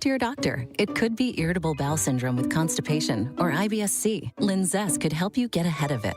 To your doctor. It could be irritable bowel syndrome with constipation or IBSC. Lindses could help you get ahead of it.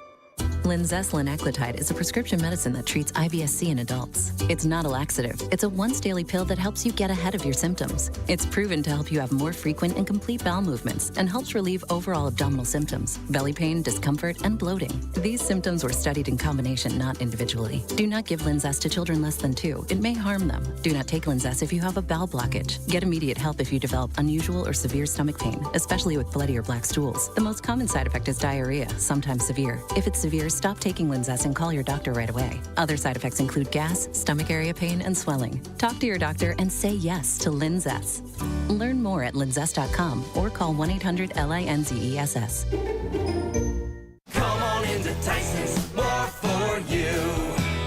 Lindses linaclotide is a prescription medicine that treats IBSC in adults. It's not a laxative. It's a once-daily pill that helps you get ahead of your symptoms. It's proven to help you have more frequent and complete bowel movements and helps relieve overall abdominal symptoms, belly pain, discomfort, and bloating. These symptoms were studied in combination, not individually. Do not give Lindses to children less than 2. It may harm them. Do not take Lindses if you have a bowel blockage. Get immediate help if you develop unusual or severe stomach pain, especially with bloody or black stools. The most common side effect is diarrhea, sometimes severe. If it's severe, stop taking Lindses and call your doctor right away. Other side effects include gas, stomach area pain, and swelling. Talk to your doctor and say yes to Lindses. Learn more at lindses.com or call 1-800-LINZESS. Come on into Tyson's, more for you.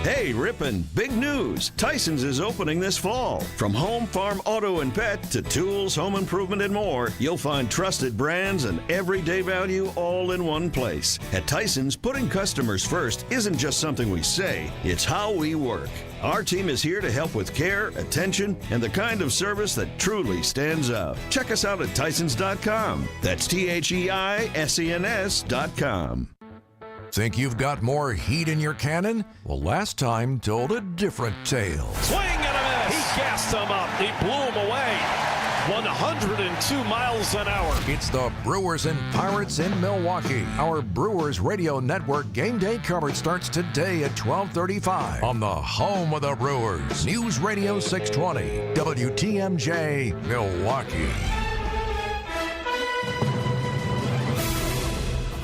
Hey, Rippin', big news. Tyson's is opening this fall. From home, farm, auto, and pet to tools, home improvement, and more, you'll find trusted brands and everyday value all in one place. At Tyson's, putting customers first isn't just something we say, it's how we work. Our team is here to help with care, attention, and the kind of service that truly stands out. Check us out at Tysons.com. That's THEISENS.com. Think you've got more heat in your cannon? Well, last time told a different tale. Swing and a miss. He gassed him up. He blew him away. 102 miles an hour. It's the Brewers and Pirates in Milwaukee. Our Brewers Radio Network game day coverage starts today at 12:35 on the home of the Brewers. News Radio 620, WTMJ, Milwaukee.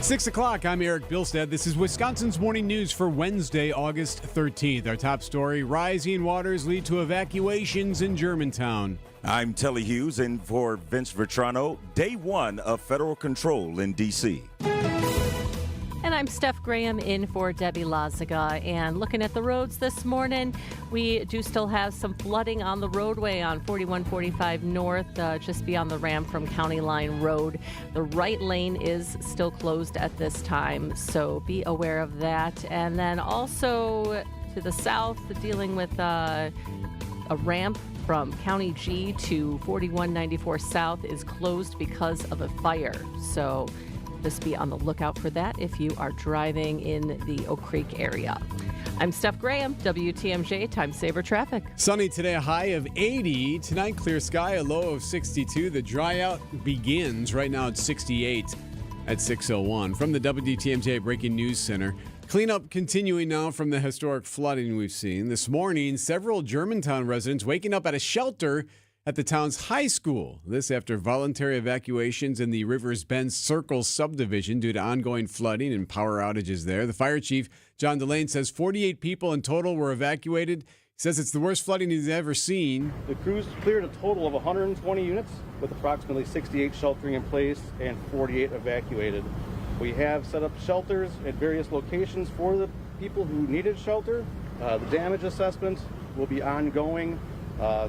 6 o'clock, I'm Erik Bilstad. This is Wisconsin's Morning News for Wednesday, August 13th. Our top story, rising waters lead to evacuations in Germantown. I'm Telly Hughes, in for Vince Vitrano. Day one of federal control in D.C. And I'm Steph Graham in for Debbie Lazaga. And looking at the roads this morning, we do still have some flooding on the roadway on 4145 North, just beyond the ramp from County Line Road. The right lane is still closed at this time, so be aware of that. And then also to the south, dealing with a ramp from County G to 4194 South is closed because of a fire. So just be on the lookout for that if you are driving in the Oak Creek area. I'm Steph Graham, WTMJ Time Saver Traffic. Sunny today, a high of 80. Tonight, clear sky, a low of 62. The dry out begins. Right now, it's 68 at 6:01. From the WTMJ Breaking News Center, cleanup continuing now from the historic flooding we've seen. This morning, several Germantown residents waking up at a shelter at the town's high school. This after voluntary evacuations in the Rivers Bend Circle subdivision due to ongoing flooding and power outages there. The fire chief, John Delane, says 48 people in total were evacuated. He says it's the worst flooding he's ever seen. The crews cleared a total of 120 units with approximately 68 sheltering in place and 48 evacuated. We have set up shelters at various locations for the people who needed shelter. The damage assessment will be ongoing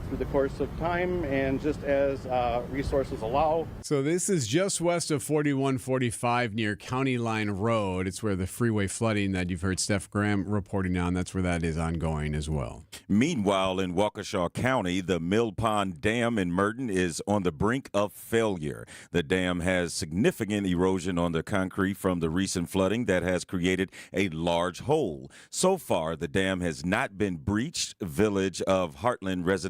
through the course of time and just as resources allow. So this is just west of 4145 near County Line Road. It's where the freeway flooding that you've heard Steph Graham reporting on, that's where that is ongoing as well. Meanwhile, in Waukesha County, the Mill Pond Dam in Merton is on the brink of failure. The dam has significant erosion on the concrete from the recent flooding that has created a large hole. So far, the dam has not been breached. Village of Heartland residents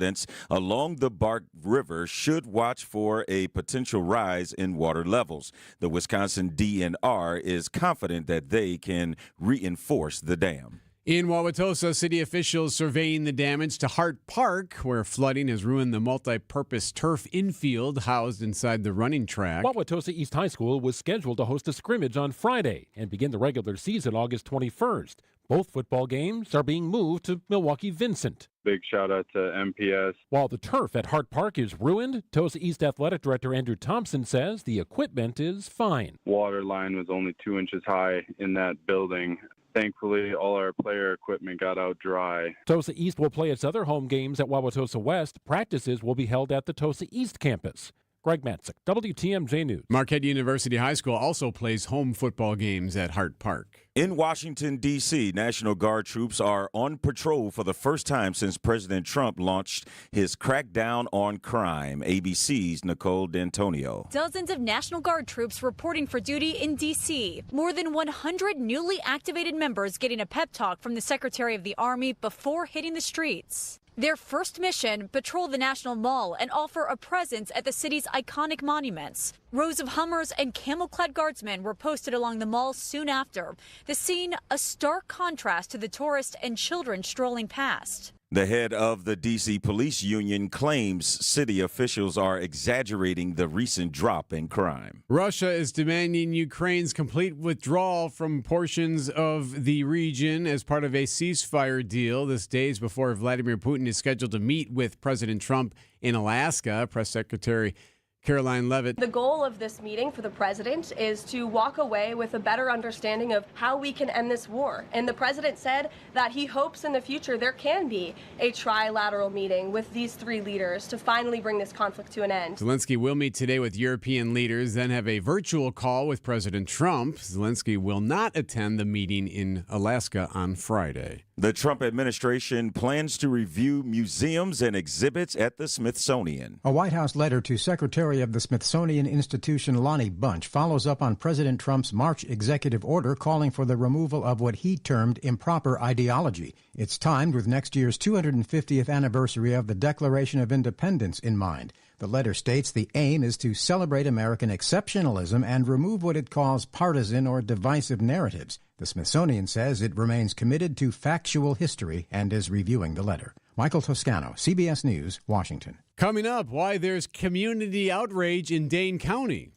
along the Bark River should watch for a potential rise in water levels. The Wisconsin DNR is confident that they can reinforce the dam. In Wauwatosa, city officials surveying the damage to Hart Park, where flooding has ruined the multi-purpose turf infield housed inside the running track. Wauwatosa East High School was scheduled to host a scrimmage on Friday and begin the regular season August 21st. Both football games are being moved to Milwaukee-Vincent. Big shout out to MPS. While the turf at Hart Park is ruined, Tosa East Athletic Director Andrew Thompson says the equipment is fine. Water line was only 2 inches high in that building. Thankfully, all our player equipment got out dry. Tosa East will play its other home games at Wauwatosa West. Practices will be held at the Tosa East campus. Greg Matzik, WTMJ News. Marquette University High School also plays home football games at Hart Park. In Washington, D.C., National Guard troops are on patrol for the first time since President Trump launched his crackdown on crime. ABC's Nicole D'Antonio. Dozens of National Guard troops reporting for duty in D.C. More than 100 newly activated members getting a pep talk from the Secretary of the Army before hitting the streets. Their first mission, patrol the National Mall and offer a presence at the city's iconic monuments. Rows of Hummers and camel-clad guardsmen were posted along the mall soon after. The scene, a stark contrast to the tourists and children strolling past. The head of the D.C. Police Union claims city officials are exaggerating the recent drop in crime. Russia is demanding Ukraine's complete withdrawal from portions of the region as part of a ceasefire deal. This days before Vladimir Putin is scheduled to meet with President Trump in Alaska. Press Secretary Caroline Leavitt. The goal of this meeting for the president is to walk away with a better understanding of how we can end this war. And the president said that he hopes in the future there can be a trilateral meeting with these three leaders to finally bring this conflict to an end. Zelensky will meet today with European leaders, then have a virtual call with President Trump. Zelensky will not attend the meeting in Alaska on Friday. The Trump administration plans to review museums and exhibits at the Smithsonian. A White House letter to Secretary of the Smithsonian Institution Lonnie Bunch follows up on President Trump's March executive order calling for the removal of what he termed improper ideology. It's timed with next year's 250th anniversary of the Declaration of Independence in mind. The letter states the aim is to celebrate American exceptionalism and remove what it calls partisan or divisive narratives. The Smithsonian says it remains committed to factual history and is reviewing the letter. Michael Toscano, CBS News, Washington. Coming up, why there's community outrage in Dane County.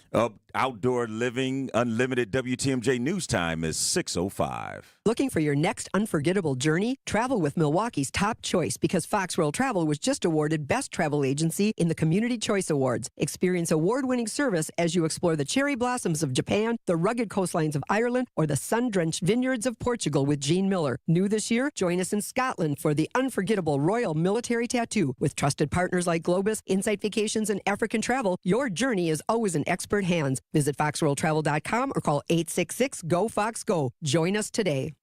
Outdoor Living Unlimited WTMJ News Time is 6:05. Looking for your next unforgettable journey? Travel with Milwaukee's top choice because Fox World Travel was just awarded Best Travel Agency in the Community Choice Awards. Experience award-winning service as you explore the cherry blossoms of Japan, the rugged coastlines of Ireland, or the sun-drenched vineyards of Portugal with Gene Miller. New this year, join us in Scotland for the unforgettable Royal Military Tattoo. With trusted partners like Globus, Insight Vacations, and African Travel, your journey is always in expert hands. Visit foxworldtravel.com or call 866-GO-FOX-GO. Join us today.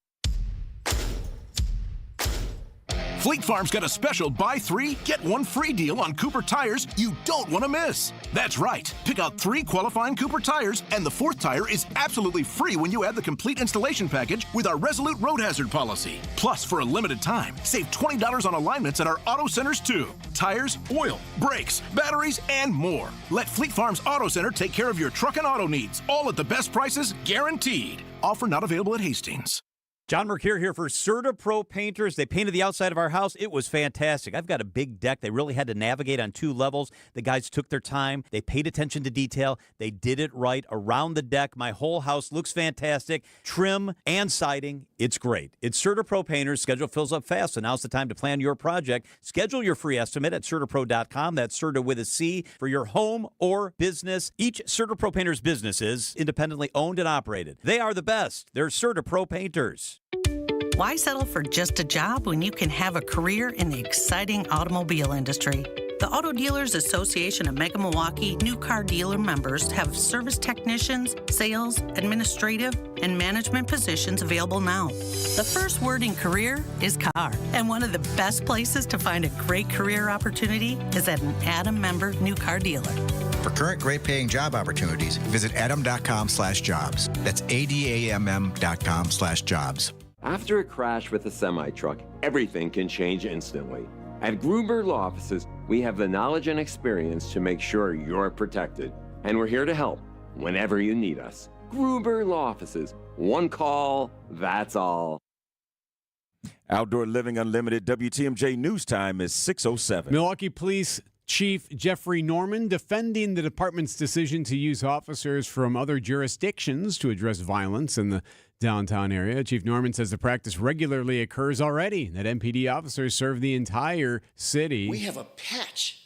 Fleet Farm's got a special buy 3, get 1 free deal on Cooper tires you don't want to miss. That's right. Pick out 3 qualifying Cooper tires, and the 4th tire is absolutely free when you add the complete installation package with our Resolute Road Hazard policy. Plus, for a limited time, save $20 on alignments at our auto centers too. Tires, oil, brakes, batteries, and more. Let Fleet Farm's Auto Center take care of your truck and auto needs, all at the best prices, guaranteed. Offer not available at Hastings. John Mercure here for Serta Pro Painters. They painted the outside of our house. It was fantastic. I've got a big deck. They really had to navigate on 2 levels. The guys took their time. They paid attention to detail. They did it right around the deck. My whole house looks fantastic. Trim and siding. It's great. It's Serta Pro Painters. Schedule fills up fast, so now's the time to plan your project. Schedule your free estimate at CertaPro.com. That's Serta with a C for your home or business. Each Serta Pro Painters business is independently owned and operated. They are the best. They're Serta Pro Painters. Why settle for just a job when you can have a career in the exciting automobile industry? The Auto Dealers Association of Mega Milwaukee new car dealer members have service technicians, sales, administrative, and management positions available now. The first word in career is car, and one of the best places to find a great career opportunity is at an Adam member new car dealer. For current great-paying job opportunities, visit adam.com/jobs. That's ADAMM.com/jobs. After a crash with a semi-truck, everything can change instantly. At Gruber Law Offices, we have the knowledge and experience to make sure you're protected. And we're here to help whenever you need us. Gruber Law Offices. One call, that's all. Outdoor Living Unlimited WTMJ News Time is 6:07. Milwaukee Police Chief Jeffrey Norman defending the department's decision to use officers from other jurisdictions to address violence in the downtown area. Chief Norman says the practice regularly occurs already, that MPD officers serve the entire city. We have a patch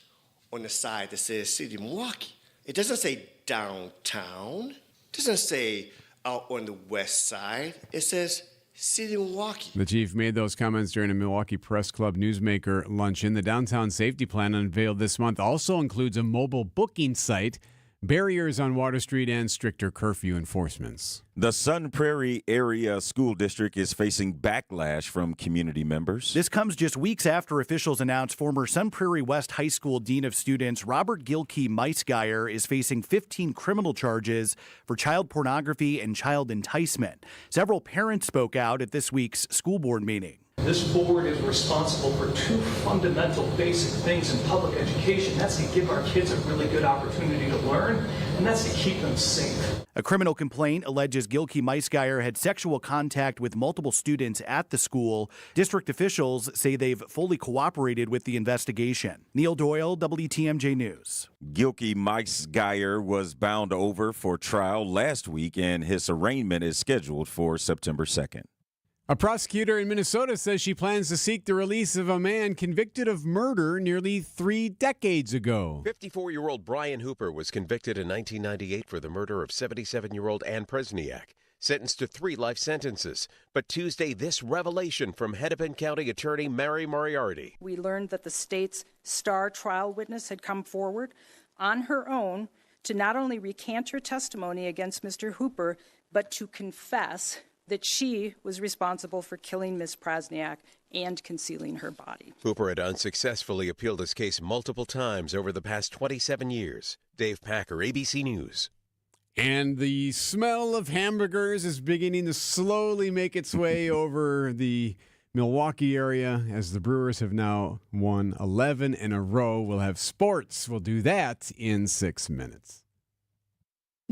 on the side that says City of Milwaukee. It doesn't say downtown. It doesn't say out on the west side. It says City of Milwaukee. The chief made those comments during a Milwaukee Press Club newsmaker luncheon. The downtown safety plan unveiled this month also includes a mobile booking site, barriers on Water Street, and stricter curfew enforcements. The Sun Prairie Area School District is facing backlash from community members. This comes just weeks after officials announced former Sun Prairie West High School Dean of Students Robert Gilkey Meisgeier is facing 15 criminal charges for child pornography and child enticement. Several parents spoke out at this week's school board meeting. This board is responsible for two fundamental basic things in public education. That's to give our kids a really good opportunity to learn, and that's to keep them safe. A criminal complaint alleges Gilkey Meisgeier had sexual contact with multiple students at the school. District officials say they've fully cooperated with the investigation. Neil Doyle, WTMJ News. Gilkey Meisgeier was bound over for trial last week, and his arraignment is scheduled for September 2nd. A prosecutor in Minnesota says she plans to seek the release of a man convicted of murder nearly 3 decades ago. 54-year-old Brian Hooper was convicted in 1998 for the murder of 77-year-old Ann Presniak, sentenced to 3 life sentences. But Tuesday, this revelation from Hennepin County Attorney Mary Moriarty. We learned that the state's star trial witness had come forward on her own to not only recant her testimony against Mr. Hooper, but to confess that she was responsible for killing Miss Presniak and concealing her body. Hooper had unsuccessfully appealed his case multiple times over the past 27 years. Dave Packer, ABC News. And the smell of hamburgers is beginning to slowly make its way over the Milwaukee area as the Brewers have now won 11 in a row. We'll have sports. We'll do that in 6 minutes.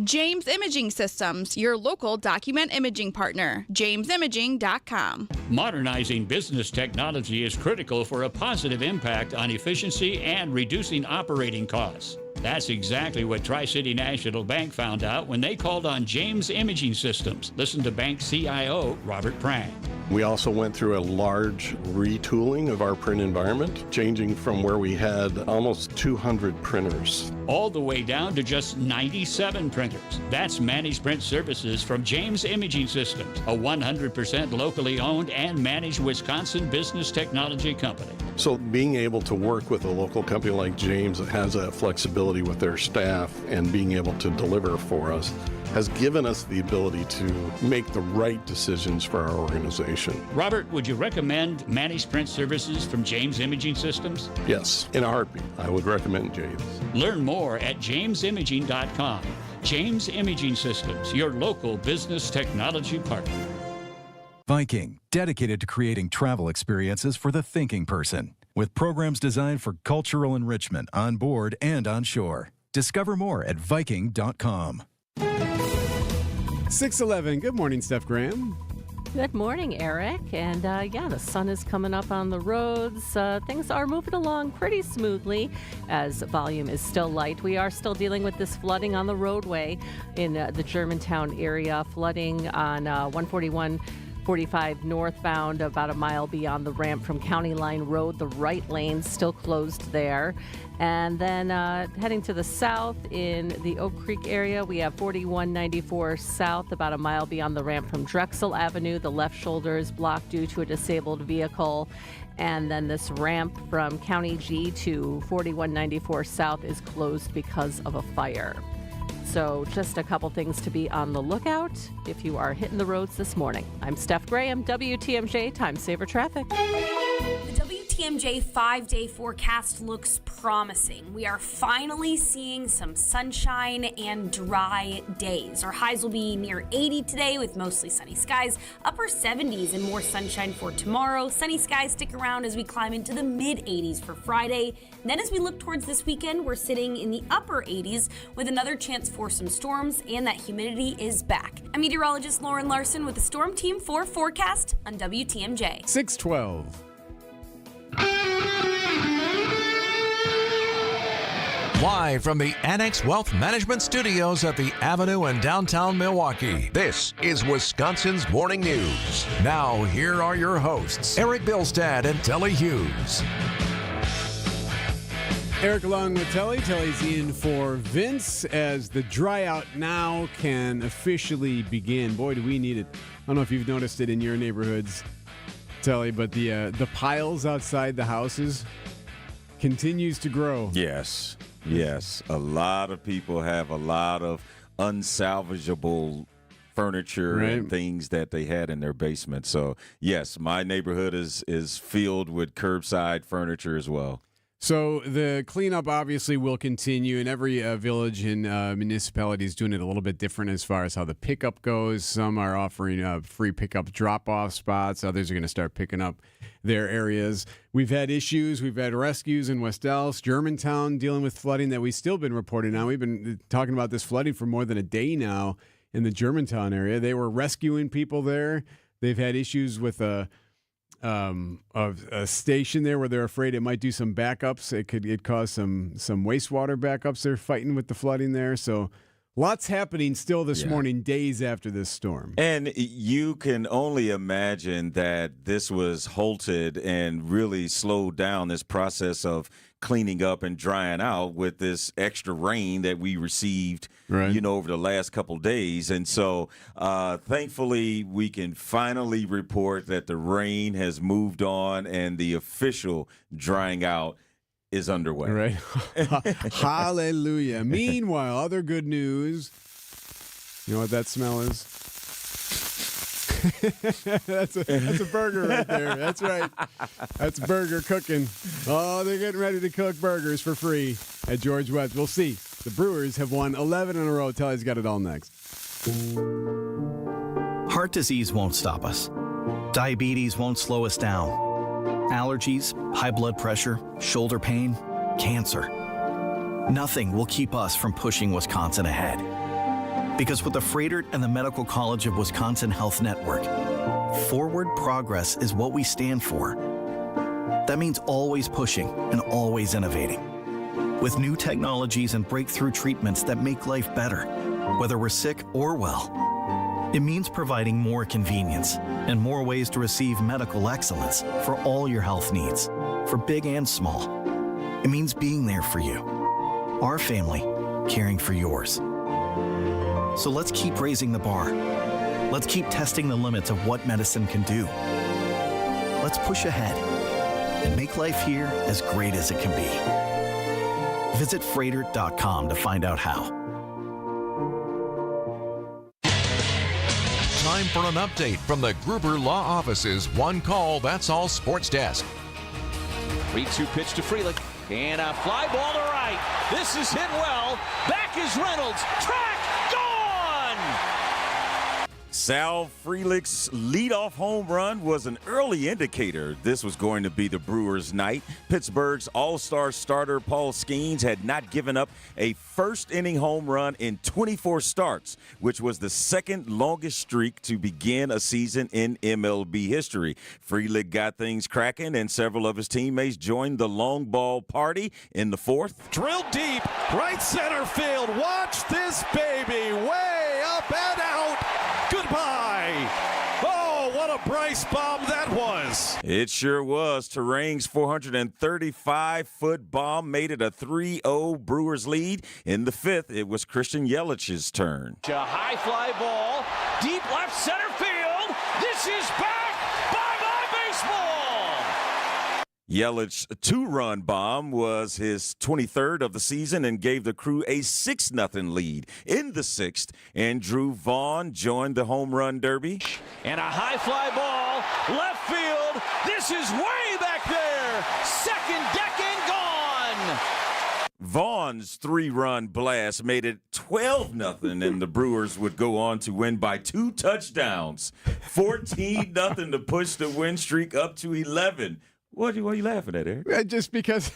James Imaging Systems, your local document imaging partner. JamesImaging.com. Modernizing business technology is critical for a positive impact on efficiency and reducing operating costs. That's exactly what Tri-City National Bank found out when they called on James Imaging Systems. Listen to Bank CIO Robert Prang. We also went through a large retooling of our print environment, changing from where we had almost 200 printers. All the way down to just 97 printers. That's managed print services from James Imaging Systems, a 100% locally owned and managed Wisconsin business technology company. So being able to work with a local company like James that has that flexibility with their staff and being able to deliver for us has given us the ability to make the right decisions for our organization. Robert, would you recommend managed print services from James Imaging Systems? Yes, in a heartbeat, I would recommend James. Learn more at JamesImaging.com. James Imaging Systems, your local business technology partner. Viking, dedicated to creating travel experiences for the thinking person, with programs designed for cultural enrichment on board and on shore. Discover more at Viking.com. 6:11. Good morning, Steph Graham. Good morning, Eric. And the sun is coming up on the roads. Things are moving along pretty smoothly as volume is still light. We are still dealing with this flooding on the roadway in the Germantown area, flooding on 141-45 northbound, about a mile beyond the ramp from County Line Road. The right lane still closed there. And then heading to the south in the Oak Creek area, we have 4194 south, about a mile beyond the ramp from Drexel Avenue. The left shoulder is blocked due to a disabled vehicle. And then this ramp from County G to 4194 south is closed because of a fire. So just a couple things to be on the lookout if you are hitting the roads this morning. I'm Steph Graham, WTMJ Time Saver Traffic. The WTMJ 5-day forecast looks promising. We are finally seeing some sunshine and dry days. Our highs will be near 80 today with mostly sunny skies, upper 70s and more sunshine for tomorrow. Sunny skies stick around as we climb into the mid-80s for Friday. And then as we look towards this weekend, we're sitting in the upper 80s with another chance for some storms, and that humidity is back. I'm meteorologist Lauren Larson with the Storm Team 4 forecast on WTMJ. 6:12. Live from the Annex Wealth Management Studios at the Avenue in downtown Milwaukee, this is Wisconsin's Morning News. Now, here are your hosts, Erik Bilstad and Telly Hughes. Erik along with Telly. Telly's in for Vince as the dry out now can officially begin. Boy, do we need it. I don't know if you've noticed it in your neighborhoods, Telly, but the piles outside the houses continues to grow. Yes. A lot of people have a lot of unsalvageable furniture and things that they had in their basement. So, yes, my neighborhood is filled with curbside furniture as well. So the cleanup obviously will continue, and every village and municipality is doing it a little bit different as far as how the pickup goes. Some are offering free pickup drop-off spots. Others are going to start picking up their areas. We've had issues. We've had rescues in West Dallas, Germantown dealing with flooding that we've still been reporting on. We've been talking about this flooding for more than a day now in the Germantown area. They were rescuing people there. They've had issues with a station there where they're afraid it might do some backups. It could cause some wastewater backups. They're fighting with the flooding there. So lots happening still this morning, days after this storm. And you can only imagine that this was halted and really slowed down this process of cleaning up and drying out with this extra rain that we received, over the last couple days. And so thankfully we can finally report that the rain has moved on and the official drying out is underway. Right. Hallelujah. Meanwhile, other good news. You know what that smell is? That's a burger right there. That's right. That's burger cooking. Oh, they're getting ready to cook burgers for free at George Webb. We'll see. The Brewers have won 11 in a row. Telly's got it all next. Heart disease won't stop us. Diabetes won't slow us down. Allergies, high blood pressure, shoulder pain, cancer. Nothing will keep us from pushing Wisconsin ahead. Because with the Freighter and the Medical College of Wisconsin Health Network, forward progress is what we stand for. That means always pushing and always innovating. With new technologies and breakthrough treatments that make life better, whether we're sick or well. It means providing more convenience and more ways to receive medical excellence for all your health needs, for big and small. It means being there for you, our family, caring for yours. So let's keep raising the bar. Let's keep testing the limits of what medicine can do. Let's push ahead and make life here as great as it can be. Visit Freighter.com to find out how. Time for an update from the Gruber Law Office's One Call, That's All Sports Desk. 3-2 pitch to Freelick. And a fly ball to right. This is hit well. Back is Reynolds. Track, gone! Sal Frelick's leadoff home run was an early indicator this was going to be the Brewers' night. Pittsburgh's all-star starter Paul Skeens had not given up a first-inning home run in 24 starts, which was the second longest streak to begin a season in MLB history. Frelick got things cracking, and several of his teammates joined the long ball party in the fourth. Drilled deep, right center field. Watch this baby, way up and out. Goodbye. Oh, what a Bryce bomb that was. It sure was. Terang's 435-foot bomb made it a 3-0 Brewers lead. In the fifth, it was Christian Yelich's turn. A high fly ball, deep left center field. This is back. Bye-bye baseball. Yelich's two-run bomb was his 23rd of the season and gave the Crew a 6-0 lead. In the sixth, Andrew Vaughn joined the home run derby. And a high fly ball, left field. This is way back there. Second deck and gone. Vaughn's 3-run blast made it 12-0, and the Brewers would go on to win by 2 touchdowns. 14-0 to push the win streak up to 11. What are you laughing at, Eric? Just because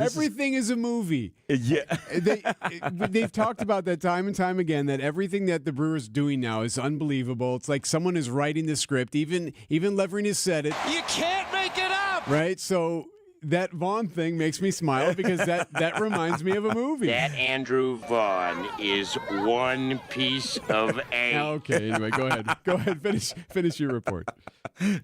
everything is a movie. Yeah. They've talked about that time and time again, that everything that the Brewers doing now is unbelievable. It's like someone is writing the script. Even Levering has said it. You can't make it up. Right? So that Vaughn thing makes me smile because that reminds me of a movie. That Andrew Vaughn is one piece of A. Okay, anyway, go ahead, finish your report.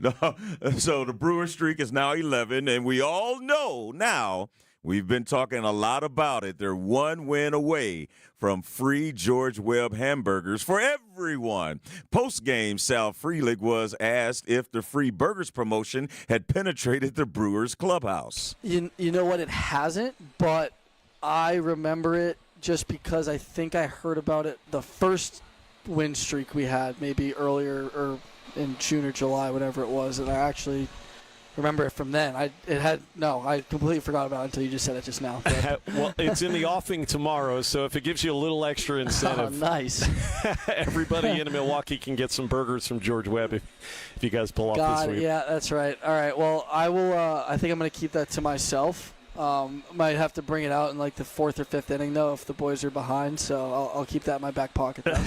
No, so the Brewer streak is now 11, and we all know now We've been talking a lot about it. They're one win away from free George Webb hamburgers for everyone. Post-game, Sal Frelick was asked if the free burgers promotion had penetrated the Brewers clubhouse. You know what? It hasn't, but I remember it just because I think I heard about it the first win streak we had, maybe earlier or in June or July, whatever it was, and I actually remember it from then. I completely forgot about it until you just said it just now. Well, it's in the offing tomorrow, so if it gives you a little extra incentive. Oh, nice. Everybody in Milwaukee can get some burgers from George Webb if you guys pull off this week. Yeah, that's right. All right, well, I will. I think I'm going to keep that to myself. Might have to bring it out in like the 4th or 5th inning, though, if the boys are behind, so I'll keep that in my back pocket, though.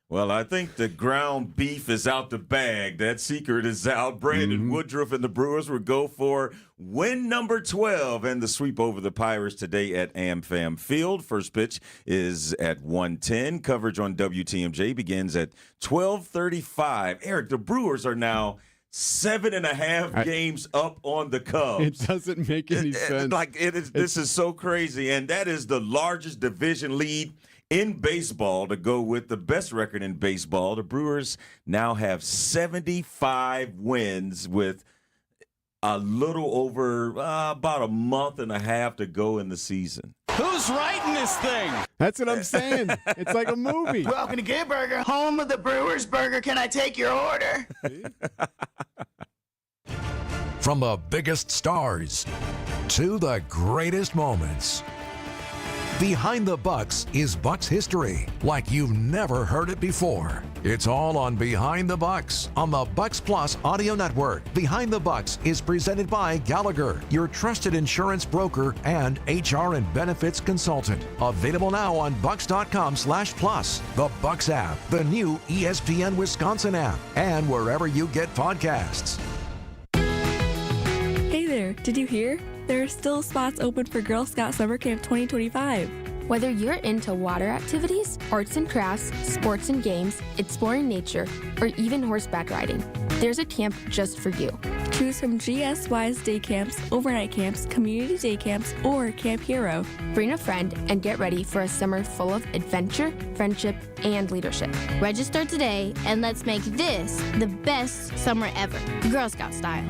Well, I think the ground beef is out the bag. That secret is out. Brandon Woodruff and the Brewers will go for win number 12 and the sweep over the Pirates today at AmFam Field. First pitch is at 1:10. Coverage on WTMJ begins at 12:35. Erik, the Brewers are now 7.5 games up on the Cubs. It doesn't make any sense. This is so crazy, and that is the largest division lead in baseball to go with the best record in baseball. The Brewers now have 75 wins with a little over about a month and a half to go in the season. Who's writing this thing? That's what I'm saying. It's like a movie. Welcome to Good Burger, home of the Brewers Burger. Can I take your order? From the biggest stars to the greatest moments, Behind the Bucks is Bucks history like you've never heard it before. It's all on Behind the Bucks on the Bucks Plus audio network. Behind the Bucks is presented by Gallagher, your trusted insurance broker and HR and benefits consultant. Available now on bucks.com/plus, the Bucks app, the new ESPN Wisconsin app, and wherever you get podcasts. Hey there, did you hear? There are still spots open for Girl Scout Summer Camp 2025. Whether you're into water activities, arts and crafts, sports and games, exploring nature, or even horseback riding, there's a camp just for you. Choose from GSY's day camps, overnight camps, community day camps, or Camp Hero. Bring a friend and get ready for a summer full of adventure, friendship, and leadership. Register today and let's make this the best summer ever, Girl Scout style.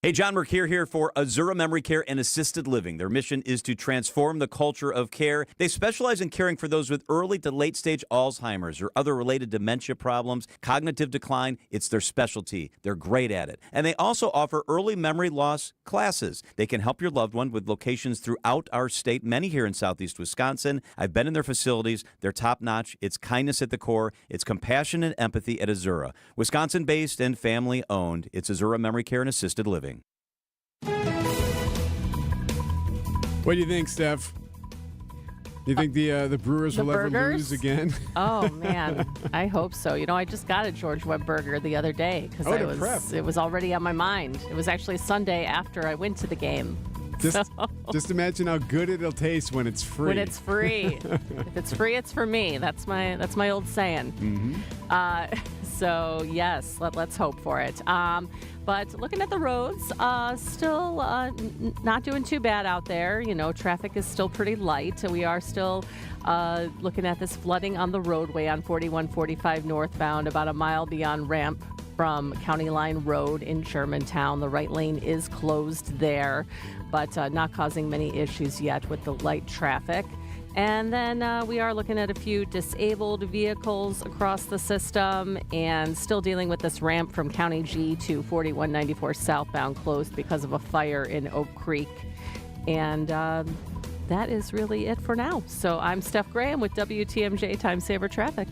Hey, John Mercure here for Azura Memory Care and Assisted Living. Their mission is to transform the culture of care. They specialize in caring for those with early to late stage Alzheimer's or other related dementia problems, cognitive decline. It's their specialty. They're great at it. And they also offer early memory loss classes. They can help your loved one with locations throughout our state, many here in southeast Wisconsin. I've been in their facilities. They're top-notch. It's kindness at the core. It's compassion and empathy at Azura. Wisconsin-based and family-owned. It's Azura Memory Care and Assisted Living. What do you think, Steph? Do you think the Brewers will ever lose again? Oh, man. I hope so. You know, I just got a George Webb burger the other day because it was already on my mind. It was actually Sunday after I went to the game. Just imagine how good it'll taste when it's free. When it's free. If it's free, it's for me. That's my old saying. Mm-hmm. So, yes, let's hope for it. But looking at the roads, still not doing too bad out there. You know, traffic is still pretty light. We are still looking at this flooding on the roadway on 4145 northbound, about a mile beyond ramp from County Line Road in Germantown. The right lane is closed there, but not causing many issues yet with the light traffic. And then we are looking at a few disabled vehicles across the system and still dealing with this ramp from County G to 4194 southbound closed because of a fire in Oak Creek. And that is really it for now. So I'm Steph Graham with WTMJ Time Saver Traffic.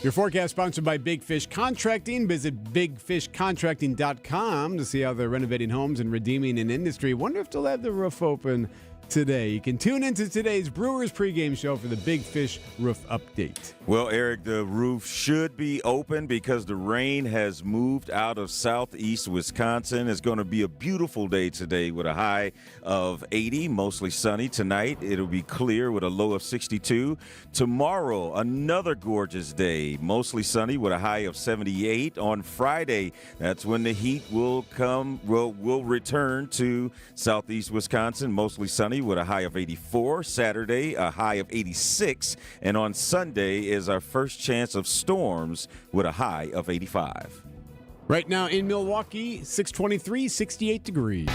Your forecast sponsored by Big Fish Contracting. Visit bigfishcontracting.com to see how they're renovating homes and redeeming an industry. Wonder if they'll have the roof open today. You can tune into today's Brewers pregame show for the Big Fish roof update. Well, Eric, the roof should be open because the rain has moved out of southeast Wisconsin. It's going to be a beautiful day today with a high of 80, mostly sunny. Tonight, it'll be clear with a low of 62. Tomorrow, another gorgeous day, mostly sunny with a high of 78. On Friday, that's when the heat will return to southeast Wisconsin, mostly sunny with a high of 84. Saturday, a high of 86. And on Sunday is our first chance of storms with a high of 85. Right now in Milwaukee, 623, 68 degrees.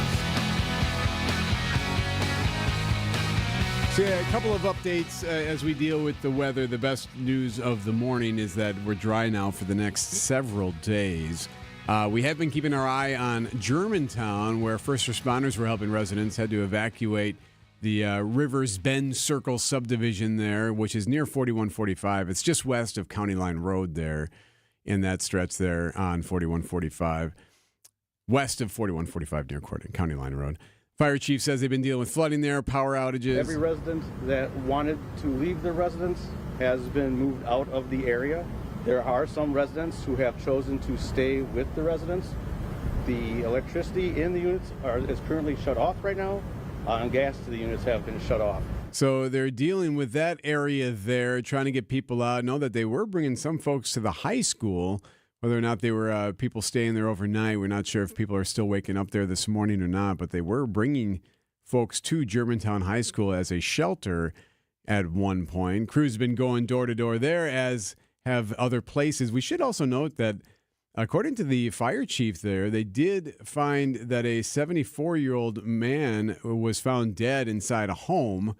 So, a couple of updates as we deal with the weather. The best news of the morning is that we're dry now for the next several days. We have been keeping our eye on Germantown, where first responders were helping residents, had to evacuate the Rivers Bend Circle subdivision there, which is near 4145. It's just west of County Line Road there, in that stretch there on 4145, west of 4145 near County Line Road. Fire chief says they've been dealing with flooding there, power outages. Every resident that wanted to leave their residence has been moved out of the area. There are some residents who have chosen to stay with the residents. The electricity in the units is currently shut off right now, and gas to the units have been shut off. So they're dealing with that area there, trying to get people out. Know that they were bringing some folks to the high school. Whether or not they were people staying there overnight, we're not sure if people are still waking up there this morning or not, but they were bringing folks to Germantown High School as a shelter at one point. Crews have been going door to door there, as have other places. We should also note that according to the fire chief there, they did find that a 74-year-old man was found dead inside a home.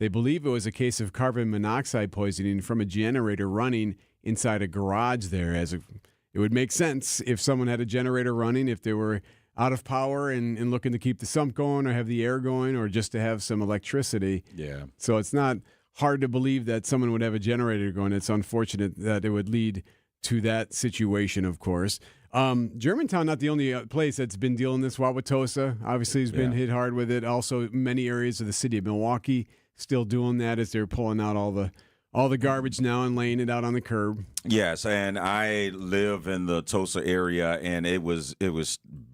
They believe it was a case of carbon monoxide poisoning from a generator running inside a garage there. It would make sense if someone had a generator running, if they were out of power and looking to keep the sump going or have the air going or just to have some electricity. Yeah. So it's not hard to believe that someone would have a generator going. It's unfortunate that it would lead to that situation, of course. Germantown, not the only place that's been dealing this. Wauwatosa obviously has been hit hard with it. Also, many areas of the city of Milwaukee still doing that as they're pulling out all the garbage now and laying it out on the curb. Yes, and I live in the Tosa area, and it was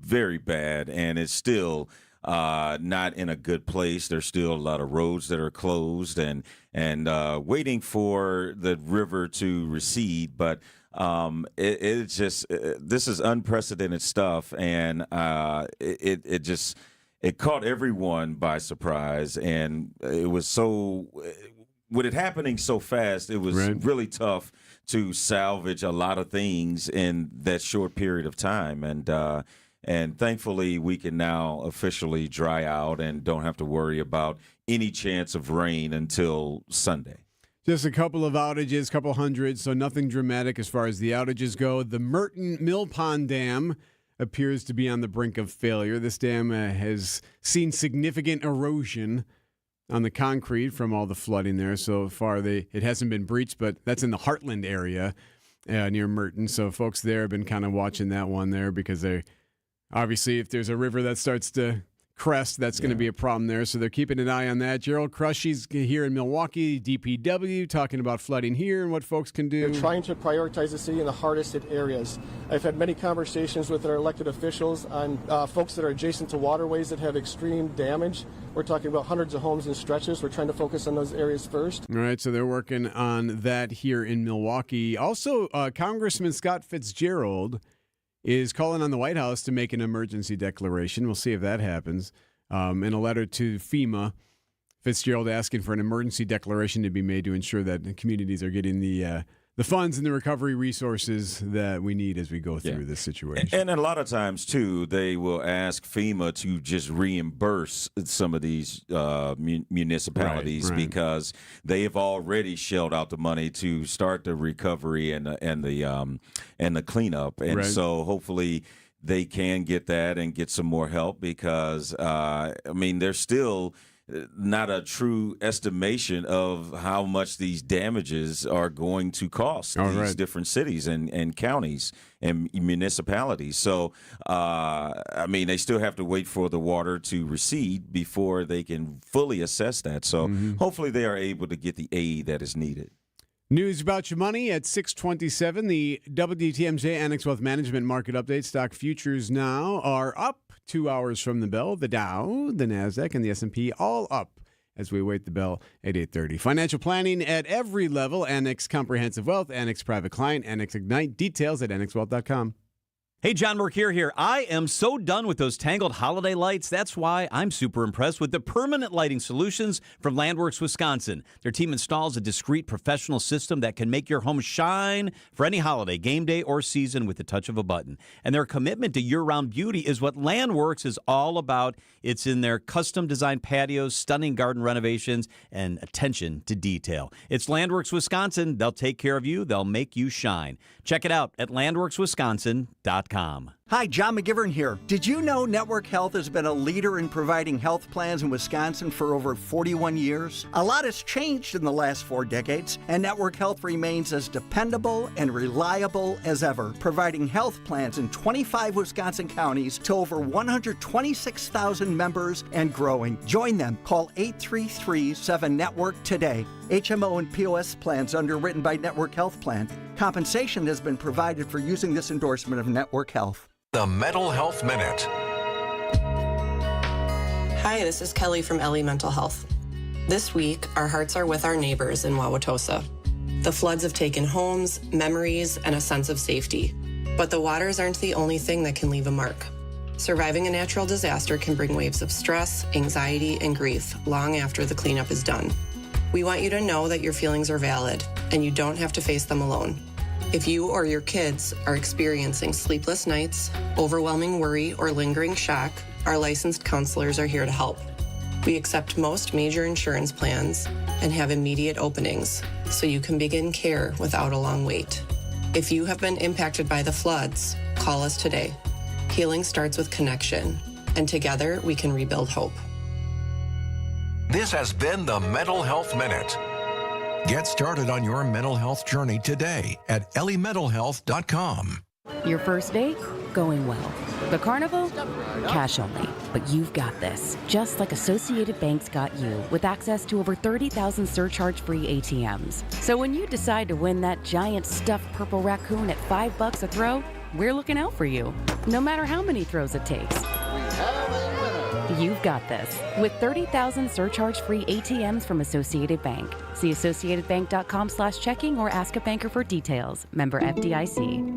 very bad, and it's still not in a good place. There's still a lot of roads that are closed and waiting for the river to recede, but it's just this is unprecedented stuff, and it caught everyone by surprise, and it was so. With it happening so fast, it was really tough to salvage a lot of things in that short period of time, and thankfully we can now officially dry out and don't have to worry about any chance of rain until Sunday. Just a couple of outages, couple hundred, so nothing dramatic as far as the outages go. The Merton Mill Pond Dam appears to be on the brink of failure. This dam has seen significant erosion on the concrete from all the flooding there. So far, it hasn't been breached, but that's in the Heartland area near Merton. So folks there have been kind of watching that one there because they obviously, if there's a river that starts to crest, that's going to be a problem there. So they're keeping an eye on that. Gerald Crushy's here in Milwaukee, DPW, talking about flooding here and what folks can do. They're trying to prioritize the city in the hardest hit areas. I've had many conversations with our elected officials on folks that are adjacent to waterways that have extreme damage. We're talking about hundreds of homes and stretches. We're trying to focus on those areas first. All right, so they're working on that here in Milwaukee. Also, Congressman Scott Fitzgerald is calling on the White House to make an emergency declaration. We'll see if that happens. In a letter to FEMA, Fitzgerald asking for an emergency declaration to be made to ensure that communities are getting the funds and the recovery resources that we need as we go through this situation. And a lot of times, too, they will ask FEMA to just reimburse some of these municipalities because they have already shelled out the money to start the recovery and the cleanup. And so hopefully they can get that and get some more help because, there's still not a true estimation of how much these damages are going to cost these different cities and counties and municipalities. So, I mean, they still have to wait for the water to recede before they can fully assess that. So hopefully they are able to get the aid that is needed. News about your money at 6:27. The WTMJ Annex Wealth Management Market Update. Stock futures now are up 2 hours from the bell. The Dow, the NASDAQ, and the S&P all up as we await the bell at 8:30. Financial planning at every level. Annex Comprehensive Wealth, Annex Private Client, Annex Ignite. Details at annexwealth.com. Hey, John Mercure here. I am so done with those tangled holiday lights. That's why I'm super impressed with the permanent lighting solutions from Landworks, Wisconsin. Their team installs a discreet professional system that can make your home shine for any holiday, game day, or season with the touch of a button. And their commitment to year-round beauty is what Landworks is all about. It's in their custom-designed patios, stunning garden renovations, and attention to detail. It's Landworks, Wisconsin. They'll take care of you. They'll make you shine. Check it out at landworkswisconsin.com. Hi, John McGivern here. Did you know Network Health has been a leader in providing health plans in Wisconsin for over 41 years? A lot has changed in the last 4 decades, and Network Health remains as dependable and reliable as ever, providing health plans in 25 Wisconsin counties to over 126,000 members and growing. Join them. Call 833-7-NETWORK today. HMO and POS plans underwritten by Network Health Plan. Compensation has been provided for using this endorsement of Network Health. The Mental Health Minute. Hi, this is Kelly from Ellie Mental Health. This week, our hearts are with our neighbors in Wauwatosa. The floods have taken homes, memories, and a sense of safety. But the waters aren't the only thing that can leave a mark. Surviving a natural disaster can bring waves of stress, anxiety, and grief long after the cleanup is done. We want you to know that your feelings are valid, and you don't have to face them alone. If you or your kids are experiencing sleepless nights, overwhelming worry, or lingering shock, our licensed counselors are here to help. We accept most major insurance plans and have immediate openings, so you can begin care without a long wait. If you have been impacted by the floods, call us today. Healing starts with connection, and together we can rebuild hope. This has been the Mental Health Minute. Get started on your mental health journey today at elliementalhealth.com. Your first date? Going well. The carnival? Cash only. But you've got this. Just like Associated Bank's got you, with access to over 30,000 surcharge-free ATMs. So when you decide to win that giant stuffed purple raccoon at $5 a throw, we're looking out for you, no matter how many throws it takes. You've got this. With 30,000 surcharge-free ATMs from Associated Bank. See associatedbank.com/checking or ask a banker for details. Member FDIC.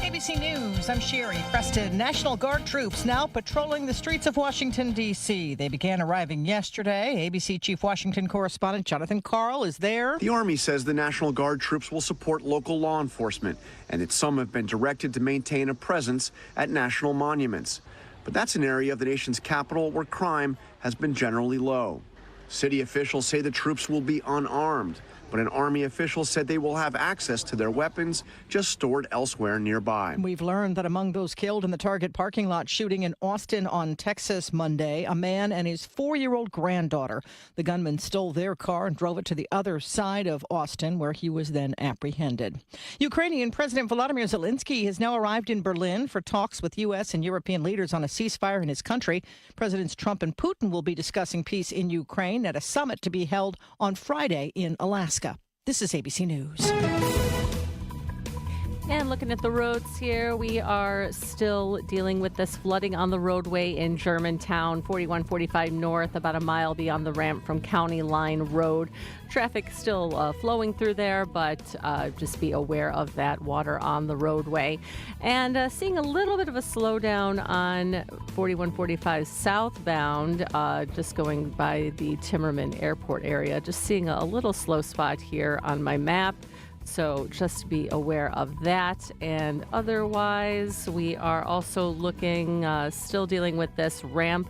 ABC News, I'm Sherry Preston. National Guard troops now patrolling the streets of Washington, D.C. They began arriving yesterday. ABC Chief Washington correspondent Jonathan Karl is there. The Army says the National Guard troops will support local law enforcement and that some have been directed to maintain a presence at national monuments. But that's an area of the nation's capital where crime has been generally low. City officials say the troops will be unarmed, but an Army official said they will have access to their weapons just stored elsewhere nearby. We've learned that among those killed in the Target parking lot shooting in Austin on Texas Monday, a man and his 4-year-old granddaughter. The gunman stole their car and drove it to the other side of Austin, where he was then apprehended. Ukrainian President Volodymyr Zelensky has now arrived in Berlin for talks with U.S. and European leaders on a ceasefire in his country. Presidents Trump and Putin will be discussing peace in Ukraine at a summit to be held on Friday in Alaska. This is ABC News. And looking at the roads here, we are still dealing with this flooding on the roadway in Germantown, 4145 north, about a mile beyond the ramp from County Line Road. Traffic still flowing through there, but just be aware of that water on the roadway. And seeing a little bit of a slowdown on 4145 southbound, just going by the Timmerman Airport area. Just seeing a little slow spot here on my map. So just be aware of that. And otherwise, we are also looking, still dealing with this ramp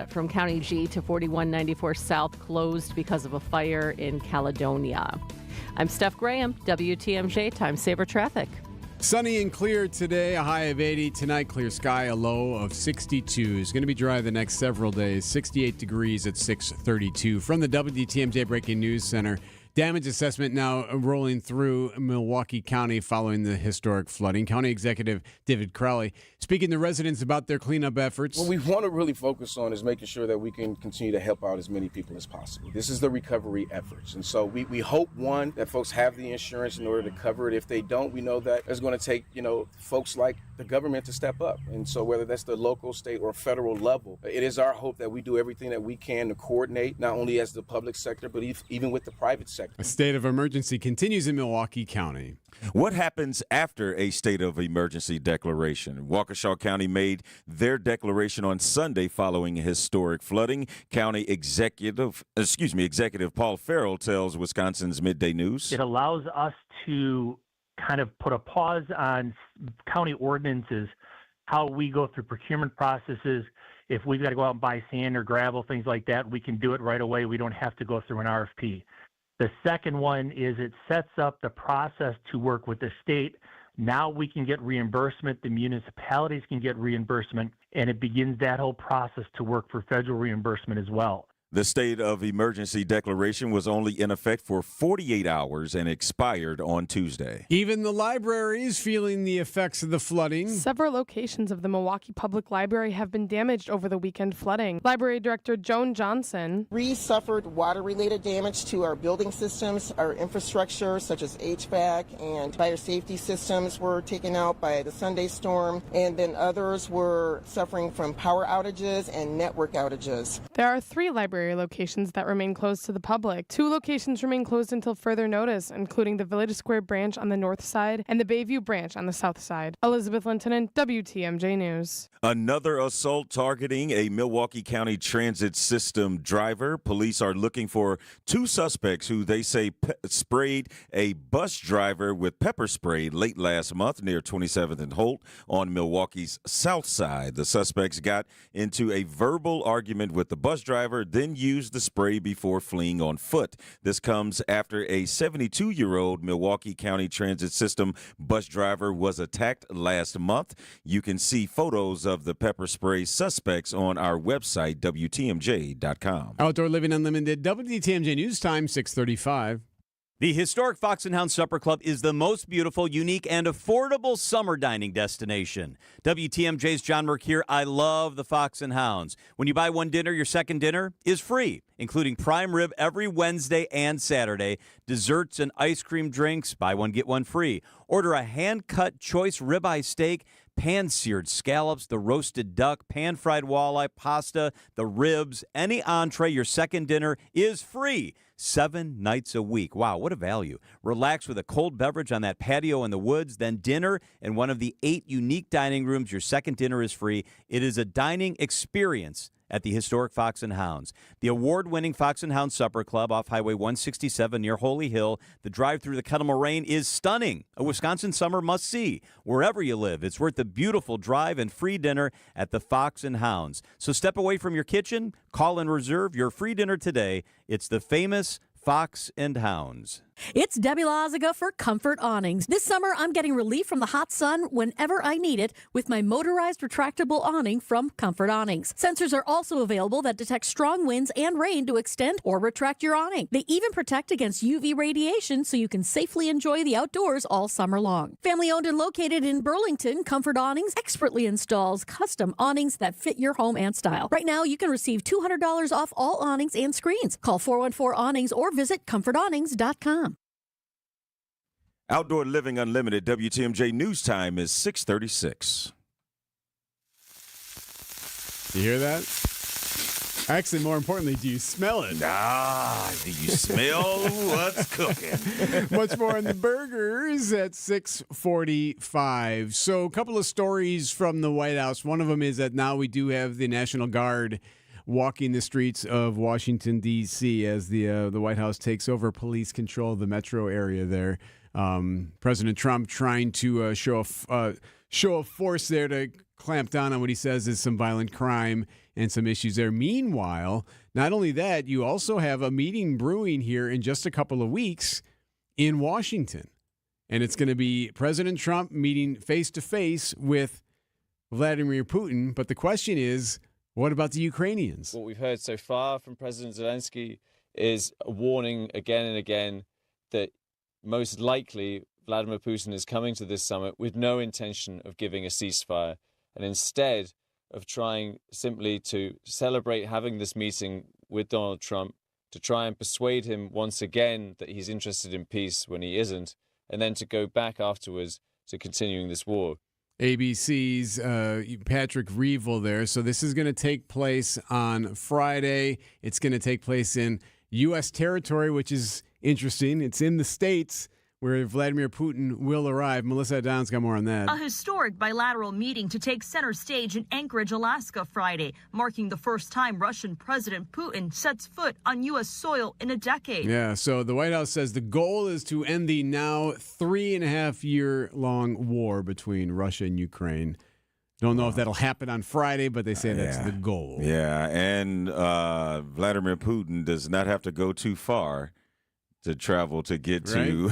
from County G to 4194 South closed because of a fire in Caledonia. I'm Steph Graham, WTMJ Time Saver Traffic. Sunny and clear today, a high of 80. Tonight, clear sky, a low of 62. It's going to be dry the next several days. 68 degrees at 6:32. From the WTMJ Breaking News Center, damage assessment now rolling through Milwaukee County following the historic flooding. County Executive David Crowley speaking to residents about their cleanup efforts. What we want to really focus on is making sure that we can continue to help out as many people as possible. This is the recovery efforts. And so we hope, one, that folks have the insurance in order to cover it. If they don't, we know that it's going to take, folks like the government to step up. And so whether that's the local, state, or federal level, it is our hope that we do everything that we can to coordinate, not only as the public sector, but even with the private sector. A state of emergency continues in Milwaukee County. What happens after a state of emergency declaration? Waukesha County made their declaration on Sunday following historic flooding. County Executive Paul Farrell tells Wisconsin's Midday News. It allows us to kind of put a pause on county ordinances, how we go through procurement processes. If we've got to go out and buy sand or gravel, things like that, we can do it right away. We don't have to go through an RFP. The second one is it sets up the process to work with the state. Now we can get reimbursement. The municipalities can get reimbursement, and it begins that whole process to work for federal reimbursement as well. The state of emergency declaration was only in effect for 48 hours and expired on Tuesday. Even the library is feeling the effects of the flooding. Several locations of the Milwaukee Public Library have been damaged over the weekend flooding. Library Director Joan Johnson. We suffered water-related damage to our building systems, our infrastructure, such as HVAC and fire safety systems were taken out by the Sunday storm, and then others were suffering from power outages and network outages. There are 3 library locations that remain closed to the public. 2 locations remain closed until further notice, including the Village Square branch on the north side and the Bayview branch on the south side. Elizabeth Lintonen, WTMJ News. Another assault targeting a Milwaukee County Transit System driver. Police are looking for 2 suspects who they say sprayed a bus driver with pepper spray late last month near 27th and Holt on Milwaukee's south side. The suspects got into a verbal argument with the bus driver, then used the spray before fleeing on foot. This comes after a 72-year-old Milwaukee County Transit System bus driver was attacked last month. You can see photos of the pepper spray suspects on our website, WTMJ.com. Outdoor Living Unlimited, WTMJ News Time, 6:35. The historic Fox and Hound Supper Club is the most beautiful, unique, and affordable summer dining destination. WTMJ's John Mercure. I love the Fox and Hounds. When you buy one dinner, your second dinner is free, including prime rib every Wednesday and Saturday, desserts and ice cream drinks, buy one, get one free. Order a hand-cut choice ribeye steak, pan-seared scallops, the roasted duck, pan-fried walleye, pasta, the ribs, any entree, your second dinner is free. 7 nights a week. Wow, what a value. Relax with a cold beverage on that patio in the woods, then dinner in one of the 8 unique dining rooms. Your second dinner is free. It is a dining experience at the historic Fox and Hounds. The award-winning Fox and Hounds Supper Club off Highway 167 near Holy Hill. The drive through the Kettle Moraine is stunning. A Wisconsin summer must-see. Wherever you live, it's worth the beautiful drive and free dinner at the Fox and Hounds. So step away from your kitchen, call and reserve your free dinner today. It's the famous Fox and Hounds. It's Debbie Lazaga for Comfort Awnings. This summer, I'm getting relief from the hot sun whenever I need it with my motorized retractable awning from Comfort Awnings. Sensors are also available that detect strong winds and rain to extend or retract your awning. They even protect against UV radiation so you can safely enjoy the outdoors all summer long. Family owned and located in Burlington, Comfort Awnings expertly installs custom awnings that fit your home and style. Right now, you can receive $200 off all awnings and screens. Call 414-AWNINGS or visit comfortawnings.com. Outdoor Living Unlimited, WTMJ News Time is 6:36. You hear that? Actually, more importantly, do you smell it? Do you smell what's cooking? Much more on the burgers at 6:45. So a couple of stories from the White House. One of them is that now we do have the National Guard walking the streets of Washington, D.C. as the White House takes over police control of the metro area there. President Trump trying to show a force there to clamp down on what he says is some violent crime and some issues there. Meanwhile, not only that, you also have a meeting brewing here in just a couple of weeks in Washington. And it's going to be President Trump meeting face-to-face with Vladimir Putin. But the question is, what about the Ukrainians? What we've heard so far from President Zelensky is a warning again and again that most likely Vladimir Putin is coming to this summit with no intention of giving a ceasefire, and instead of trying simply to celebrate having this meeting with Donald Trump, to try and persuade him once again that he's interested in peace when he isn't, and then to go back afterwards to continuing this war. ABC's Patrick Reevell there. So this is going to take place on Friday. It's going to take place in U.S. territory, which is interesting. It's in the States where Vladimir Putin will arrive. Melissa Down's got more on that. A historic bilateral meeting to take center stage in Anchorage, Alaska Friday, marking the first time Russian President Putin sets foot on U.S. soil in a decade. Yeah, so the White House says the goal is to end the now 3.5-year-long war between Russia and Ukraine. Don't know if that'll happen on Friday, but they say that's the goal. Yeah, and Vladimir Putin does not have to go too far to travel to get to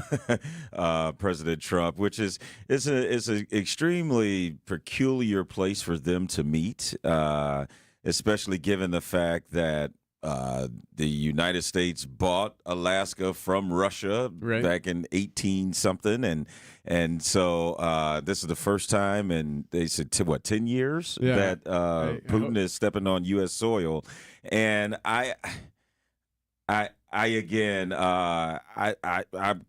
President Trump, which is an extremely peculiar place for them to meet, especially given the fact that the United States bought Alaska from Russia back in 18-something, and so this is the first time, and they said 10 years that Putin is stepping on U.S. soil, and I'm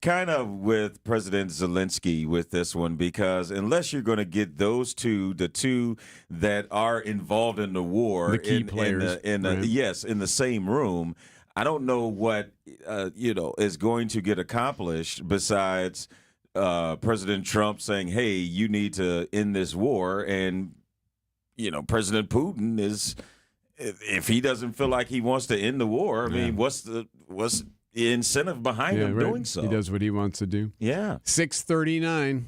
kind of with President Zelensky with this one, because unless you're going to get those two, the two that are involved in the war, the key players, in the same room, I don't know what is going to get accomplished besides President Trump saying, "Hey, you need to end this war," and President Putin is. If he doesn't feel like he wants to end the war, I mean, what's the incentive behind him doing so? He does what he wants to do. Yeah. 6:39.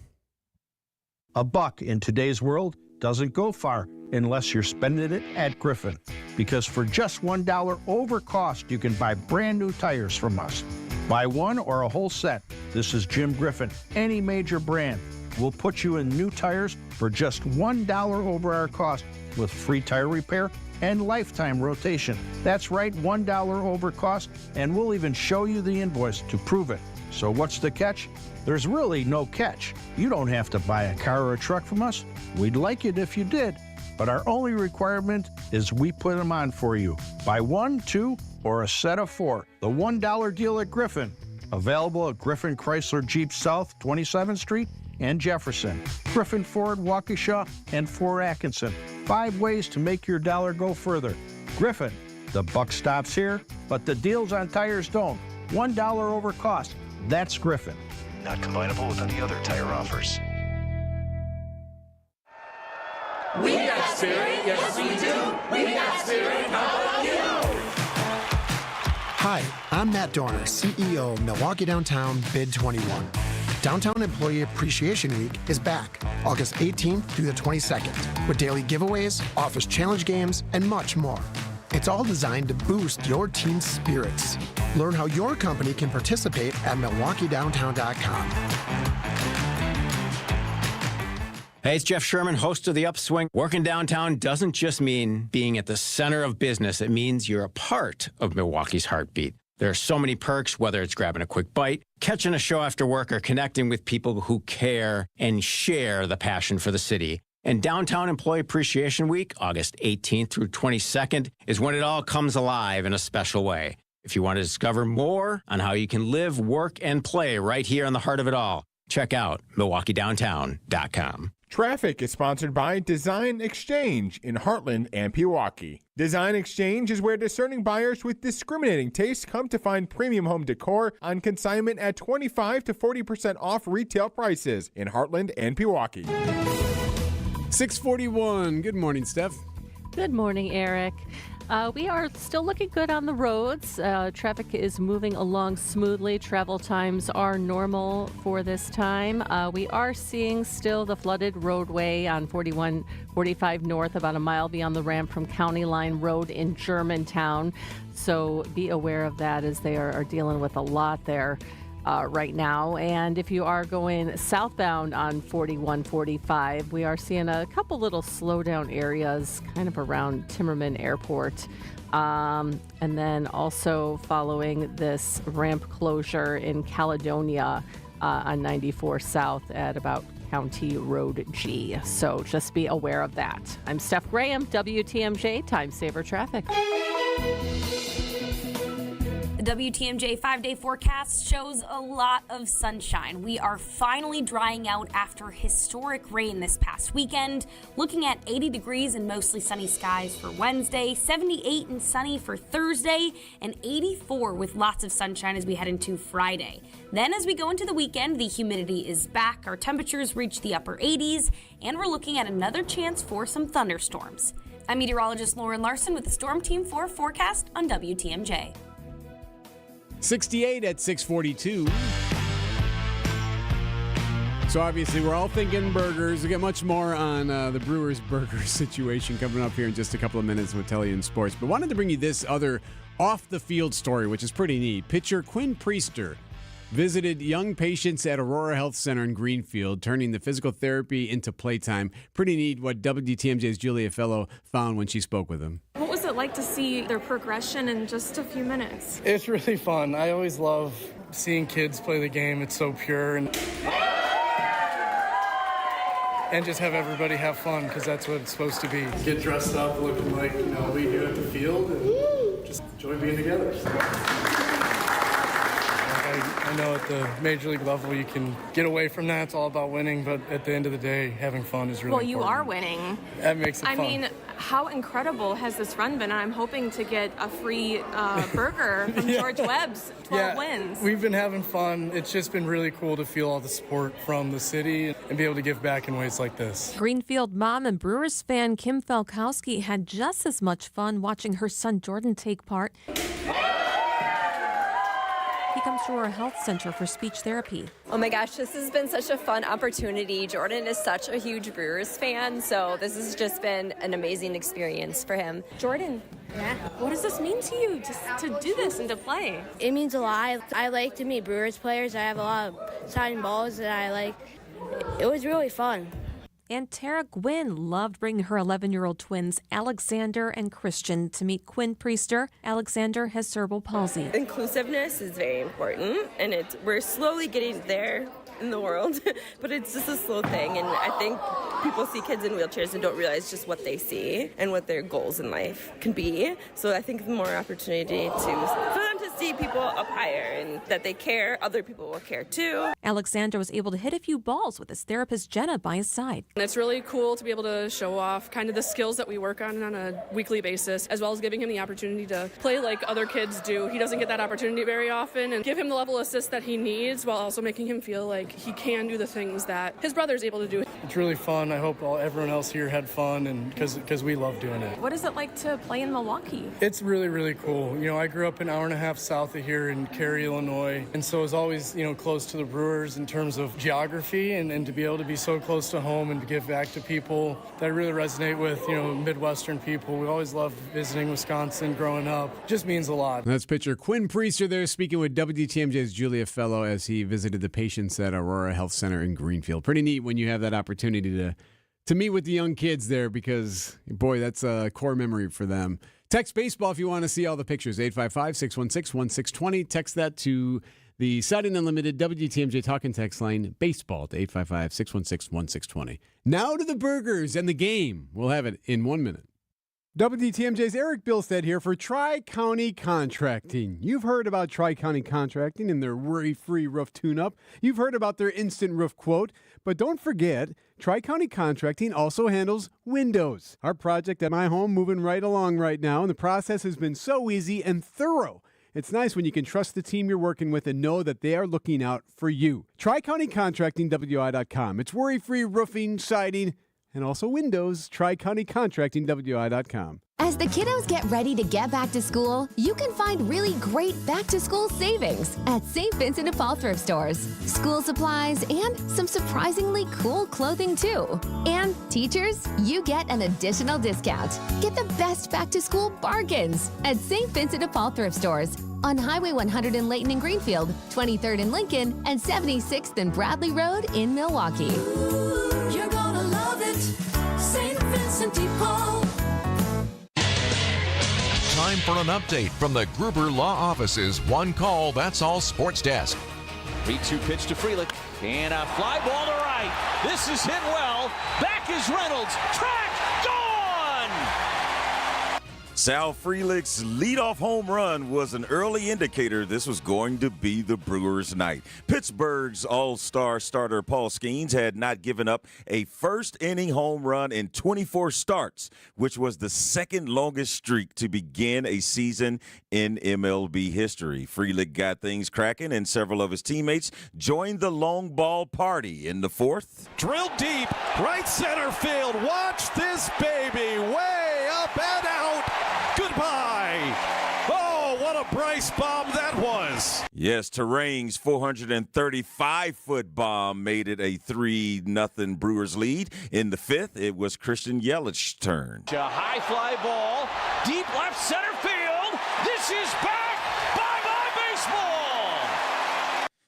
A buck in today's world doesn't go far unless you're spending it at Griffin. Because for just $1 over cost, you can buy brand new tires from us. Buy one or a whole set. This is Jim Griffin. Any major brand. We'll put you in new tires for just $1 over our cost with free tire repair and lifetime rotation. That's right, $1 over cost, and we'll even show you the invoice to prove it. So what's the catch? There's really no catch. You don't have to buy a car or a truck from us. We'd like it if you did, but our only requirement is we put them on for you. Buy one, two, or a set of four. The $1 deal at Griffin. Available at Griffin Chrysler Jeep South, 27th Street and Jefferson. Griffin Ford, Waukesha, and Fort Atkinson. 5 ways to make your dollar go further. Griffin, the buck stops here, but the deals on tires don't. $1 over cost. That's Griffin. Not combinable with any other tire offers. We got spirit, yes we do. We got spirit, how about you? Hi, I'm Matt Dorner, CEO of Milwaukee Downtown Bid 21. Downtown Employee Appreciation Week is back August 18th through the 22nd with daily giveaways, office challenge games, and much more. It's all designed to boost your team's spirits. Learn how your company can participate at MilwaukeeDowntown.com. Hey, it's Jeff Sherman, host of The Upswing. Working downtown doesn't just mean being at the center of business. It means you're a part of Milwaukee's heartbeat. There are so many perks, whether it's grabbing a quick bite, catching a show after work, or connecting with people who care and share the passion for the city. And Downtown Employee Appreciation Week, August 18th through 22nd, is when it all comes alive in a special way. If you want to discover more on how you can live, work, and play right here in the heart of it all, check out MilwaukeeDowntown.com. Traffic is sponsored by Design Exchange in Heartland and Pewaukee. Design Exchange is where discerning buyers with discriminating tastes come to find premium home decor on consignment at 25 to 40% off retail prices in Heartland and Pewaukee. 6:41. Good morning, Steph. Good morning, Erik. We are still looking good on the roads. Traffic is moving along smoothly. Travel times are normal for this time. We are seeing still the flooded roadway on 4145 North, about a mile beyond the ramp from County Line Road in Germantown. So be aware of that, as they are dealing with a lot there. right now. And if you are going southbound on 4145, we are seeing a couple little slowdown areas kind of around Timmerman Airport. And then also following this ramp closure in Caledonia on 94 South at about County Road G. So just be aware of that. I'm Steph Graham, WTMJ Time Saver Traffic. The WTMJ 5-day forecast shows a lot of sunshine. We are finally drying out after historic rain this past weekend. Looking at 80 degrees and mostly sunny skies for Wednesday, 78 and sunny for Thursday, and 84 with lots of sunshine as we head into Friday. Then as we go into the weekend, the humidity is back, our temperatures reach the upper 80s, and we're looking at another chance for some thunderstorms. I'm meteorologist Lauren Larson with the Storm Team 4 forecast on WTMJ. 68 at 642. So obviously we're all thinking burgers. We'll get much more on the Brewers burger situation coming up here in just a couple of minutes with Telly and Sports. But wanted to bring you this other off-the-field story, which is pretty neat. Pitcher Quinn Priester visited young patients at Aurora Health Center in Greenfield, turning the physical therapy into playtime. Pretty neat what WTMJ's Julia Fellow found when she spoke with him. What was it like to see their progression in just a few minutes? It's really fun. I always love seeing kids play the game. It's so pure and just have everybody have fun because that's what it's supposed to be. Get dressed up looking like we do at the field and just enjoy being together. I know at the major league level you can get away from that. It's all about winning, but at the end of the day, having fun is really important. Well, you are winning. That makes it fun. I mean, how incredible has this run been? I'm hoping to get a free burger from George Webb's 12 wins. We've been having fun. It's just been really cool to feel all the support from the city and be able to give back in ways like this. Greenfield mom and Brewers fan Kim Falkowski had just as much fun watching her son Jordan take part. He comes to our health center for speech therapy. Oh my gosh, this has been such a fun opportunity. Jordan is such a huge Brewers fan, so this has just been an amazing experience for him. Jordan, what does this mean to you to do this and to play? It means a lot. I like to meet Brewers players. I have a lot of signing balls that I like. It was really fun. And Tara Gwynn loved bringing her 11-year-old twins, Alexander and Christian, to meet Quinn Priester. Alexander has cerebral palsy. Inclusiveness is very important, and we're slowly getting there in the world, but it's just a slow thing. And I think people see kids in wheelchairs and don't realize just what they see and what their goals in life can be. So I think the more opportunity for them to see people up higher and that they care, other people will care too. Alexander was able to hit a few balls with his therapist Jenna by his side. And it's really cool to be able to show off kind of the skills that we work on a weekly basis, as well as giving him the opportunity to play like other kids do. He doesn't get that opportunity very often, and give him the level of assist that he needs while also making him feel like he can do the things that his brother's able to do. It's really fun. I hope everyone else here had fun, and because we love doing it. What is it like to play in Milwaukee? It's really, really cool. I grew up an hour and a half south of here in Cary, Illinois, and so I was always, close to the Brewers in terms of geography, and to be able to be so close to home and to give back to people that I really resonate with, Midwestern people. We always loved visiting Wisconsin growing up. Just means a lot. That's pitcher Quinn Priester there speaking with WTMJ's Julia Fellow as he visited the patients at Aurora Health Center in Greenfield. Pretty neat when you have that opportunity to meet with the young kids there because, boy, that's a core memory for them. Text baseball if you want to see all the pictures. 855-616-1620. Text that to the Siding Unlimited WTMJ Talking Text line, baseball to 855-616-1620. Now to the burgers and the game. We'll have it in 1 minute. WTMJ's Erik Bilstad here for Tri-County Contracting. You've heard about Tri-County Contracting and their worry-free roof tune-up. You've heard about their instant roof quote. But don't forget, Tri-County Contracting also handles windows. Our project at my home moving right along right now, and the process has been so easy and thorough. It's nice when you can trust the team you're working with and know that they are looking out for you. Tri-County Contracting, WI.com. It's worry-free roofing, siding, and also windows. Tri-County Contracting, WI.com. As the kiddos get ready to get back to school, you can find really great back-to-school savings at St. Vincent de Paul thrift stores. School supplies and some surprisingly cool clothing, too. And teachers, you get an additional discount. Get the best back-to-school bargains at St. Vincent de Paul thrift stores on Highway 100 in Layton and Greenfield, 23rd in Lincoln, and 76th and Bradley Road in Milwaukee. You're gonna love it, St. Vincent de Paul. Time for an update from the Gruber Law Office's One Call, That's All Sports Desk. 3-2 pitch to Freelich, and a fly ball to right. This is hit well. Back is Reynolds. Track, gone! Sal Frelick's leadoff home run was an early indicator this was going to be the Brewers' night. Pittsburgh's all-star starter Paul Skeens had not given up a first-inning home run in 24 starts, which was the second longest streak to begin a season in MLB history. Frelick got things cracking, and several of his teammates joined the long ball party in the fourth. Drilled deep, right center field. Watch this baby, way up and out. Goodbye. Oh, what a Bryce bomb that was. Yes, Terrain's 435-foot bomb made it a 3-0 Brewers lead. In the fifth, it was Christian Yelich's turn. A high fly ball, deep left center field. This is back. Bye-bye baseball.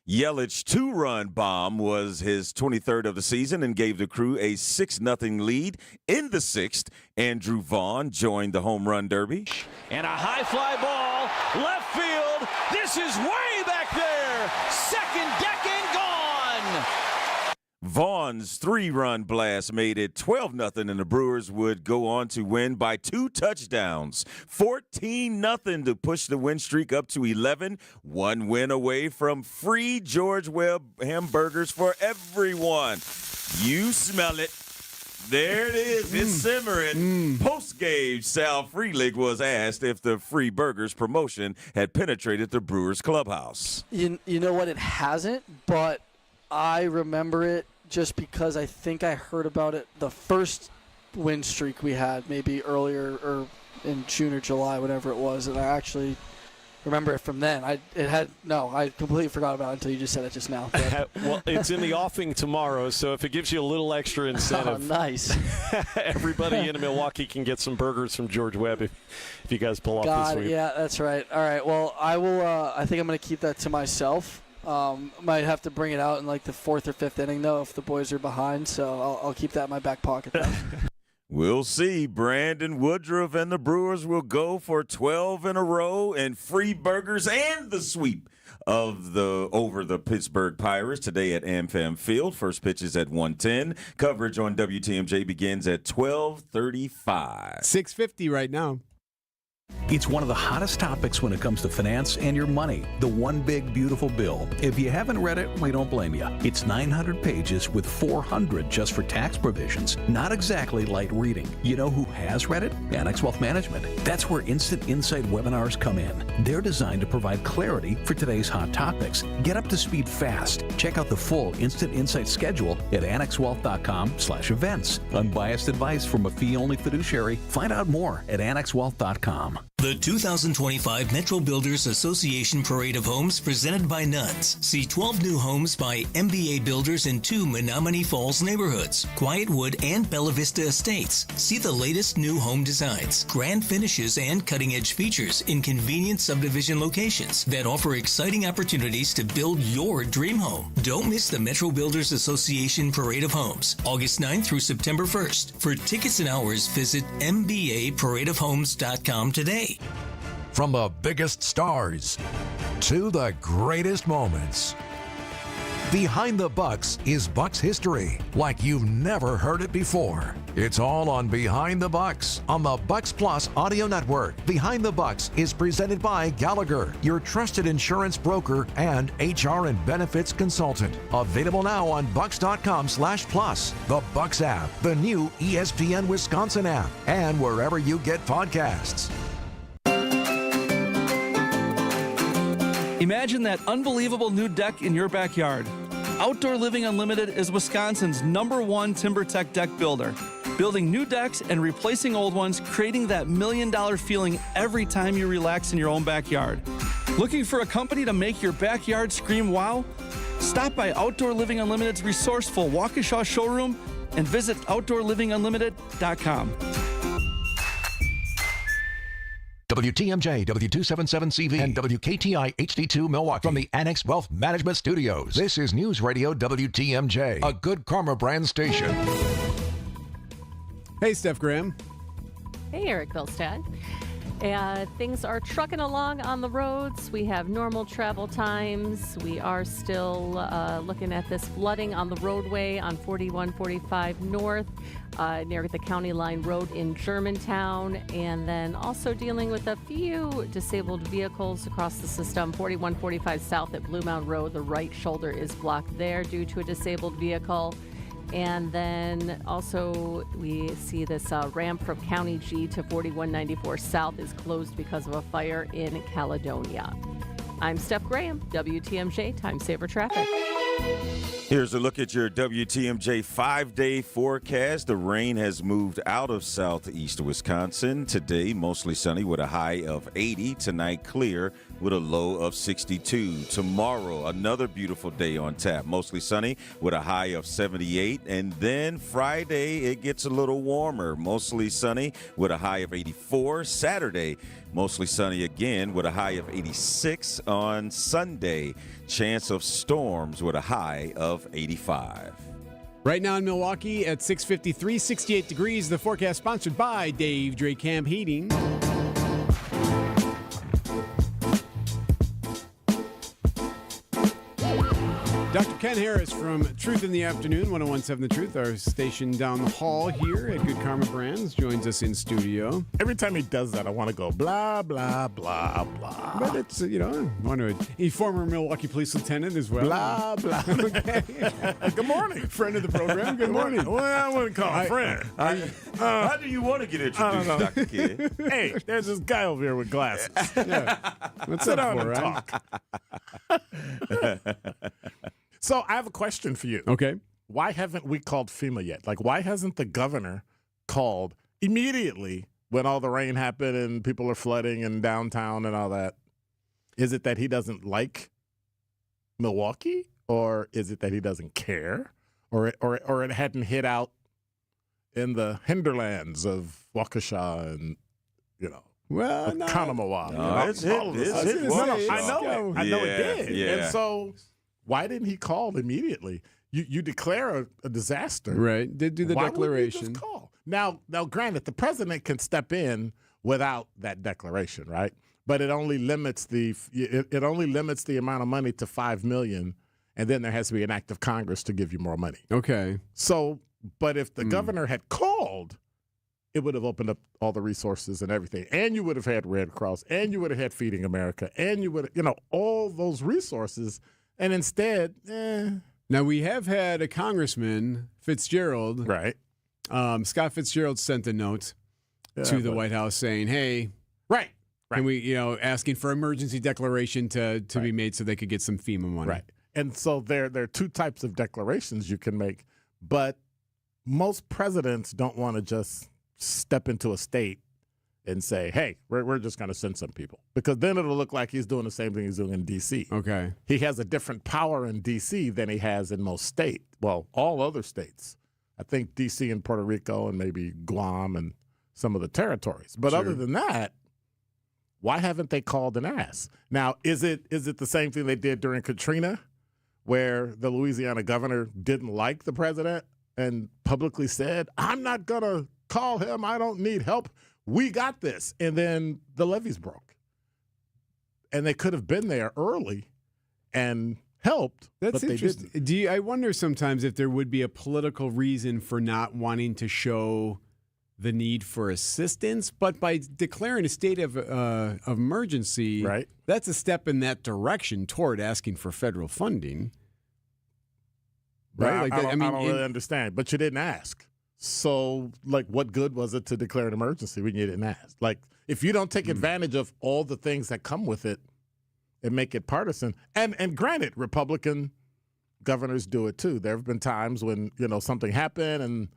Yelich's 2-run bomb was his 23rd of the season and gave the Crew a 6-0 lead. In the sixth, Andrew Vaughn joined the home run derby. And a high fly ball, left field. This is way back there. Second deck and gone. Vaughn's 3-run blast made it 12-0, and the Brewers would go on to win by 2 touchdowns. 14-0 to push the win streak up to 11. One win away from free George Webb hamburgers for everyone. You smell it. There it is. It's simmering. Post-game, Sal Frelick was asked if the free burgers promotion had penetrated the Brewers clubhouse. You know what? It hasn't, but I remember it just because I think I heard about it the first win streak we had, maybe earlier or in June or July, whatever it was, and I actually remember it from then. I completely forgot about it until you just said it just now. Well, it's in the offing tomorrow, so if it gives you a little extra incentive. Oh, nice. Everybody in Milwaukee can get some burgers from George Webb if you guys pull off this week. Yeah, that's right. All right, well, I will. I think I'm going to keep that to myself. Might have to bring it out in like the fourth or fifth inning, though, if the boys are behind, so I'll keep that in my back pocket, though. We'll see. Brandon Woodruff and the Brewers will go for 12 in a row and free burgers and the sweep over the Pittsburgh Pirates today at AmFam Field. First pitch is at 1:10. Coverage on WTMJ begins at 12:35. 6:50 right now. It's one of the hottest topics when it comes to finance and your money. The One Big Beautiful Bill. If you haven't read it, we don't blame you. It's 900 pages with 400 just for tax provisions. Not exactly light reading. You know who has read it? Annex Wealth Management. That's where Instant Insight webinars come in. They're designed to provide clarity for today's hot topics. Get up to speed fast. Check out the full Instant Insight schedule at annexwealth.com/events. Unbiased advice from a fee-only fiduciary. Find out more at annexwealth.com. The 2025 Metro Builders Association Parade of Homes presented by Nuns. See 12 new homes by MBA Builders in 2 Menominee Falls neighborhoods, Quietwood and Bella Vista Estates. See the latest new home designs, grand finishes, and cutting-edge features in convenient subdivision locations that offer exciting opportunities to build your dream home. Don't miss the Metro Builders Association Parade of Homes, August 9th through September 1st. For tickets and hours, visit mbaparadeofhomes.com today. From the biggest stars to the greatest moments, Behind the Bucks is Bucks history like you've never heard it before. It's all on Behind the Bucks on the Bucks Plus Audio Network. Behind the Bucks is presented by Gallagher, your trusted insurance broker and HR and benefits consultant. Available now on bucks.com/plus, the Bucks app, the new ESPN Wisconsin app, and wherever you get podcasts. Imagine that unbelievable new deck in your backyard. Outdoor Living Unlimited is Wisconsin's #1 TimberTech deck builder. building new decks and replacing old ones, creating that $1 million feeling every time you relax in your own backyard. Looking for a company to make your backyard scream wow? Stop by Outdoor Living Unlimited's resourceful Waukesha showroom and visit OutdoorLivingUnlimited.com. WTMJ, W277CV, and WKTI HD2 Milwaukee from the Annex Wealth Management Studios. This is News Radio WTMJ, a Good Karma brand station. Hey, Steph Graham. Hey, Erik Bilstad. Things are trucking along on the roads. We have normal travel times. We are still looking at this flooding on the roadway on 4145 North near the County Line Road in Germantown, and then also dealing with a few disabled vehicles across the system. 4145 South at Blue Mound Road, the right shoulder is blocked there due to a disabled vehicle. And then also we see this ramp from County G to 4194 South is closed because of a fire in Caledonia. I'm Steph Graham, WTMJ Time Saver Traffic. Here's a look at your WTMJ 5-day forecast. The rain has moved out of southeast Wisconsin. Today, mostly sunny with a high of 80. Tonight, clear with a low of 62. Tomorrow, another beautiful day on tap. Mostly sunny with a high of 78. And then Friday, it gets a little warmer. Mostly sunny with a high of 84. Saturday, mostly sunny again with a high of 86. On Sunday, chance of storms with a high of 85. Right now in Milwaukee at 6:53, 68 degrees. The forecast sponsored by Dave Drake Camp Heating. Dr. Ken Harris from Truth in the Afternoon, 101.7 The Truth, our station down the hall here at Good Karma Brands, joins us in studio. Every time he does that, I want to go blah, blah, blah, blah. But it's, he's former Milwaukee Police Lieutenant as well. Blah, blah. Okay. Good morning. Friend of the program. Good morning. Well, I wouldn't call him friend. How do you want to get introduced, Dr. Kid? Hey, there's this guy over here with glasses. Yeah. What's Sit up down for, and right? talk. So I have a question for you. Okay. Why haven't we called FEMA yet? Like, why hasn't the governor called immediately when all the rain happened and people are flooding in downtown and all that? Is it that he doesn't like Milwaukee, or is it that he doesn't care, or it hadn't hit out in the hinterlands of Waukesha and Kanamawa? It's hit. I know it did. Yeah. And so why didn't he call immediately? You declare a disaster. Right. Did do the declaration. Why would you just call? Now, granted, the president can step in without that declaration, right? But it only limits the amount of money to $5 million, and then there has to be an act of Congress to give you more money. Okay. So, but if the governor had called, it would have opened up all the resources and everything, and you would have had Red Cross, and you would have had Feeding America, and you would have, all those resources. And instead, Now, we have had a congressman, Fitzgerald. Right. Scott Fitzgerald sent a note to the White House saying, hey, right. Can we, asking for emergency declaration to be made so they could get some FEMA money. Right. And so there are two types of declarations you can make, but most presidents don't want to just step into a state and say, hey, we're just going to send some people, because then it'll look like he's doing the same thing he's doing in D.C. Okay. He has a different power in D.C. than he has in most states. Well, all other states. I think D.C. and Puerto Rico and maybe Guam and some of the territories. But other than that, why haven't they called and asked? Now, is it the same thing they did during Katrina, where the Louisiana governor didn't like the president and publicly said, I'm not going to call him. I don't need help. We got this. And then the levees broke. And they could have been there early and helped. That's but interesting. They didn't. I wonder sometimes if there would be a political reason for not wanting to show the need for assistance, but by declaring a state of emergency, right, that's a step in that direction toward asking for federal funding. Right? I don't really understand, but you didn't ask. So, what good was it to declare an emergency when you didn't ask? If you don't take advantage of all the things that come with it and make it partisan, and granted, Republican governors do it too. There have been times when, something happened and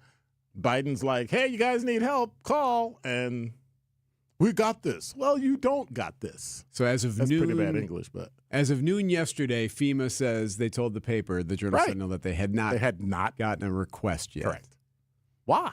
Biden's like, hey, you guys need help, call, and we got this. Well, you don't got this. So as of That's noon, pretty bad English, but as of noon yesterday, FEMA says they told the paper, the Journal Sentinel, that they had not gotten a request yet. Correct. Why?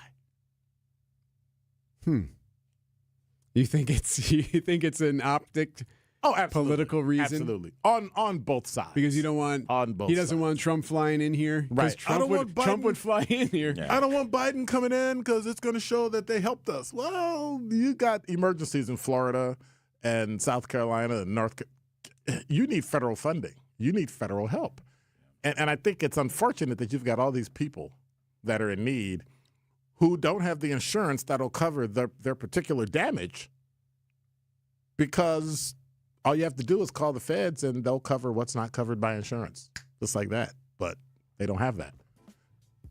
You think it's an optic? Oh, absolutely. Political reason? Absolutely. On both sides. Because you don't want he doesn't want Trump flying in here. Right. Trump would fly in here. Yeah. I don't want Biden coming in because it's going to show that they helped us. Well, you got emergencies in Florida and South Carolina and North Carolina. You need federal funding. You need federal help. And I think it's unfortunate that you've got all these people that are in need who don't have the insurance that'll cover their particular damage because all you have to do is call the feds and they'll cover what's not covered by insurance, just like that. But they don't have that.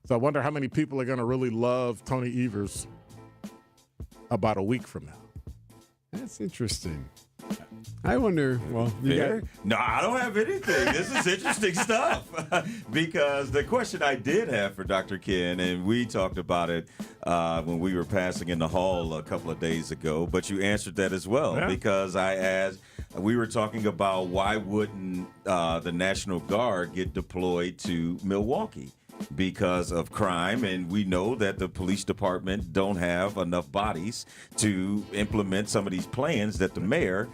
So I wonder how many people are going to really love Tony Evers about a week from now. That's interesting. I wonder, well, No, I don't have anything. This is interesting stuff. Because the question I did have for Dr. Ken, and we talked about it when we were passing in the hall a couple of days ago, but you answered that as well. Yeah. Because I asked, we were talking about why wouldn't the National Guard get deployed to Milwaukee? Because of crime, and we know that the police department don't have enough bodies to implement some of these plans that the mayor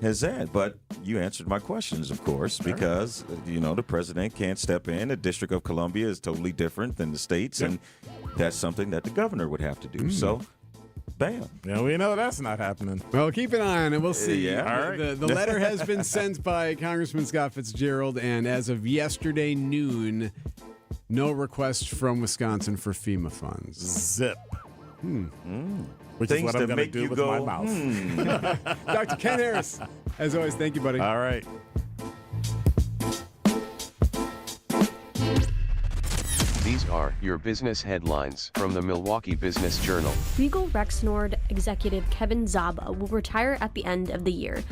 has had. But you answered my questions, of course, because, the president can't step in. The District of Columbia is totally different than the states, and that's something that the governor would have to do. So, bam. Yeah, we know that's not happening. Well, keep an eye on it. We'll see. Yeah. All right. The letter has been sent by Congressman Scott Fitzgerald, and as of yesterday noon, no request from Wisconsin for FEMA funds. Zip. Which Things is what I'm that going to make do you with go, my mouth. Dr. Ken Harris, as always, thank you, buddy. All right. These are your business headlines from the Milwaukee Business Journal. Regal Rexnord executive Kevin Zaba will retire at the end of the year.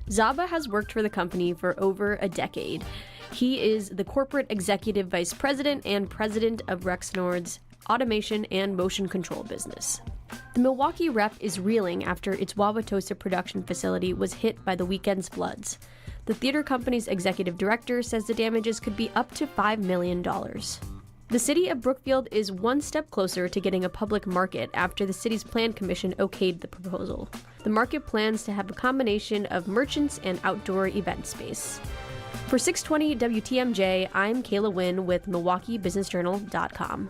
Zaba has worked for the company for over a decade. He is the corporate executive vice president and president of Rexnord's automation and motion control business. The Milwaukee rep is reeling after its Wauwatosa production facility was hit by the weekend's floods. The theater company's executive director says the damages could be up to $5 million. The city of Brookfield is one step closer to getting a public market after the city's plan commission okayed the proposal. The market plans to have a combination of merchants and outdoor event space. For 620 WTMJ, I'm Kayla Wynn with MilwaukeeBusinessJournal.com.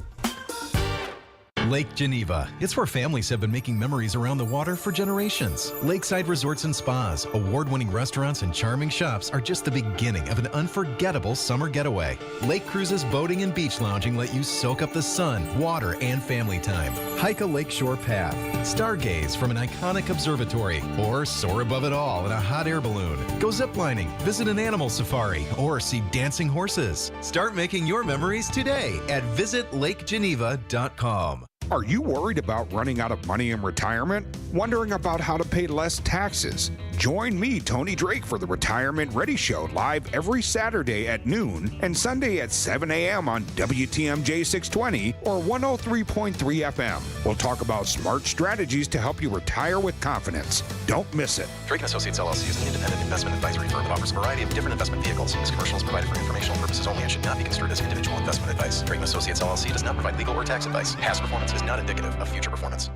Lake Geneva. It's where families have been making memories around the water for generations. Lakeside resorts and spas, award-winning restaurants, and charming shops are just the beginning of an unforgettable summer getaway. Lake cruises, boating, and beach lounging let you soak up the sun, water, and family time. Hike a lakeshore path, stargaze from an iconic observatory, or soar above it all in a hot air balloon. Go ziplining, visit an animal safari, or see dancing horses. Start making your memories today at visitlakegeneva.com. Are you worried about running out of money in retirement? Wondering about how to pay less taxes? Join me, Tony Drake, for the Retirement Ready Show live every Saturday at noon and Sunday at 7 a.m. on WTMJ 620 or 103.3 FM. We'll talk about smart strategies to help you retire with confidence. Don't miss it. Drake & Associates LLC is an independent investment advisory firm that offers a variety of different investment vehicles. This commercial is provided for informational purposes only and should not be construed as individual investment advice. Drake & Associates LLC does not provide legal or tax advice. Past performance is not indicative of future performance.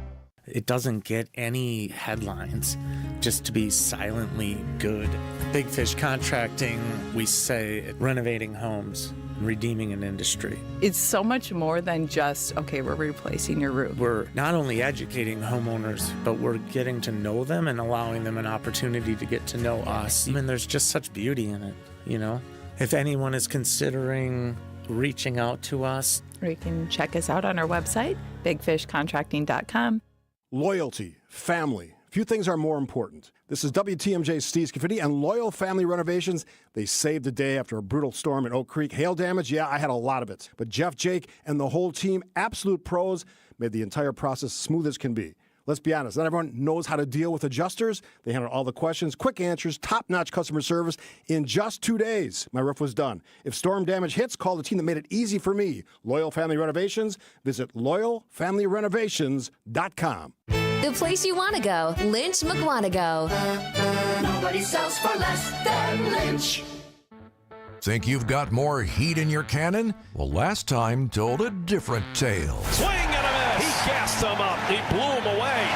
It doesn't get any headlines just to be silently good. Big Fish Contracting, we say renovating homes, redeeming an industry. It's so much more than just, okay, we're replacing your roof. We're not only educating homeowners, but we're getting to know them and allowing them an opportunity to get to know us. And there's just such beauty in it, you know? If anyone is considering reaching out to us, or you can check us out on our website, bigfishcontracting.com. Loyalty, family. Few things are more important. This is WTMJ's Steve Scafidi, and Loyal Family Renovations. They saved the day after a brutal storm in Oak Creek. Hail damage, yeah, I had a lot of it. But Jeff, Jake, and the whole team, absolute pros, made the entire process smooth as can be. Let's be honest, not everyone knows how to deal with adjusters. They handle all the questions, quick answers, top-notch customer service. In just 2 days, my roof was done. If storm damage hits, call the team that made it easy for me. Loyal Family Renovations. Visit loyalfamilyrenovations.com. The place you want to go, Lynch McWanago. Nobody sells for less than Lynch. Think you've got more heat in your cannon? Well, last time told a different tale. Swing and a miss. He gassed him up. He blew him away.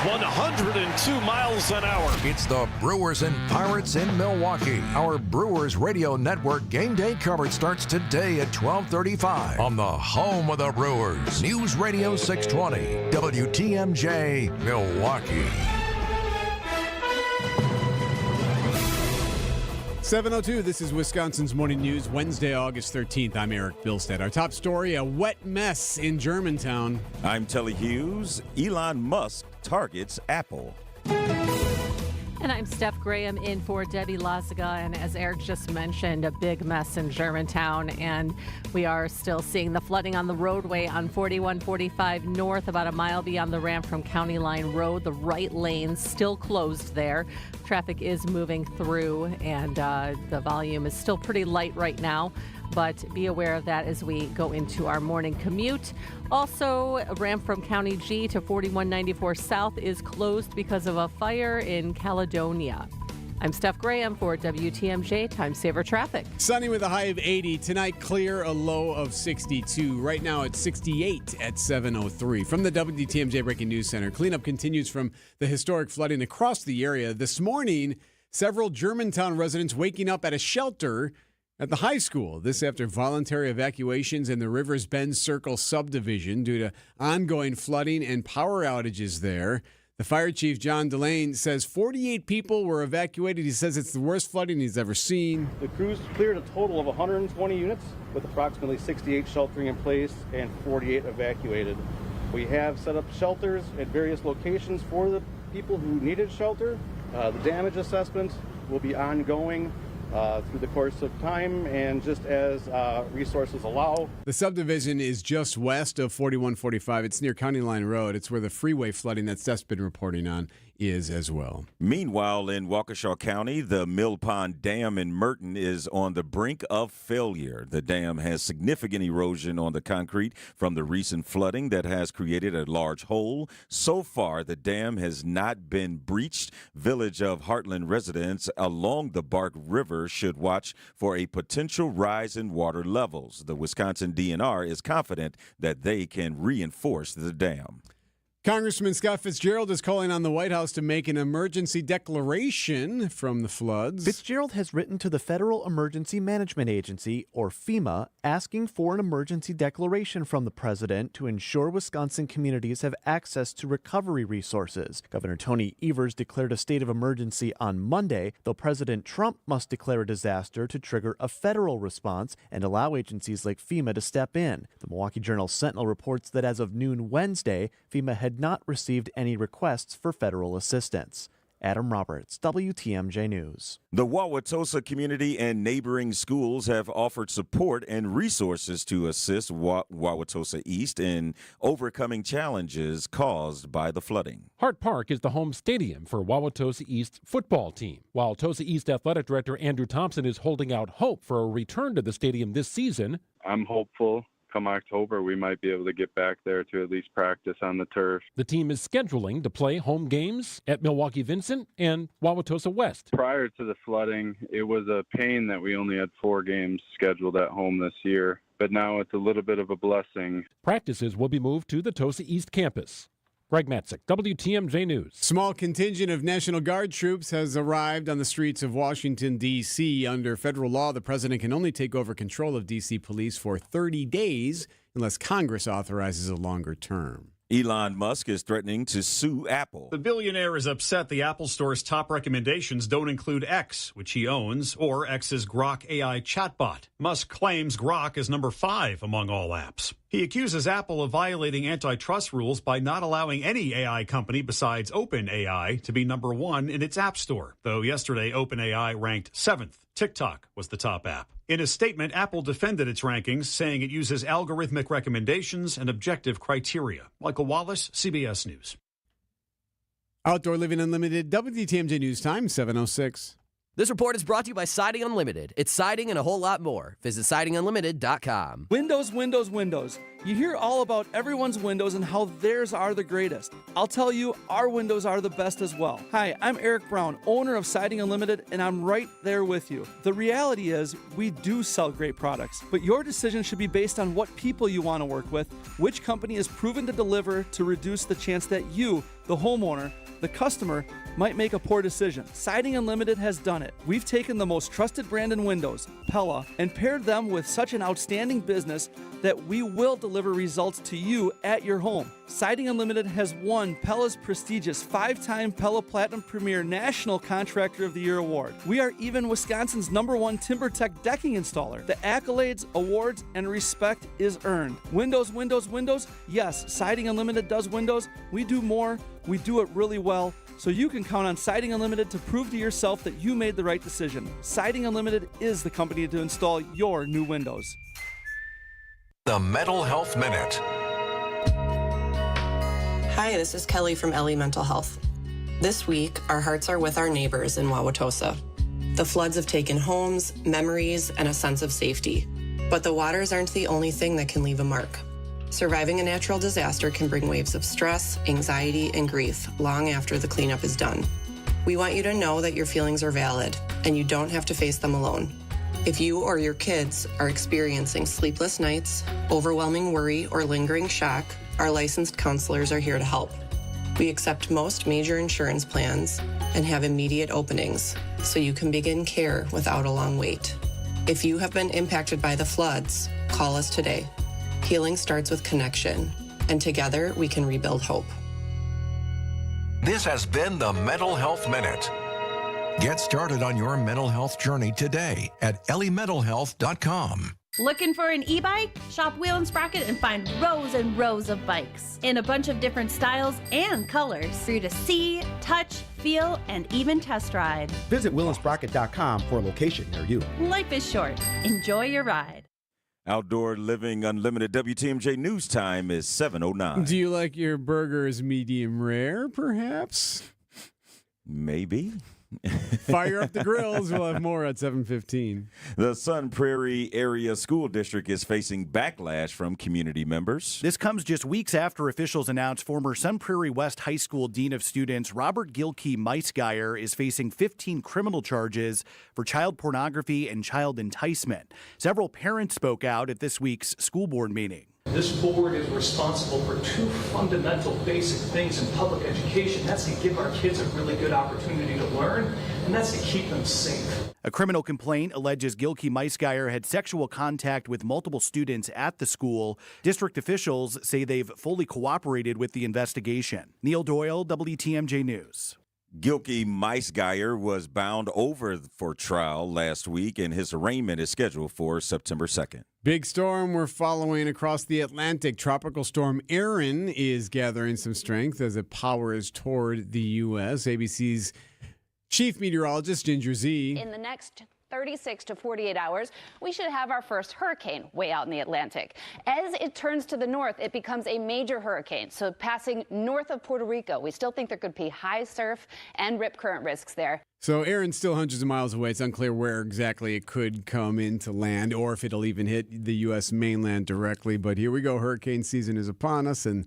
102 miles an hour. It's the Brewers and Pirates in Milwaukee. Our Brewers Radio Network game day coverage starts today at 12:35 on the home of the Brewers. News Radio 620, WTMJ, Milwaukee. 7:02, this is Wisconsin's Morning News, Wednesday, August 13th. I'm Erik Bilstad. Our top story, a wet mess in Germantown. I'm Telly Hughes. Elon Musk targets Apple. And I'm Steph Graham in for Debbie Lazaga. And as Erik just mentioned, a big mess in Germantown. And we are still seeing the flooding on the roadway on 4145 north, about a mile beyond the ramp from County Line Road. The right lane still closed there. Traffic is moving through, and the volume is still pretty light right now. But be aware of that as we go into our morning commute. Also, a ramp from County G to 4194 South is closed because of a fire in Caledonia. I'm Steph Graham for WTMJ Time Saver Traffic. Sunny with a high of 80. Tonight, clear, a low of 62. Right now, it's 68 at 7:03. From the WTMJ Breaking News Center, cleanup continues from the historic flooding across the area. This morning, several Germantown residents waking up at a shelter at the high school. This after voluntary evacuations in the Rivers Bend Circle subdivision due to ongoing flooding and power outages there. The fire chief, John Delane, says 48 people were evacuated. He says it's the worst flooding he's ever seen. The crews cleared a total of 120 units with approximately 68 sheltering in place and 48 evacuated. We have set up shelters at various locations for the people who needed shelter. The damage assessment will be ongoing through the course of time and just as resources allow. The subdivision is just west of 4145. It's near County Line Road. It's where the freeway flooding that Steph's been reporting on is as well. Meanwhile, in Waukesha County, the Mill Pond Dam in Merton is on the brink of failure. The dam has significant erosion on the concrete from the recent flooding that has created a large hole. So far, the dam has not been breached. Village of Heartland residents along the Bark River should watch for a potential rise in water levels. The Wisconsin DNR is confident that they can reinforce the dam. Congressman Scott Fitzgerald is calling on the White House to make an emergency declaration from the floods. Fitzgerald has written to the Federal Emergency Management Agency, or FEMA, asking for an emergency declaration from the president to ensure Wisconsin communities have access to recovery resources. Governor Tony Evers declared a state of emergency on Monday, though President Trump must declare a disaster to trigger a federal response and allow agencies like FEMA to step in. The Milwaukee Journal-Sentinel reports that as of noon Wednesday, FEMA had not received any requests for federal assistance. Adam Roberts, WTMJ News. The Wauwatosa community and neighboring schools have offered support and resources to assist Wauwatosa East in overcoming challenges caused by the flooding. Hart Park is the home stadium for Wauwatosa East football team. Wauwatosa East Athletic Director Andrew Thompson is holding out hope for a return to the stadium this season. I'm hopeful. Come October, we might be able to get back there to at least practice on the turf. The team is scheduling to play home games at Milwaukee Vincent and Wauwatosa West. Prior to the flooding, it was a pain that we only had 4 games scheduled at home this year, but now it's a little bit of a blessing. Practices will be moved to the Tosa East campus. Greg Matzik, WTMJ News. Small contingent of National Guard troops has arrived on the streets of Washington, D.C. Under federal law, the president can only take over control of D.C. police for 30 days unless Congress authorizes a longer term. Elon Musk is threatening to sue Apple. The billionaire is upset the Apple Store's top recommendations don't include X, which he owns, or X's Grok AI chatbot. Musk claims Grok is number 5 among all apps. He accuses Apple of violating antitrust rules by not allowing any AI company besides OpenAI to be number 1 in its App Store, though yesterday OpenAI ranked 7th. TikTok was the top app. In a statement, Apple defended its rankings, saying it uses algorithmic recommendations and objective criteria. Michael Wallace, CBS News. Outdoor Living Unlimited, WTMJ News Time, 7:06. This report is brought to you by Siding Unlimited. It's siding and a whole lot more. Visit sidingunlimited.com. Windows, windows, windows. You hear all about everyone's windows and how theirs are the greatest. I'll tell you, our windows are the best as well. Hi, I'm Erik Brown, owner of Siding Unlimited, and I'm right there with you. The reality is, we do sell great products, but your decision should be based on what people you want to work with, which company is proven to deliver to reduce the chance that you, the homeowner, the customer, might make a poor decision. Siding Unlimited has done it. We've taken the most trusted brand in windows, Pella, and paired them with such an outstanding business that we will deliver results to you at your home. Siding Unlimited has won Pella's prestigious 5-time Pella Platinum Premier National Contractor of the Year award. We are even Wisconsin's #1 TimberTech decking installer. The accolades, awards, and respect is earned. Windows, windows, windows. Yes, Siding Unlimited does windows. We do more. We do it really well. So you can count on Siding Unlimited to prove to yourself that you made the right decision. Siding Unlimited is the company to install your new windows. The Mental Health Minute. Hi, this is Kelly from Ellie Mental Health. This week, our hearts are with our neighbors in Wauwatosa. The floods have taken homes, memories, and a sense of safety. But the waters aren't the only thing that can leave a mark. Surviving a natural disaster can bring waves of stress, anxiety, and grief long after the cleanup is done. We want you to know that your feelings are valid, and you don't have to face them alone. If you or your kids are experiencing sleepless nights, overwhelming worry, or lingering shock, our licensed counselors are here to help. We accept most major insurance plans and have immediate openings, so you can begin care without a long wait. If you have been impacted by the floods, call us today. Healing starts with connection, and together we can rebuild hope. This has been the Mental Health Minute. Get started on your mental health journey today at elliementalhealth.com. Looking for an e-bike? Shop Wheel and Sprocket and find rows and rows of bikes in a bunch of different styles and colors for you to see, touch, feel, and even test ride. Visit wheelandsprocket.com for a location near you. Life is short. Enjoy your ride. Outdoor Living Unlimited WTMJ News Time is 7:09. Do you like your burgers medium rare, perhaps? Maybe. Fire up the grills. We'll have more at 7:15. The Sun Prairie Area School District is facing backlash from community members. This comes just weeks after officials announced former Sun Prairie West High School Dean of Students Robert Gilkey Meisgeier is facing 15 criminal charges for child pornography and child enticement. Several parents spoke out at this week's school board meeting. This board is responsible for two fundamental basic things in public education. That's to give our kids a really good opportunity to learn, and that's to keep them safe. A criminal complaint alleges Gilkey Meisgeier had sexual contact with multiple students at the school. District officials say they've fully cooperated with the investigation. Neil Doyle, WTMJ News. Gilkey Meisgeier was bound over for trial last week, and his arraignment is scheduled for September 2nd. Big storm we're following across the Atlantic. Tropical storm Erin is gathering some strength as it powers toward the U.S. ABC's chief meteorologist, Ginger Z. In the next 36 to 48 hours, we should have our first hurricane way out in the Atlantic. As it turns to the north, it becomes a major hurricane, so passing north of Puerto Rico. We still think there could be high surf and rip current risks there. So Erin's still hundreds of miles away. It's unclear where exactly it could come into land or if it'll even hit the U.S. mainland directly. But here we go. Hurricane season is upon us, and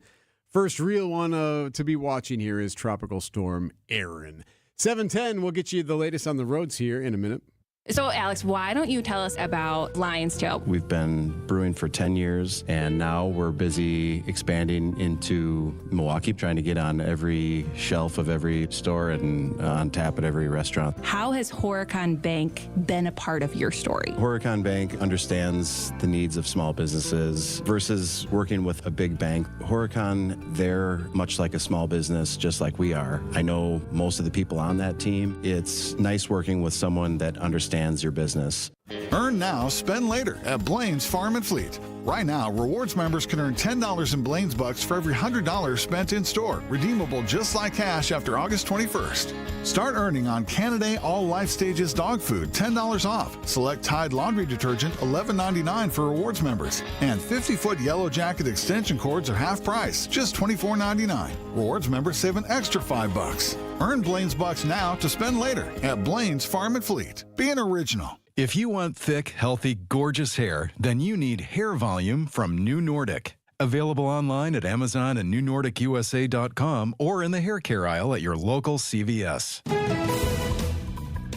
first real one to be watching here is Tropical Storm Erin. 7:10, we'll get you the latest on the roads here in a minute. So, Alex, why don't you tell us about Lion's Tail? We've been brewing for 10 years, and now we're busy expanding into Milwaukee, trying to get on every shelf of every store and on tap at every restaurant. How has Horicon Bank been a part of your story? Horicon Bank understands the needs of small businesses versus working with a big bank. Horicon, they're much like a small business, just like we are. I know most of the people on that team. It's nice working with someone that understands your business. Earn now, spend later at Blaine's Farm and Fleet. Right now, rewards members can earn $10 in Blaine's Bucks for every $100 spent in store, redeemable just like cash after August 21st. Start earning on Canaday All Life Stages dog food, $10 off. Select Tide laundry detergent, $11.99 for rewards members. And 50-foot Yellow Jacket extension cords are half price, just $24.99. Rewards members save an extra $5. Earn Blaine's Bucks now to spend later at Blaine's Farm and Fleet. Be an original. If you want thick, healthy, gorgeous hair, then you need Hair Volume from New Nordic. Available online at Amazon and NewNordicUSA.com or in the hair care aisle at your local CVS.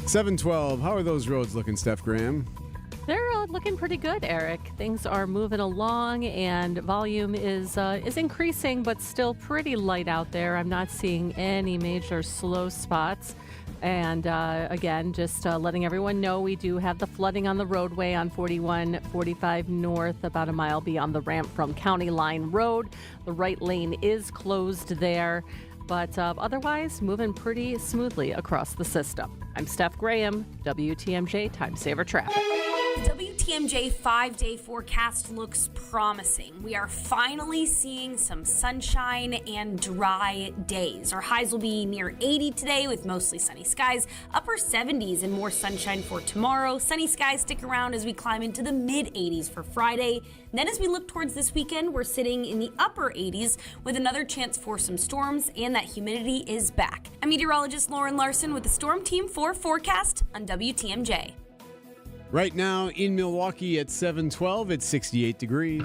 712. How are those roads looking, Steph Graham? They're looking pretty good, Eric. Things are moving along, and volume is increasing, but still pretty light out there. I'm not seeing any major slow spots. And again, just letting everyone know, we do have the flooding on the roadway on 4145 North, about a mile beyond the ramp from County Line Road. The right lane is closed there, but otherwise moving pretty smoothly across the system. I'm Steph Graham, WTMJ Time Saver Traffic. The WTMJ 5-day forecast looks promising. We are finally seeing some sunshine and dry days. Our highs will be near 80 today with mostly sunny skies, upper 70s and more sunshine for tomorrow. Sunny skies stick around as we climb into the mid-80s for Friday. And then as we look towards this weekend, we're sitting in the upper 80s with another chance for some storms, and that humidity is back. I'm meteorologist Lauren Larson with the Storm Team 4 forecast on WTMJ. Right now in Milwaukee at 712, it's 68 degrees.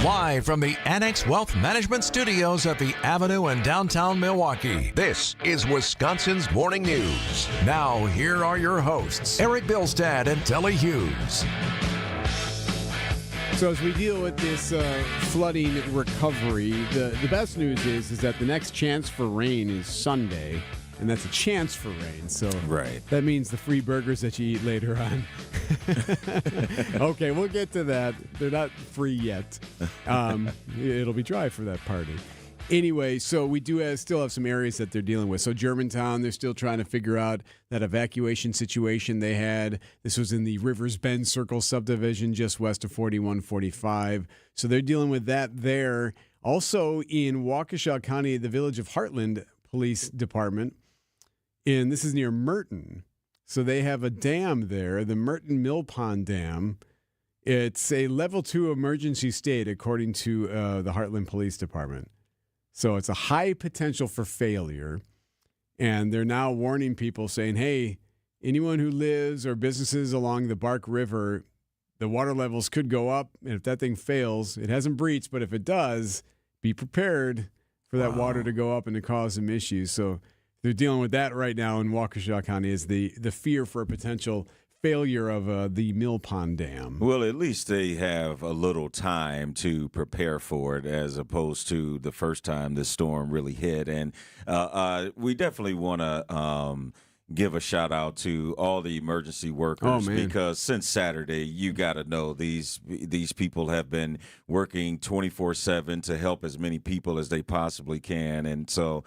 Live from the Annex Wealth Management Studios at the Avenue in downtown Milwaukee, this is Wisconsin's Morning News. Now, here are your hosts, Erik Bilstad and Telly Hughes. So as we deal with this flooding recovery, the best news is that the next chance for rain is Sunday. And that's a chance for rain. So that means the free burgers that you eat later on. Okay, we'll get to that. They're not free yet. It'll be dry for that party. Anyway, so we do still have some areas that they're dealing with. So Germantown, they're still trying to figure out that evacuation situation they had. This was in the Rivers Bend Circle subdivision just west of 4145. So they're dealing with that there. Also in Waukesha County, the village of Heartland Police Department, and this is near Merton. So they have a dam there, the Merton Mill Pond Dam. It's a level 2 emergency state, according to the Heartland Police Department. So it's a high potential for failure. And they're now warning people saying, hey, anyone who lives or businesses along the Bark River, the water levels could go up. And if that thing fails, it hasn't breached, but if it does, be prepared for that water to go up and to cause some issues. So they're dealing with that right now in Waukesha County, is the fear for a potential failure of the Mill Pond Dam. Well, at least they have a little time to prepare for it as opposed to the first time this storm really hit. And we definitely want to give a shout out to all the emergency workers because since Saturday, you got to know these people have been working 24/7 to help as many people as they possibly can. And so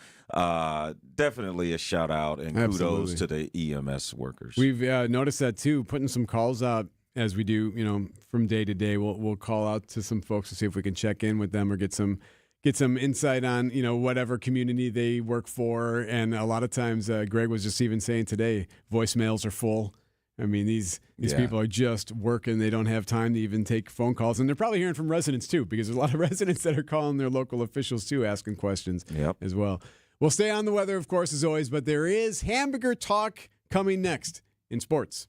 definitely a shout out and kudos to the EMS workers. We've noticed that too, putting some calls out as we do, from day to day. We'll call out to some folks to see if we can check in with them or get some insight on, whatever community they work for. And a lot of times, Greg was just even saying today, voicemails are full. I mean, these people are just working. They don't have time to even take phone calls. And they're probably hearing from residents too, because there's a lot of residents that are calling their local officials too, asking questions as well. We'll stay on the weather, of course, as always, but there is hamburger talk coming next in sports.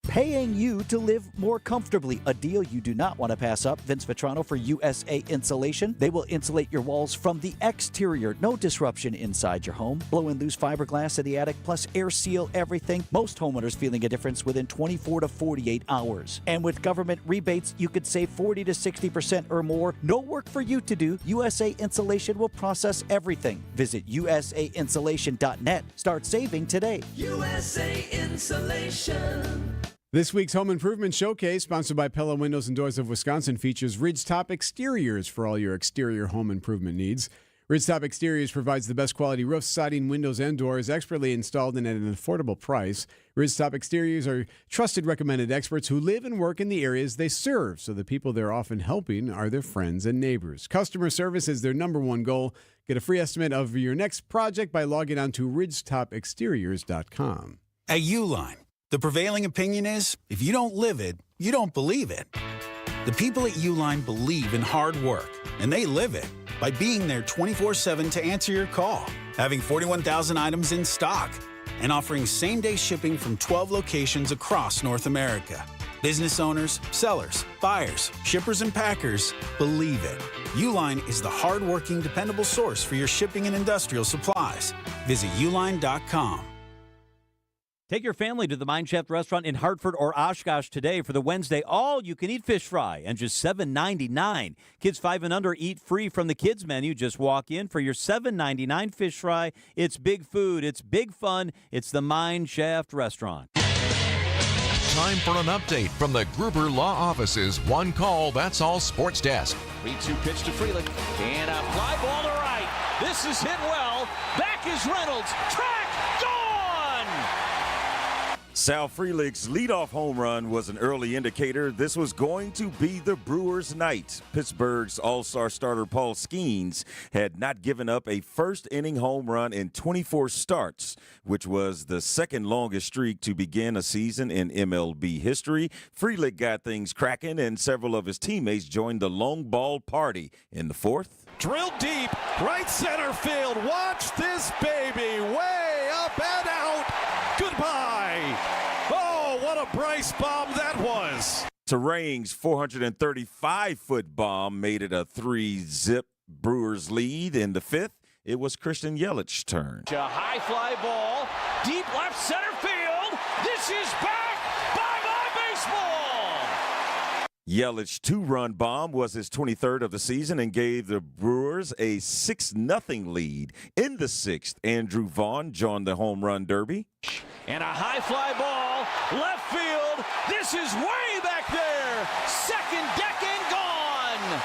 Paying you to live more comfortably. A deal you do not want to pass up. Vince Vitrano for USA Insulation. They will insulate your walls from the exterior. No disruption inside your home. Blow in loose fiberglass in the attic, plus air seal everything. Most homeowners feeling a difference within 24 to 48 hours. And with government rebates, you could save 40 to 60% or more. No work for you to do. USA Insulation will process everything. Visit usainsulation.net. Start saving today. USA Insulation. This week's Home Improvement Showcase, sponsored by Pella Windows and Doors of Wisconsin, features Ridge Top Exteriors for all your exterior home improvement needs. Ridgetop Exteriors provides the best quality roofs, siding, windows, and doors, expertly installed and at an affordable price. Ridgetop Exteriors are trusted, recommended experts who live and work in the areas they serve, so the people they're often helping are their friends and neighbors. Customer service is their number one goal. Get a free estimate of your next project by logging on to ridgetopexteriors.com. At Uline, the prevailing opinion is, if you don't live it, you don't believe it. The people at Uline believe in hard work, and they live it by being there 24/7 to answer your call, having 41,000 items in stock, and offering same-day shipping from 12 locations across North America. Business owners, sellers, buyers, shippers, and packers believe it. Uline is the hard-working, dependable source for your shipping and industrial supplies. Visit uline.com. Take your family to the Mine Shaft Restaurant in Hartford or Oshkosh today for the Wednesday all-you-can-eat fish fry and just $7.99. Kids 5 and under eat free from the kids menu. Just walk in for your $7.99 fish fry. It's big food. It's big fun. It's the Mine Shaft Restaurant. Time for an update from the Gruber Law Office's One Call, That's All Sports Desk. 3-2 pitch to Freeland. And a fly ball to right. This is hit well. Back is Reynolds. Track, gone! Sal Frelick's leadoff home run was an early indicator this was going to be the Brewers' night. Pittsburgh's all-star starter Paul Skeens had not given up a first-inning home run in 24 starts, which was the second longest streak to begin a season in MLB history. Frelick got things cracking, and several of his teammates joined the long ball party in the fourth. Drilled deep, right center field. Watch this baby, way up and out. Goodbye. Oh, what a Bryce bomb that was. Terrain's 435-foot bomb made it a 3-zip Brewers lead in the fifth. It was Christian Yelich's turn. A high fly ball, deep left center field. This is back. Bye-bye baseball. Yelich's 2-run bomb was his 23rd of the season and gave the Brewers a 6-0 lead. In the sixth, Andrew Vaughn joined the home run derby. And a high fly ball, left field. This is way back there. Second deck and gone.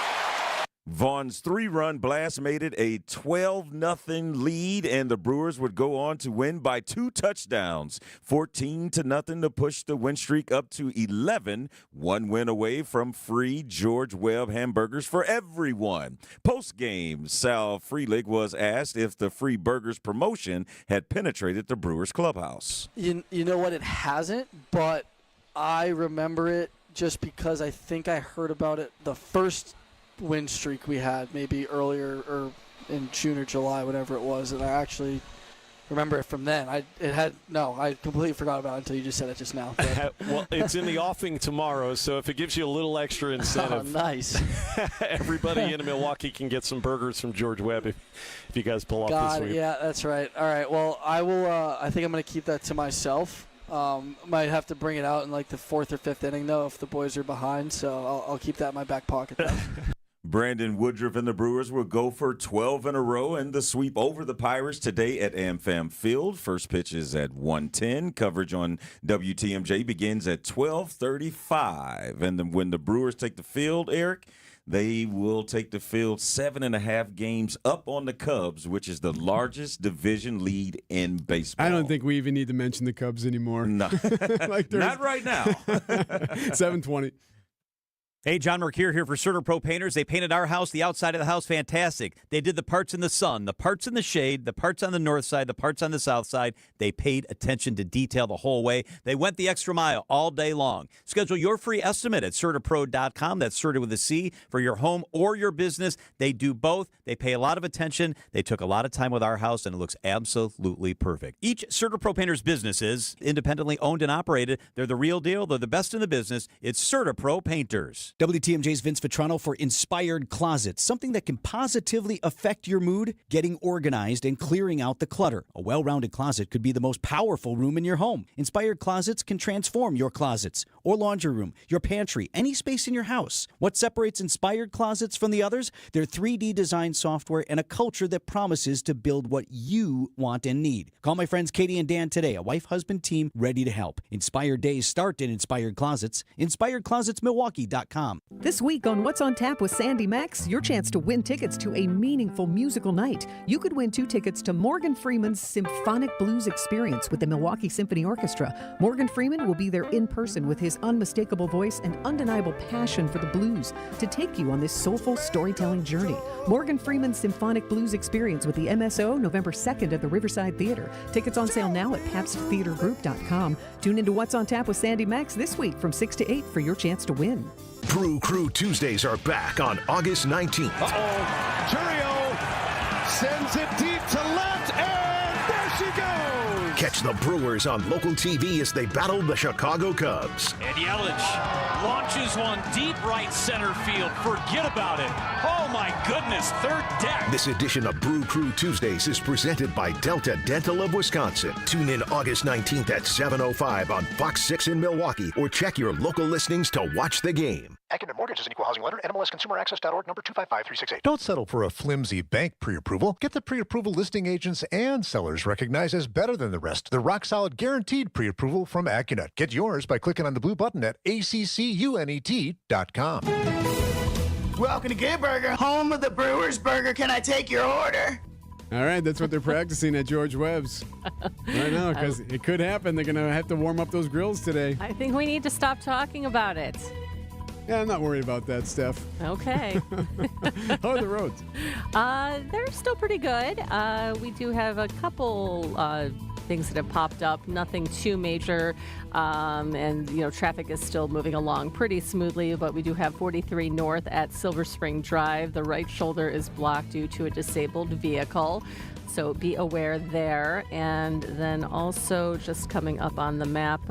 Vaughn's 3-run blast made it a 12-0 lead, and the Brewers would go on to win by 2 touchdowns, 14-0 to push the win streak up to 11, one win away from free George Webb hamburgers for everyone. Post-game, Sal Frelick was asked if the free burgers promotion had penetrated the Brewers clubhouse. You know what? It hasn't, but I remember it just because I think I heard about it the first win streak we had maybe earlier or in June or July, whatever it was, and I actually remember it from then. I completely forgot about it until you just said it just now. Well, it's in the offing tomorrow, so if it gives you a little extra incentive. Oh, nice. Everybody in Milwaukee can get some burgers from George Webb if you guys pull off this week. Yeah, that's right. All right, well, I will. I think I'm going to keep that to myself. Might have to bring it out in like the 4th or 5th inning, though, if the boys are behind, so I'll keep that in my back pocket, though. Brandon Woodruff and the Brewers will go for 12 in a row in the sweep over the Pirates today at AmFam Field. First pitch is at 1:10. Coverage on WTMJ begins at 12:35. And then when the Brewers take the field, Erik, they will take the field 7.5 games up on the Cubs, which is the largest division lead in baseball. I don't think we even need to mention the Cubs anymore. No, not right now. 7:20. Hey, John Mercure here for Certa Pro Painters. They painted our house, the outside of the house, fantastic. They did the parts in the sun, the parts in the shade, the parts on the north side, the parts on the south side. They paid attention to detail the whole way. They went the extra mile all day long. Schedule your free estimate at CertaPro.com. That's Certa with a C for your home or your business. They do both. They pay a lot of attention. They took a lot of time with our house, and it looks absolutely perfect. Each Certa Pro Painters business is independently owned and operated. They're the real deal. They're the best in the business. It's Certa Pro Painters. WTMJ's Vince Vitrano for Inspired Closets, something that can positively affect your mood, getting organized and clearing out the clutter. A well-rounded closet could be the most powerful room in your home. Inspired Closets can transform your closets or laundry room, your pantry, any space in your house. What separates Inspired Closets from the others? Their 3D design software and a culture that promises to build what you want and need. Call my friends Katie and Dan today, a wife-husband team ready to help. Inspired days start in Inspired Closets. InspiredClosetsMilwaukee.com. SunnySide.com. This week on What's on Tap with Sandy Max, your chance to win tickets to a meaningful musical night. You could win 2 tickets to Morgan Freeman's Symphonic Blues Experience with the Milwaukee Symphony Orchestra. Morgan Freeman will be there in person with his unmistakable voice and undeniable passion for the blues to take you on this soulful storytelling journey. Morgan Freeman's Symphonic Blues Experience with the MSO, November 2nd at the Riverside Theater. Tickets on sale now at PabstTheaterGroup.com. Tune into What's on Tap with Sandy Max this week from 6 to 8 for your chance to win. Brew Crew Tuesdays are back on August 19th. Turio sends it deep to left, and there she goes. Catch the Brewers on local TV as they battle the Chicago Cubs. And Yelich launches one deep right center field. Forget about it. Oh, my goodness, third deck. This edition of Brew Crew Tuesdays is presented by Delta Dental of Wisconsin. Tune in August 19th at 7:05 on Fox 6 in Milwaukee, or check your local listings to watch the game. Acumen Mortgage is an equal housing lender. NMLSConsumerAccess.org, number 255368. Don't settle for a flimsy bank pre-approval. Get the pre-approval listing agents and sellers recognized as better than the rest. The rock-solid guaranteed pre-approval from AccuNet. Get yours by clicking on the blue button at accunet.com. Welcome to Good Burger, home of the Brewers Burger. Can I take your order? All right, that's what they're practicing at George Webb's right now, because it could happen. They're going to have to warm up those grills today. I think we need to stop talking about it. Yeah, I'm not worried about that, Steph. Okay. How are the roads? They're still pretty good. We do have a couple things that have popped up, nothing too major. And, traffic is still moving along pretty smoothly, but we do have 43 north at Silver Spring Drive. The right shoulder is blocked due to a disabled vehicle. So be aware there. And then also just coming up on the map,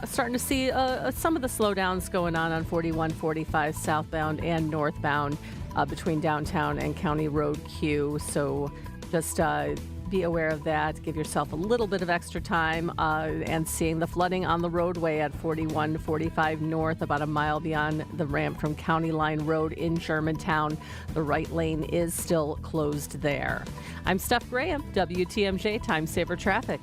starting to see some of the slowdowns going on 4145 southbound and northbound between downtown and County Road Q. So just be aware of that. Give yourself a little bit of extra time and seeing the flooding on the roadway at 4145 north, about a mile beyond the ramp from County Line Road in Germantown. The right lane is still closed there. I'm Steph Graham, WTMJ Time Saver Traffic.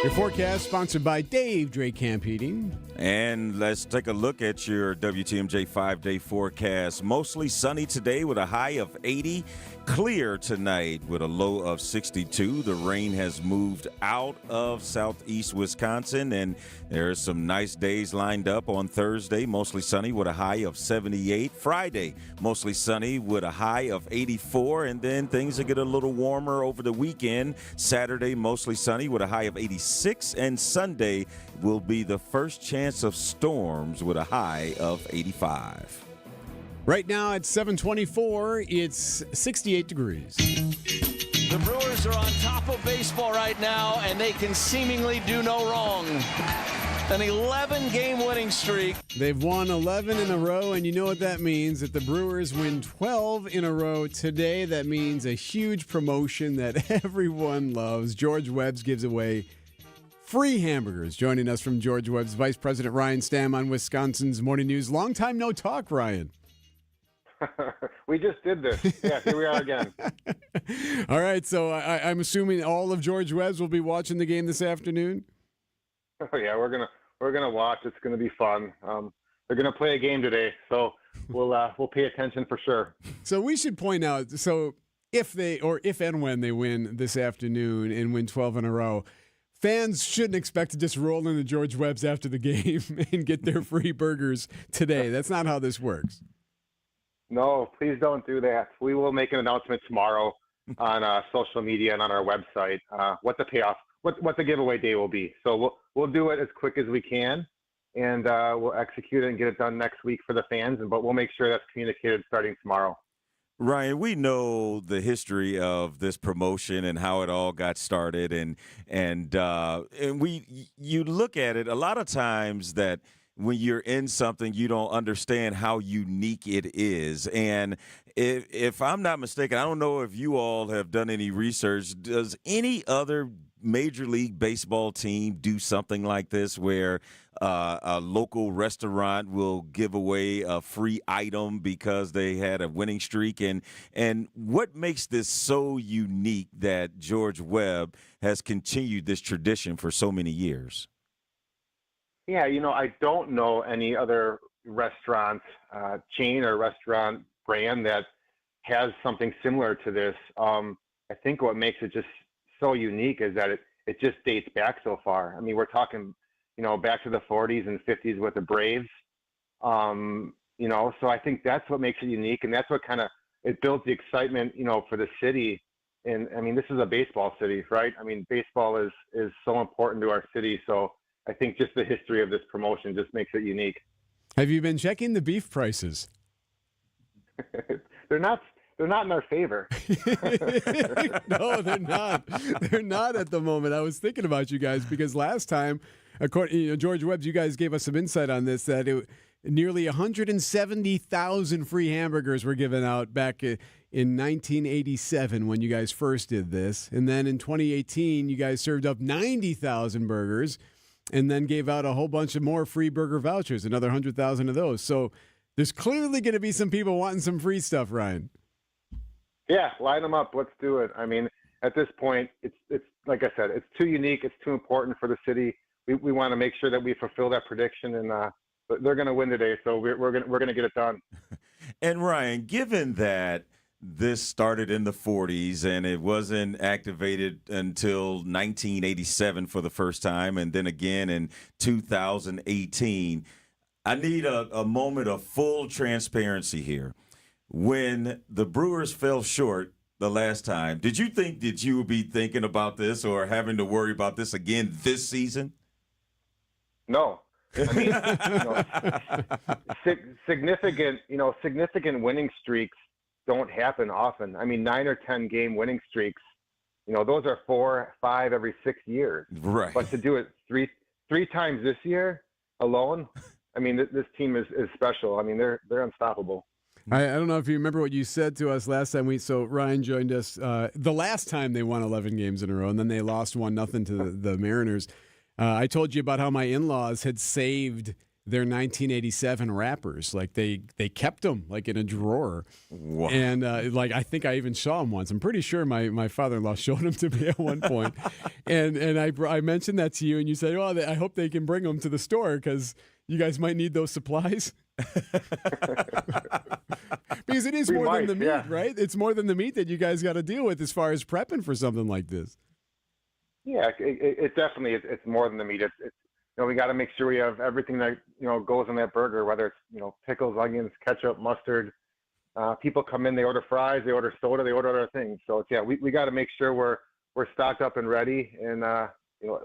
Your forecast sponsored by Dave Drake Camp Heating. And let's take a look at your WTMJ 5-day forecast. Mostly sunny today with a high of 80. Clear tonight with a low of 62. The rain has moved out of southeast Wisconsin, and there are some nice days lined up on Thursday. Mostly sunny with a high of 78. Friday, mostly sunny with a high of 84, and then things will get a little warmer over the weekend. Saturday, mostly sunny with a high of 86, and Sunday will be the first chance of storms with a high of 85. Right now at 7:24, it's 68 degrees. The Brewers are on top of baseball right now, and they can seemingly do no wrong. An 11-game winning streak. They've won 11 in a row, and you know what that means. If the Brewers win 12 in a row today, that means a huge promotion that everyone loves. George Webb gives away free hamburgers. Joining us from George Webb's Vice President Ryan Stamm on Wisconsin's Morning News. Long time no talk, Ryan. We just did this. Yeah, here we are again. All right, so I'm assuming all of George Webb's will be watching the game this afternoon. Oh yeah, we're gonna watch. It's gonna be fun. They're gonna play a game today, so we'll pay attention for sure. So we should point out, so if and when they win this afternoon and win 12 in a row, fans shouldn't expect to just roll into George Webb's after the game and get their free burgers today. That's not how this works. No, please don't do that. We will make an announcement tomorrow on social media and on our website what the payoff, what the giveaway day will be. So we'll do it as quick as we can, and we'll execute it and get it done next week for the fans. But we'll make sure that's communicated starting tomorrow. Ryan, we know the history of this promotion and how it all got started, and you look at it a lot of times that when you're in something, you don't understand how unique it is. And if I'm not mistaken, I don't know if you all have done any research. Does any other Major League Baseball team do something like this where a local restaurant will give away a free item because they had a winning streak? And what makes this so unique that George Webb has continued this tradition for so many years? Yeah, I don't know any other restaurant chain or restaurant brand that has something similar to this. I think what makes it just so unique is that it just dates back so far. I mean, we're talking, back to the 40s and 50s with the Braves. So I think that's what makes it unique, and that's what kind of it builds the excitement, for the city. And I mean, this is a baseball city, right? I mean, baseball is so important to our city. So I think just the history of this promotion just makes it unique. Have you been checking the beef prices? They're not in our favor. No, they're not. They're not at the moment. I was thinking about you guys because last time, according George Webb, you guys gave us some insight on this, that nearly 170,000 free hamburgers were given out back in 1987 when you guys first did this. And then in 2018, you guys served up 90,000 burgers and then gave out a whole bunch of more free burger vouchers, another 100,000 of those. So there's clearly going to be some people wanting some free stuff, Ryan. Yeah, line them up. Let's do it. I mean, at this point, it's like I said, it's too unique. It's too important for the city. We want to make sure that we fulfill that prediction, and they're going to win today. So we're going to get it done. And Ryan, given that this started in the 40s and it wasn't activated until 1987 for the first time, and then again in 2018, I need a moment of full transparency here. When the Brewers fell short the last time, did you think that you would be thinking about this or having to worry about this again this season? No. I mean, significant winning streaks don't happen often. I mean, 9 or 10 game winning streaks, those are 4, 5 every 6 years. Right. But to do it three times this year alone, I mean, this team is special. I mean, they're unstoppable. I don't know if you remember what you said to us last time. So Ryan joined us the last time they won 11 games in a row, and then they lost 1-0 to the Mariners. I told you about how my in-laws had saved their 1987 wrappers. Like they kept them like in a drawer. Wow. And I think I even saw them once. I'm pretty sure my father-in-law showed them to me at one point. and I mentioned that to you, and you said, "Oh, I hope they can bring them to the store because you guys might need those supplies." Because it is more than the meat, right? It's more than the meat that you guys got to deal with as far as prepping for something like this. Yeah, it definitely it's more than the meat. It's we got to make sure we have everything that goes in that burger, whether it's pickles, onions, ketchup, mustard. People come in, they order fries, they order soda, they order other things. So it's, we got to make sure we're stocked up and ready. And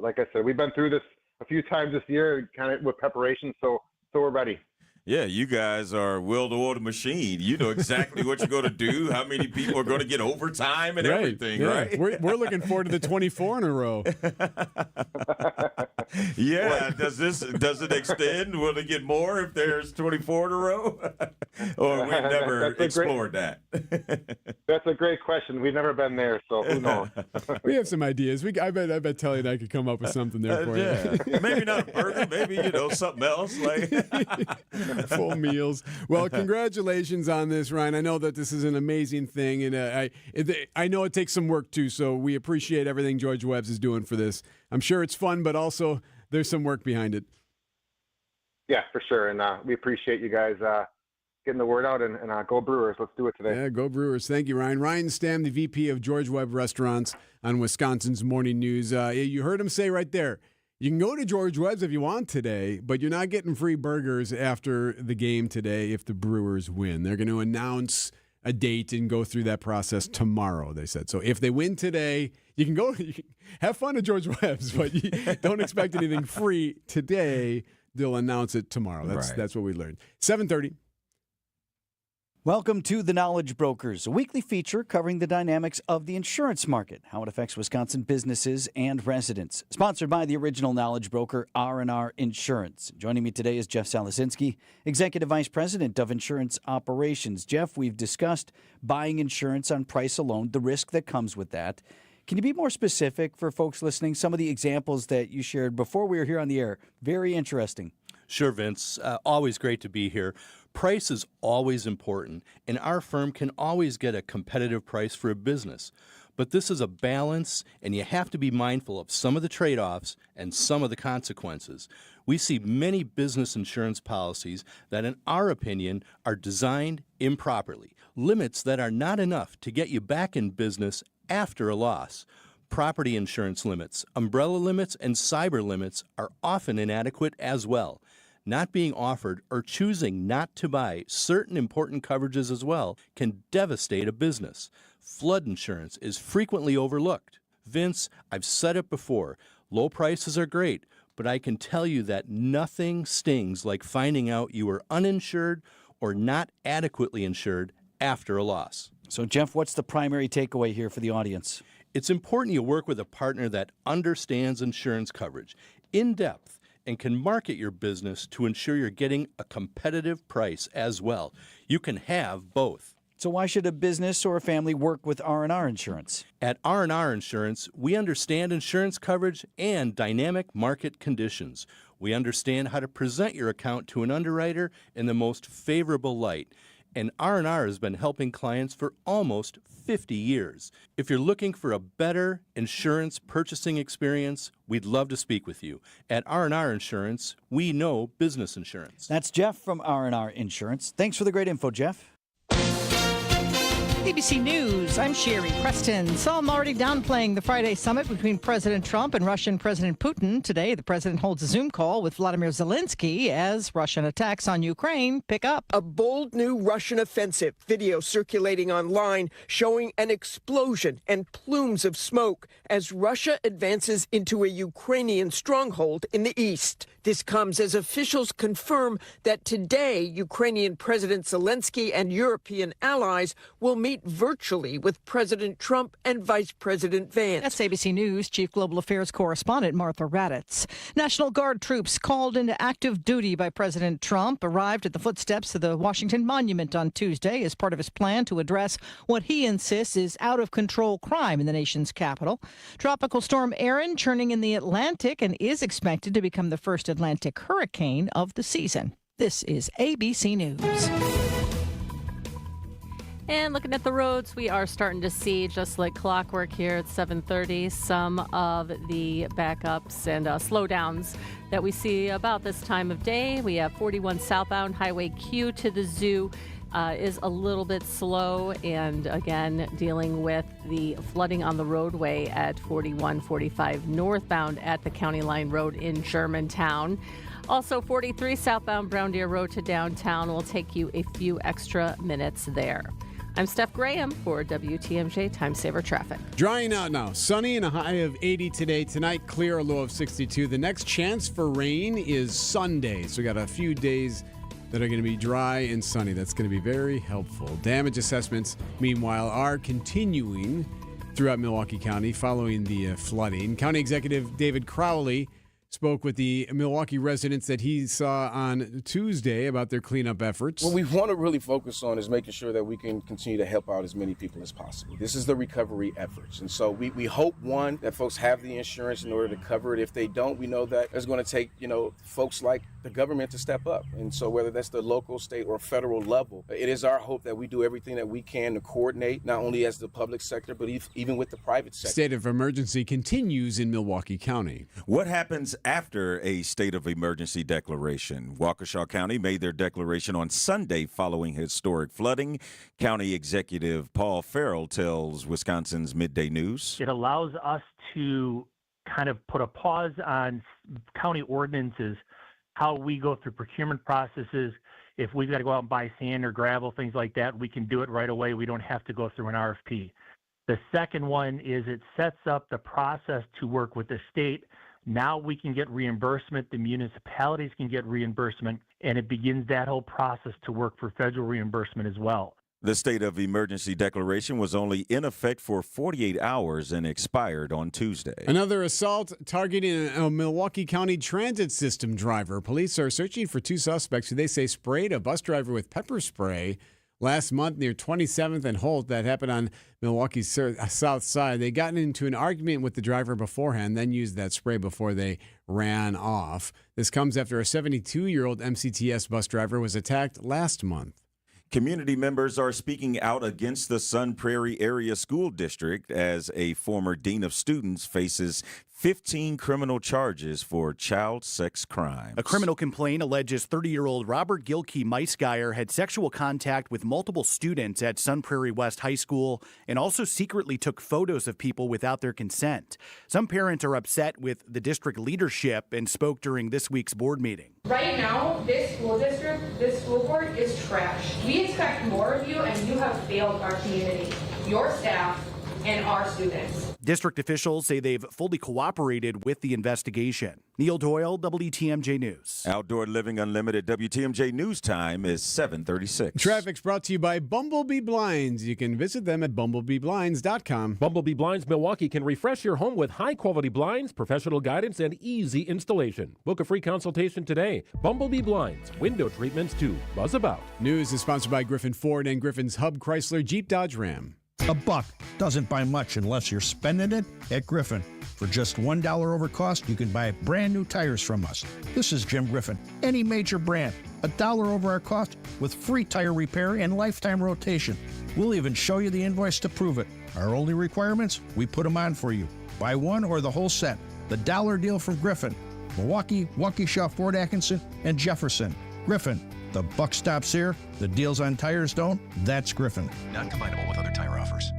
like I said, we've been through this a few times this year, kind of with preparation. So we're ready. Yeah, you guys are a well-oiled machine. You know exactly what you're going to do, how many people are going to get overtime and everything, right? We're looking forward to the 24 in a row. Yeah, does it extend? Will it get more if there's 24 in a row? Or we've never explored that? That's a great question. We've never been there, so who knows? We have some ideas. I bet Telly and I could come up with something there for you. Maybe not a burger, maybe something else Full meals. Well, congratulations on this, Ryan. I know that this is an amazing thing, and I know it takes some work too. So we appreciate everything George Webb is doing for this. I'm sure it's fun, but also there's some work behind it. Yeah, for sure, and we appreciate you guys getting the word out. And go Brewers! Let's do it today. Yeah, go Brewers! Thank you, Ryan. Ryan Stamm, the VP of George Webb Restaurants on Wisconsin's Morning News. You heard him say right there. You can go to George Webb's if you want today, but you're not getting free burgers after the game today if the Brewers win. They're going to announce a date and go through that process tomorrow, they said. So if they win today, you can go have fun at George Webb's, but you don't expect anything free today. They'll announce it tomorrow. That's what we learned. 7:30. Welcome to The Knowledge Brokers, a weekly feature covering the dynamics of the insurance market, how it affects Wisconsin businesses and residents. Sponsored by the original knowledge broker, R&R Insurance. Joining me today is Jeff Salasinski, Executive Vice President of Insurance Operations. Jeff, we've discussed buying insurance on price alone, the risk that comes with that. Can you be more specific for folks listening? Some of the examples that you shared before we were here on the air, very interesting. Sure, Vince. Always great to be here. Price is always important, and our firm can always get a competitive price for a business. But this is a balance, and you have to be mindful of some of the trade-offs and some of the consequences. We see many business insurance policies that, in our opinion, are designed improperly. Limits that are not enough to get you back in business after a loss. Property insurance limits, umbrella limits, and cyber limits are often inadequate as well. Not being offered or choosing not to buy certain important coverages as well can devastate a business. Flood insurance is frequently overlooked. Vince, I've said it before, low prices are great, but I can tell you that nothing stings like finding out you were uninsured or not adequately insured after a loss. So, Jeff, what's the primary takeaway here for the audience? It's important you work with a partner that understands insurance coverage in depth and can market your business to ensure you're getting a competitive price as well. You can have both. So why should a business or a family work with R&R Insurance? At R&R Insurance, we understand insurance coverage and dynamic market conditions. We understand how to present your account to an underwriter in the most favorable light. And R&R has been helping clients for almost 50 years. If you're looking for a better insurance purchasing experience, we'd love to speak with you. At R&R Insurance, we know business insurance. That's Jeff from R&R Insurance. Thanks for the great info, Jeff. ABC News, I'm Sherry Preston. Some already downplaying the Friday summit between President Trump and Russian President Putin. Today, the president holds a Zoom call with Vladimir Zelensky as Russian attacks on Ukraine pick up. A bold new Russian offensive, video circulating online showing an explosion and plumes of smoke as Russia advances into a Ukrainian stronghold in the east. This comes as officials confirm that today Ukrainian President Zelensky and European allies will meet virtually with President Trump and Vice President Vance. That's ABC News Chief Global Affairs Correspondent Martha Raddatz. National Guard troops called into active duty by President Trump arrived at the footsteps of the Washington Monument on Tuesday as part of his plan to address what he insists is out-of-control crime in the nation's capital. Tropical storm Erin churning in the Atlantic and is expected to become the first Atlantic hurricane of the season. This is ABC News. And looking at the roads, we are starting to see, just like clockwork here at 7:30, some of the backups and slowdowns that we see about this time of day. We have 41 southbound Highway Q to the Zoo is a little bit slow, and again dealing with the flooding on the roadway at 4145 northbound at the County Line Road in Germantown. Also 43 southbound Brown Deer Road to downtown will take you a few extra minutes there. I'm Steph Graham for WTMJ Time Saver Traffic. Drying out now. Sunny and a high of 80 today. Tonight, clear, a low of 62. The next chance for rain is Sunday. So we got a few days that are going to be dry and sunny. That's going to be very helpful. Damage assessments, meanwhile, are continuing throughout Milwaukee County following the flooding. County Executive David Crowley spoke with the Milwaukee residents that he saw on Tuesday about their cleanup efforts. What we want to really focus on is making sure that we can continue to help out as many people as possible. This is the recovery efforts. And so we hope, one, that folks have the insurance in order to cover it. If they don't, we know that it's going to take, folks like the government to step up. And so whether that's the local, state, or federal level, it is our hope that we do everything that we can to coordinate, not only as the public sector, but even with the private sector. State of emergency continues in Milwaukee County. What happens after a state of emergency declaration? Waukesha County made their declaration on Sunday following historic flooding. County Executive Paul Farrell tells Wisconsin's Midday News. It allows us to kind of put a pause on county ordinances, how we go through procurement processes. If we've got to go out and buy sand or gravel, things like that, we can do it right away. We don't have to go through an RFP. The second one is it sets up the process to work with the state. Now we can get reimbursement, the municipalities can get reimbursement, and it begins that whole process to work for federal reimbursement as well. The state of emergency declaration was only in effect for 48 hours and expired on Tuesday. Another assault targeting a Milwaukee County transit system driver. Police are searching for two suspects who they say sprayed a bus driver with pepper spray last month near 27th and Holt. That happened on Milwaukee's south side. They got into an argument with the driver beforehand, then used that spray before they ran off. This comes after a 72-year-old MCTS bus driver was attacked last month. Community members are speaking out against the Sun Prairie Area School District as a former dean of students faces 15 criminal charges for child sex crimes. A criminal complaint alleges 30-year-old Robert Gilkey Meisgeier had sexual contact with multiple students at Sun Prairie West High School and also secretly took photos of people without their consent. Some parents are upset with the district leadership and spoke during this week's board meeting. Right now, this school district, this school board is trash. We expect more of you, and you have failed our community, your staff, and our students. District officials say they've fully cooperated with the investigation. Neil Doyle, WTMJ News. Outdoor Living Unlimited WTMJ News time is 7:36. Traffic's brought to you by Bumblebee Blinds. You can visit them at bumblebeeblinds.com. Bumblebee Blinds Milwaukee can refresh your home with high-quality blinds, professional guidance, and easy installation. Book a free consultation today. Bumblebee Blinds, window treatments too. Buzz about. News is sponsored by Griffin Ford and Griffin's Hub Chrysler Jeep Dodge Ram. A buck doesn't buy much unless you're spending it at Griffin. For just $1 over cost, you can buy brand new tires from us. This is Jim Griffin. Any major brand, $1 over our cost with free tire repair and lifetime rotation. We'll even show you the invoice to prove it. Our only requirements, we put them on for you. Buy one or the whole set. The dollar deal from Griffin. Milwaukee, Waukesha, Fort Atkinson, and Jefferson. Griffin. The buck stops here. The deals on tires don't. That's Griffin. Not combinable with other tire offers.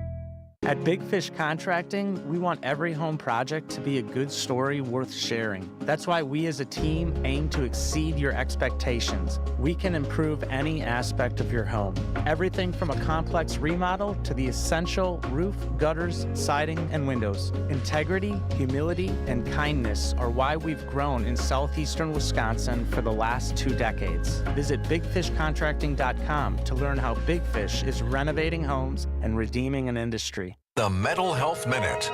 At Big Fish Contracting, we want every home project to be a good story worth sharing. That's why we as a team aim to exceed your expectations. We can improve any aspect of your home. Everything from a complex remodel to the essential roof, gutters, siding, and windows. Integrity, humility, and kindness are why we've grown in southeastern Wisconsin for the last 2 decades. Visit bigfishcontracting.com to learn how Big Fish is renovating homes and redeeming an industry. The Mental Health Minute.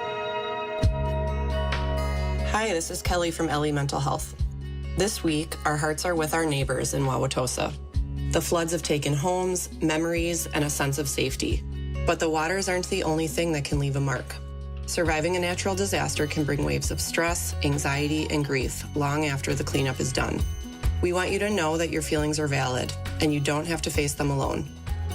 Hi, this is Kelly from Ellie Mental Health. This week, our hearts are with our neighbors in Wauwatosa. The floods have taken homes, memories, and a sense of safety. But the waters aren't the only thing that can leave a mark. Surviving a natural disaster can bring waves of stress, anxiety, and grief long after the cleanup is done. We want you to know that your feelings are valid, and you don't have to face them alone.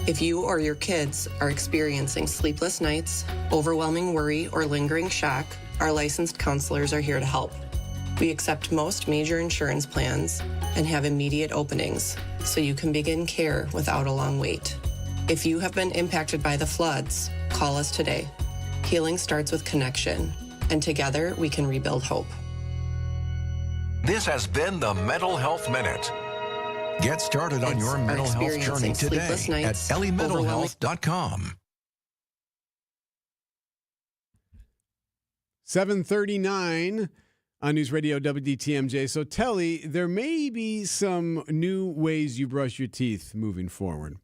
If you or your kids are experiencing sleepless nights, overwhelming worry, or lingering shock, our licensed counselors are here to help. We accept most major insurance plans and have immediate openings, so you can begin care without a long wait. If you have been impacted by the floods, call us today. Healing starts with connection, and together we can rebuild hope. This has been the Mental Health Minute. Get started on your mental health journey today at elliementalhealth.com. 7:39 on News Radio WDTMJ. So, Telly, there may be some new ways you brush your teeth moving forward.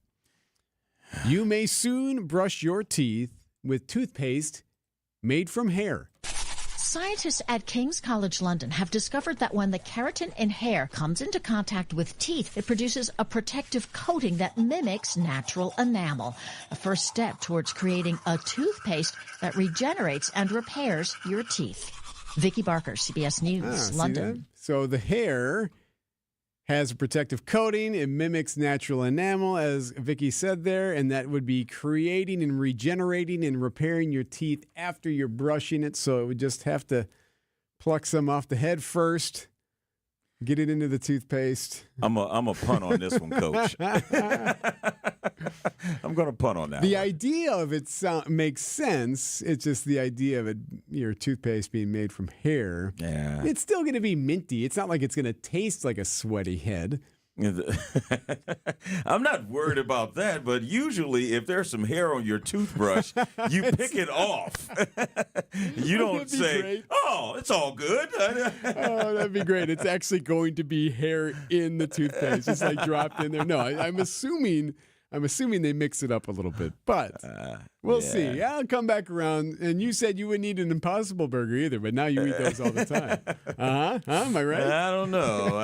You may soon brush your teeth with toothpaste made from hair. Scientists at King's College London have discovered that when the keratin in hair comes into contact with teeth, it produces a protective coating that mimics natural enamel, a first step towards creating a toothpaste that regenerates and repairs your teeth. Vicki Barker, CBS News, London. So the hair has a protective coating. It mimics natural enamel, as Vicki said there, and that would be creating and regenerating and repairing your teeth after you're brushing it. So it would just have to pluck some off the head first, get it into the toothpaste. I'm a punt on this one, Coach. I'm going to punt on that. The idea of it makes sense. It's just the idea of it, your toothpaste being made from hair. Yeah. It's still going to be minty. It's not like it's going to taste like a sweaty head. I'm not worried about that, but usually if there's some hair on your toothbrush, you pick it off. You don't say, great. Oh, it's all good. Oh, that'd be great. It's actually going to be hair in the toothpaste. It's like dropped in there. No, I'm assuming they mix it up a little bit, but we'll see. I'll come back around. And you said you wouldn't eat an Impossible Burger either, but now you eat those all the time. Am I right? I don't know.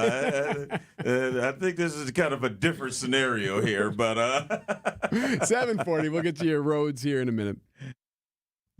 I think this is kind of a different scenario here, but 7:40. We'll get to your roads here in a minute.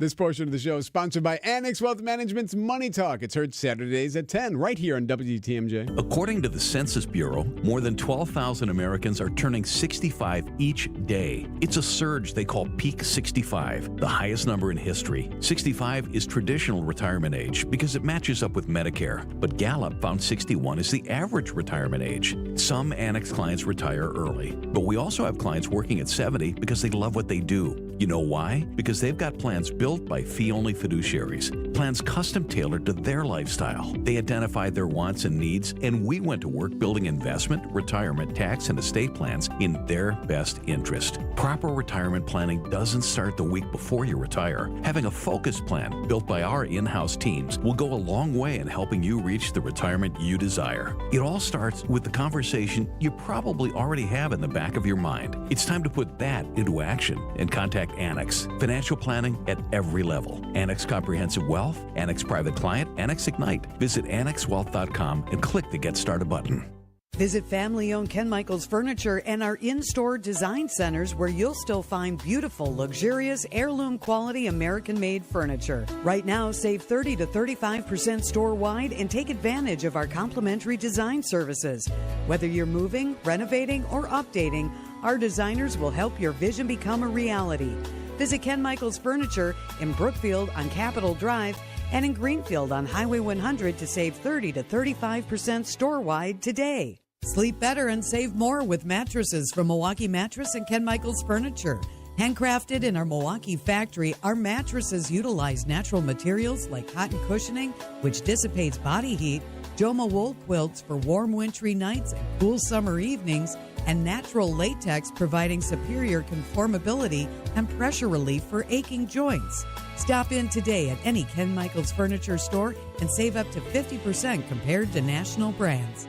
This portion of the show is sponsored by Annex Wealth Management's Money Talk. It's heard Saturdays at 10 right here on WTMJ. According to the Census Bureau, more than 12,000 Americans are turning 65 each day. It's a surge they call Peak 65, the highest number in history. 65 is traditional retirement age because it matches up with Medicare, but Gallup found 61 is the average retirement age. Some Annex clients retire early, but we also have clients working at 70 because they love what they do. You know why? Because they've got plans built by fee-only fiduciaries, plans custom-tailored to their lifestyle. They identified their wants and needs, and we went to work building investment, retirement, tax, and estate plans in their best interest. Proper retirement planning doesn't start the week before you retire. Having a focused plan built by our in-house teams will go a long way in helping you reach the retirement you desire. It all starts with the conversation you probably already have in the back of your mind. It's time to put that into action and contact Annex. Financial planning at every level. Annex Comprehensive Wealth, Annex Private Client, Annex Ignite. Visit annexwealth.com and click the Get Started button. Visit family-owned Ken Michaels Furniture and our in-store design centers where you'll still find beautiful, luxurious, heirloom-quality American-made furniture. Right now, save 30 to 35% store-wide and take advantage of our complimentary design services. Whether you're moving, renovating, or updating, our designers will help your vision become a reality. Visit Ken Michaels Furniture in Brookfield on Capitol Drive and in Greenfield on Highway 100 to save 30 to 35% store-wide today. Sleep better and save more with mattresses from Milwaukee Mattress and Ken Michaels Furniture. Handcrafted in our Milwaukee factory, our mattresses utilize natural materials like cotton cushioning, which dissipates body heat, Joma wool quilts for warm wintry nights and cool summer evenings, and natural latex providing superior conformability and pressure relief for aching joints. Stop in today at any Ken Michaels Furniture store and save up to 50% compared to national brands.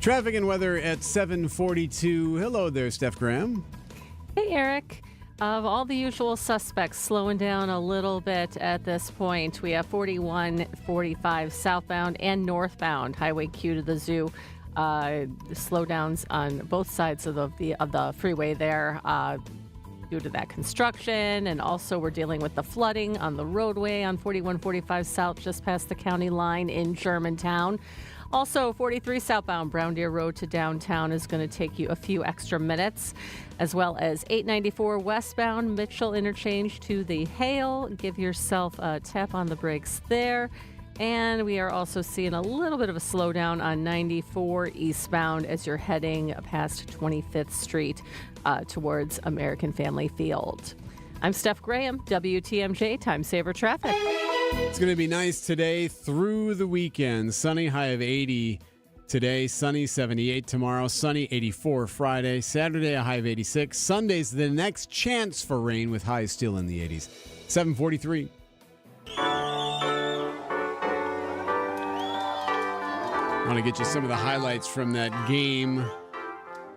Traffic and weather at 7:42. Hello there, Steph Graham. Hey, Erik. Of all the usual suspects, slowing down a little bit at this point. We have 4145 southbound and northbound Highway Q to the Zoo. Slowdowns on both sides of the freeway there due to that construction, and also we're dealing with the flooding on the roadway on 4145 south just past the county line in Germantown. Also, 43 southbound Brown Deer Road to downtown is going to take you a few extra minutes, as well as 894 westbound Mitchell Interchange to the Hale. Give yourself a tap on the brakes there. And we are also seeing a little bit of a slowdown on 94 eastbound as you're heading past 25th Street towards American Family Field. I'm Steph Graham, WTMJ Time Saver Traffic. It's going to be nice today through the weekend. Sunny, high of 80 today. Sunny, 78 tomorrow. Sunny, 84 Friday. Saturday, a high of 86. Sunday's the next chance for rain with highs still in the 80s. 7:43. I want to get you some of the highlights from that game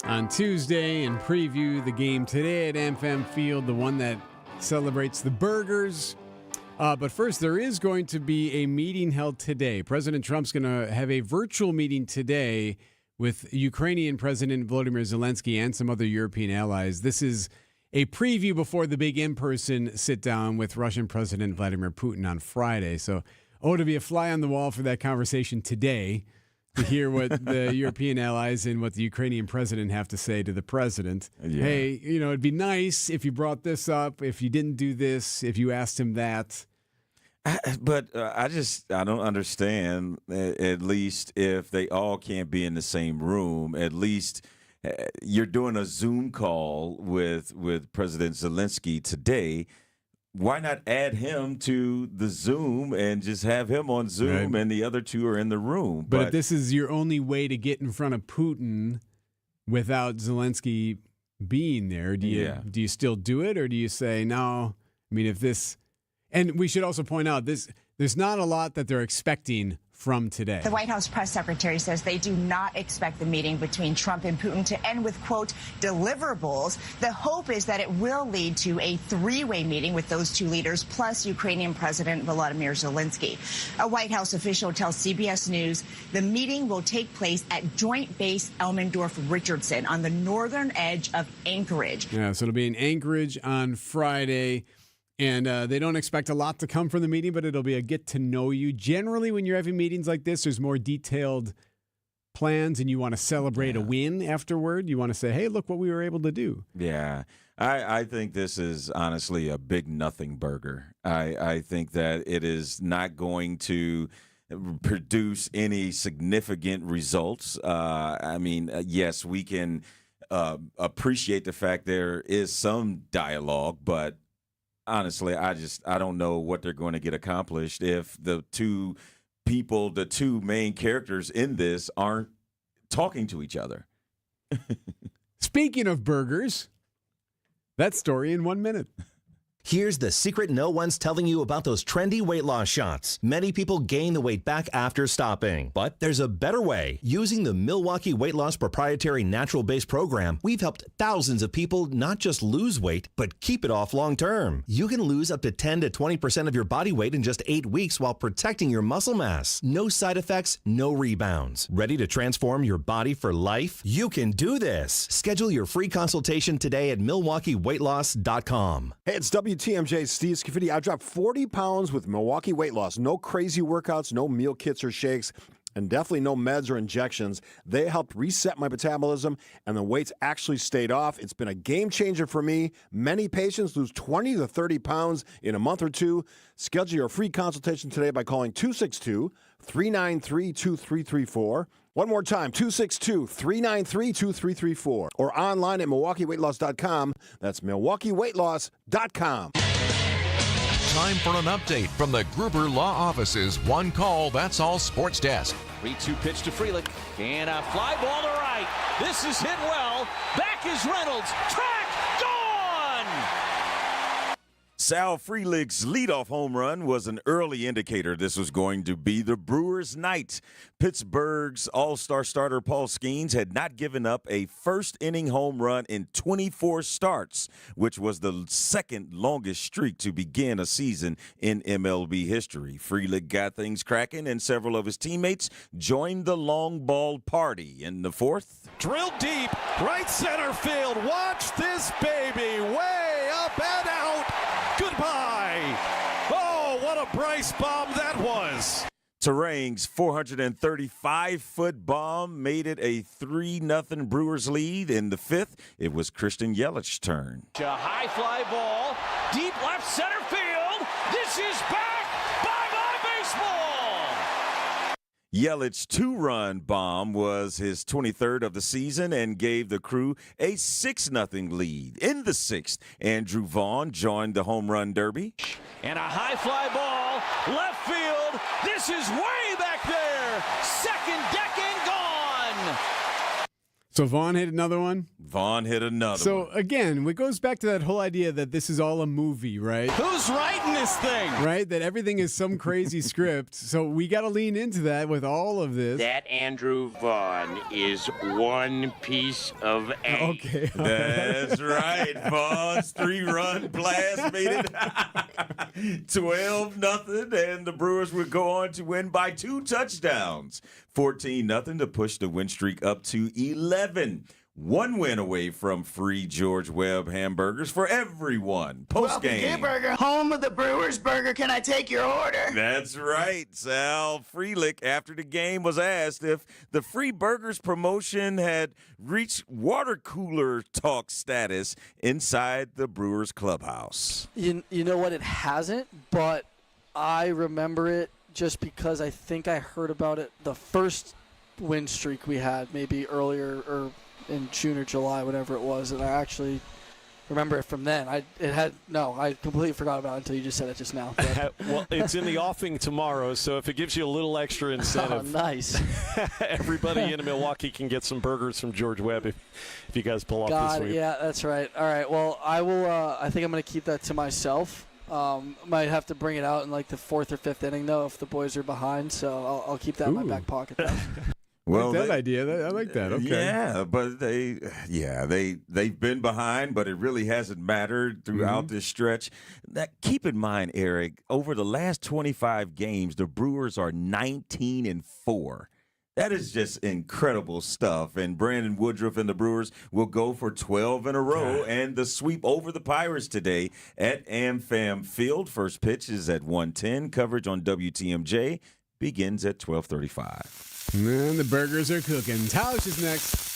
on Tuesday and preview the game today at AmFam Field, the one that celebrates the burgers. But first, there is going to be a meeting held today. President Trump's going to have a virtual meeting today with Ukrainian President Volodymyr Zelensky and some other European allies. This is a preview before the big in-person sit-down with Russian President Vladimir Putin on Friday. So, to be a fly on the wall for that conversation today, to hear what the European allies and what the Ukrainian president have to say to the president. Yeah. Hey, it'd be nice if you brought this up, if you didn't do this, if you asked him that. But I don't understand, at least if they all can't be in the same room, at least you're doing a Zoom call with President Zelensky today. Why not add him to the Zoom and just have him on Zoom and the other two are in the room? But if this is your only way to get in front of Putin without Zelensky being there, do you still do it, or do you say no? I mean, if this, and we should also point out this, there's not a lot that they're expecting from today. The White House press secretary says they do not expect the meeting between Trump and Putin to end with, quote, deliverables. The hope is that it will lead to a three-way meeting with those two leaders, plus Ukrainian President Volodymyr Zelensky. A White House official tells CBS News the meeting will take place at Joint Base Elmendorf-Richardson on the northern edge of Anchorage. Yeah, so it'll be in Anchorage on Friday. And they don't expect a lot to come from the meeting, but it'll be a get to know you. Generally, when you're having meetings like this, there's more detailed plans and you want to celebrate a win afterward. You want to say, hey, look what we were able to do. Yeah. I think this is honestly a big nothing burger. I think that it is not going to produce any significant results. Yes, we can appreciate the fact there is some dialogue, but honestly, I don't know what they're going to get accomplished if the two main characters in this aren't talking to each other. Speaking of burgers, that story in 1 minute. Here's the secret no one's telling you about those trendy weight loss shots. Many people gain the weight back after stopping, but there's a better way. Using the Milwaukee Weight Loss proprietary natural-based program, we've helped thousands of people not just lose weight, but keep it off long-term. You can lose up to 10 to 20% of your body weight in just 8 weeks while protecting your muscle mass. No side effects, no rebounds. Ready to transform your body for life? You can do this. Schedule your free consultation today at MilwaukeeWeightLoss.com. Hey, it's WTMJ Steve Scafidi. I dropped 40 pounds with Milwaukee Weight Loss. No crazy workouts, no meal kits or shakes, and definitely no meds or injections. They helped reset my metabolism, and the weights actually stayed off. It's been a game changer for me. Many patients lose 20 to 30 pounds in a month or two. Schedule your free consultation today by calling 262-393-2334. One more time, 262-393-2334. Or online at MilwaukeeWeightLoss.com. That's MilwaukeeWeightLoss.com. Time for an update from the Gruber Law Office's One Call, That's All Sports Desk. 3-2 pitch to Freelick. And a fly ball to right. This is hit well. Back is Reynolds. Track, gone! Sal Frelick's leadoff home run was an early indicator this was going to be the Brewers' night. Pittsburgh's all-star starter Paul Skeens had not given up a first-inning home run in 24 starts, which was the second longest streak to begin a season in MLB history. Frelick got things cracking, and several of his teammates joined the long ball party in the fourth. Drilled deep, right center field. Watch this baby, way up and out. Goodbye. Oh, what a Bryce bomb that was. Terang's 435-foot bomb made it a 3-0 Brewers lead. In the fifth, it was Christian Yelich's turn. A high fly ball, deep left center field. This is back. Bye-bye baseball. Yelich's 2-run bomb was his 23rd of the season and gave the Crew a 6-0 lead. In the sixth, Andrew Vaughn joined the home run derby. And a high fly ball, left field. This is way back there. Second deck and gone. So Vaughn hit another one? Vaughn hit another one. So again, it goes back to that whole idea that this is all a movie, right? Who's writing this thing? Right? That everything is some crazy script. So we got to lean into that with all of this. That Andrew Vaughn is one piece of A. Okay. That's right. Vaughn's 3-run blast made it 12-0, and the Brewers would go on to win by 2 touchdowns. 14-0 to push the win streak up to 11. One win away from free George Webb hamburgers for everyone. Post-game. Burger, home of the Brewers Burger. Can I take your order? That's right. Sal Frelick, after the game, was asked if the free burgers promotion had reached water cooler talk status inside the Brewers clubhouse. You know what? It hasn't, but I remember it just because I think I heard about it the first win streak we had, maybe earlier or in June or July, whatever it was, and I actually remember it from then. I completely forgot about it until you just said it just now. Well, it's in the offing tomorrow, so if it gives you a little extra incentive. Oh, nice. Everybody in Milwaukee can get some burgers from George Webb if you guys pull off this week. Yeah, that's right. All right, well, I will. I think I'm going to keep that to myself. Might have to bring it out in like the 4th or 5th inning, though, if the boys are behind. So I'll keep that in my back pocket. Well, that idea. I like that. Okay. Yeah, but they've been behind, but it really hasn't mattered throughout this stretch. Keep in mind, Erik, over the last 25 games, the Brewers are 19-4. That is just incredible stuff. And Brandon Woodruff and the Brewers will go for 12 in a row and the sweep over the Pirates today at AmFam Field. First pitch is at 1:10. Coverage on WTMJ begins at 12:35. And the burgers are cooking. Tausch is next.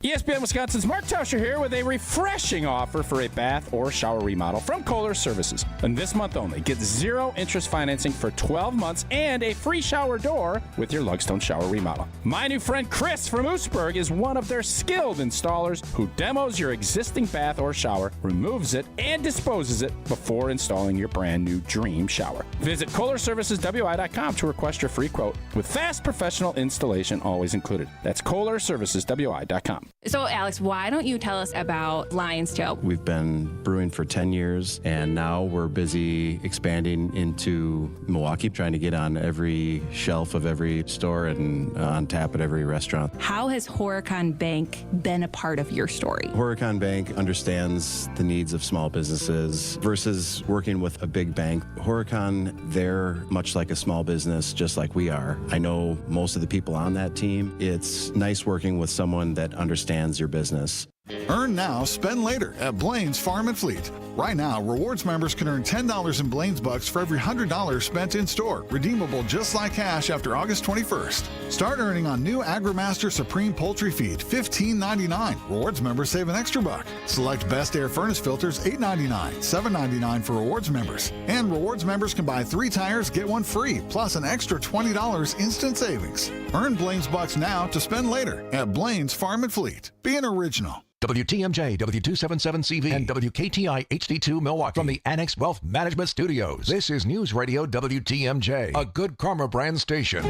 ESPN Wisconsin's Mark Tauscher here with a refreshing offer for a bath or shower remodel from Kohler Services. And this month only, get 0 interest financing for 12 months and a free shower door with your Lugstone shower remodel. My new friend Chris from Oostburg is one of their skilled installers who demos your existing bath or shower, removes it, and disposes it before installing your brand new dream shower. Visit KohlerServicesWI.com to request your free quote with fast professional installation always included. That's KohlerServicesWI.com. So, Alex, why don't you tell us about Lion's Tail? We've been brewing for 10 years, and now we're busy expanding into Milwaukee, trying to get on every shelf of every store and on tap at every restaurant. How has Horicon Bank been a part of your story? Horicon Bank understands the needs of small businesses versus working with a big bank. Horicon, they're much like a small business, just like we are. I know most of the people on that team. It's nice working with someone that understands your business. Earn now, spend later at Blaine's Farm and Fleet. Right now, rewards members can earn $10 in Blaine's Bucks for every $100 spent in store, redeemable just like cash after August 21st. Start earning on new AgriMaster Supreme Poultry Feed, $15.99. Rewards members save an extra buck. Select Best Air Furnace Filters, $8.99, $7.99 for rewards members. And rewards members can buy 3 tires, get 1 free, plus an extra $20 instant savings. Earn Blaine's Bucks now to spend later at Blaine's Farm and Fleet. Be an original. WTMJ, W277CV, and WKTI HD2 Milwaukee from the Annex Wealth Management Studios. This is News Radio WTMJ, a Good Karma brand station.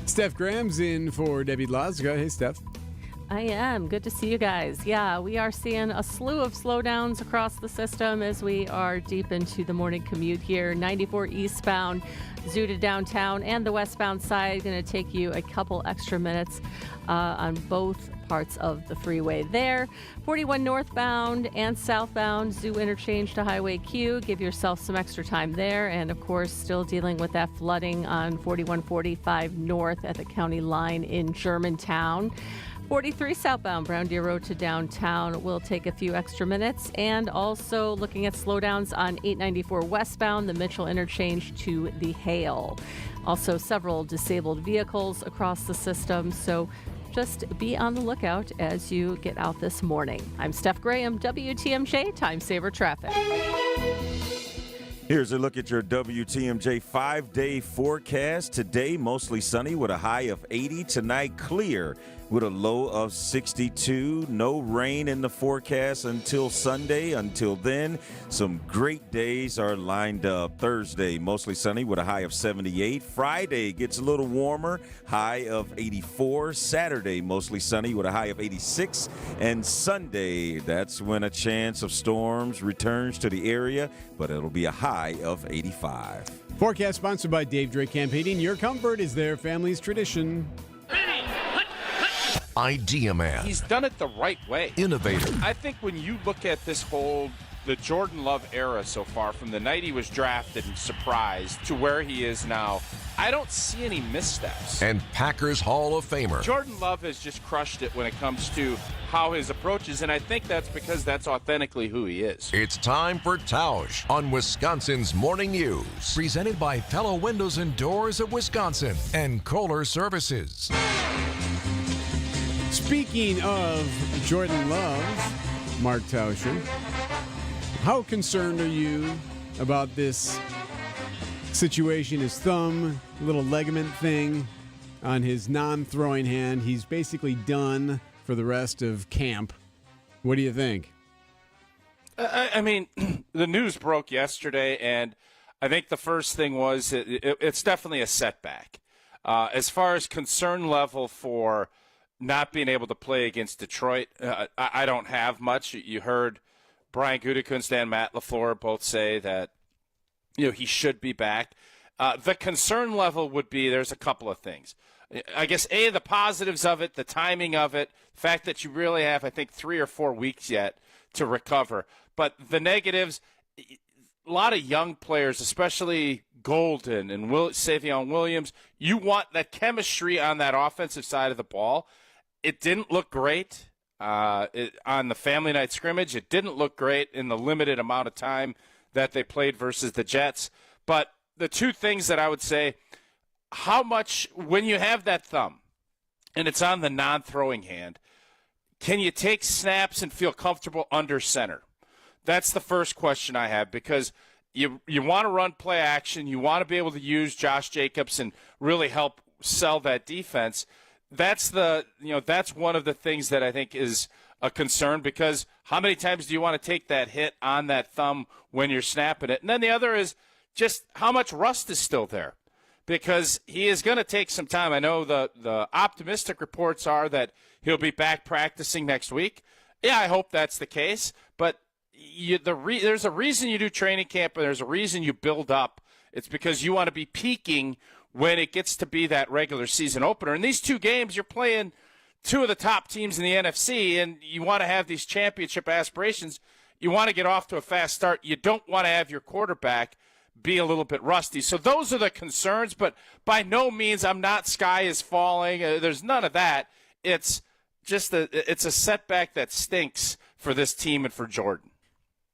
Steph Graham's in for Debbie Lazaga. Hey, Steph. I am. Good to see you guys. Yeah, we are seeing a slew of slowdowns across the system as we are deep into the morning commute here. 94 eastbound, Zoo to downtown, and the westbound side. Going to take you a couple extra minutes on both parts of the freeway there. 41 northbound and southbound, Zoo interchange to Highway Q. Give yourself some extra time there. And of course, still dealing with that flooding on 4145 north at the county line in Germantown. 43 southbound, Brown Deer Road to downtown will take a few extra minutes. And also looking at slowdowns on 894 westbound, the Mitchell interchange to the Hale. Also several disabled vehicles across the system, so just be on the lookout as you get out this morning. I'm Steph Graham, WTMJ Time Saver Traffic. Here's a look at your WTMJ 5-day forecast. Today, mostly sunny with a high of 80. Tonight, clear with a low of 62. No rain in the forecast until Sunday. Until then, some great days are lined up. Thursday, mostly sunny with a high of 78. Friday gets a little warmer, high of 84. Saturday, mostly sunny with a high of 86. And Sunday, that's when a chance of storms returns to the area, but it'll be a high of 85. Forecast sponsored by Dave Drake Campaigning. Your comfort is their family's tradition. Idea man. He's done it the right way. Innovator. I think when you look at this the Jordan Love era so far, from the night he was drafted and surprised to where he is now, I don't see any missteps. And Packers Hall of Famer. Jordan Love has just crushed it when it comes to how his approach is, and I think that's because that's authentically who he is. It's time for Tausch on Wisconsin's Morning News. Presented by Fellow Windows and Doors of Wisconsin and Kohler Services. Speaking of Jordan Love, Mark Tauscher, how concerned are you about this situation? His thumb, little ligament thing on his non-throwing hand. He's basically done for the rest of camp. What do you think? I mean, the news broke yesterday, and I think the first thing was it's definitely a setback. As far as concern level for not being able to play against Detroit, I don't have much. You heard Brian Gutekunst and Matt LaFleur both say that he should be back. The concern level would be there's a couple of things. I guess, the positives of it, the timing of it, the fact that you really have, I think, 3 or 4 weeks yet to recover. But the negatives, a lot of young players, especially Golden and Savion Williams, you want that chemistry on that offensive side of the ball. It didn't look great on the family night scrimmage. It didn't look great in the limited amount of time that they played versus the Jets. But the two things that I would say, how much, when you have that thumb and it's on the non-throwing hand, can you take snaps and feel comfortable under center? That's the first question I have, because you want to run play action. You want to be able to use Josh Jacobs and really help sell that defense. That's one of the things that I think is a concern, because how many times do you want to take that hit on that thumb when you're snapping it? And then the other is just how much rust is still there, because he is going to take some time. I know the optimistic reports are that he'll be back practicing next week. Yeah, I hope that's the case, but there's a reason you do training camp, and there's a reason you build up. It's because you want to be peaking when it gets to be that regular season opener. In these two games, you're playing two of the top teams in the NFC, and you want to have these championship aspirations. You want to get off to a fast start. You don't want to have your quarterback be a little bit rusty. So those are the concerns, but by no means I'm not sky is falling. There's none of that. It's just it's a setback that stinks for this team and for Jordan.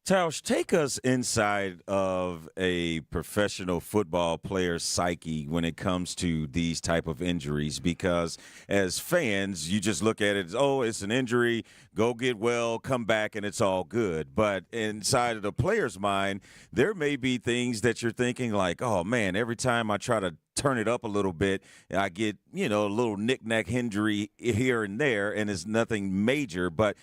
Tausch, take us inside of a professional football player's psyche when it comes to these type of injuries, because as fans, you just look at it as, oh, it's an injury, go get well, come back, and it's all good. But inside of the player's mind, there may be things that you're thinking like, oh, man, every time I try to turn it up a little bit, I get, a little knick-knack injury here and there, and it's nothing major. But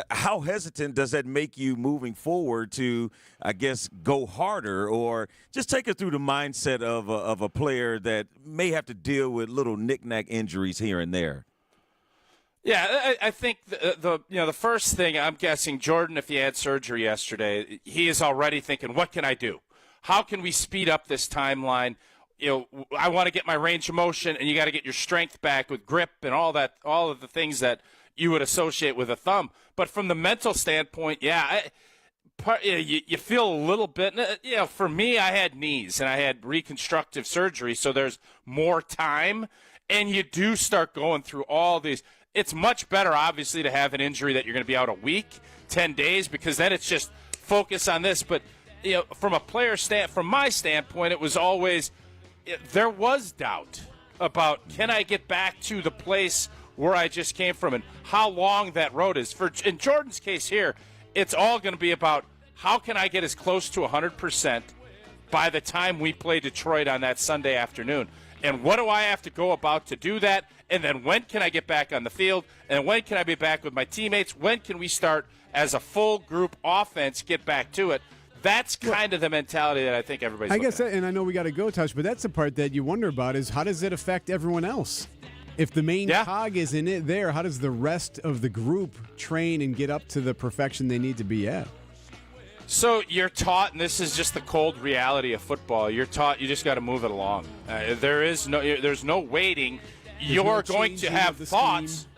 how hesitant does that make you moving forward to, I guess, go harder, or just take us through the mindset of a player that may have to deal with little knick-knack injuries here and there? Yeah, I think the first thing, I'm guessing Jordan, if he had surgery yesterday, he is already thinking, what can I do? How can we speed up this timeline? I want to get my range of motion, and you got to get your strength back with grip and all of the things that you would associate with a thumb. But from the mental standpoint, you feel a little bit. For me, I had knees and I had reconstructive surgery, so there's more time, and you do start going through all these. It's much better, obviously, to have an injury that you're going to be out a week, 10 days, because then it's just focus on this. But from my standpoint, it was always. There was doubt about, can I get back to the place where I just came from and how long that road is. In Jordan's case here, it's all going to be about how can I get as close to 100% by the time we play Detroit on that Sunday afternoon. And what do I have to go about to do that? And then when can I get back on the field? And when can I be back with my teammates? When can we start as a full group offense, get back to it? That's kind of the mentality that I think everybody's looking at. And I know we got to go, Tausch, but that's the part that you wonder about is how does it affect everyone else? If the main cog is in it there, how does the rest of the group train and get up to the perfection they need to be at? So you're taught, and this is just the cold reality of football, you're taught you just got to move it along. There's no waiting. You're going to have thoughts. Scheme.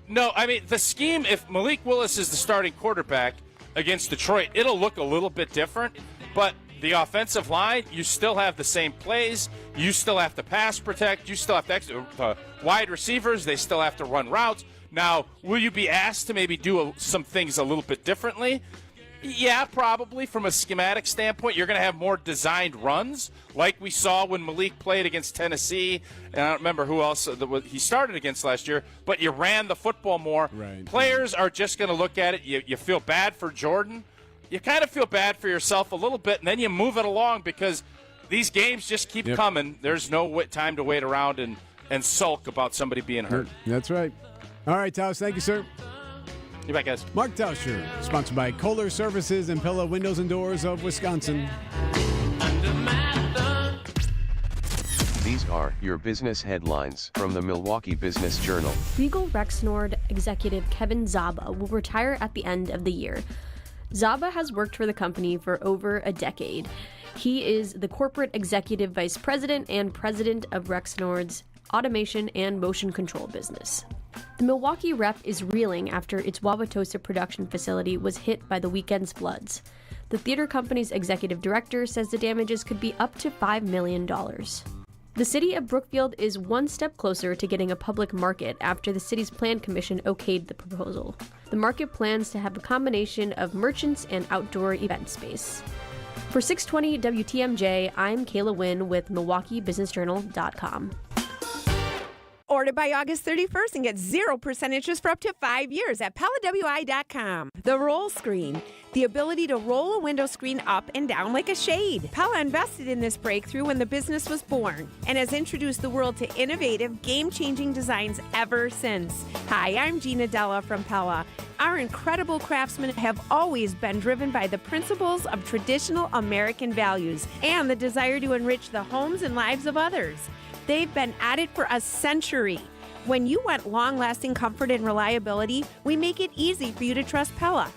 No, I mean, the scheme, if Malik Willis is the starting quarterback against Detroit, it'll look a little bit different, but the offensive line, you still have the same plays. You still have to pass protect. You still have to wide receivers. They still have to run routes. Now, will you be asked to maybe do some things a little bit differently? Yeah, probably. From a schematic standpoint, you're going to have more designed runs like we saw when Malik played against Tennessee. And I don't remember who else he started against last year, but you ran the football more. Right. Players are just going to look at it. You feel bad for Jordan. You kind of feel bad for yourself a little bit, and then you move it along because these games just keep coming. There's no time to wait around and sulk about somebody being hurt. That's right. All right, Tausch, thank you, sir. You bet, guys. Mark Tauscher, sponsored by Kohler Services and Pella Windows and Doors of Wisconsin. These are your business headlines from the Milwaukee Business Journal. Regal Rexnord executive Kevin Zaba will retire at the end of the year. Zaba has worked for the company for over a decade. He is the corporate executive vice president and president of Rexnord's automation and motion control business. The Milwaukee rep is reeling after its Wauwatosa production facility was hit by the weekend's floods. The theater company's executive director says the damages could be up to $5 million. The city of Brookfield is one step closer to getting a public market after the city's plan commission okayed the proposal. The market plans to have a combination of merchants and outdoor event space. For 620 WTMJ, I'm Kayla Wynn with MilwaukeeBusinessJournal.com. Order by August 31st and get 0% interest for up to 5 years at PellaWI.com. The roll screen, the ability to roll a window screen up and down like a shade. Pella invested in this breakthrough when the business was born and has introduced the world to innovative, game-changing designs ever since. Hi, I'm Gina Della from Pella. Our incredible craftsmen have always been driven by the principles of traditional American values and the desire to enrich the homes and lives of others. They've been at it for a century. When you want long-lasting comfort and reliability, we make it easy for you to trust Pella.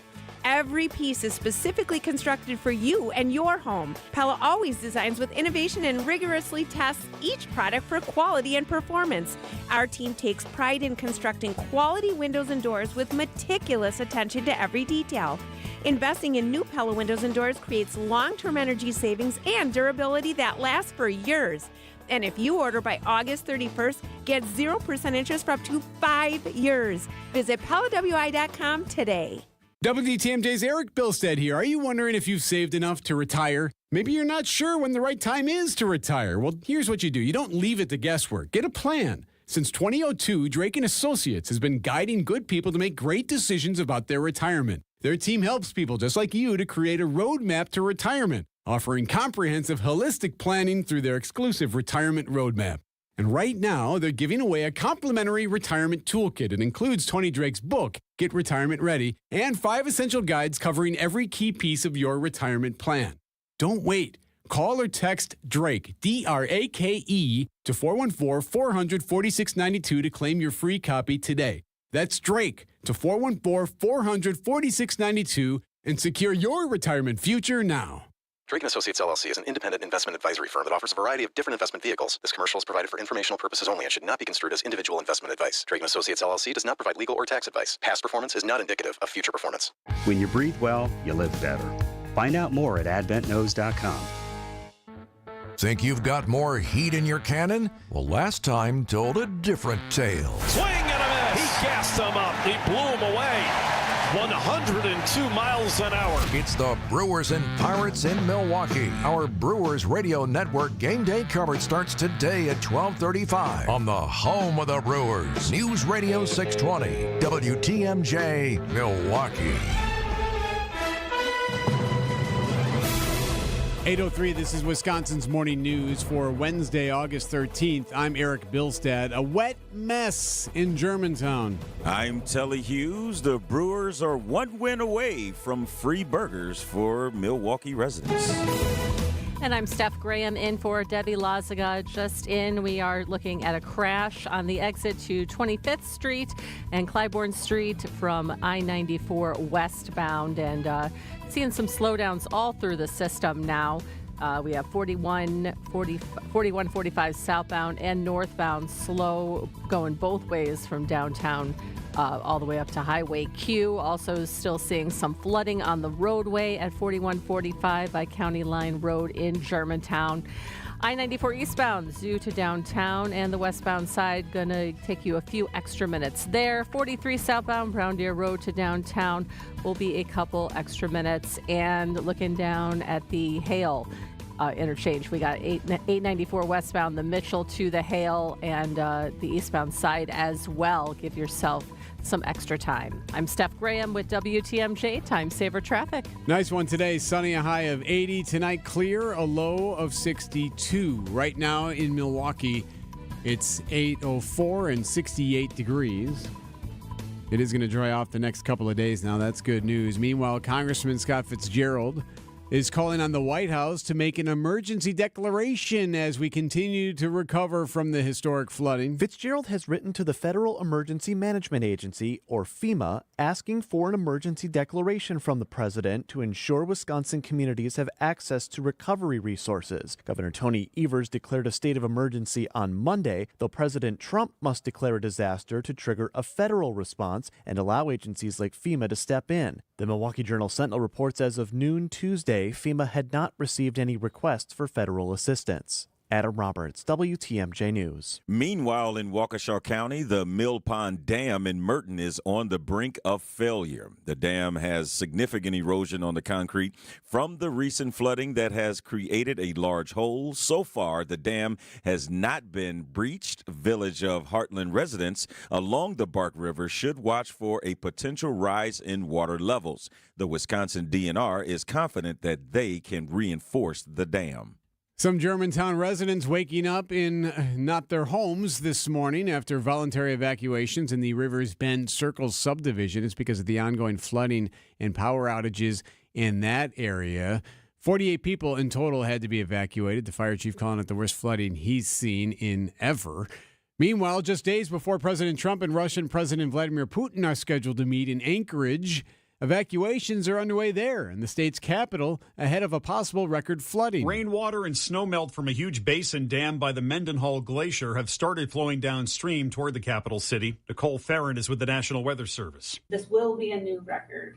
Every piece is specifically constructed for you and your home. Pella always designs with innovation and rigorously tests each product for quality and performance. Our team takes pride in constructing quality windows and doors with meticulous attention to every detail. Investing in new Pella windows and doors creates long-term energy savings and durability that lasts for years. And if you order by August 31st, get 0% interest for up to 5 years. Visit PellaWI.com today. WTMJ's Erik Bilstad here. Are you wondering if you've saved enough to retire? Maybe you're not sure when the right time is to retire. Well, here's what you do. You don't leave it to guesswork. Get a plan. Since 2002, Drake & Associates has been guiding good people to make great decisions about their retirement. Their team helps people just like you to create a roadmap to retirement, offering comprehensive, holistic planning through their exclusive retirement roadmap. And right now, they're giving away a complimentary retirement toolkit. It includes Tony Drake's book, Get Retirement Ready, and 5 essential guides covering every key piece of your retirement plan. Don't wait. Call or text Drake, D-R-A-K-E, to 414-400-4692 to claim your free copy today. That's Drake to 414-400-4692 and secure your retirement future now. Drake & Associates LLC is an independent investment advisory firm that offers a variety of different investment vehicles. This commercial is provided for informational purposes only and should not be construed as individual investment advice. Drake & Associates LLC does not provide legal or tax advice. Past performance is not indicative of future performance. When you breathe well, you live better. Find out more at adventknows.com. Think you've got more heat in your cannon? Well, last time told a different tale. Swing and a miss. He gassed them up. He blew them away. 102 miles an hour. It's the Brewers and Pirates in Milwaukee. Our Brewers Radio Network game day coverage starts today at 12:35 on the home of the Brewers. News Radio 620, WTMJ, Milwaukee. 8:03, this is Wisconsin's Morning News for Wednesday, August 13th. I'm Erik Bilstad. A wet mess in Germantown. I'm Telly Hughes. The Brewers are one win away from free burgers for Milwaukee residents. And I'm Steph Graham in for Debbie Lazaga. Just in, we are looking at a crash on the exit to 25th Street and Clybourne Street from I-94 westbound, and seeing some slowdowns all through the system now. We have 4145 southbound and northbound slow going both ways from downtown all the way up to Highway Q. Also still seeing some flooding on the roadway at 4145 by County Line Road in Germantown. I-94 eastbound, Zoo to downtown, and the westbound side going to take you a few extra minutes there. 43 southbound, Brown Deer Road to downtown will be a couple extra minutes. And looking down at the Hale interchange, we got 894 westbound, the Mitchell to the Hale, and the eastbound side as well. Give yourself some extra time. I'm Steph Graham with WTMJ Time Saver Traffic. Nice one today. Sunny, a high of 80. Tonight, clear, a low of 62. Right now in Milwaukee, it's 8:04 and 68 degrees. It is going to dry off the next couple of days now. That's good news. Meanwhile, Congressman Scott Fitzgerald is calling on the White House to make an emergency declaration as we continue to recover from the historic flooding. Fitzgerald has written to the Federal Emergency Management Agency, or FEMA, asking for an emergency declaration from the president to ensure Wisconsin communities have access to recovery resources. Governor Tony Evers declared a state of emergency on Monday, though President Trump must declare a disaster to trigger a federal response and allow agencies like FEMA to step in. The Milwaukee Journal-Sentinel reports as of noon Tuesday, FEMA had not received any requests for federal assistance. Adam Roberts, WTMJ News. Meanwhile, in Waukesha County, the Mill Pond Dam in Merton is on the brink of failure. The dam has significant erosion on the concrete from the recent flooding that has created a large hole. So far, the dam has not been breached. Village of Heartland residents along the Bark River should watch for a potential rise in water levels. The Wisconsin DNR is confident that they can reinforce the dam. Some Germantown residents waking up in not their homes this morning after voluntary evacuations in the Rivers Bend Circle subdivision. It's because of the ongoing flooding and power outages in that area. 48 people in total had to be evacuated. The fire chief calling it the worst flooding he's seen in ever. Meanwhile, just days before President Trump and Russian President Vladimir Putin are scheduled to meet in Anchorage, evacuations are underway there in the state's capital ahead of a possible record flooding. Rainwater and snowmelt from a huge basin dam by the Mendenhall Glacier have started flowing downstream toward the capital city. Nicole Farron is with the National Weather Service. This will be a new record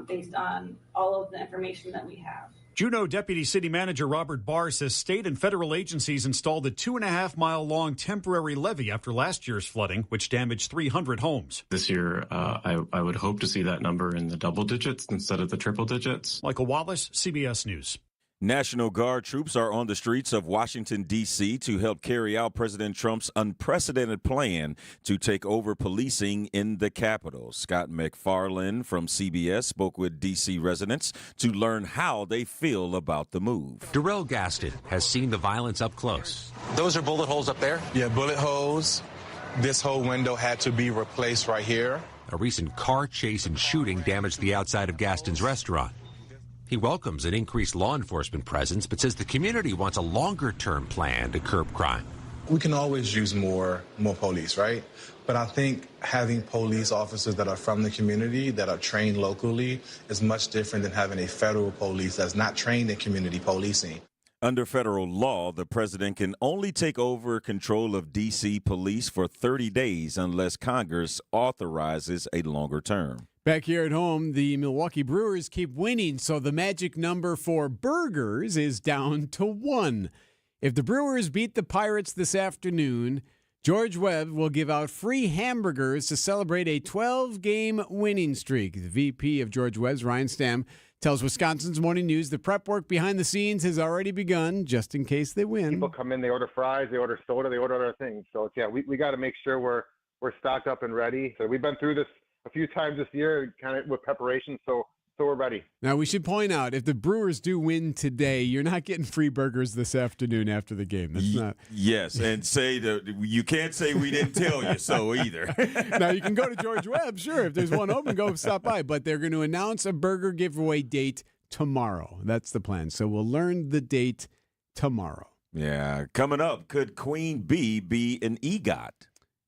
based on all of the information that we have. Juneau Deputy City Manager Robert Barr says state and federal agencies installed a 2.5-mile-long temporary levee after last year's flooding, which damaged 300 homes. This year, I would hope to see that number in the double digits instead of the triple digits. Michael Wallace, CBS News. National Guard troops are on the streets of Washington, D.C. to help carry out President Trump's unprecedented plan to take over policing in the Capitol. Scott McFarland from CBS spoke with D.C. residents to learn how they feel about the move. Darrell Gaston has seen the violence up close. Those are bullet holes up there? Yeah, bullet holes. This whole window had to be replaced right here. A recent car chase and shooting damaged the outside of Gaston's restaurant. He welcomes an increased law enforcement presence, but says the community wants a longer-term plan to curb crime. We can always use more police, right? But I think having police officers that are from the community, that are trained locally, is much different than having a federal police that's not trained in community policing. Under federal law, the president can only take over control of D.C. police for 30 days unless Congress authorizes a longer term. Back here at home, the Milwaukee Brewers keep winning, so the magic number for burgers is down to 1. If the Brewers beat the Pirates this afternoon, George Webb will give out free hamburgers to celebrate a 12-game winning streak. The VP of George Webb's, Ryan Stamm, tells Wisconsin's Morning News the prep work behind the scenes has already begun, just in case they win. People come in, they order fries, they order soda, they order other things. So, yeah, we got to make sure we're stocked up and ready. So we've been through this a few times this year, kind of with preparation, so we're ready. Now, we should point out, if the Brewers do win today, you're not getting free burgers this afternoon after the game. That's not. Yes, and you can't say we didn't tell you so either. Now, you can go to George Webb, sure. If there's one open, go stop by. But they're going to announce a burger giveaway date tomorrow. That's the plan. So we'll learn the date tomorrow. Yeah, coming up, could Queen Bee be an EGOT?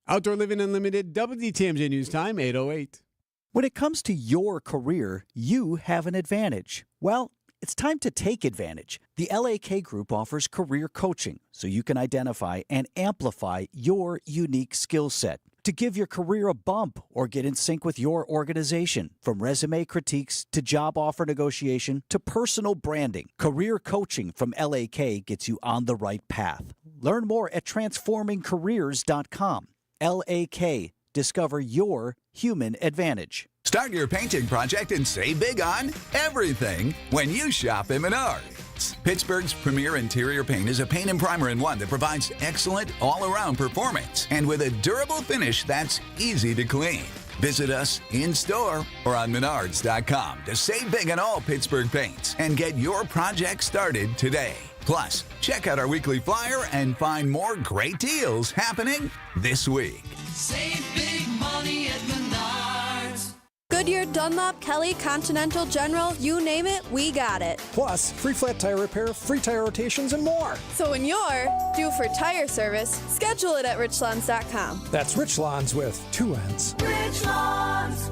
Outdoor Living Unlimited, WTMJ News Time, 8:08. When it comes to your career, you have an advantage. Well, it's time to take advantage. The LAK Group offers career coaching so you can identify and amplify your unique skill set to give your career a bump or get in sync with your organization. From resume critiques to job offer negotiation to personal branding, career coaching from LAK gets you on the right path. Learn more at transformingcareers.com. LAK. Discover your human advantage. Start your painting project and save big on everything when you shop at Menards. Pittsburgh's premier interior paint is a paint and primer in one that provides excellent all-around performance and with a durable finish that's easy to clean. Visit us in-store or on Menards.com to save big on all Pittsburgh paints and get your project started today. Plus, check out our weekly flyer and find more great deals happening this week. Save big money at Menards. Goodyear, Dunlop, Kelly, Continental, General, you name it, we got it. Plus, free flat tire repair, free tire rotations, and more. So when you're due for tire service, schedule it at richlawns.com. That's Rich Lawns with 2 N's. Rich Lawns.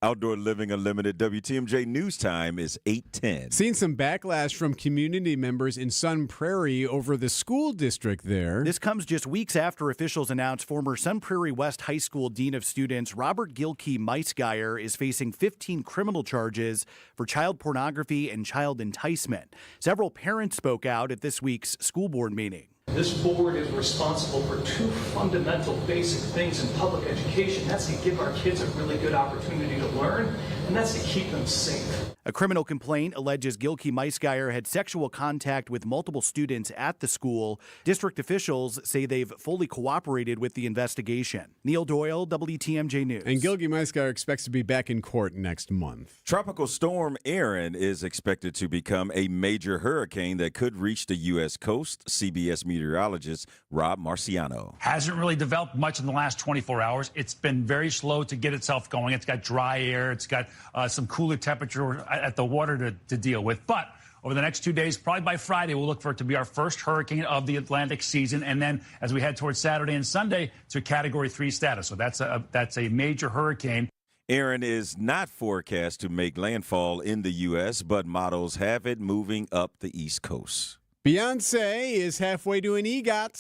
Outdoor Living Unlimited WTMJ News Time is 8:10. Seen some backlash from community members in Sun Prairie over the school district there. This comes just weeks after officials announced former Sun Prairie West High School Dean of Students Robert Gilkey Meisgeier is facing 15 criminal charges for child pornography and child enticement. Several parents spoke out at this week's school board meeting. This board is responsible for 2 fundamental basic things in public education. That's to give our kids a really good opportunity to learn, and that's to keep them safe. A criminal complaint alleges Gilkey Meisgeier had sexual contact with multiple students at the school. District officials say they've fully cooperated with the investigation. Neil Doyle, WTMJ News. And Gilkey Meisgeier expects to be back in court next month. Tropical storm Erin is expected to become a major hurricane that could reach the U.S. coast. CBS meteorologist Rob Marciano. Hasn't really developed much in the last 24 hours. It's been very slow to get itself going. It's got dry air. It's got some cooler temperature at the water to deal with. But over the next 2 days, probably by Friday, we'll look for it to be our first hurricane of the Atlantic season. And then as we head towards Saturday and Sunday, it's a Category 3 status. So that's a major hurricane. Erin is not forecast to make landfall in the U.S., but models have it moving up the East Coast. Beyonce is halfway to an EGOT.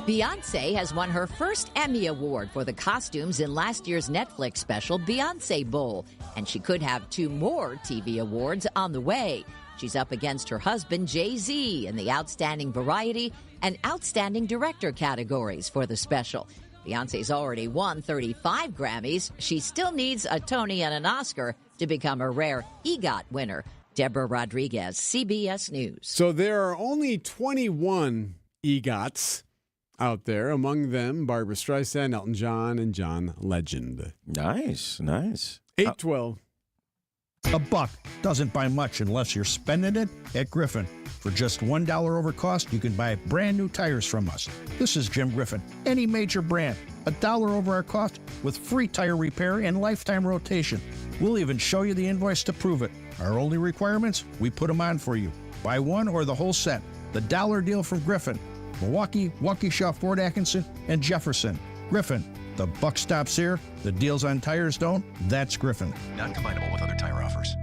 Beyonce has won her first Emmy Award for the costumes in last year's Netflix special Beyonce Bowl, and she could have 2 more TV awards on the way. She's up against her husband Jay-Z in the Outstanding Variety and Outstanding Director categories for the special. Beyonce's already won 35 Grammys. She still needs a Tony and an Oscar to become a rare EGOT winner. Deborah Rodriguez, CBS News. So there are only 21 EGOTs out there. Among them, Barbra Streisand, Elton John, and John Legend. Nice, nice. 812. A buck doesn't buy much unless you're spending it at Griffin. For just $1 over cost, you can buy brand new tires from us. This is Jim Griffin. Any major brand, $1 over our cost with free tire repair and lifetime rotation. We'll even show you the invoice to prove it. Our only requirements, we put them on for you. Buy one or the whole set. The dollar deal from Griffin. Milwaukee, Waukesha, Fort Atkinson, and Jefferson. Griffin. The buck stops here. The deals on tires don't. That's Griffin. Not combinable with other tire offers.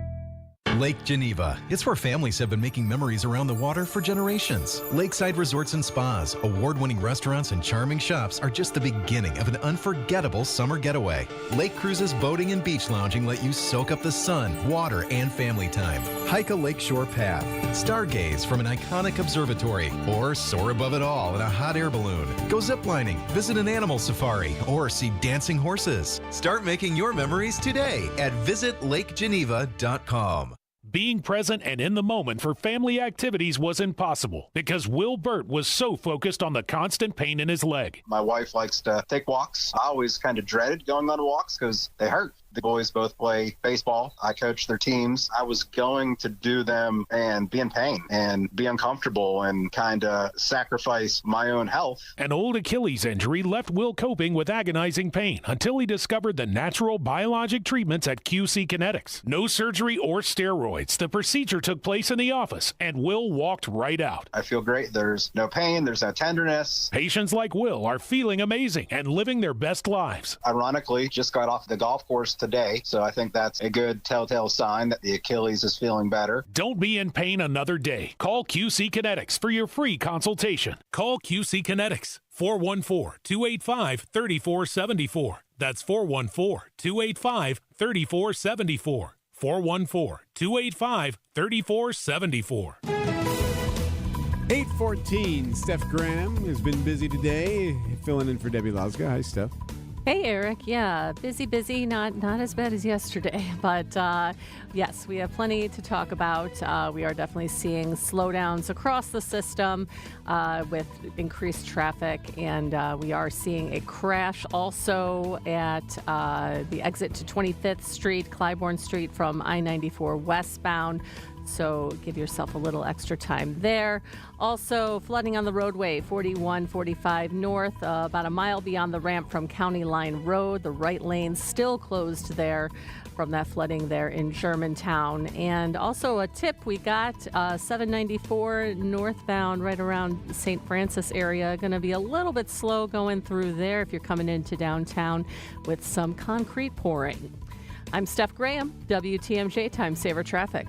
Lake Geneva. It's where families have been making memories around the water for generations. Lakeside resorts and spas, award-winning restaurants, and charming shops are just the beginning of an unforgettable summer getaway. Lake cruises, boating, and beach lounging let you soak up the sun, water, and family time. Hike a lakeshore path, stargaze from an iconic observatory, or soar above it all in a hot air balloon. Go ziplining, visit an animal safari, or see dancing horses. Start making your memories today at visitlakegeneva.com. Being present and in the moment for family activities was impossible because Will Burt was so focused on the constant pain in his leg. My wife likes to take walks. I always kind of dreaded going on walks because they hurt. The boys both play baseball. I coach their teams. I was going to do them and be in pain and be uncomfortable and kind of sacrifice my own health. An old Achilles injury left Will coping with agonizing pain until he discovered the natural biologic treatments at QC Kinetics. No surgery or steroids. The procedure took place in the office, and Will walked right out. I feel great. There's no pain. There's no tenderness. Patients like Will are feeling amazing and living their best lives. Ironically, just got off the golf course today, so I think that's a good telltale sign that the Achilles is feeling better. Don't be in pain another day. Call QC Kinetics for your free consultation. Call QC Kinetics, 414-285-3474. That's 414-285-3474. 414-285-3474. 8:14. Steph Graham has been busy today, filling in for Debbie Lozga. Hi, Steph. Hey, Erik. Yeah, busy. Not as bad as yesterday, but yes, we have plenty to talk about. We are definitely seeing slowdowns across the system with increased traffic, and we are seeing a crash also at the exit to 25th Street, Clybourne Street from I-94 westbound. So give yourself a little extra time there. Also, flooding on the roadway, 4145 north, about a mile beyond the ramp from County Line Road. The right lane still closed there from that flooding there in Germantown. And also a tip we got, 794 northbound right around the St. Francis area. Going to be a little bit slow going through there if you're coming into downtown with some concrete pouring. I'm Steph Graham, WTMJ Time Saver Traffic.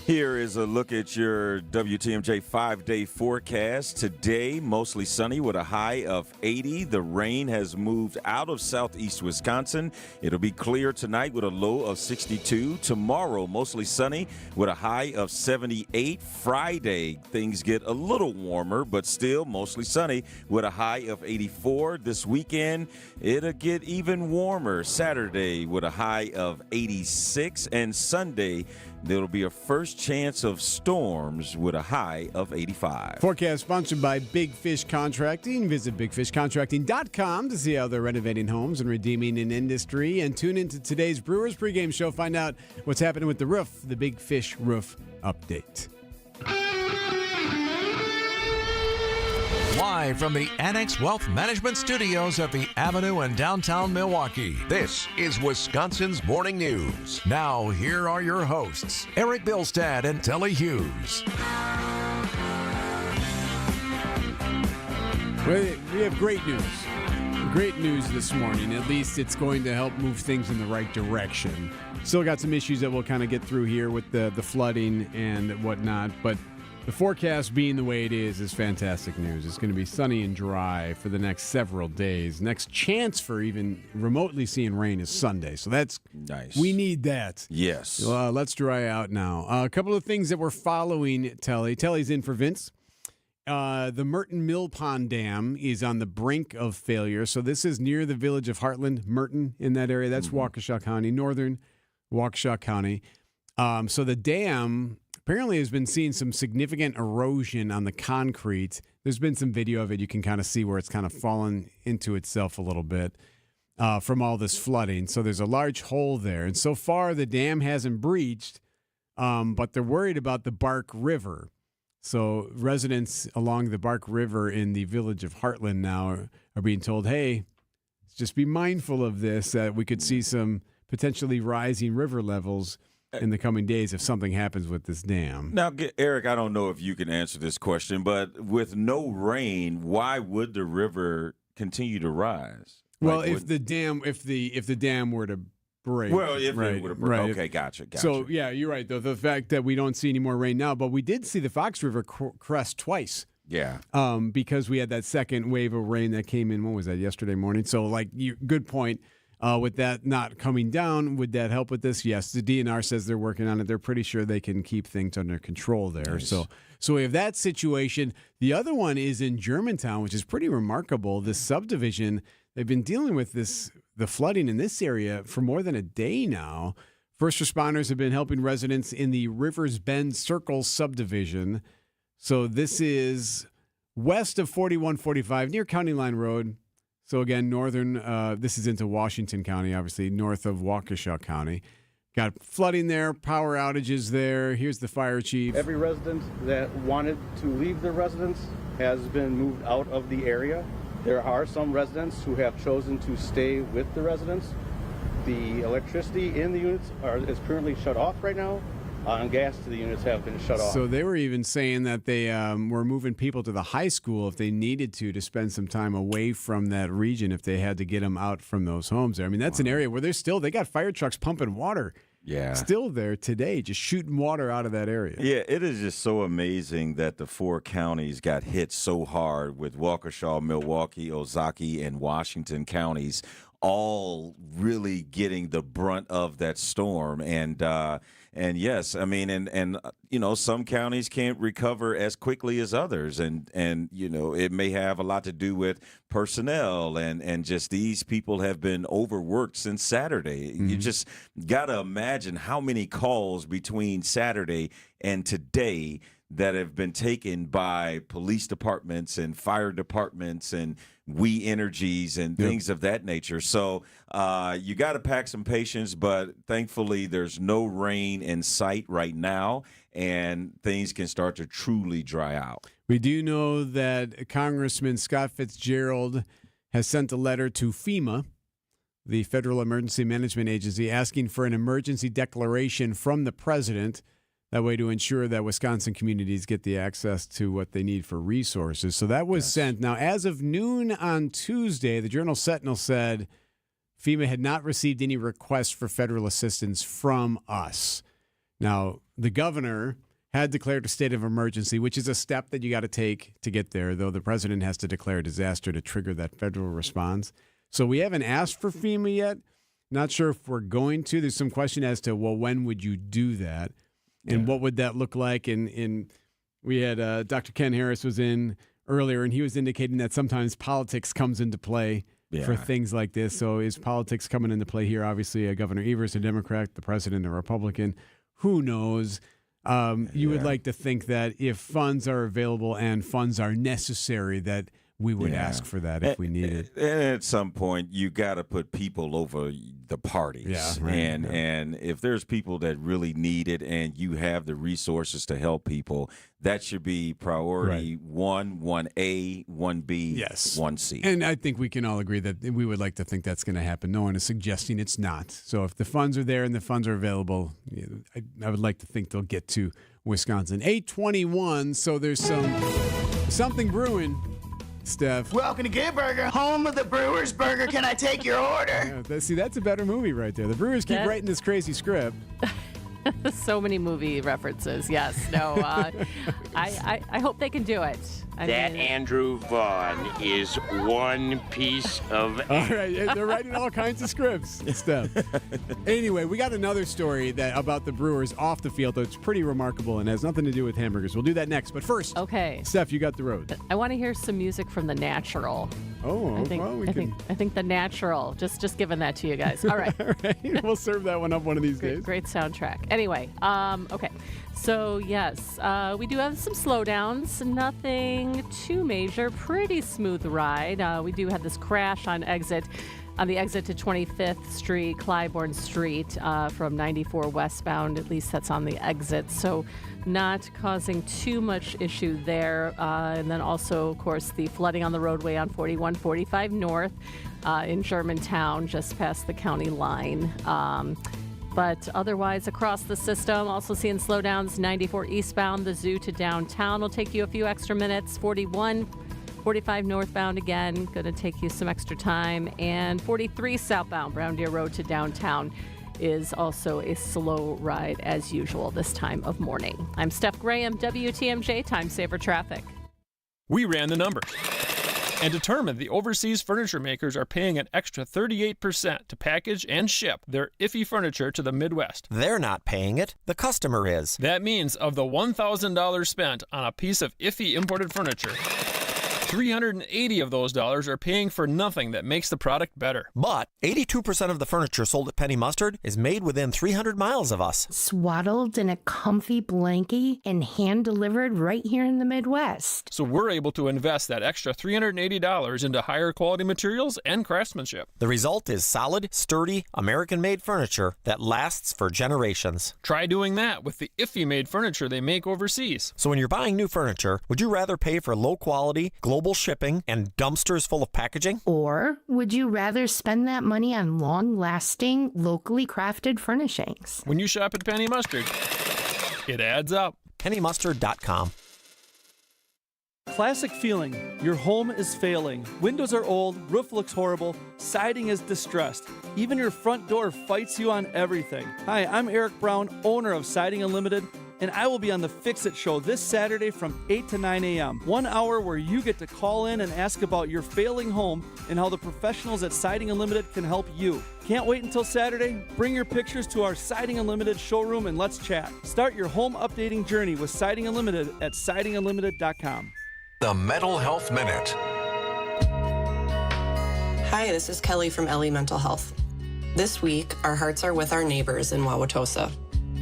Here is a look at your WTMJ 5-day forecast. Today, mostly sunny with a high of 80. The rain has moved out of southeast Wisconsin. It'll be clear tonight with a low of 62. Tomorrow, mostly sunny with a high of 78. Friday, things get a little warmer, but still mostly sunny with a high of 84. This weekend, it'll get even warmer. Saturday with a high of 86. And Sunday, there'll be a first chance of storms with a high of 85. Forecast sponsored by Big Fish Contracting. Visit bigfishcontracting.com to see how they're renovating homes and redeeming an industry. And tune into today's Brewers pregame show. Find out what's happening with the roof, the Big Fish Roof Update. Live from the Annex Wealth Management Studios at the Avenue in downtown Milwaukee, this is Wisconsin's Morning News. Now, here are your hosts, Erik Bilstad and Telly Hughes. We have great news. Great news this morning. At least it's going to help move things in the right direction. Still got some issues that we'll kind of get through here with the flooding and whatnot, but the forecast being the way it is fantastic news. It's going to be sunny and dry for the next several days. Next chance for even remotely seeing rain is Sunday. So that's nice. We need that. Yes. Let's dry out now. A couple of things that we're following, Telly. Telly's in for Vince. The Merton Mill Pond Dam is on the brink of failure. So this is near the village of Heartland, Merton in that area. That's Waukesha County, northern Waukesha County. So the dam apparently has been seeing some significant erosion on the concrete. There's been some video of it. You can kind of see where it's kind of fallen into itself a little bit from all this flooding. So there's a large hole there. And so far, the dam hasn't breached, but they're worried about the Bark River. So residents along the Bark River in the village of Heartland now are being told, hey, just be mindful of this, that we could see some potentially rising river levels in the coming days if something happens with this dam. Now, Erik, I don't know if you can answer this question, but with no rain, why would the river continue to rise? Well, if the dam were to break. Well, if right, it would have broke. right. Okay, gotcha. So, yeah, you're right, though. The fact that we don't see any more rain now, but we did see the Fox River crest twice. Yeah. Because we had that second wave of rain that came in, what was that, yesterday morning? So, good point. With that not coming down, would that help with this? Yes, the DNR says they're working on it. They're pretty sure they can keep things under control there. Nice. So we have that situation. The other one is in Germantown, which is pretty remarkable. This subdivision, they've been dealing with the flooding in this area for more than a day now. First responders have been helping residents in the Rivers Bend Circle subdivision. So this is west of 4145 near County Line Road. So again, northern, this is into Washington County, obviously, north of Waukesha County. Got flooding there, power outages there. Here's the fire chief. Every resident that wanted to leave their residence has been moved out of the area. There are some residents who have chosen to stay with the residents. The electricity in the units is currently shut off right now. And gas to the units have been shut off. So they were even saying that they were moving people to the high school if they needed to spend some time away from that region if they had to get them out from those homes there. I mean, that's an area where they got fire trucks pumping water. Yeah. Still there today, just shooting water out of that area. Yeah, it is just so amazing that the four counties got hit so hard with Waukesha, Milwaukee, Ozaukee, and Washington counties all really getting the brunt of that storm. And yes, I mean, and some counties can't recover as quickly as others, and it may have a lot to do with personnel and just these people have been overworked since Saturday. Mm-hmm. You just got to imagine how many calls between Saturday and today that have been taken by police departments and fire departments and We Energies and things of that nature. So you got to pack some patience, but thankfully there's no rain in sight right now, and things can start to truly dry out. We do know that Congressman Scott Fitzgerald has sent a letter to FEMA, the Federal Emergency Management Agency, asking for an emergency declaration from the president, that way to ensure that Wisconsin communities get the access to what they need for resources. So that was sent. Now, as of noon on Tuesday, the Journal Sentinel said FEMA had not received any requests for federal assistance from us. Now, the governor had declared a state of emergency, which is a step that you got to take to get there, though the president has to declare a disaster to trigger that federal response. So we haven't asked for FEMA yet. Not sure if we're going to. There's some question as to, well, when would you do that? And what would that look like? And we had Dr. Ken Harris was in earlier, and he was indicating that sometimes politics comes into play for things like this. So is politics coming into play here? Obviously, Governor Evers, a Democrat, the president, a Republican. Who knows? You would like to think that if funds are available and funds are necessary, that we would ask for that if we need it. And at some point, you got to put people over the parties. And if there's people that really need it and you have the resources to help people, that should be priority 1, 1A, 1B, 1C. And I think we can all agree that we would like to think that's going to happen. No one is suggesting it's not. So if the funds are there and the funds are available, I would like to think they'll get to Wisconsin. 8:21, so there's something brewing. Steph. Welcome to Good Burger, home of the Brewers Burger. Can I take your order? See, that's a better movie right there. The Brewers keep writing this crazy script. So many movie references. Yes. No. I hope they can do it. That Andrew Vaughn is one piece of... All right. They're writing all kinds of scripts, Steph. Anyway, we got another story about the Brewers off the field that's pretty remarkable and has nothing to do with hamburgers. We'll do that next. But first, Steph, you got the road. I want to hear some music from The Natural. Oh, I think The Natural. Just giving that to you guys. All right. All right. We'll serve that one up one of these days. Great soundtrack. Anyway, okay. So, yes, we do have some slowdowns. Nothing too major. Pretty smooth ride. We do have this crash on the exit to 25th Street, Clybourne Street from 94 westbound. At least that's on the exit. So not causing too much issue there. And then also, of course, the flooding on the roadway on 4145 North in Germantown, just past the county line. But otherwise, across the system, also seeing slowdowns. 94 eastbound, the zoo to downtown will take you a few extra minutes. 45 northbound again, going to take you some extra time. And 43 southbound, Brown Deer Road to downtown, is also a slow ride as usual this time of morning. I'm Steph Graham, WTMJ Time Saver Traffic. We ran the numbers and determined the overseas furniture makers are paying an extra 38% to package and ship their iffy furniture to the Midwest. They're not paying it. The customer is. That means of the $1,000 spent on a piece of iffy imported furniture, $380 of those dollars are paying for nothing that makes the product better. But 82% of the furniture sold at Penny Mustard is made within 300 miles of us. Swaddled in a comfy blankie and hand-delivered right here in the Midwest. So we're able to invest that extra $380 into higher quality materials and craftsmanship. The result is solid, sturdy, American-made furniture that lasts for generations. Try doing that with the iffy-made furniture they make overseas. So when you're buying new furniture, would you rather pay for low-quality, global shipping and dumpsters full of packaging? Or would you rather spend that money on long-lasting, locally crafted furnishings? When you shop at Penny Mustard, it adds up. PennyMustard.com. Classic feeling. Your home is failing. Windows are old, roof looks horrible, siding is distressed. Even your front door fights you on everything. Hi, I'm Erik Brown, owner of Siding Unlimited, and I will be on the Fix-It Show this Saturday from 8 to 9 a.m. 1 hour where you get to call in and ask about your failing home and how the professionals at Siding Unlimited can help you. Can't wait until Saturday? Bring your pictures to our Siding Unlimited showroom and let's chat. Start your home updating journey with Siding Unlimited at sidingunlimited.com. The Mental Health Minute. Hi, this is Kelly from Ellie Mental Health. This week, our hearts are with our neighbors in Wauwatosa.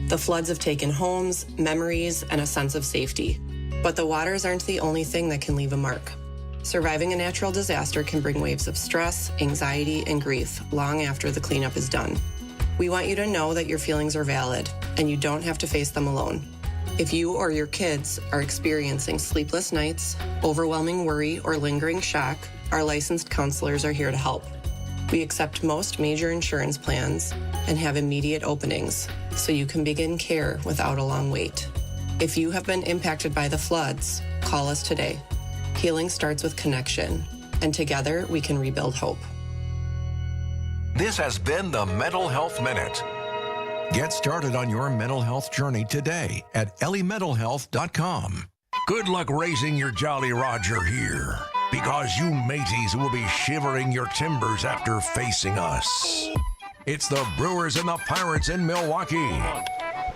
The floods have taken homes, memories, and a sense of safety. But the waters aren't the only thing that can leave a mark. Surviving a natural disaster can bring waves of stress, anxiety, and grief long after the cleanup is done. We want you to know that your feelings are valid, and you don't have to face them alone. If you or your kids are experiencing sleepless nights, overwhelming worry, or lingering shock, our licensed counselors are here to help. We accept most major insurance plans and have immediate openings, so you can begin care without a long wait. If you have been impacted by the floods, call us today. Healing starts with connection, and together we can rebuild hope. This has been the Mental Health Minute. Get started on your mental health journey today at elliementalhealth.com. Good luck raising your Jolly Roger here, because you mateys will be shivering your timbers after facing us. It's the Brewers and the Pirates in Milwaukee.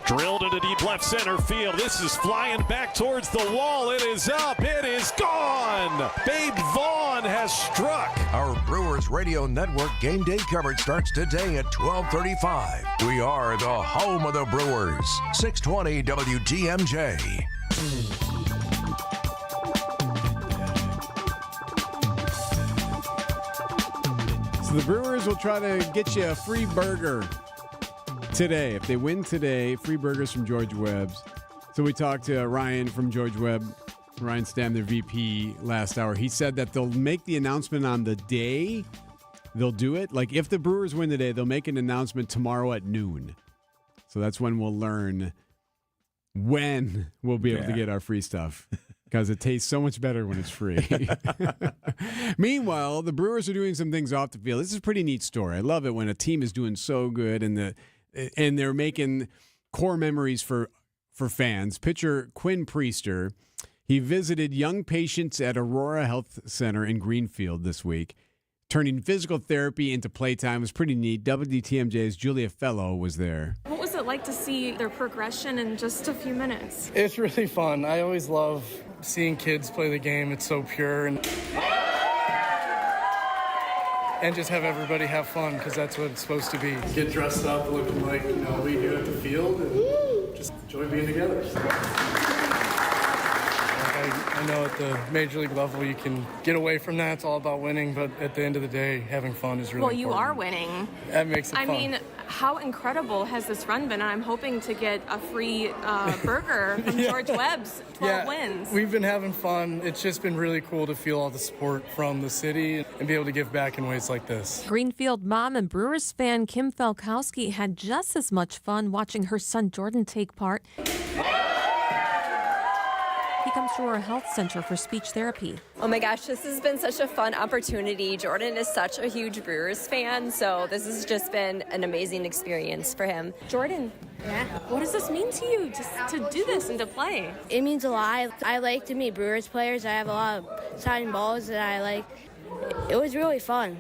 Drilled into deep left center field. This is flying back towards the wall. It is up. It is gone. Babe Vaughn has struck. Our Brewers Radio Network game day coverage starts today at 12:35. We are the home of the Brewers. 620 WTMJ. So the Brewers will try to get you a free burger today. If they win today, free burgers from George Webb's. So we talked to Ryan from George Webb, Ryan Stam, their VP, last hour. He said that they'll make the announcement on the day they'll do it. Like if the Brewers win today, they'll make an announcement tomorrow at noon. So that's when we'll learn when we'll be able to get our free stuff. Because it tastes so much better when it's free. Meanwhile, the Brewers are doing some things off the field. This is a pretty neat story. I love it when a team is doing so good and they're making core memories for fans. Pitcher Quinn Priester, he visited young patients at Aurora Health Center in Greenfield this week, turning physical therapy into playtime. It was pretty neat. WTMJ's Julia Fellow was there. What was it like to see their progression in just a few minutes? It's really fun. I always love seeing kids play the game. It's so pure and just have everybody have fun, because that's what it's supposed to be. Get dressed up looking like we do at the field and just enjoy being together. I know at the major league level you can get away from that. It's all about winning, but at the end of the day, having fun is really important. Well, you are winning. That makes it fun. I mean, how incredible has this run been? And I'm hoping to get a free burger from George Webb's 12 wins. We've been having fun. It's just been really cool to feel all the support from the city and be able to give back in ways like this. Greenfield mom and Brewers fan Kim Falkowski had just as much fun watching her son Jordan take part. He comes to our health center for speech therapy. Oh my gosh, this has been such a fun opportunity. Jordan is such a huge Brewers fan, so this has just been an amazing experience for him. Jordan, what does this mean to you to do this and to play? It means a lot. I like to meet Brewers players. I have a lot of signed balls that I like. It was really fun.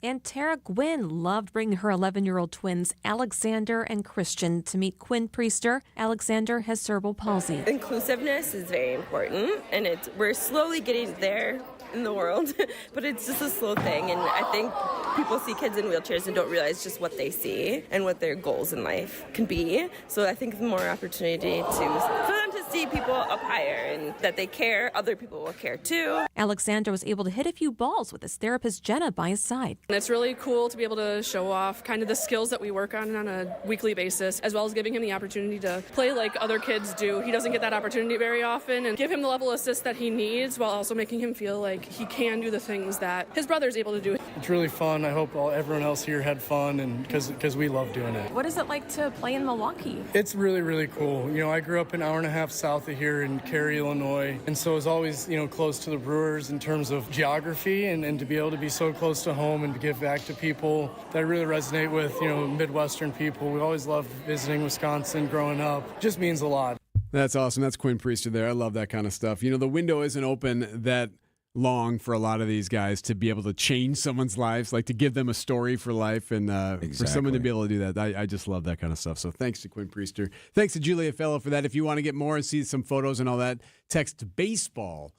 And Tara Gwynn loved bringing her 11-year-old twins, Alexander and Christian, to meet Quinn Priester. Alexander has cerebral palsy. Inclusiveness is very important, and we're slowly getting there in the world, but it's just a slow thing. And I think people see kids in wheelchairs and don't realize just what they see and what their goals in life can be. So I think the more opportunity for them to see people up higher and that they care, other people will care too. Alexander was able to hit a few balls with his therapist Jenna by his side. And it's really cool to be able to show off kind of the skills that we work on a weekly basis, as well as giving him the opportunity to play like other kids do. He doesn't get that opportunity very often, and give him the level of assist that he needs while also making him feel like he can do the things that his brother's able to do. It's really fun. I hope everyone else here had fun, and because we love doing it. What is it like to play in Milwaukee? It's really, really cool. I grew up an hour and a half south of here in Cary, Illinois, and so I was always, close to the Brewers in terms of geography, and to be able to be so close to home and to give back to people that I really resonate with, Midwestern people. We always loved visiting Wisconsin growing up. It just means a lot. That's awesome. That's Quinn Priester there. I love that kind of stuff. The window isn't open that long for a lot of these guys to be able to change someone's lives, like to give them a story for life, and for someone to be able to do that. I just love that kind of stuff. So thanks to Quinn Priester. Thanks to Julia Fellow for that. If you want to get more and see some photos and all that, text baseball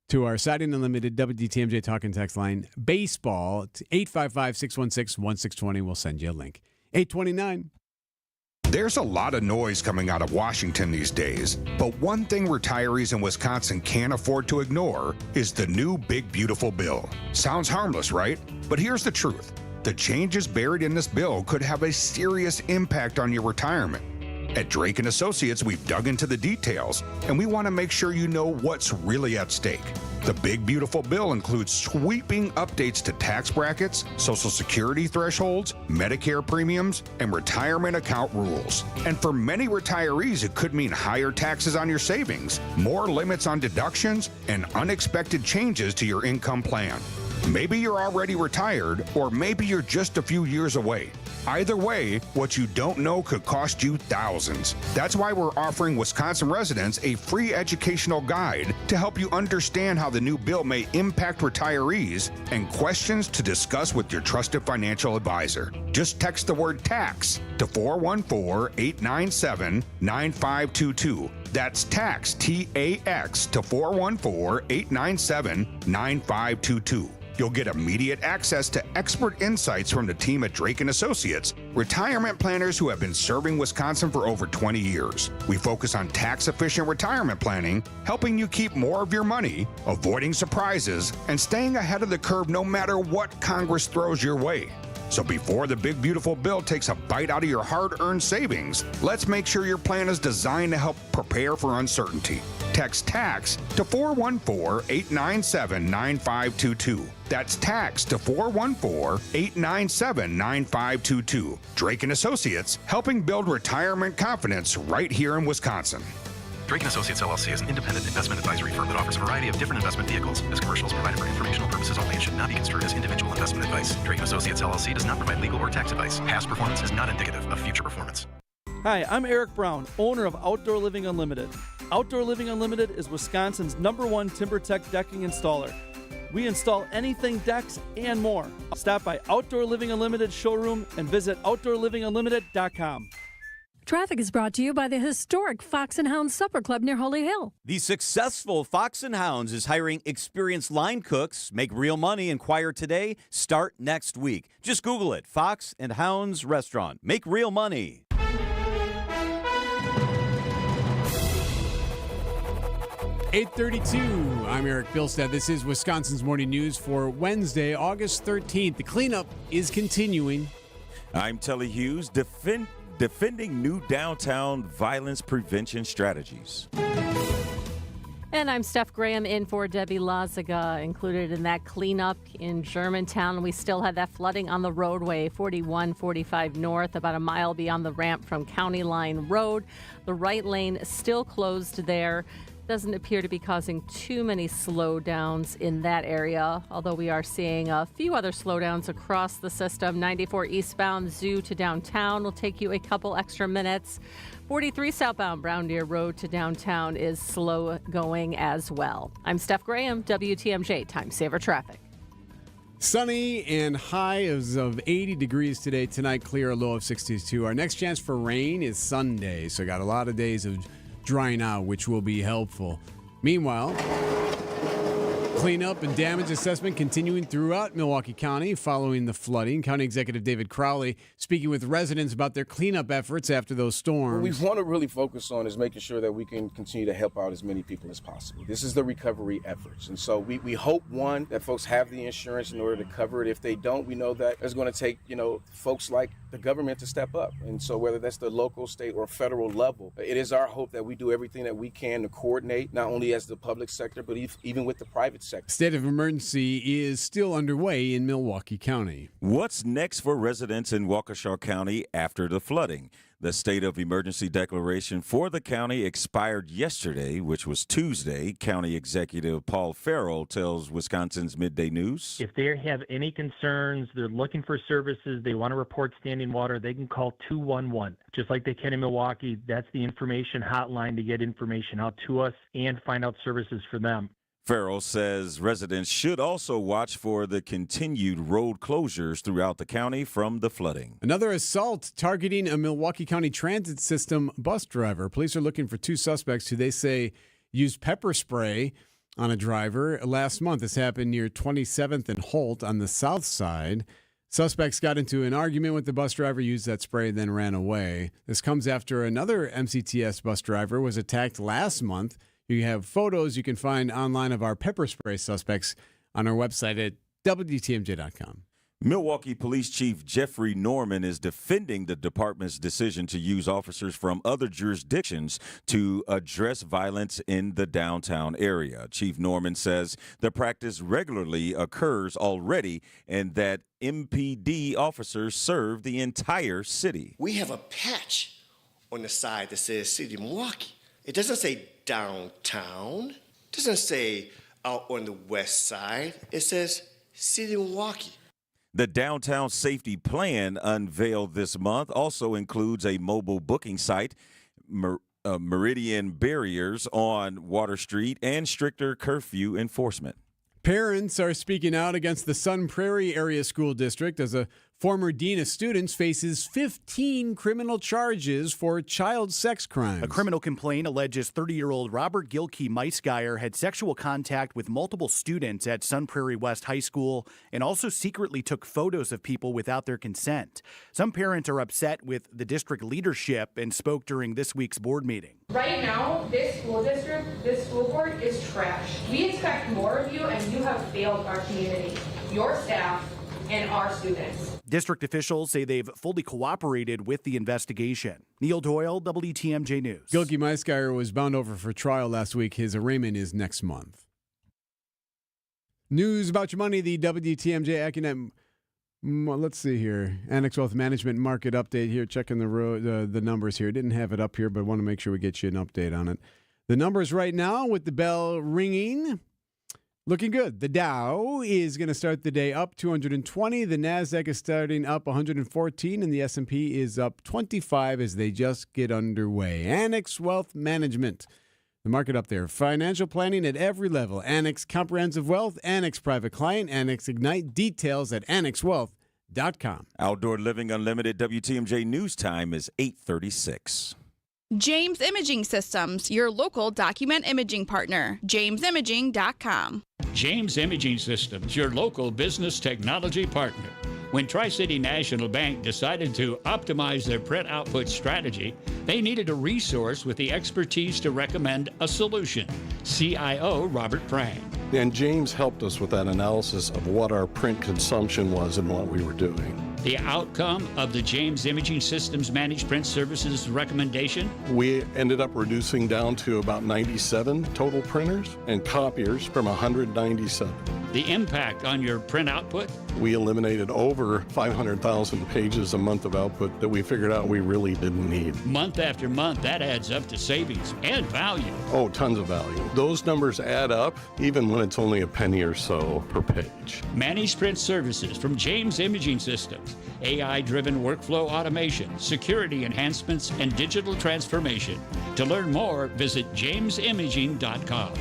to our Siding Unlimited WTMJ Talk and Text line. Baseball to 855-616-1620. We'll send you a link. 829. There's a lot of noise coming out of Washington these days, but one thing retirees in Wisconsin can't afford to ignore is the new Big Beautiful Bill. Sounds harmless, right? But here's the truth. The changes buried in this bill could have a serious impact on your retirement. At Drake & Associates, we've dug into the details, and we want to make sure you know what's really at stake. The Big Beautiful Bill includes sweeping updates to tax brackets, Social Security thresholds, Medicare premiums, and retirement account rules. And for many retirees, it could mean higher taxes on your savings, more limits on deductions, and unexpected changes to your income plan. Maybe you're already retired, or maybe you're just a few years away. Either way, what you don't know could cost you thousands. That's why we're offering Wisconsin residents a free educational guide to help you understand how the new bill may impact retirees and questions to discuss with your trusted financial advisor. Just text the word tax to 414-897-9522. That's tax, T-A-X, to 414-897-9522. You'll get immediate access to expert insights from the team at Drake & Associates, retirement planners who have been serving Wisconsin for over 20 years. We focus on tax-efficient retirement planning, helping you keep more of your money, avoiding surprises, and staying ahead of the curve no matter what Congress throws your way. So before the Big Beautiful Bill takes a bite out of your hard-earned savings, let's make sure your plan is designed to help prepare for uncertainty. Text TAX to 414-897-9522. That's TAX to 414-897-9522. Drake & Associates, helping build retirement confidence right here in Wisconsin. Drake & Associates LLC is an independent investment advisory firm that offers a variety of different investment vehicles. This commercial is provided for informational purposes only and should not be construed as individual investment advice. Drake & Associates LLC does not provide legal or tax advice. Past performance is not indicative of future performance. Hi, I'm Erik Brown, owner of Outdoor Living Unlimited. Outdoor Living Unlimited is Wisconsin's #1 TimberTech decking installer. We install anything decks and more. Stop by Outdoor Living Unlimited showroom and visit OutdoorLivingUnlimited.com. Traffic is brought to you by the historic Fox and Hounds Supper Club near Holy Hill. The successful Fox and Hounds is hiring experienced line cooks. Make real money. Inquire today. Start next week. Just Google it. Fox and Hounds Restaurant. Make real money. 8:32. I'm Erik Bilstad. This is Wisconsin's Morning News for Wednesday, August 13th. The cleanup is continuing. I'm Telly Hughes, defending new downtown violence prevention strategies. And I'm Steph Graham in for Debbie Lazaga. Included in that cleanup in Germantown, we still had that flooding on the roadway, 4145 north, about a mile beyond the ramp from County Line Road. The right lane still closed there. Doesn't appear to be causing too many slowdowns in that area, although we are seeing a few other slowdowns across the system. 94 eastbound Zoo to downtown will take you a couple extra minutes. 43 southbound Brown Deer Road to downtown is slow going as well. I'm Steph Graham, WTMJ Time Saver Traffic. Sunny and highs of 80 degrees today. Tonight, clear, a low of 62. Our next chance for rain is Sunday, so got a lot of days of drying out, which will be helpful. Meanwhile, cleanup and damage assessment continuing throughout Milwaukee County following the flooding. County Executive David Crowley speaking with residents about their cleanup efforts after those storms. What we want to really focus on is making sure that we can continue to help out as many people as possible. This is the recovery efforts. And so we hope, one, that folks have the insurance in order to cover it. If they don't, we know that it's going to take, folks like the government to step up. And so whether that's the local, state, or federal level, it is our hope that we do everything that we can to coordinate, not only as the public sector, but even with the private sector. State of emergency is still underway in Milwaukee County. What's next for residents in Waukesha County after the flooding? The state of emergency declaration for the county expired yesterday, which was Tuesday. County Executive Paul Farrell tells Wisconsin's Midday News. If they have any concerns, they're looking for services, they want to report standing water, they can call 211. Just like they can in Milwaukee, that's the information hotline to get information out to us and find out services for them. Farrell says residents should also watch for the continued road closures throughout the county from the flooding. Another assault targeting a Milwaukee County Transit System bus driver. Police are looking for two suspects who they say used pepper spray on a driver last month. This happened near 27th and Holt on the south side. Suspects got into an argument with the bus driver, used that spray, and then ran away. This comes after another MCTS bus driver was attacked last month. You have photos you can find online of our pepper spray suspects on our website at WTMJ.com. Milwaukee Police Chief Jeffrey Norman is defending the department's decision to use officers from other jurisdictions to address violence in the downtown area. Chief Norman says the practice regularly occurs already and that MPD officers serve the entire city. We have a patch on the side that says City of Milwaukee. It doesn't say downtown. It doesn't say out on the west side. It says City of Milwaukee. The Downtown Safety Plan unveiled this month also includes a mobile booking site, meridian barriers on Water Street, and stricter curfew enforcement. Parents are speaking out against the Sun Prairie Area School District as a former dean of students faces 15 criminal charges for child sex crimes. A criminal complaint alleges 30-year-old Robert Gilkey Meisgeier had sexual contact with multiple students at Sun Prairie West High School and also secretly took photos of people without their consent. Some parents are upset with the district leadership and spoke during this week's board meeting. Right now, this school district, this school board is trash. We expect more of you, and you have failed our community, your staff, and our students. District officials say they've fully cooperated with the investigation. Neil Doyle, WTMJ News. Gilkey Meisgeier was bound over for trial last week. His arraignment is next month. News about your money, the WTMJ Accunet. Let's see here. Annex Wealth Management market update here. Checking the numbers here. Didn't have it up here, but want to make sure we get you an update on it. The numbers right now with the bell ringing. Looking good. The Dow is going to start the day up 220. The Nasdaq is starting up 114, and the S&P is up 25 as they just get underway. Annex Wealth Management. The market up there. Financial planning at every level. Annex Comprehensive Wealth, Annex Private Client, Annex Ignite. Details at annexwealth.com. Outdoor Living Unlimited WTMJ News Time is 8:36. James Imaging Systems, your local document imaging partner. JamesImaging.com. James Imaging Systems, your local business technology partner. When Tri-City National Bank decided to optimize their print output strategy, they needed a resource with the expertise to recommend a solution. CIO Robert Prang. And James helped us with that analysis of what our print consumption was and what we were doing. The outcome of the James Imaging Systems Managed Print Services recommendation? We ended up reducing down to about 97 total printers and copiers from 197. The impact on your print output? We eliminated over 500,000 pages a month of output that we figured out we really didn't need. Month after month, that adds up to savings and value. Oh, tons of value. Those numbers add up even when it's only a penny or so per page. Managed Print Services from James Imaging Systems. AI-driven workflow automation, security enhancements, and digital transformation. To learn more, visit jamesimaging.com.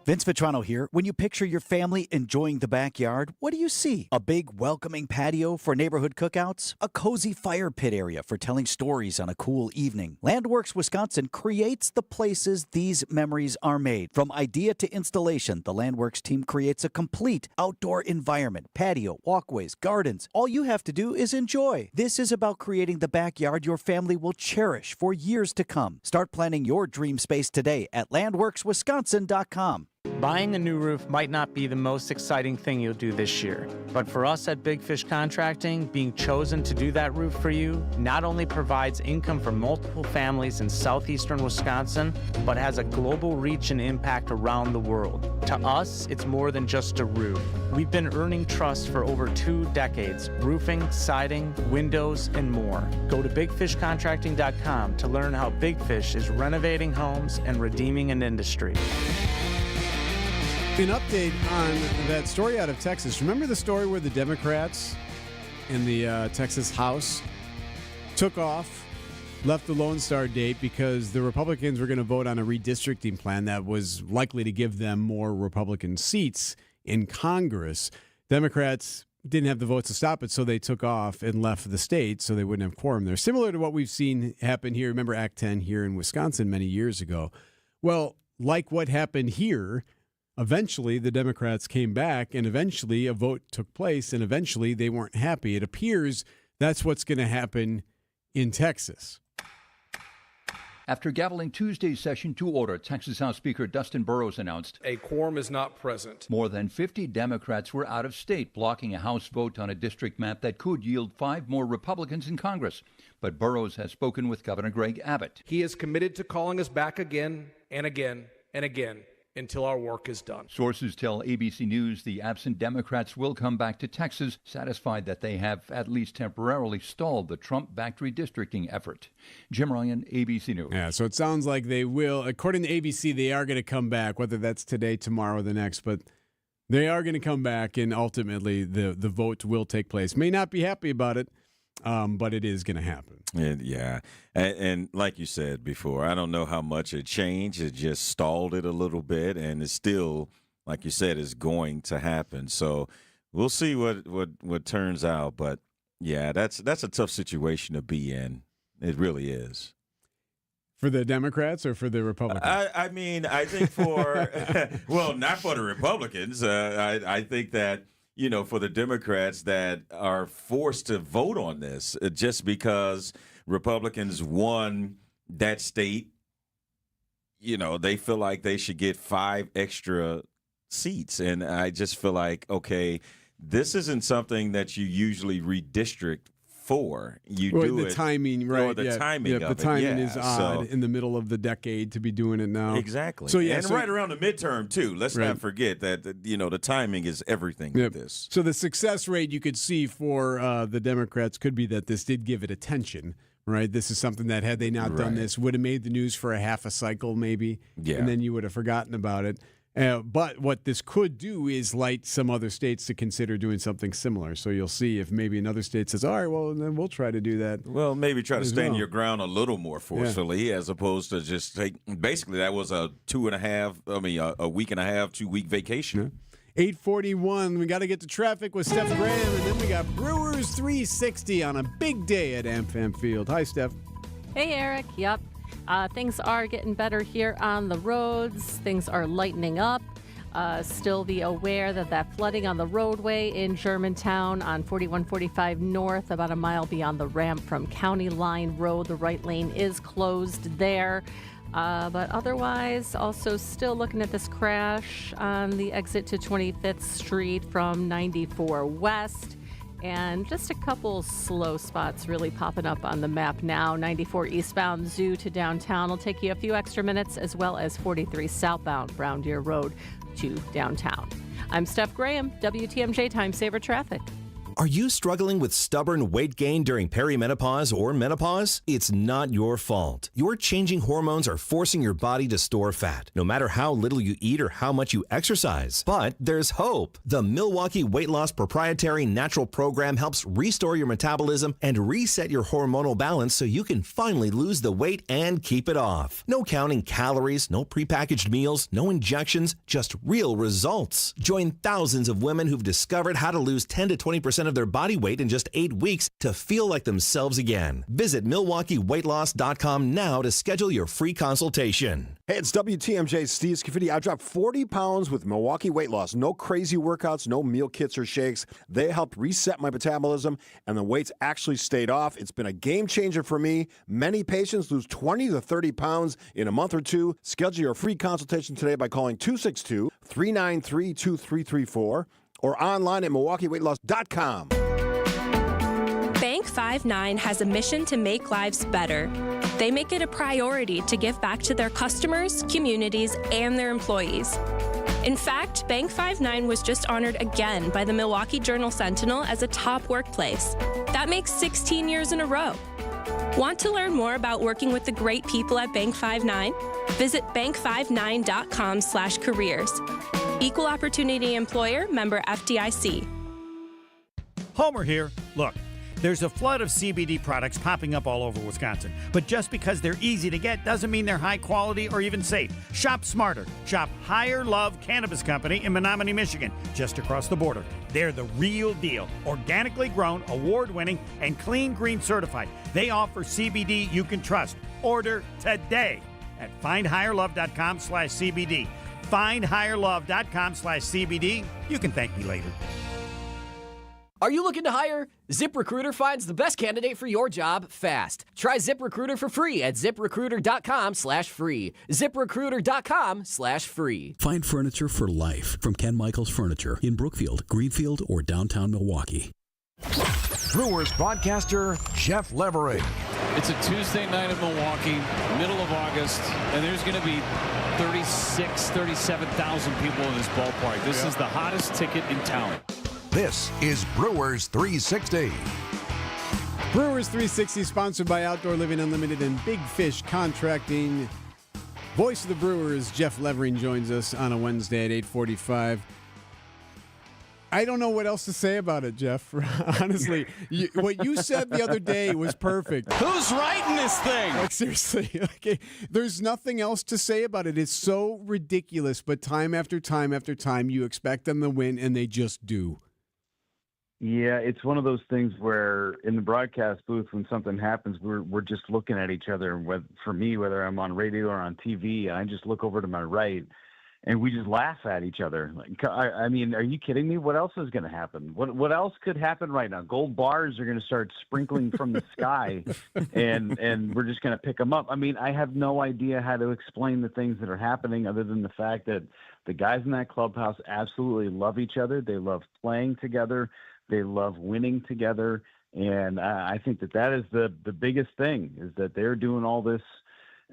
Vince Vitrano here. When you picture your family enjoying the backyard, what do you see? A big, welcoming patio for neighborhood cookouts? A cozy fire pit area for telling stories on a cool evening? Landworks Wisconsin creates the places these memories are made. From idea to installation, the Landworks team creates a complete outdoor environment. Patio, walkways, gardens. All you have to do is enjoy. This is about creating the backyard your family will cherish for years to come. Start planning your dream space today at landworkswisconsin.com. Buying a new roof might not be the most exciting thing you'll do this year, but for us at Big Fish Contracting, being chosen to do that roof for you not only provides income for multiple families in southeastern Wisconsin, but has a global reach and impact around the world. To us, it's more than just a roof. We've been earning trust for over 2 decades, roofing, siding, windows, and more. Go to bigfishcontracting.com to learn how Big Fish is renovating homes and redeeming an industry. An update on that story out of Texas. Remember the story where the Democrats in the Texas House took off, left the Lone Star date because the Republicans were going to vote on a redistricting plan that was likely to give them more Republican seats in Congress. Democrats didn't have the votes to stop it, so they took off and left the state so they wouldn't have quorum there. Similar to what we've seen happen here. Remember Act 10 here in Wisconsin many years ago. Well, like what happened here, eventually the Democrats came back, and eventually a vote took place, and eventually they weren't happy. It appears that's what's going to happen in Texas. After gaveling Tuesday's session to order, Texas House Speaker Dustin Burrows announced a quorum is not present. More than 50 Democrats were out of state, blocking a House vote on a district map that could yield 5 more Republicans in Congress. But Burrows has spoken with Governor Greg Abbott. He is committed to calling us back again and again and again until our work is done. Sources tell ABC News the absent Democrats will come back to Texas, satisfied that they have at least temporarily stalled the Trump-backed redistricting effort. Jim Ryan, ABC News. Yeah, so it sounds like they will. According to ABC, they are going to come back, whether that's today, tomorrow, or the next, but they are going to come back, and ultimately the vote will take place. May not be happy about it, but it is going to happen. Yeah. And like you said before, I don't know how much it changed. It just stalled it a little bit, and it's still, like you said, is going to happen. So we'll see what turns out. But, yeah, that's a tough situation to be in. It really is. For the Democrats or for the Republicans? I mean, I think for – well, not for the Republicans. I think that – you know, for the Democrats that are forced to vote on this just because Republicans won that state, you know, they feel like they should get 5 extra seats. And I just feel like, okay, this isn't something that you usually redistrict for. You do the it. timing, right? Or the timing of the it. timing is odd So, in the middle of the decade to be doing it now. exactly. So, yeah, and right around the midterm, too. Let's not forget that, you know, the timing is everything with this. So the success rate you could see for the Democrats could be that this did give it attention, right? This is something that had they not done this, would have made the news for a half a cycle maybe, and then you would have forgotten about it. But what this could do is light some other states to consider doing something similar. So you'll see if maybe another state says, all right, well, then we'll try to do that. Well, maybe try to stand your ground a little more forcefully as opposed to just take – basically that was a week and a half, 2-week vacation. 8:41, we got to get to traffic with Steph Graham, and then we got Brewers 360 on a big day at AmFam Field. Hi, Steph. Hey, Erik. Yep. Things are getting better here on the roads. Things are lightening up. Still be aware that flooding on the roadway in Germantown on 4145 North, about a mile beyond the ramp from County Line Road. The right lane is closed there. But otherwise, also still looking at this crash on the exit to 25th Street from 94 West. And just a couple slow spots really popping up on the map now. 94 eastbound Zoo to downtown will take you a few extra minutes, as well as 43 southbound Brown Deer Road to downtown. I'm Steph Graham, WTMJ Time Saver Traffic. Are you struggling with stubborn weight gain during perimenopause or menopause? It's not your fault. Your changing hormones are forcing your body to store fat, no matter how little you eat or how much you exercise. But there's hope. The Milwaukee Weight Loss Proprietary Natural Program helps restore your metabolism and reset your hormonal balance so you can finally lose the weight and keep it off. No counting calories, no prepackaged meals, no injections, just real results. Join thousands of women who've discovered how to lose 10 to 20% of their body weight in just 8 weeks to feel like themselves again. Visit MilwaukeeWeightLoss.com now to schedule your free consultation. Hey, it's WTMJ Steve Scafidi. I dropped 40 pounds with Milwaukee Weight Loss. No crazy workouts, no meal kits or shakes. They helped reset my metabolism, and the weights actually stayed off. It's been a game changer for me. Many patients lose 20 to 30 pounds in a month or two. Schedule your free consultation today by calling 262-393-2334 or online at MilwaukeeWeightLoss.com. Bank 5-9 has a mission to make lives better. They make it a priority to give back to their customers, communities, and their employees. In fact, Bank 5-9 was just honored again by the Milwaukee Journal-Sentinel as a top workplace. That makes 16 years in a row. Want to learn more about working with the great people at Bank 5-9? Visit bank59.com/careers. Equal Opportunity Employer, member FDIC. Homer here. Look, there's a flood of CBD products popping up all over Wisconsin. But just because they're easy to get doesn't mean they're high quality or even safe. Shop smarter. Shop Higher Love Cannabis Company in Menominee, Michigan, just across the border. They're the real deal. Organically grown, award-winning, and clean green certified. They offer CBD you can trust. Order today at findhigherlove.com/CBD. findhigherlove.com/CBD. You can thank me later. Are you looking to hire? ZipRecruiter finds the best candidate for your job fast. Try ZipRecruiter for free at ziprecruiter.com/free. ZipRecruiter.com/free. Find furniture for life from Ken Michaels Furniture in Brookfield, Greenfield, or downtown Milwaukee. Brewers broadcaster Jeff Levering. It's a Tuesday night in Milwaukee, middle of August, and there's going to be 37,000 people in this ballpark. This is the hottest ticket in town. This is Brewers 360. Brewers 360, sponsored by Outdoor Living Unlimited and Big Fish Contracting. Voice of the Brewers, Jeff Levering, joins us on a Wednesday at 8:45. I don't know what else to say about it, Jeff. Honestly, what you said the other day was perfect. Who's writing this thing? Like, seriously, there's nothing else to say about it. It's so ridiculous, but time after time after time, you expect them to win, and they just do. Yeah, it's one of those things where in the broadcast booth, when something happens, we're just looking at each other. For me, whether I'm on radio or on TV, I just look over to my right, and we just laugh at each other. Like, I mean, are you kidding me? What else is going to happen? What else could happen right now? Gold bars are going to start sprinkling from the sky, and we're just going to pick them up. I mean, I have no idea how to explain the things that are happening other than the fact that the guys in that clubhouse absolutely love each other. They love playing together. They love winning together, and I think that is the biggest thing, is that they're doing all this,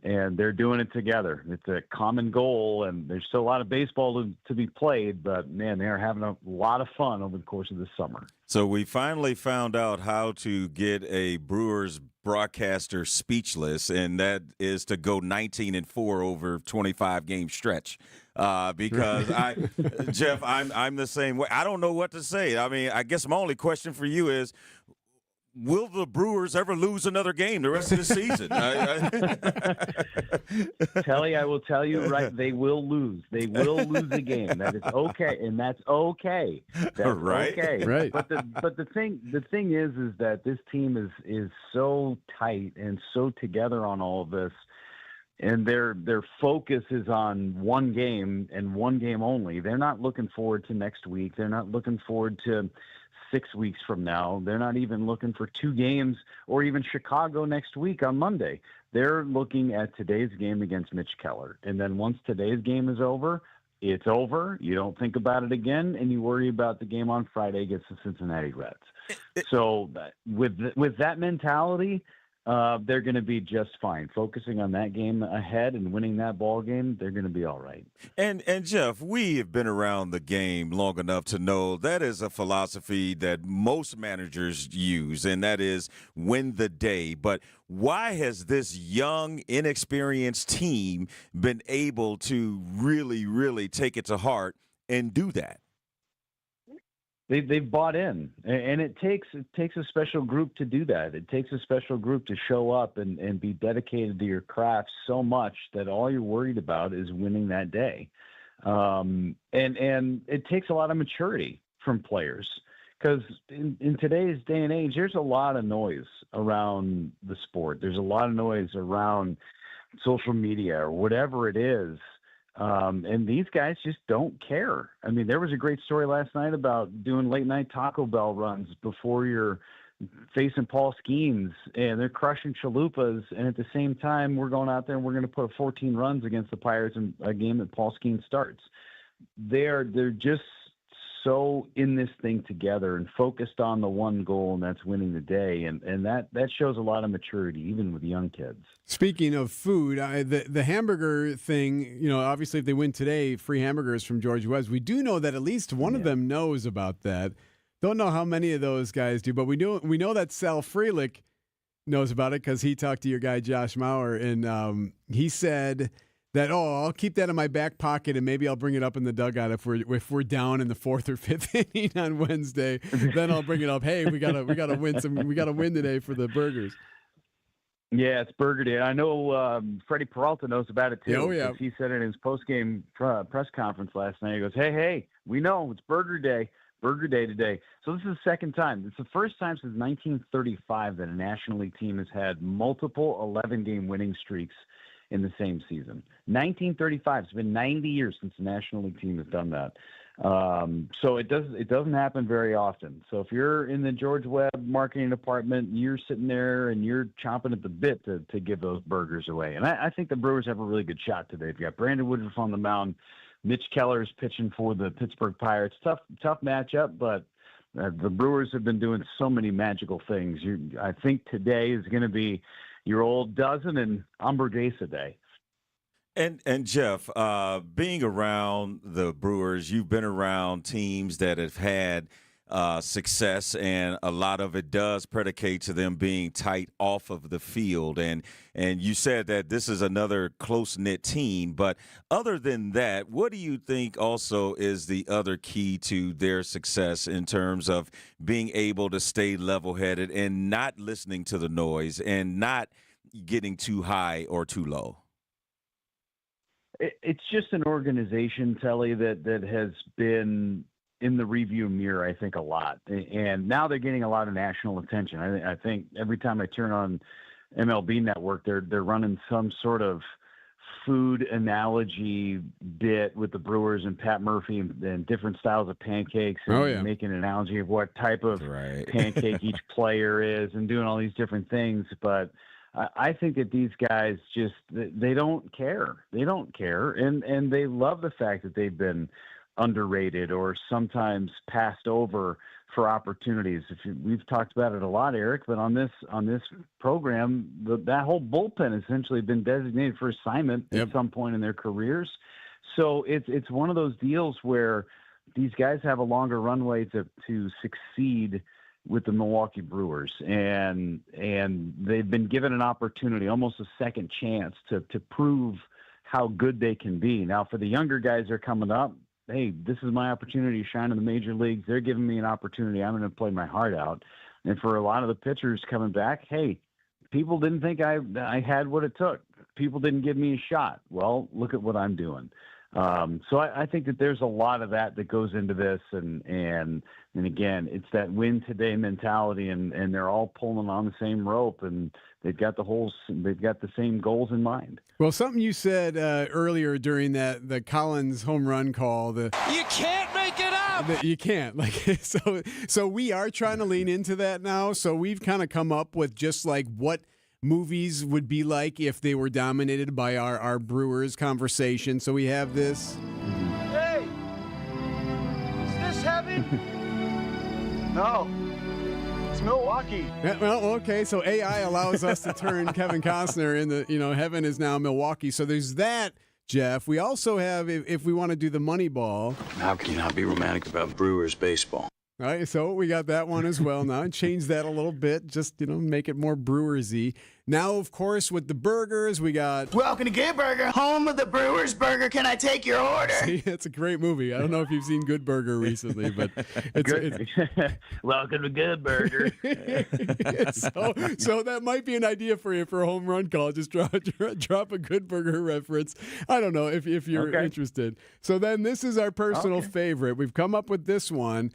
and they're doing it together. It's a common goal, and there's still a lot of baseball to be played, but, man, they're having a lot of fun over the course of this summer. So we finally found out how to get a Brewers broadcaster speechless, and that is to go 19-4 over 25-game stretch. Because Jeff, I'm the same way. I don't know what to say. I mean, I guess my only question for you is, will the Brewers ever lose another game the rest of the season? Telly, I will tell you, right, they will lose. They will lose a game. That is okay, and that's okay. That's right. Okay. Right. But the thing is that this team is so tight and so together on all of this. And their focus is on one game and one game only. They're not looking forward to next week. They're not looking forward to 6 weeks from now. They're not even looking for 2 games or even Chicago next week on Monday. They're looking at today's game against Mitch Keller. And then once today's game is over, it's over. You don't think about it again, and you worry about the game on Friday against the Cincinnati Reds. So with that mentality, they're going to be just fine. Focusing on that game ahead and winning that ball game, they're going to be all right. And Jeff, we have been around the game long enough to know that is a philosophy that most managers use, and that is win the day. But why has this young, inexperienced team been able to really, really take it to heart and do that? They've bought in, and it takes a special group to do that. It takes a special group to show up and be dedicated to your craft so much that all you're worried about is winning that day. And it takes a lot of maturity from players, because in today's day and age, there's a lot of noise around the sport. There's a lot of noise around social media or whatever it is. And these guys just don't care. I mean, there was a great story last night about doing late night Taco Bell runs before you're facing Paul Skeens, and they're crushing chalupas. And at the same time, we're going out there and we're going to put 14 runs against the Pirates in a game that Paul Skeens starts. They're just so in this thing together and focused on the one goal, and that's winning the day. And that shows a lot of maturity, even with young kids. Speaking of food, the hamburger thing, obviously if they win today, free hamburgers from George Webb. We do know that at least one of them knows about that. Don't know how many of those guys do, but we know that Sal Frelick knows about it because he talked to your guy Josh Mauer, and he said that, I'll keep that in my back pocket and maybe I'll bring it up in the dugout if we're down in the 4th or 5th inning on Wednesday. Then I'll bring it up. Hey, we gotta win today for the burgers. Yeah, it's Burger Day. I know Freddie Peralta knows about it too. Oh yeah, he said it in his post-game press conference last night. He goes, "Hey, we know it's Burger Day today." So this is the second time. It's the first time since 1935 that a National League team has had multiple 11-game winning streaks in the same season. 1935. It's been 90 years since the National League team has done that. So it doesn't happen very often. So if you're in the George Webb marketing department, you're sitting there and you're chomping at the bit to give those burgers away. And I think the Brewers have a really good shot today. They've got Brandon Woodruff on the mound. Mitch Keller's pitching for the Pittsburgh Pirates. Tough matchup, but the Brewers have been doing so many magical things. I think today is going to be your old dozen and Umberjasa day. And Jeff, being around the Brewers, you've been around teams that have had success, and a lot of it does predicate to them being tight off of the field. And you said that this is another close-knit team. But other than that, what do you think also is the other key to their success in terms of being able to stay level-headed and not listening to the noise and not getting too high or too low? It's just an organization, Telly, that has been in the review mirror, I think, a lot. And now they're getting a lot of national attention. I think every time I turn on MLB Network, they're running some sort of food analogy bit with the Brewers and Pat Murphy and different styles of pancakes and making an analogy of what type of pancake each player is and doing all these different things. But I think that these guys just, they don't care. They don't care. And they love the fact that they've been underrated or sometimes passed over for opportunities. We've talked about it a lot, Erik, but on this program, that whole bullpen has essentially been designated for assignment at some point in their careers. So it's one of those deals where these guys have a longer runway to succeed with the Milwaukee Brewers, and they've been given an opportunity, almost a second chance to prove how good they can be. Now, for the younger guys that are coming up, hey, this is my opportunity to shine in the major leagues. They're giving me an opportunity. I'm going to play my heart out. And for a lot of the pitchers coming back, hey, people didn't think I had what it took. People didn't give me a shot. Well, look at what I'm doing. So I think that there's a lot of that goes into this, and again, it's that win today mentality, and they're all pulling on the same rope, and they've got the same goals in mind. Well, something you said earlier during the Collins home run call, you can't make it up. You can't, so we are trying to lean into that now. So we've kind of come up with just like what movies would be like if they were dominated by our Brewers conversation. So we have this. Hey, is this heaven? No, it's Milwaukee. Yeah, well, okay, so AI allows us to turn Kevin Costner in heaven is now Milwaukee. So there's that, Jeff. We also have, if we want to do the Moneyball. How can you not be romantic about Brewers baseball? All right, so we got that one as well now. Change that a little bit, just, make it more Brewers-y. Now, of course, with the burgers, we got... Welcome to Good Burger, home of the Brewers Burger. Can I take your order? See, it's a great movie. I don't know if you've seen Good Burger recently, but it's Welcome to Good Burger. so that might be an idea for you for a home run call. Just drop a Good Burger reference. I don't know if you're interested. So then this is our personal favorite. We've come up with this one.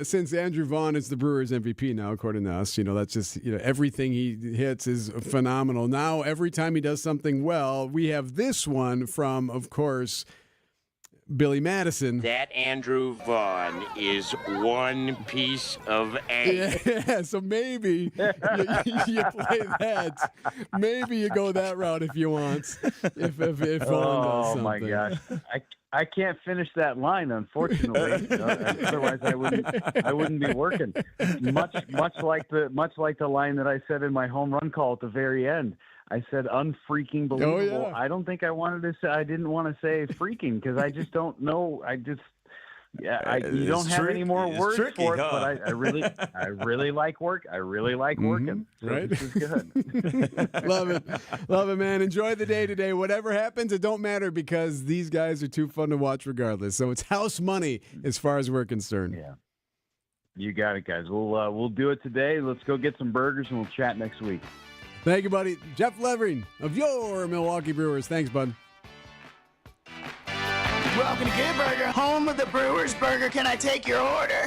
Since Andrew Vaughn is the Brewers MVP now, according to us, that's just, everything he hits is phenomenal. Now, every time he does something well, we have this one from, of course, Billy Madison. That Andrew Vaughn is one piece of egg. Yeah, so maybe you play that. Maybe you go that route if you want. If Vaughn does something. Oh, my gosh. I can't finish that line, unfortunately. Otherwise, I wouldn't be working. Much like the line that I said in my home run call at the very end. I said unfreaking believable. Oh, yeah. I don't think I wanted to say. I didn't want to say freaking because I just don't know. You don't have any more words for it, but I really like work. I really like working. So right? This is good. Love it, man. Enjoy the day today. Whatever happens, it don't matter because these guys are too fun to watch regardless. So it's house money as far as we're concerned. Yeah, you got it, guys. We'll do it today. Let's go get some burgers and we'll chat next week. Thank you, buddy. Jeff Levering of your Milwaukee Brewers. Thanks, bud. Welcome to Good Burger, home of the Brewers Burger. Can I take your order?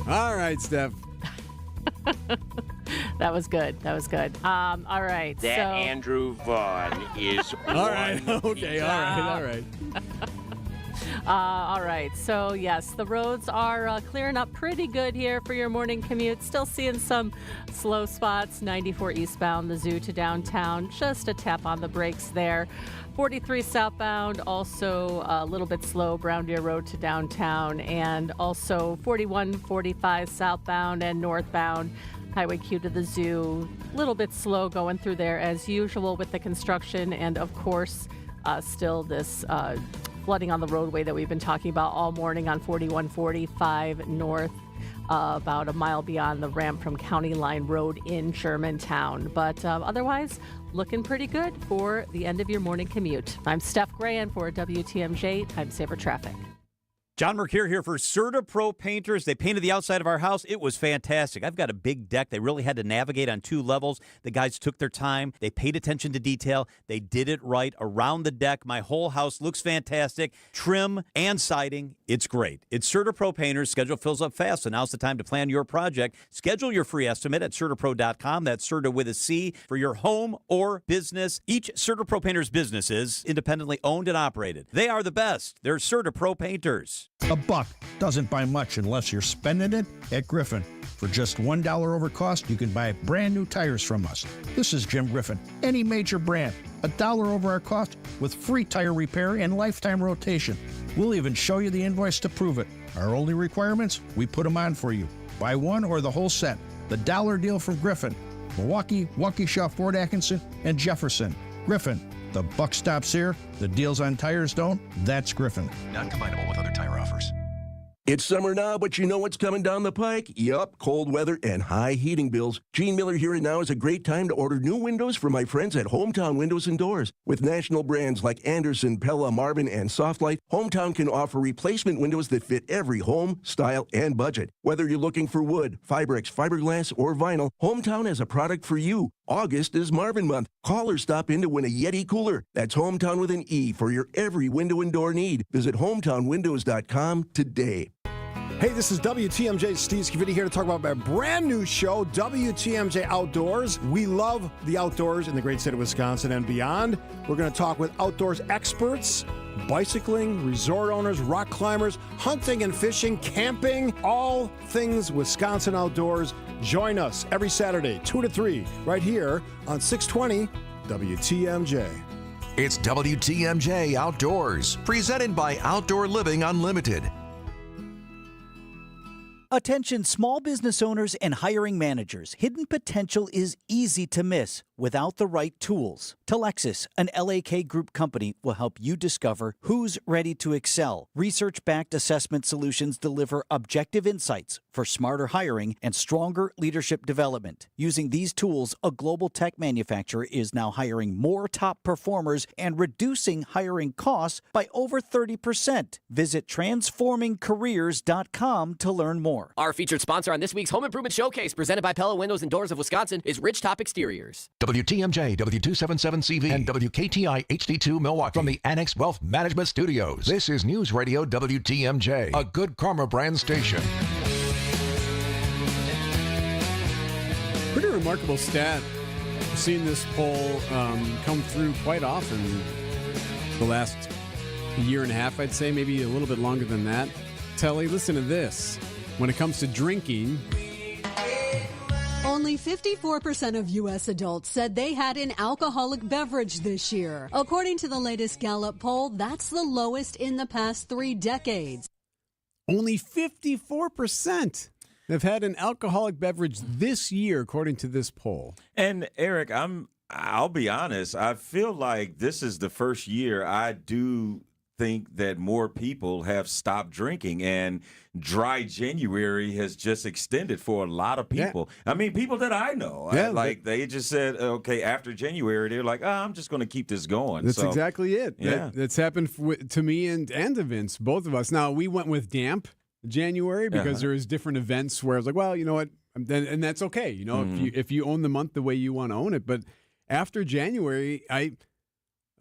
All right, Steph. That was good. All right. That Andrew Vaughn is all right. one Okay. piece. All right. All right. So, yes, the roads are clearing up pretty good here for your morning commute. Still seeing some slow spots. 94 eastbound, the Zoo to downtown. Just a tap on the brakes there. 43 southbound, also a little bit slow, Brown Deer Road to downtown. And also 4145 southbound and northbound, Highway Q to the Zoo. A little bit slow going through there as usual with the construction. And, of course, still this flooding on the roadway that we've been talking about all morning on 4145 north, about a mile beyond the ramp from County Line Road in Germantown. But otherwise, looking pretty good for the end of your morning commute. I'm Steph Graham for WTMJ Time Saver Traffic. John Mercure here for Serta Pro Painters. They painted the outside of our house. It was fantastic. I've got a big deck. They really had to navigate on 2 levels. The guys took their time. They paid attention to detail. They did it right around the deck. My whole house looks fantastic. Trim and siding, it's great. It's Serta Pro Painters. Schedule fills up fast, so now's the time to plan your project. Schedule your free estimate at CertaPro.com. That's Serta with a C for your home or business. Each Serta Pro Painters business is independently owned and operated. They are the best. They're Serta Pro Painters. $1 doesn't buy much unless you're spending it at Griffin. For just $1 over cost, you can buy brand new tires from us. This is Jim Griffin. Any major brand, $1 over our cost with free tire repair and lifetime rotation. We'll even show you the invoice to prove it. Our only requirements, we put them on for you. Buy one or the whole set. The dollar deal from Griffin. Milwaukee, Waukesha, Fort Atkinson, and Jefferson. Griffin. The buck stops here. The deals on tires don't. That's Griffin. Not combinable with other tire offers. It's summer now, but you know what's coming down the pike? Yup, cold weather and high heating bills. Gene Miller here and now is a great time to order new windows from my friends at Hometown Windows and Doors. With national brands like Anderson, Pella, Marvin, and Softlight, Hometown can offer replacement windows that fit every home, style, and budget. Whether you're looking for wood, Fibrex, fiberglass, or vinyl, Hometown has a product for you. August is Marvin month. Call or stop in to win a Yeti cooler. That's Hometown with an E for your every window and door need. Visit hometownwindows.com today. Hey, this is WTMJ Steve Scavini here to talk about my brand new show, WTMJ Outdoors. We love the outdoors in the great state of Wisconsin and beyond. We're going to talk with outdoors experts, bicycling, resort owners, rock climbers, hunting and fishing, camping, all things Wisconsin outdoors. Join us every Saturday, 2 to 3, right here on 620 WTMJ. It's WTMJ Outdoors, presented by Outdoor Living Unlimited. Attention small business owners and hiring managers. Hidden potential is easy to miss without the right tools. Telexis, an LAK Group company, will help you discover who's ready to excel. Research-backed assessment solutions deliver objective insights for smarter hiring and stronger leadership development. Using these tools, a global tech manufacturer is now hiring more top performers and reducing hiring costs by over 30%. Visit transformingcareers.com to learn more. Our featured sponsor on this week's Home Improvement Showcase, presented by Pella Windows and Doors of Wisconsin, is Ridgetop Exteriors. WTMJ, W277CV, and WKTI HD2 Milwaukee from the Annex Wealth Management Studios. This is News Radio WTMJ, a Good Karma brand station. Pretty remarkable stat. I've seen this poll come through quite often the last year and a half, I'd say, maybe a little bit longer than that. Telly, listen to this. When it comes to drinking, only 54% of U.S. adults said they had an alcoholic beverage this year. According to the latest Gallup poll, that's the lowest in the past 3 decades. only 54% have had an alcoholic beverage this year, according to this poll. And Erik, I'll be honest, I feel like this is the first year I do think that more people have stopped drinking, and dry January has just extended for a lot of people. Yeah. I mean, people that I know, they just said, okay, after January, they're like, I'm just going to keep this going. That's exactly it. Yeah. That's happened to me and to Vince, both of us. Now, we went with damp January because there was different events where I was like, well, you know what, and that's okay. You know, if you own the month the way you want to own it. But after January, I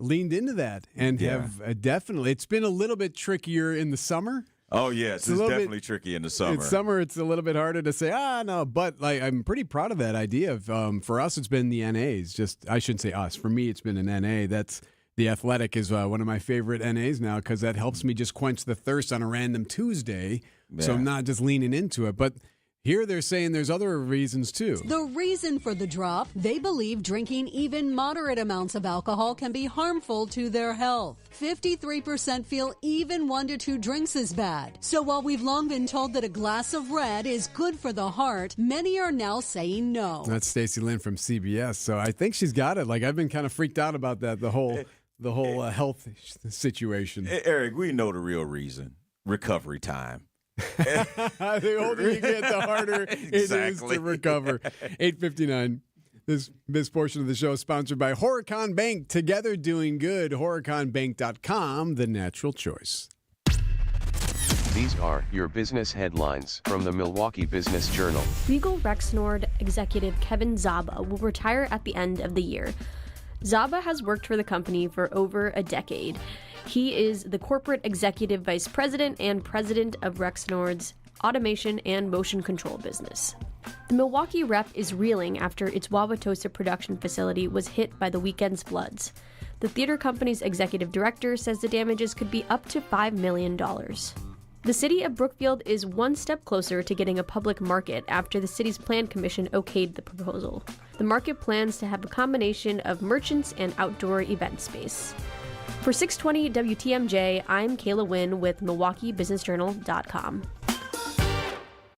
leaned into that and have definitely. It's been a little bit trickier in the summer Oh, yes. It's definitely tricky in the summer. In summer, it's a little bit harder to say, no. But like, I'm pretty proud of that idea. For us, it's been the NAs. I shouldn't say us. For me, it's been an NA. That's The Athletic is one of my favorite NAs now because that helps me just quench the thirst on a random Tuesday. Yeah. So I'm not just leaning into it. But here they're saying there's other reasons, too. The reason for the drop, they believe drinking even moderate amounts of alcohol can be harmful to their health. 53% feel even 1 to 2 drinks is bad. So while we've long been told that a glass of red is good for the heart, many are now saying no. That's Stacey Lynn from CBS. So I think she's got it. Like, I've been kind of freaked out about that, the whole health situation. Eric, we know the real reason. Recovery time. The older you get, the harder it is to recover. 8:59. This portion of the show is sponsored by Horicon Bank. Together doing good. HoriconBank.com, the natural choice. These are your business headlines from the Milwaukee Business Journal. Regal Rexnord executive Kevin Zaba will retire at the end of the year. Zaba has worked for the company for over a decade. He is the corporate executive vice president and president of Rexnord's automation and motion control business. The Milwaukee rep is reeling after its Wauwatosa production facility was hit by the weekend's floods. The theater company's executive director says the damages could be up to $5 million. The city of Brookfield is one step closer to getting a public market after the city's plan commission okayed the proposal. The market plans to have a combination of merchants and outdoor event space. For 620 WTMJ, I'm Kayla Wynn with MilwaukeeBusinessJournal.com.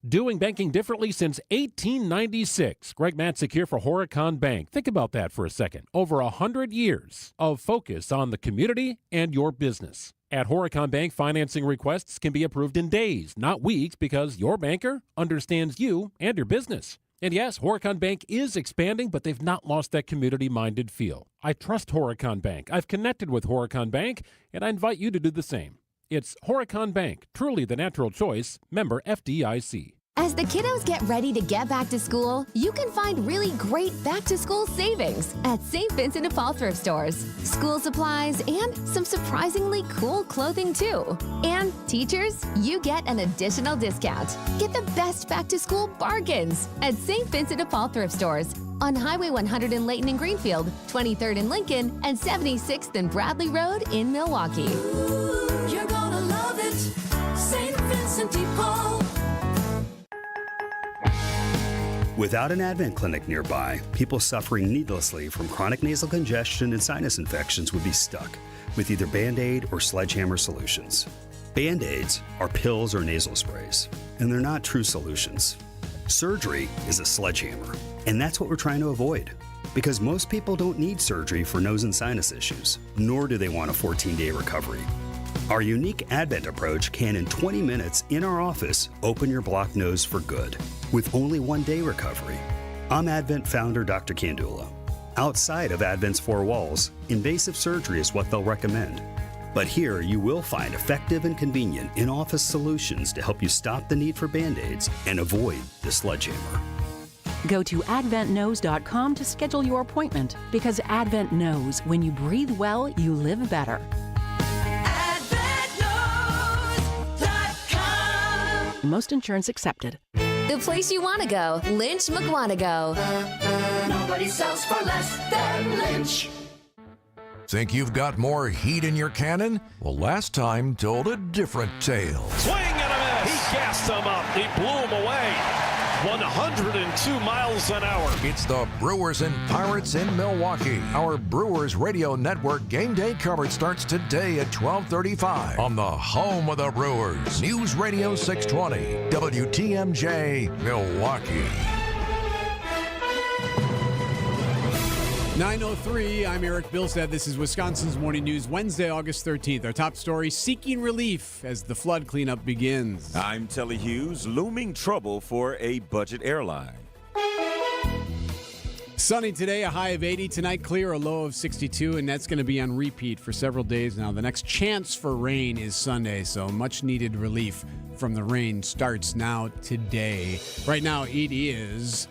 Doing banking differently since 1896. Greg Matzik here for Horicon Bank. Think about that for a second. Over 100 years of focus on the community and your business. At Horicon Bank, financing requests can be approved in days, not weeks, because your banker understands you and your business. And yes, Horicon Bank is expanding, but they've not lost that community-minded feel. I trust Horicon Bank. I've connected with Horicon Bank, and I invite you to do the same. It's Horicon Bank, truly the natural choice, member FDIC. As the kiddos get ready to get back to school, you can find really great back-to-school savings at St. Vincent de Paul thrift stores. School supplies and some surprisingly cool clothing, too. And teachers, you get an additional discount. Get the best back-to-school bargains at St. Vincent de Paul thrift stores on Highway 100 in Layton and Greenfield, 23rd in Lincoln, and 76th and Bradley Road in Milwaukee. Ooh, you're gonna love it, St. Vincent de Paul. Without an Advent clinic nearby, people suffering needlessly from chronic nasal congestion and sinus infections would be stuck with either Band-Aid or sledgehammer solutions. Band-Aids are pills or nasal sprays, and they're not true solutions. Surgery is a sledgehammer, and that's what we're trying to avoid. Because most people don't need surgery for nose and sinus issues, nor do they want a 14-day recovery. Our unique Advent approach can, in 20 minutes in our office, open your blocked nose for good, with only 1-day recovery. I'm Advent founder Dr. Kandula. Outside of Advent's 4 walls, invasive surgery is what they'll recommend. But here you will find effective and convenient in-office solutions to help you stop the need for Band-Aids and avoid the sledgehammer. Go to adventknows.com to schedule your appointment, because Advent knows when you breathe well, you live better. Most insurance accepted. The place you want to go, Lynch McWanago. Nobody sells for less than Lynch. Think you've got more heat in your cannon? Well, last time told a different tale. Swing and a miss. He gassed him up. He blew him away. 102 miles an hour. It's the Brewers and Pirates in Milwaukee. Our Brewers Radio Network game day coverage starts today at 12:35 on the home of the Brewers. News Radio 620, WTMJ, Milwaukee. 9:03, I'm Erik Bilstad. This is Wisconsin's Morning News, Wednesday, August 13th. Our top story, seeking relief as the flood cleanup begins. I'm Telly Hughes. Looming trouble for a budget airline. Sunny today, a high of 80. Tonight, clear, a low of 62, and that's going to be on repeat for several days now. The next chance for rain is Sunday, so much needed relief from the rain starts now today. Right now, it is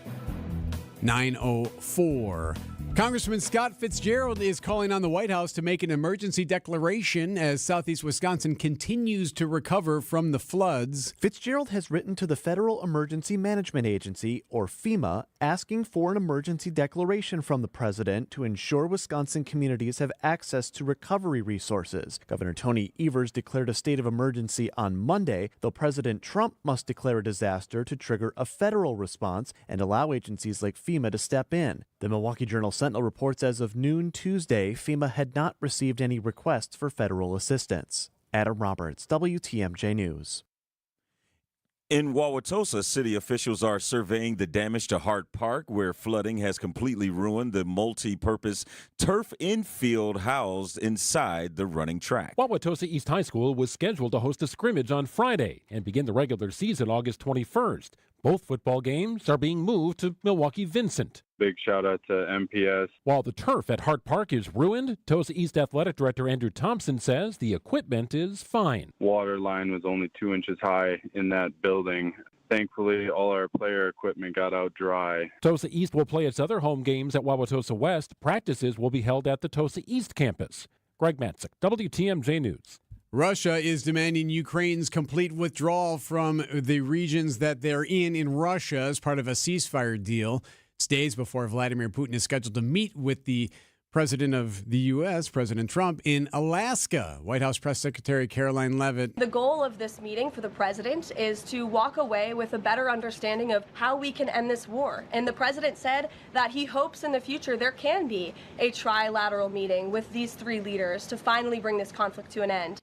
9:04. Congressman Scott Fitzgerald is calling on the White House to make an emergency declaration as southeast Wisconsin continues to recover from the floods. Fitzgerald has written to the Federal Emergency Management Agency, or FEMA, asking for an emergency declaration from the president to ensure Wisconsin communities have access to recovery resources. Governor Tony Evers declared a state of emergency on Monday, though President Trump must declare a disaster to trigger a federal response and allow agencies like FEMA to step in. The Milwaukee Journal-Sentinel reports as of noon Tuesday, FEMA had not received any requests for federal assistance. Adam Roberts, WTMJ News. In Wauwatosa, city officials are surveying the damage to Hart Park, where flooding has completely ruined the multi-purpose turf infield housed inside the running track. Wauwatosa East High School was scheduled to host a scrimmage on Friday and begin the regular season August 21st. Both football games are being moved to Milwaukee Vincent. Big shout out to MPS. While the turf at Hart Park is ruined, Tosa East Athletic Director Andrew Thompson says the equipment is fine. Water line was only 2 inches high in that building. Thankfully, all our player equipment got out dry. Tosa East will play its other home games at Wauwatosa West. Practices will be held at the Tosa East campus. Greg Matzik, WTMJ News. Russia is demanding Ukraine's complete withdrawal from the regions that they're in Russia as part of a ceasefire deal. It's days before Vladimir Putin is scheduled to meet with the president of the U.S., President Trump, in Alaska. White House Press Secretary Caroline Leavitt. The goal of this meeting for the president is to walk away with a better understanding of how we can end this war. And the president said that he hopes in the future there can be a trilateral meeting with these three leaders to finally bring this conflict to an end.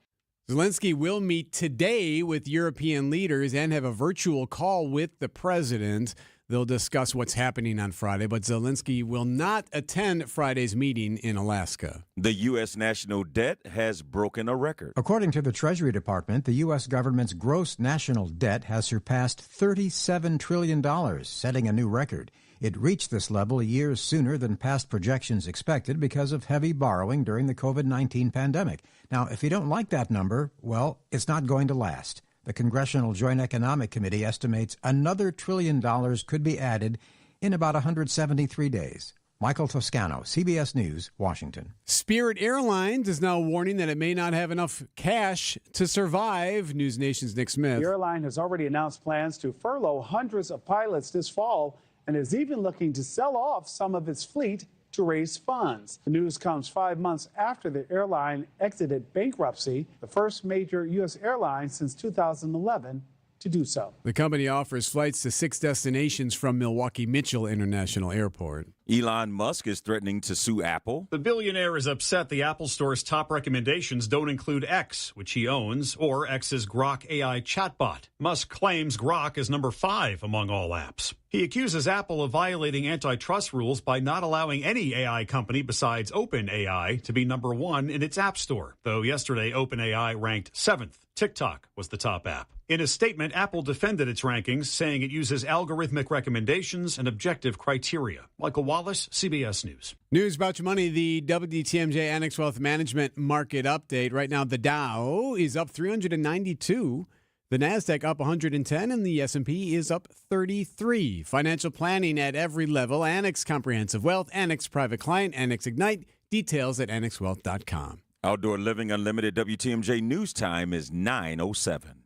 Zelensky will meet today with European leaders and have a virtual call with the president. They'll discuss what's happening on Friday, but Zelensky will not attend Friday's meeting in Alaska. The U.S. national debt has broken a record. According to the Treasury Department, the U.S. government's gross national debt has surpassed $37 trillion, setting a new record. It reached this level years sooner than past projections expected because of heavy borrowing during the COVID-19 pandemic. Now, if you don't like that number, well, it's not going to last. The Congressional Joint Economic Committee estimates another $1 trillion could be added in about 173 days. Michael Toscano, CBS News, Washington. Spirit Airlines is now warning that it may not have enough cash to survive. News Nation's Nick Smith. The airline has already announced plans to furlough hundreds of pilots this fall and is even looking to sell off some of its fleet to raise funds. The news comes 5 months after the airline exited bankruptcy, the first major U.S. airline since 2011 to do so. The company offers flights to 6 destinations from Milwaukee Mitchell International Airport. Elon Musk is threatening to sue Apple. The billionaire is upset the Apple Store's top recommendations don't include X, which he owns, or X's Grok AI chatbot. Musk claims Grok is number 5 among all apps. He accuses Apple of violating antitrust rules by not allowing any AI company besides OpenAI to be number 1 in its App Store, though yesterday OpenAI ranked 7th. TikTok was the top app. In a statement, Apple defended its rankings, saying it uses algorithmic recommendations and objective criteria. Michael Wallace, CBS News. News about your money, the WTMJ Annex Wealth Management Market Update. Right now, the Dow is up 392. The NASDAQ up 110 and the S&P is up 33. Financial planning at every level. Annex Comprehensive Wealth, Annex Private Client, Annex Ignite. Details at annexwealth.com. Outdoor Living Unlimited WTMJ News Time is 9:07.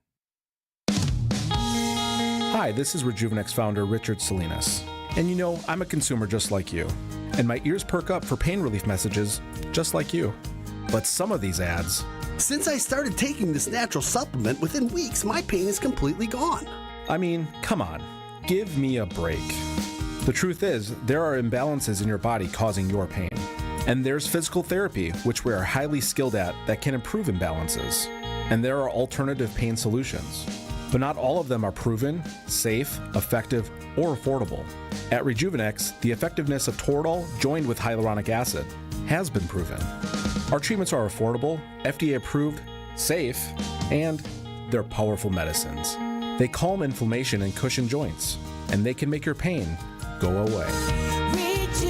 Hi, this is Rejuvenex founder Richard Salinas. And you know, I'm a consumer just like you. And my ears perk up for pain relief messages just like you. But some of these ads... Since I started taking this natural supplement, within weeks, my pain is completely gone. I mean, come on. Give me a break. The truth is, there are imbalances in your body causing your pain. And there's physical therapy, which we are highly skilled at, that can improve imbalances. And there are alternative pain solutions. But not all of them are proven, safe, effective, or affordable. At Rejuvenex, the effectiveness of Toradol joined with hyaluronic acid has been proven. Our treatments are affordable, FDA approved, safe, and they're powerful medicines. They calm inflammation and cushion joints, and they can make your pain go away. Alleviate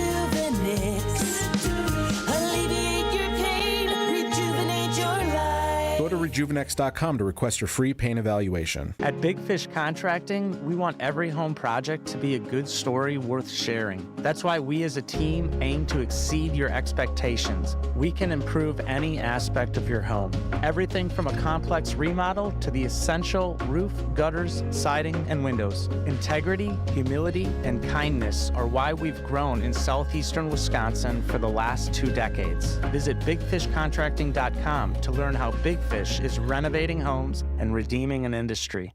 your pain, rejuvenate your life. Go to Juvenex.com to request your free paint evaluation. At Big Fish Contracting, we want every home project to be a good story worth sharing. That's why we as a team aim to exceed your expectations. We can improve any aspect of your home. Everything from a complex remodel to the essential roof, gutters, siding, and windows. Integrity, humility, and kindness are why we've grown in southeastern Wisconsin for the last 2 decades. Visit bigfishcontracting.com to learn how Big Fish is renovating homes and redeeming an industry.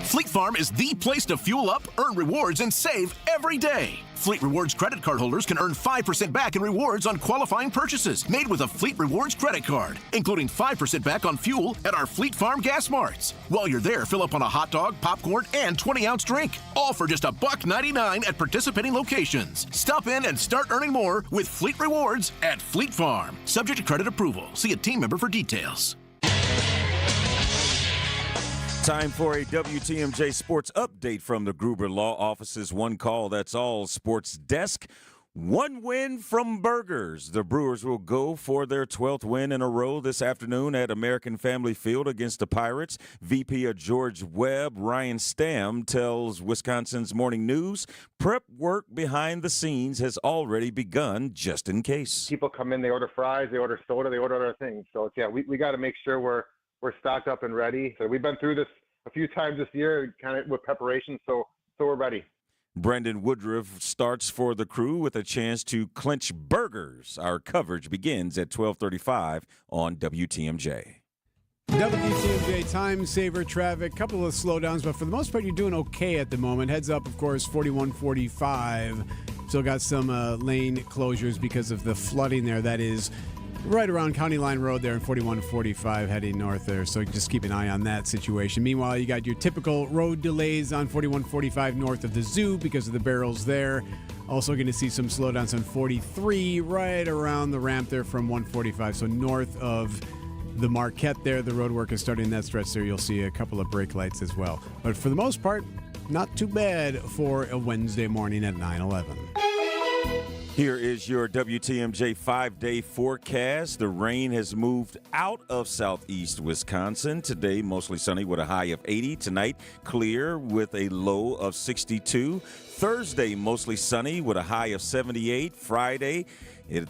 Fleet Farm is the place to fuel up, earn rewards, and save every day. Fleet Rewards credit card holders can earn 5% back in rewards on qualifying purchases made with a Fleet Rewards credit card, including 5% back on fuel at our Fleet Farm gas marts. While you're there, fill up on a hot dog, popcorn, and 20-ounce drink, all for just $1.99 at participating locations. Stop in and start earning more with Fleet Rewards at Fleet Farm. Subject to credit approval. See a team member for details. Time for a WTMJ Sports update from the Gruber Law Office's One Call That's All Sports Desk. One win from Burgers. The Brewers will go for their 12th win in a row this afternoon at American Family Field against the Pirates. VP of George Webb, Ryan Stamm, tells Wisconsin's Morning News prep work behind the scenes has already begun just in case. People come in, they order fries, they order soda, they order other things. So, we got to make sure we're stocked up and ready. So we've been through this a few times this year, kind of with preparation, so we're ready. Brendan Woodruff starts for the Crew with a chance to clinch Burgers. Our coverage begins at 12:35 on WTMJ. WTMJ time saver traffic, couple of slowdowns, but for the most part, you're doing okay at the moment. Heads up, of course, 4145. Still got some lane closures because of the flooding there. That is right around County Line Road there in 4145 heading north there, so just keep an eye on that situation. Meanwhile, you got your typical road delays on 4145 north of the zoo because of the barrels there. Also going to see some slowdowns on 43 right around the ramp there from 145, so north of the Marquette there. The road work is starting that stretch there. You'll see a couple of brake lights as well. But for the most part, not too bad for a Wednesday morning at 9/11. Here is your WTMJ 5-day forecast. The rain has moved out of southeast Wisconsin. Today, mostly sunny with a high of 80. Tonight, clear with a low of 62. Thursday, mostly sunny with a high of 78. Friday,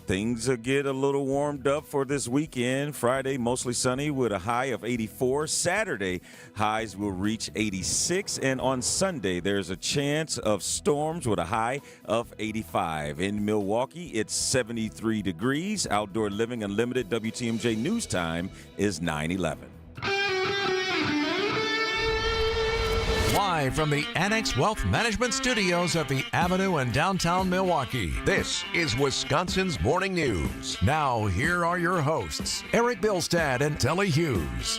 things will get a little warmed up for this weekend. Friday, mostly sunny with a high of 84. Saturday, highs will reach 86. And on Sunday, there's a chance of storms with a high of 85. In Milwaukee, it's 73 degrees. Outdoor Living Unlimited WTMJ News Time is 9:11. Live from the Annex Wealth Management Studios at the Avenue in downtown Milwaukee, this is Wisconsin's Morning News. Now, here are your hosts, Erik Bilstad and Telly Hughes.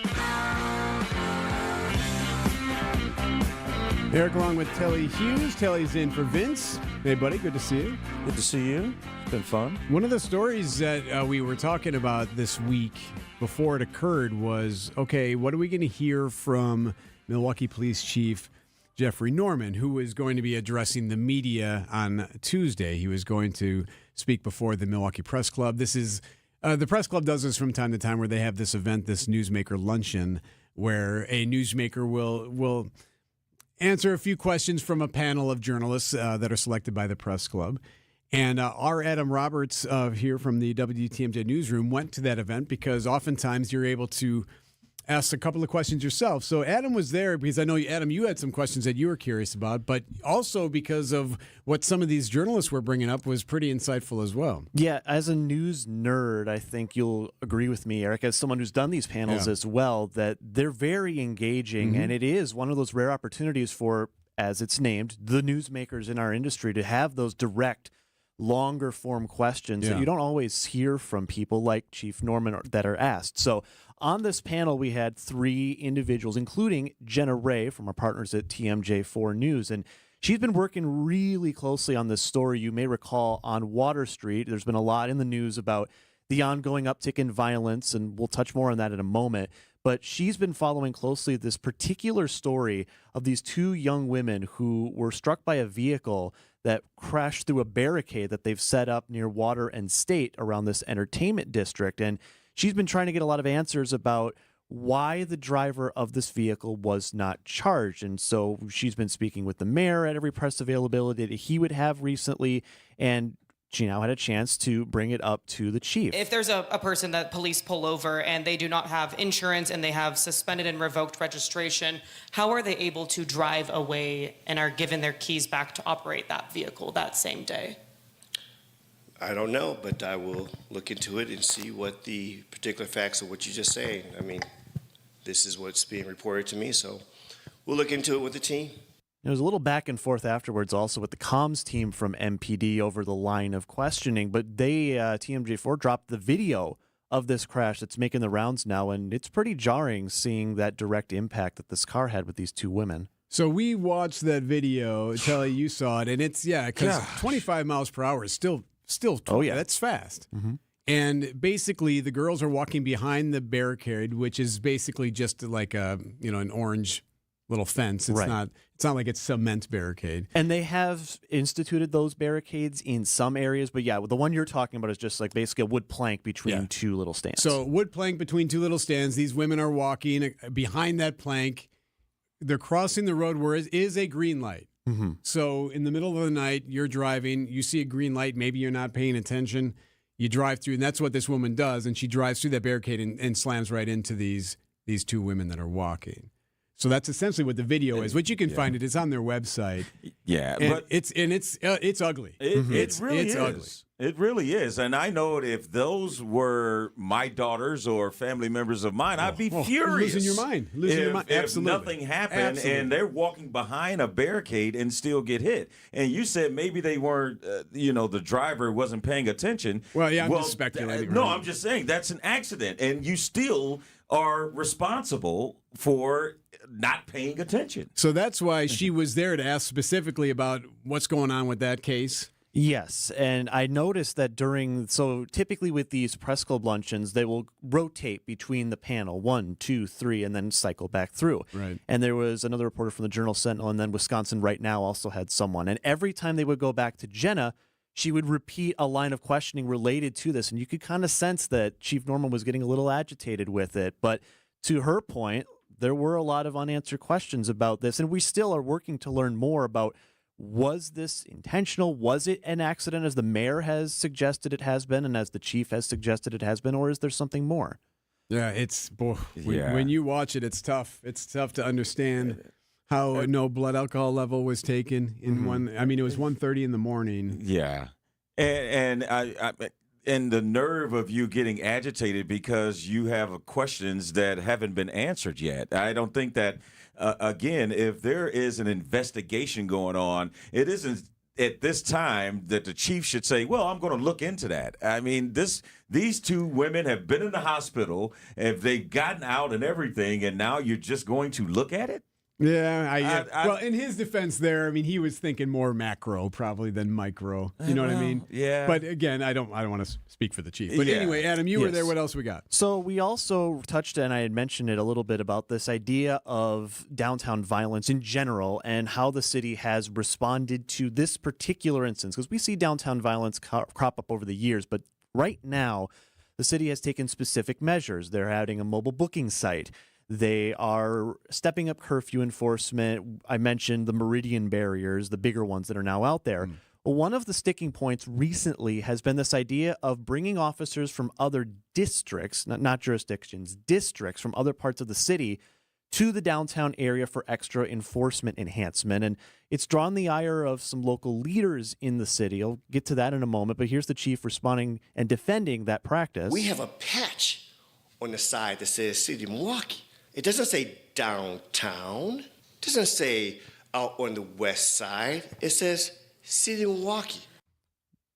Erik along with Telly Hughes. Telly's in for Vince. Hey, buddy, good to see you. Good to see you. It's been fun. One of the stories that we were talking about this week before it occurred was, okay, what are we going to hear from Milwaukee Police Chief Jeffrey Norman, who is going to be addressing the media on Tuesday? He was going to speak before the Milwaukee Press Club. This is the Press Club does this from time to time, where they have this event, this newsmaker luncheon, where a newsmaker will answer a few questions from a panel of journalists that are selected by the Press Club. And our Adam Roberts here from the WTMJ newsroom went to that event because oftentimes you're able to ask a couple of questions yourself. So Adam was there because I know, Adam, you had some questions that you were curious about, but also because of what some of these journalists were bringing up was pretty insightful as well. Yeah, as a news nerd, I think you'll agree with me, Erik, as someone who's done these panels as well, that they're very engaging, and it is one of those rare opportunities for, as it's named, the newsmakers in our industry to have those direct, longer form questions that you don't always hear from people like Chief Norman that are asked. So on this panel, we had 3 individuals, including Jenna Ray from our partners at TMJ4 News. And she's been working really closely on this story. You may recall on Water Street, there's been a lot in the news about the ongoing uptick in violence, and we'll touch more on that in a moment. But she's been following closely this particular story of these 2 young women who were struck by a vehicle that crashed through a barricade that they've set up near Water and State around this entertainment district. And she's been trying to get a lot of answers about why the driver of this vehicle was not charged. And so she's been speaking with the mayor at every press availability that he would have recently, and she now had a chance to bring it up to the chief. If there's a person that police pull over and they do not have insurance and they have suspended and revoked registration, how are they able to drive away and are given their keys back to operate that vehicle that same day? I don't know, but I will look into it and see what the particular facts of what you just saying. I mean, this is what's being reported to me, so we'll look into it with the team. There was a little back and forth afterwards also with the comms team from MPD over the line of questioning, but they, TMJ4, dropped the video of this crash that's making the rounds now, and it's pretty jarring seeing that direct impact that this car had with these two women. So we watched that video. Telly, you saw it, and it's, because 25 miles per hour is still 20, that's fast. Mm-hmm. And basically, the girls are walking behind the barricade, which is basically just like an orange little fence. It's not like it's cement barricade. And they have instituted those barricades in some areas, but the one you're talking about is just like basically a wood plank between two little stands. So wood plank between two little stands. These women are walking behind that plank. They're crossing the road where it is a green light. Mm-hmm. So in the middle of the night, you're driving, you see a green light, maybe you're not paying attention, you drive through, and that's what this woman does, and she drives through that barricade and slams right into these two women that are walking. So that's essentially what the video is. Which you can find it's on their website. Yeah, and but it's ugly. It really is. Ugly. It really is. And I know if those were my daughters or family members of mine, I'd be furious. Losing your mind. Absolutely. If nothing happened and they're walking behind a barricade and still get hit. And you said maybe they weren't, the driver wasn't paying attention. Well, I'm just speculating. No, I'm just saying that's an accident. And you still are responsible for not paying attention. So that's why she was there to ask specifically about what's going on with that case. Yes, and I noticed that typically with these press club luncheons, they will rotate between the panel, 1, 2, 3, and then cycle back through. Right. And there was another reporter from the Journal-Sentinel, and then Wisconsin Right Now also had someone. And every time they would go back to Jenna, she would repeat a line of questioning related to this, and you could kind of sense that Chief Norman was getting a little agitated with it. But to her point, there were a lot of unanswered questions about this, and we still are working to learn more about, was this intentional? Was it an accident, as the mayor has suggested it has been, and as the chief has suggested it has been, or is there something more? Yeah, when you watch it, it's tough. It's tough to understand how no blood alcohol level was taken in one. I mean, it was 1:30 in the morning. Yeah, and and the nerve of you getting agitated because you have questions that haven't been answered yet. I don't think that. Again, if there is an investigation going on, it isn't at this time that the chief should say, well, I'm going to look into that. I mean, these two women have been in the hospital, if they've gotten out and everything, and now you're just going to look at it? Yeah, well, in his defense there, I mean, he was thinking more macro probably than micro. You know what I mean? Yeah. But again, I don't want to speak for the chief. But anyway, Adam, you were there. What else we got? So we also touched, and I had mentioned it a little bit, about this idea of downtown violence in general and how the city has responded to this particular instance. Because we see downtown violence crop up over the years, but right now the city has taken specific measures. They're adding a mobile booking site. They are stepping up curfew enforcement. I mentioned the Meridian barriers, the bigger ones that are now out there. Well, one of the sticking points recently has been this idea of bringing officers from other districts, not jurisdictions, districts from other parts of the city to the downtown area for extra enforcement enhancement. And it's drawn the ire of some local leaders in the city. I'll get to that in a moment, but here's the chief responding and defending that practice. We have a patch on the side that says City of Milwaukee. It doesn't say downtown. It doesn't say out on the west side. It says City of Milwaukee.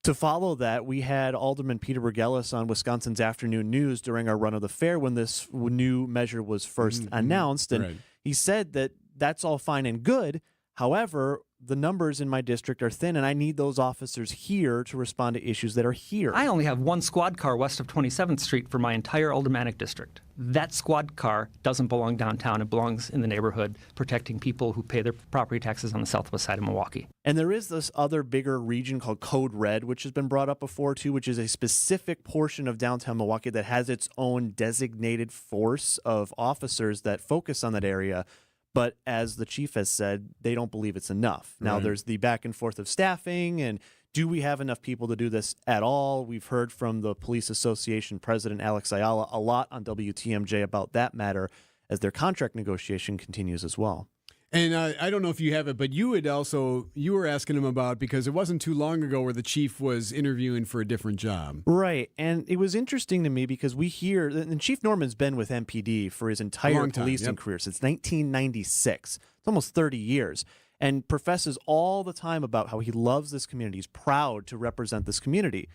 To follow that, we had Alderman Peter Bergelis on Wisconsin's Afternoon News during our run of the fair when this new measure was first announced. And he said that that's all fine and good. However, the numbers in my district are thin, and I need those officers here to respond to issues that are here. I only have one squad car west of 27th Street for my entire Aldermanic district. That squad car doesn't belong downtown. It belongs in the neighborhood, protecting people who pay their property taxes on the southwest side of Milwaukee. And there is this other bigger region called Code Red, which has been brought up before too, which is a specific portion of downtown Milwaukee that has its own designated force of officers that focus on that area. But as the chief has said, they don't believe it's enough. Now, Right. there's the back and forth of staffing, and do we have enough people to do this at all? We've heard from the Police Association President Alex Ayala a lot on WTMJ about that matter as their contract negotiation continues as well. And I don't know if you have it, but you were asking him about, because it wasn't too long ago where the chief was interviewing for a different job. Right. And it was interesting to me because we hear, and Chief Norman's been with MPD for his entire Long time, policing yep. career since 1996. It's almost 30 years. And professes all the time about how he loves this community. He's proud to represent this community.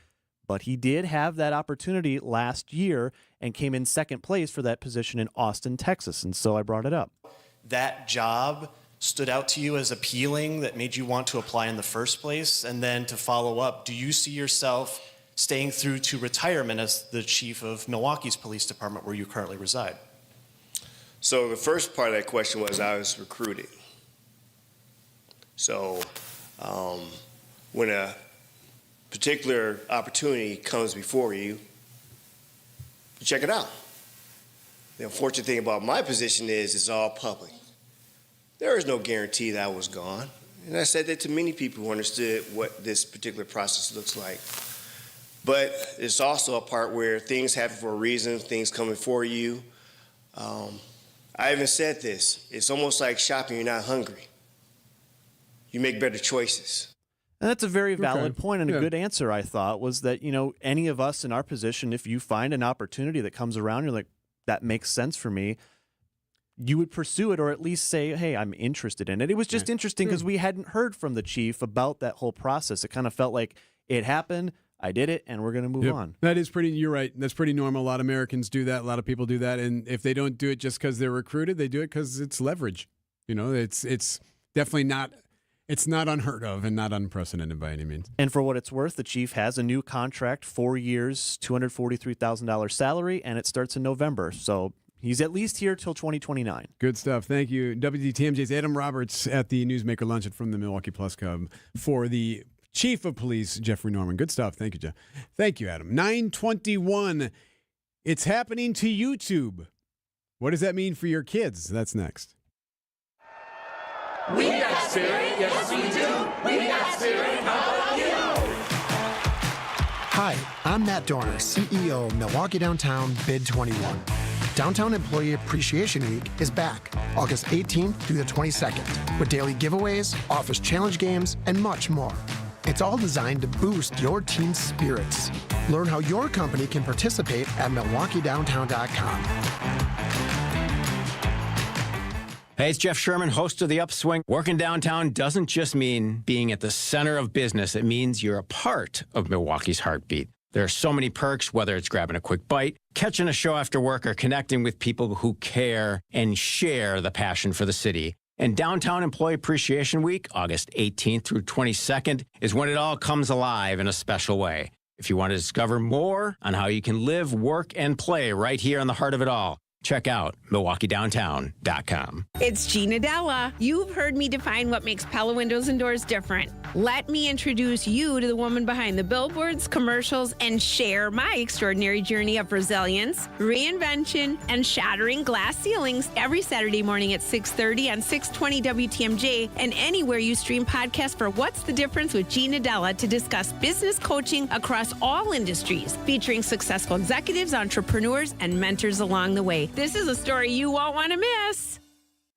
But he did have that opportunity last year and came in second place for that position in Austin, Texas. And so I brought it up. That job stood out to you as appealing, that made you want to apply in the first place? And then to follow up, do you see yourself staying through to retirement as the chief of Milwaukee's police department where you currently reside? So the first part of that question was I was recruited. So when a particular opportunity comes before you, you check it out. The unfortunate thing about my position is it's all public. There is no guarantee that I was gone. And I said that to many people who understood what this particular process looks like. But it's also a part where things happen for a reason, things come before you. I even said this, it's almost like shopping, you're not hungry. You make better choices. And that's a very valid point and a Yeah. good answer, I thought, was that, any of us in our position, if you find an opportunity that comes around, you're like, that makes sense for me, you would pursue it or at least say, hey, I'm interested in it. It was just interesting because we hadn't heard from the chief about that whole process. It kind of felt like it happened, I did it, and we're going to move Yep. on. That is you're right. That's pretty normal. A lot of Americans do that. A lot of people do that. And if they don't do it just because they're recruited, they do it because it's leverage. It's definitely not, it's not unheard of and not unprecedented by any means. And for what it's worth, the chief has a new contract, 4 years, $243,000 salary, and it starts in November. So he's at least here till 2029. Good stuff. Thank you. WTMJ's Adam Roberts at the Newsmaker Luncheon from the Milwaukee Plus Club for the Chief of Police, Jeffrey Norman. Good stuff. Thank you, Jeff. Thank you, Adam. 9:21. It's happening to YouTube. What does that mean for your kids? That's next. We got spirit, yes we do. We got spirit, how about you? Hi, I'm Matt Dorner, CEO of Milwaukee Downtown Bid 21. Downtown Employee Appreciation Week is back August 18th through the 22nd with daily giveaways, office challenge games, and much more. It's all designed to boost your team's spirits. Learn how your company can participate at MilwaukeeDowntown.com. Hey, it's Jeff Sherman, host of The Upswing. Working downtown doesn't just mean being at the center of business. It means you're a part of Milwaukee's heartbeat. There are so many perks, whether it's grabbing a quick bite, catching a show after work, or connecting with people who care and share the passion for the city. And Downtown Employee Appreciation Week, August 18th through 22nd, is when it all comes alive in a special way. If you want to discover more on how you can live, work, and play right here in the heart of it all, check out MilwaukeeDowntown.com. It's Gina Della. You've heard me define what makes Pella Windows and Doors different. Let me introduce you to the woman behind the billboards, commercials, and share my extraordinary journey of resilience, reinvention, and shattering glass ceilings every Saturday morning at 6:30 on 620 WTMJ and anywhere you stream podcasts for What's the Difference with Gina Della to discuss business coaching across all industries, featuring successful executives, entrepreneurs, and mentors along the way. This is a story you won't want to miss.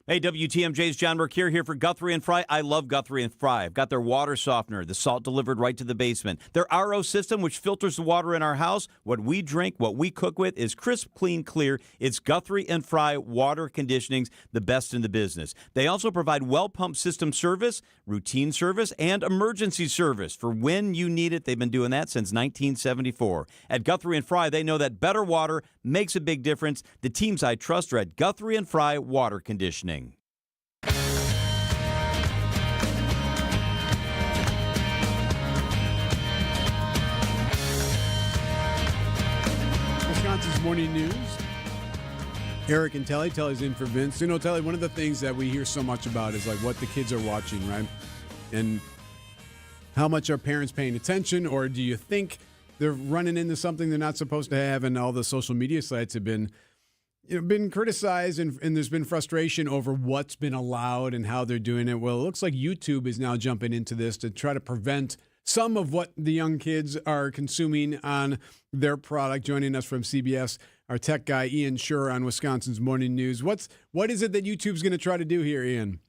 Hey, WTMJ's John Mercure here for Guthrie and Fry. I love Guthrie and Fry. I've got their water softener, the salt delivered right to the basement. Their RO system, which filters the water in our house. What we drink, what we cook with is crisp, clean, clear. It's Guthrie and Fry water conditionings, the best in the business. They also provide well pump system service, routine service, and emergency service. For when you need it, they've been doing that since 1974. At Guthrie and Fry, they know that better water makes a big difference. The teams I trust are at Guthrie and Fry Water Conditioning. Morning News. Erik and Telly. Telly's in for Vince. You know, Telly, one of the things that we hear so much about is like what the kids are watching, right? And how much are parents paying attention, or do you think they're running into something they're not supposed to have? And all the social media sites have been criticized, and there's been frustration over what's been allowed and how they're doing it. Well, it looks like YouTube is now jumping into this to try to prevent some of what the young kids are consuming on their product. Joining us from CBS, our tech guy, Ian Schur, on Wisconsin's Morning News. What is it that YouTube's going to try to do here, Ian?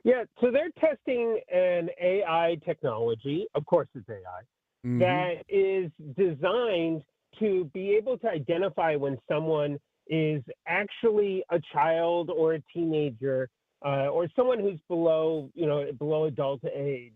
Yeah, so they're testing an AI technology, of course it's AI, that is designed to be able to identify when someone is actually a child or a teenager or someone who's below adult age.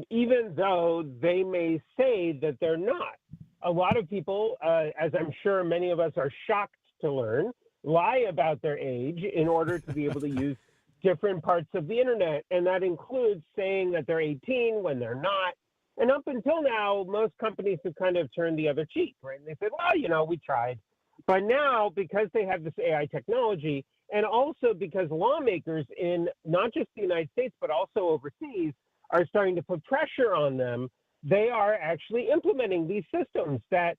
Even though they may say that they're not. A lot of people, as I'm sure many of us are shocked to learn, lie about their age in order to be able to use different parts of the internet. And that includes saying that they're 18 when they're not. And up until now, most companies have kind of turned the other cheek, right? And they said, well, we tried. But now, because they have this AI technology, and also because lawmakers in not just the United States, but also overseas, are starting to put pressure on them, they are actually implementing these systems that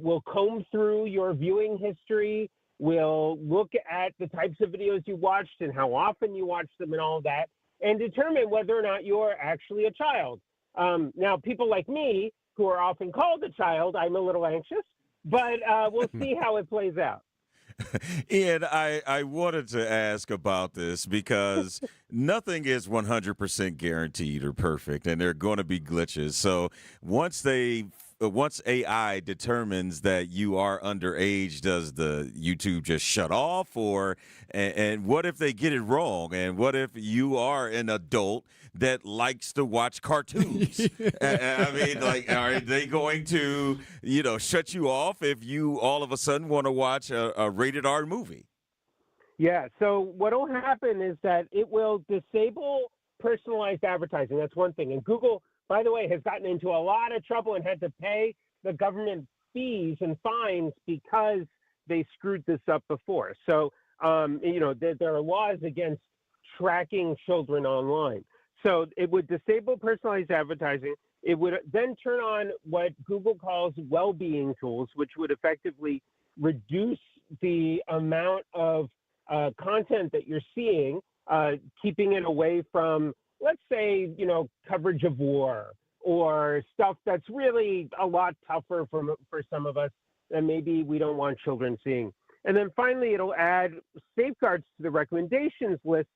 will comb through your viewing history, will look at the types of videos you watched and how often you watched them and all of that, and determine whether or not you're actually a child. Now, people like me, who are often called a child, I'm a little anxious, but we'll see how it plays out. Ian, I wanted to ask about this because nothing is 100% guaranteed or perfect, and there are going to be glitches. So once AI determines that you are underage, does the YouTube just shut off? And what if they get it wrong? And what if you are an adult that likes to watch cartoons? I mean, like, are they going to, shut you off if you all of a sudden want to watch a rated R movie? Yeah, so what will happen is that it will disable personalized advertising. That's one thing. And Google, by the way, has gotten into a lot of trouble and had to pay the government fees and fines because they screwed this up before. So, there are laws against tracking children online. So it would disable personalized advertising. It would then turn on what Google calls well-being tools, which would effectively reduce the amount of content that you're seeing, keeping it away from, let's say, coverage of war or stuff that's really a lot tougher for some of us that maybe we don't want children seeing. And then finally, it'll add safeguards to the recommendations list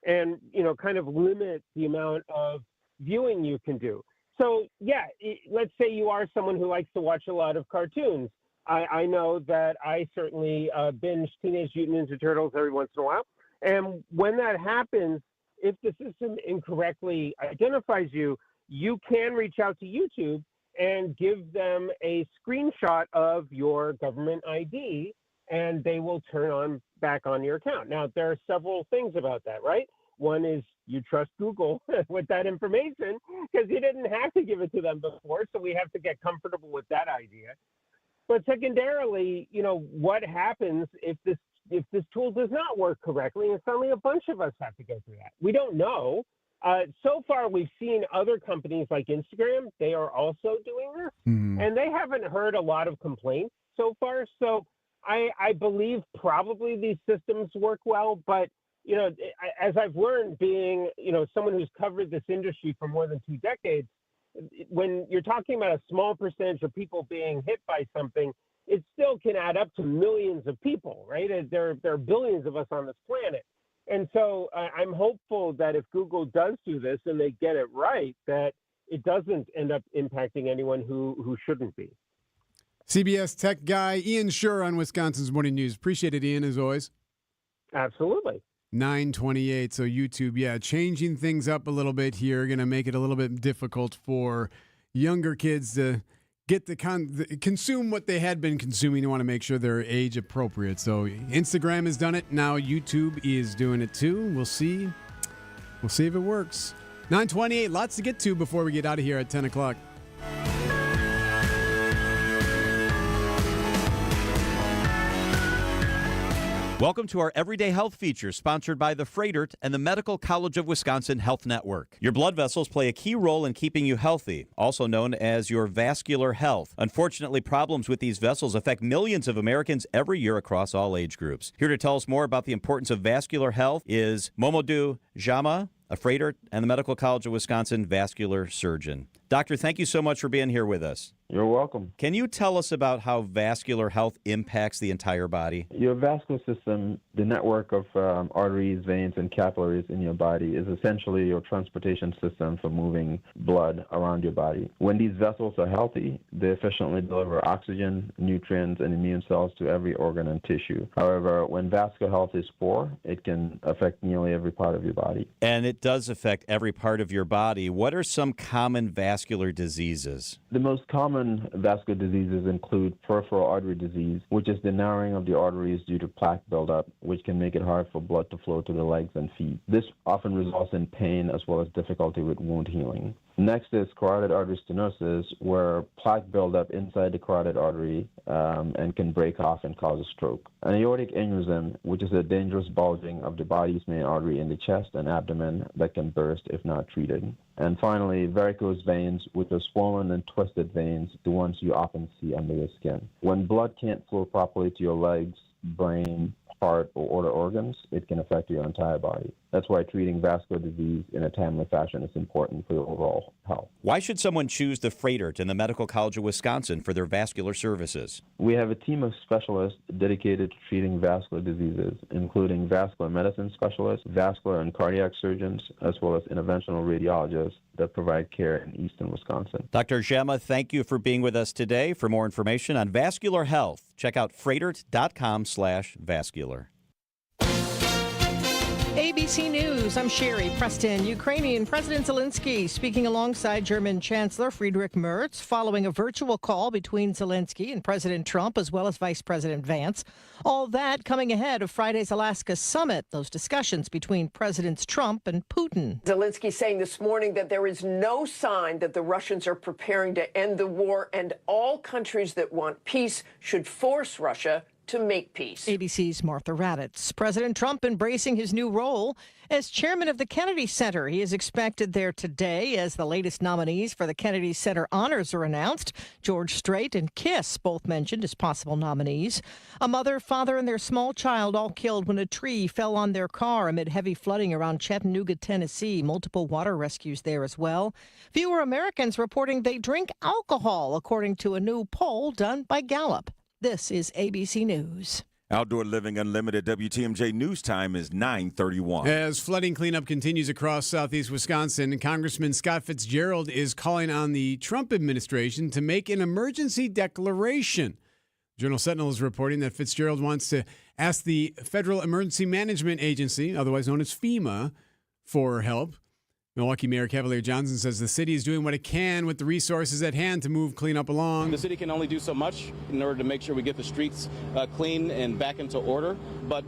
and, kind of limit the amount of viewing you can do. So, yeah, let's say you are someone who likes to watch a lot of cartoons. I know that I certainly binge Teenage Mutant Ninja Turtles every once in a while. And when that happens, if the system incorrectly identifies you, you can reach out to YouTube and give them a screenshot of your government ID, and they will turn back on your account. Now, there are several things about that, right? One is you trust Google with that information because you didn't have to give it to them before, so we have to get comfortable with that idea. But secondarily, what happens if this tool does not work correctly, and suddenly a bunch of us have to go through that? We don't know. So far, we've seen other companies like Instagram. They are also doing this, and they haven't heard a lot of complaints so far. So I believe probably these systems work well. But, as I've learned being, someone who's covered this industry for more than 2 decades, when you're talking about a small percentage of people being hit by something, it still can add up to millions of people, right? There are billions of us on this planet. And so I'm hopeful that if Google does do this and they get it right, that it doesn't end up impacting anyone who shouldn't be. CBS tech guy Ian Schur on Wisconsin's Morning News. Appreciate it, Ian, as always. Absolutely. 9:28. So YouTube, changing things up a little bit here. Going to make it a little bit difficult for younger kids to get to consume what they had been consuming. You want to make sure they're age appropriate. So Instagram has done it. Now YouTube is doing it too. We'll see. We'll see if it works. 9:28. Lots to get to before we get out of here at 10 o'clock. Welcome to our Everyday Health feature, sponsored by the Freightert and the Medical College of Wisconsin Health Network. Your blood vessels play a key role in keeping you healthy, also known as your vascular health. Unfortunately, problems with these vessels affect millions of Americans every year across all age groups. Here to tell us more about the importance of vascular health is Momodou Jama, a Freightert and the Medical College of Wisconsin vascular surgeon. Doctor, thank you so much for being here with us. You're welcome. Can you tell us about how vascular health impacts the entire body? Your vascular system, the network of arteries, veins, and capillaries in your body, is essentially your transportation system for moving blood around your body. When these vessels are healthy, they efficiently deliver oxygen, nutrients, and immune cells to every organ and tissue. However, when vascular health is poor, it can affect nearly every part of your body. And it does affect every part of your body. What are some common vascular diseases? The most common vascular diseases include peripheral artery disease, which is the narrowing of the arteries due to plaque buildup, which can make it hard for blood to flow to the legs and feet. This often results in pain as well as difficulty with wound healing. Next is carotid artery stenosis, where plaque buildup inside the carotid artery and can break off and cause a stroke. An aortic aneurysm, which is a dangerous bulging of the body's main artery in the chest and abdomen that can burst if not treated. And finally, varicose veins, which are swollen and twisted veins, the ones you often see under your skin. When blood can't flow properly to your legs, brain, heart, or other organs, it can affect your entire body. That's why treating vascular disease in a timely fashion is important for your overall health. Why should someone choose the Freightert and the Medical College of Wisconsin for their vascular services? We have a team of specialists dedicated to treating vascular diseases, including vascular medicine specialists, vascular and cardiac surgeons, as well as interventional radiologists that provide care in eastern Wisconsin. Dr. Jama, thank you for being with us today. For more information on vascular health, check out freightert.com/vascular. ABC News, I'm Sherry Preston. Ukrainian President Zelensky speaking alongside German Chancellor Friedrich Merz following a virtual call between Zelensky and President Trump as well as Vice President Vance. All that coming ahead of Friday's Alaska summit, those discussions between Presidents Trump and Putin. Zelensky saying this morning that there is no sign that the Russians are preparing to end the war, and all countries that want peace should force Russia to make peace. ABC's Martha Raddatz. President Trump embracing his new role as chairman of the Kennedy Center. He is expected there today as the latest nominees for the Kennedy Center honors are announced. George Strait and Kiss both mentioned as possible nominees. A mother, father, and their small child all killed when a tree fell on their car amid heavy flooding around Chattanooga, Tennessee. Multiple water rescues there as well. Fewer Americans reporting they drink alcohol, according to a new poll done by Gallup. This is ABC News. Outdoor Living Unlimited WTMJ News Time is 9:31. As flooding cleanup continues across southeast Wisconsin, Congressman Scott Fitzgerald is calling on the Trump administration to make an emergency declaration. Journal Sentinel is reporting that Fitzgerald wants to ask the Federal Emergency Management Agency, otherwise known as FEMA, for help. Milwaukee Mayor Cavalier Johnson says the city is doing what it can with the resources at hand to move cleanup along. The city can only do so much in order to make sure we get the streets clean and back into order. But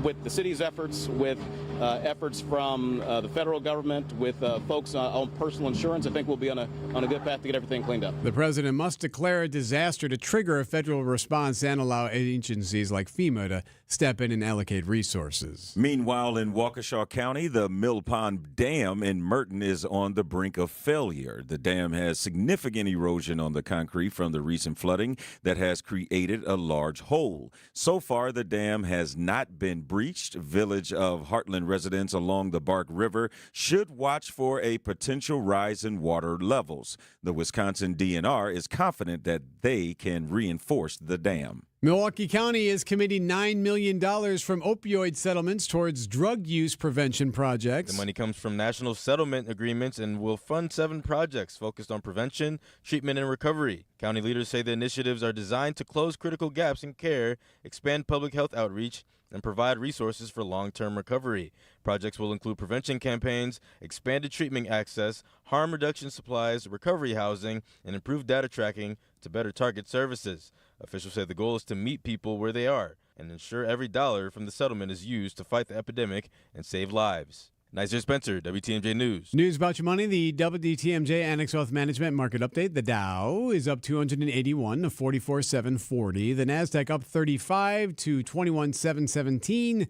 with the city's efforts, with efforts from the federal government, with folks on personal insurance, I think we'll be on a good path to get everything cleaned up. The president must declare a disaster to trigger a federal response and allow agencies like FEMA to step in and allocate resources. Meanwhile, in Waukesha County, the Mill Pond Dam in Merton is on the brink of failure. The dam has significant erosion on the concrete from the recent flooding that has created a large hole. So far, the dam has not been breached. Village of Heartland residents along the Bark River should watch for a potential rise in water levels. The Wisconsin DNR is confident that they can reinforce the dam. Milwaukee County is committing $9 million from opioid settlements towards drug use prevention projects. The money comes from national settlement agreements and will fund 7 projects focused on prevention, treatment, and recovery. County leaders say the initiatives are designed to close critical gaps in care, expand public health outreach, and provide resources for long-term recovery. Projects will include prevention campaigns, expanded treatment access, harm reduction supplies, recovery housing, and improved data tracking to better target services. Officials say the goal is to meet people where they are and ensure every dollar from the settlement is used to fight the epidemic and save lives. Nicer Spencer, WTMJ News. News about your money, the WTMJ Annex Wealth Management Market Update. The Dow is up 281 to 44,740. The NASDAQ up 35 to 21,717.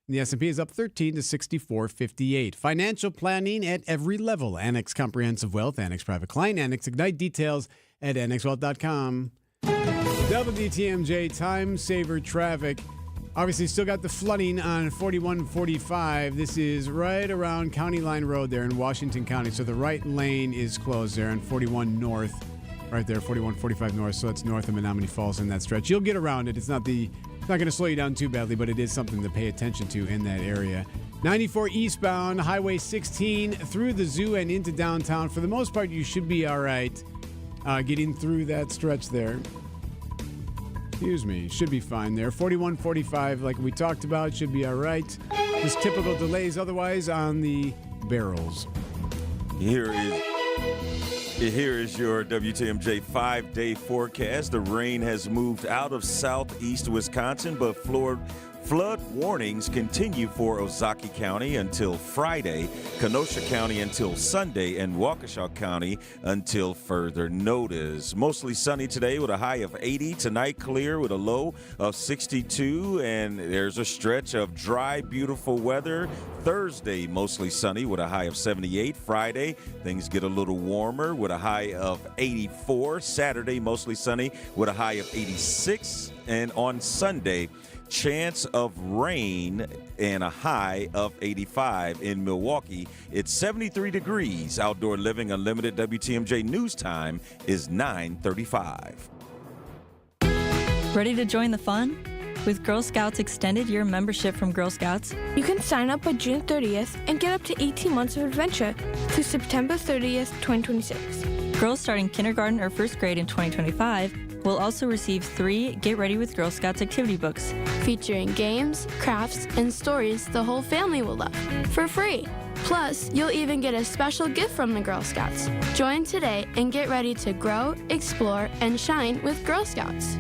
The S&P is up 13 to 64.58. Financial planning at every level. Annex Comprehensive Wealth, Annex Private Client, Annex Ignite. Details at annexwealth.com. WTMJ Time Saver Traffic. Obviously, still got the flooding on 4145. This is right around County Line Road there in Washington County. So the right lane is closed there on 41 North. Right there, 4145 North. So it's north of Menominee Falls in that stretch. You'll get around it. It's not going to slow you down too badly, but it is something to pay attention to in that area. 94 eastbound, Highway 16 through the zoo and into downtown. For the most part, you should be all right getting through that stretch there. Excuse me, should be fine there. 4145, like we talked about, should be all right. Just typical delays otherwise on the barrels. Here is your WTMJ 5-day forecast. The rain has moved out of southeast Wisconsin, but flood warnings continue for Ozaukee County until Friday, Kenosha County until Sunday, and Waukesha County until further notice. Mostly sunny today with a high of 80. Tonight, clear with a low of 62. And there's a stretch of dry, beautiful weather. Thursday, mostly sunny with a high of 78. Friday, things get a little warmer with a high of 84. Saturday, mostly sunny with a high of 86. And on Sunday, chance of rain and a high of 85 in Milwaukee. It's 73 degrees. Outdoor living unlimited. WTMJ news time is 9:35. Ready to join the fun? With Girl Scouts Extended Year Membership from Girl Scouts, you can sign up by June 30th and get up to 18 months of adventure through September 30th, 2026. Girls starting kindergarten or first grade in 2025 will also receive 3 Get Ready with Girl Scouts activity books, featuring games, crafts, and stories the whole family will love, for free. Plus, you'll even get a special gift from the Girl Scouts. Join today and get ready to grow, explore, and shine with Girl Scouts.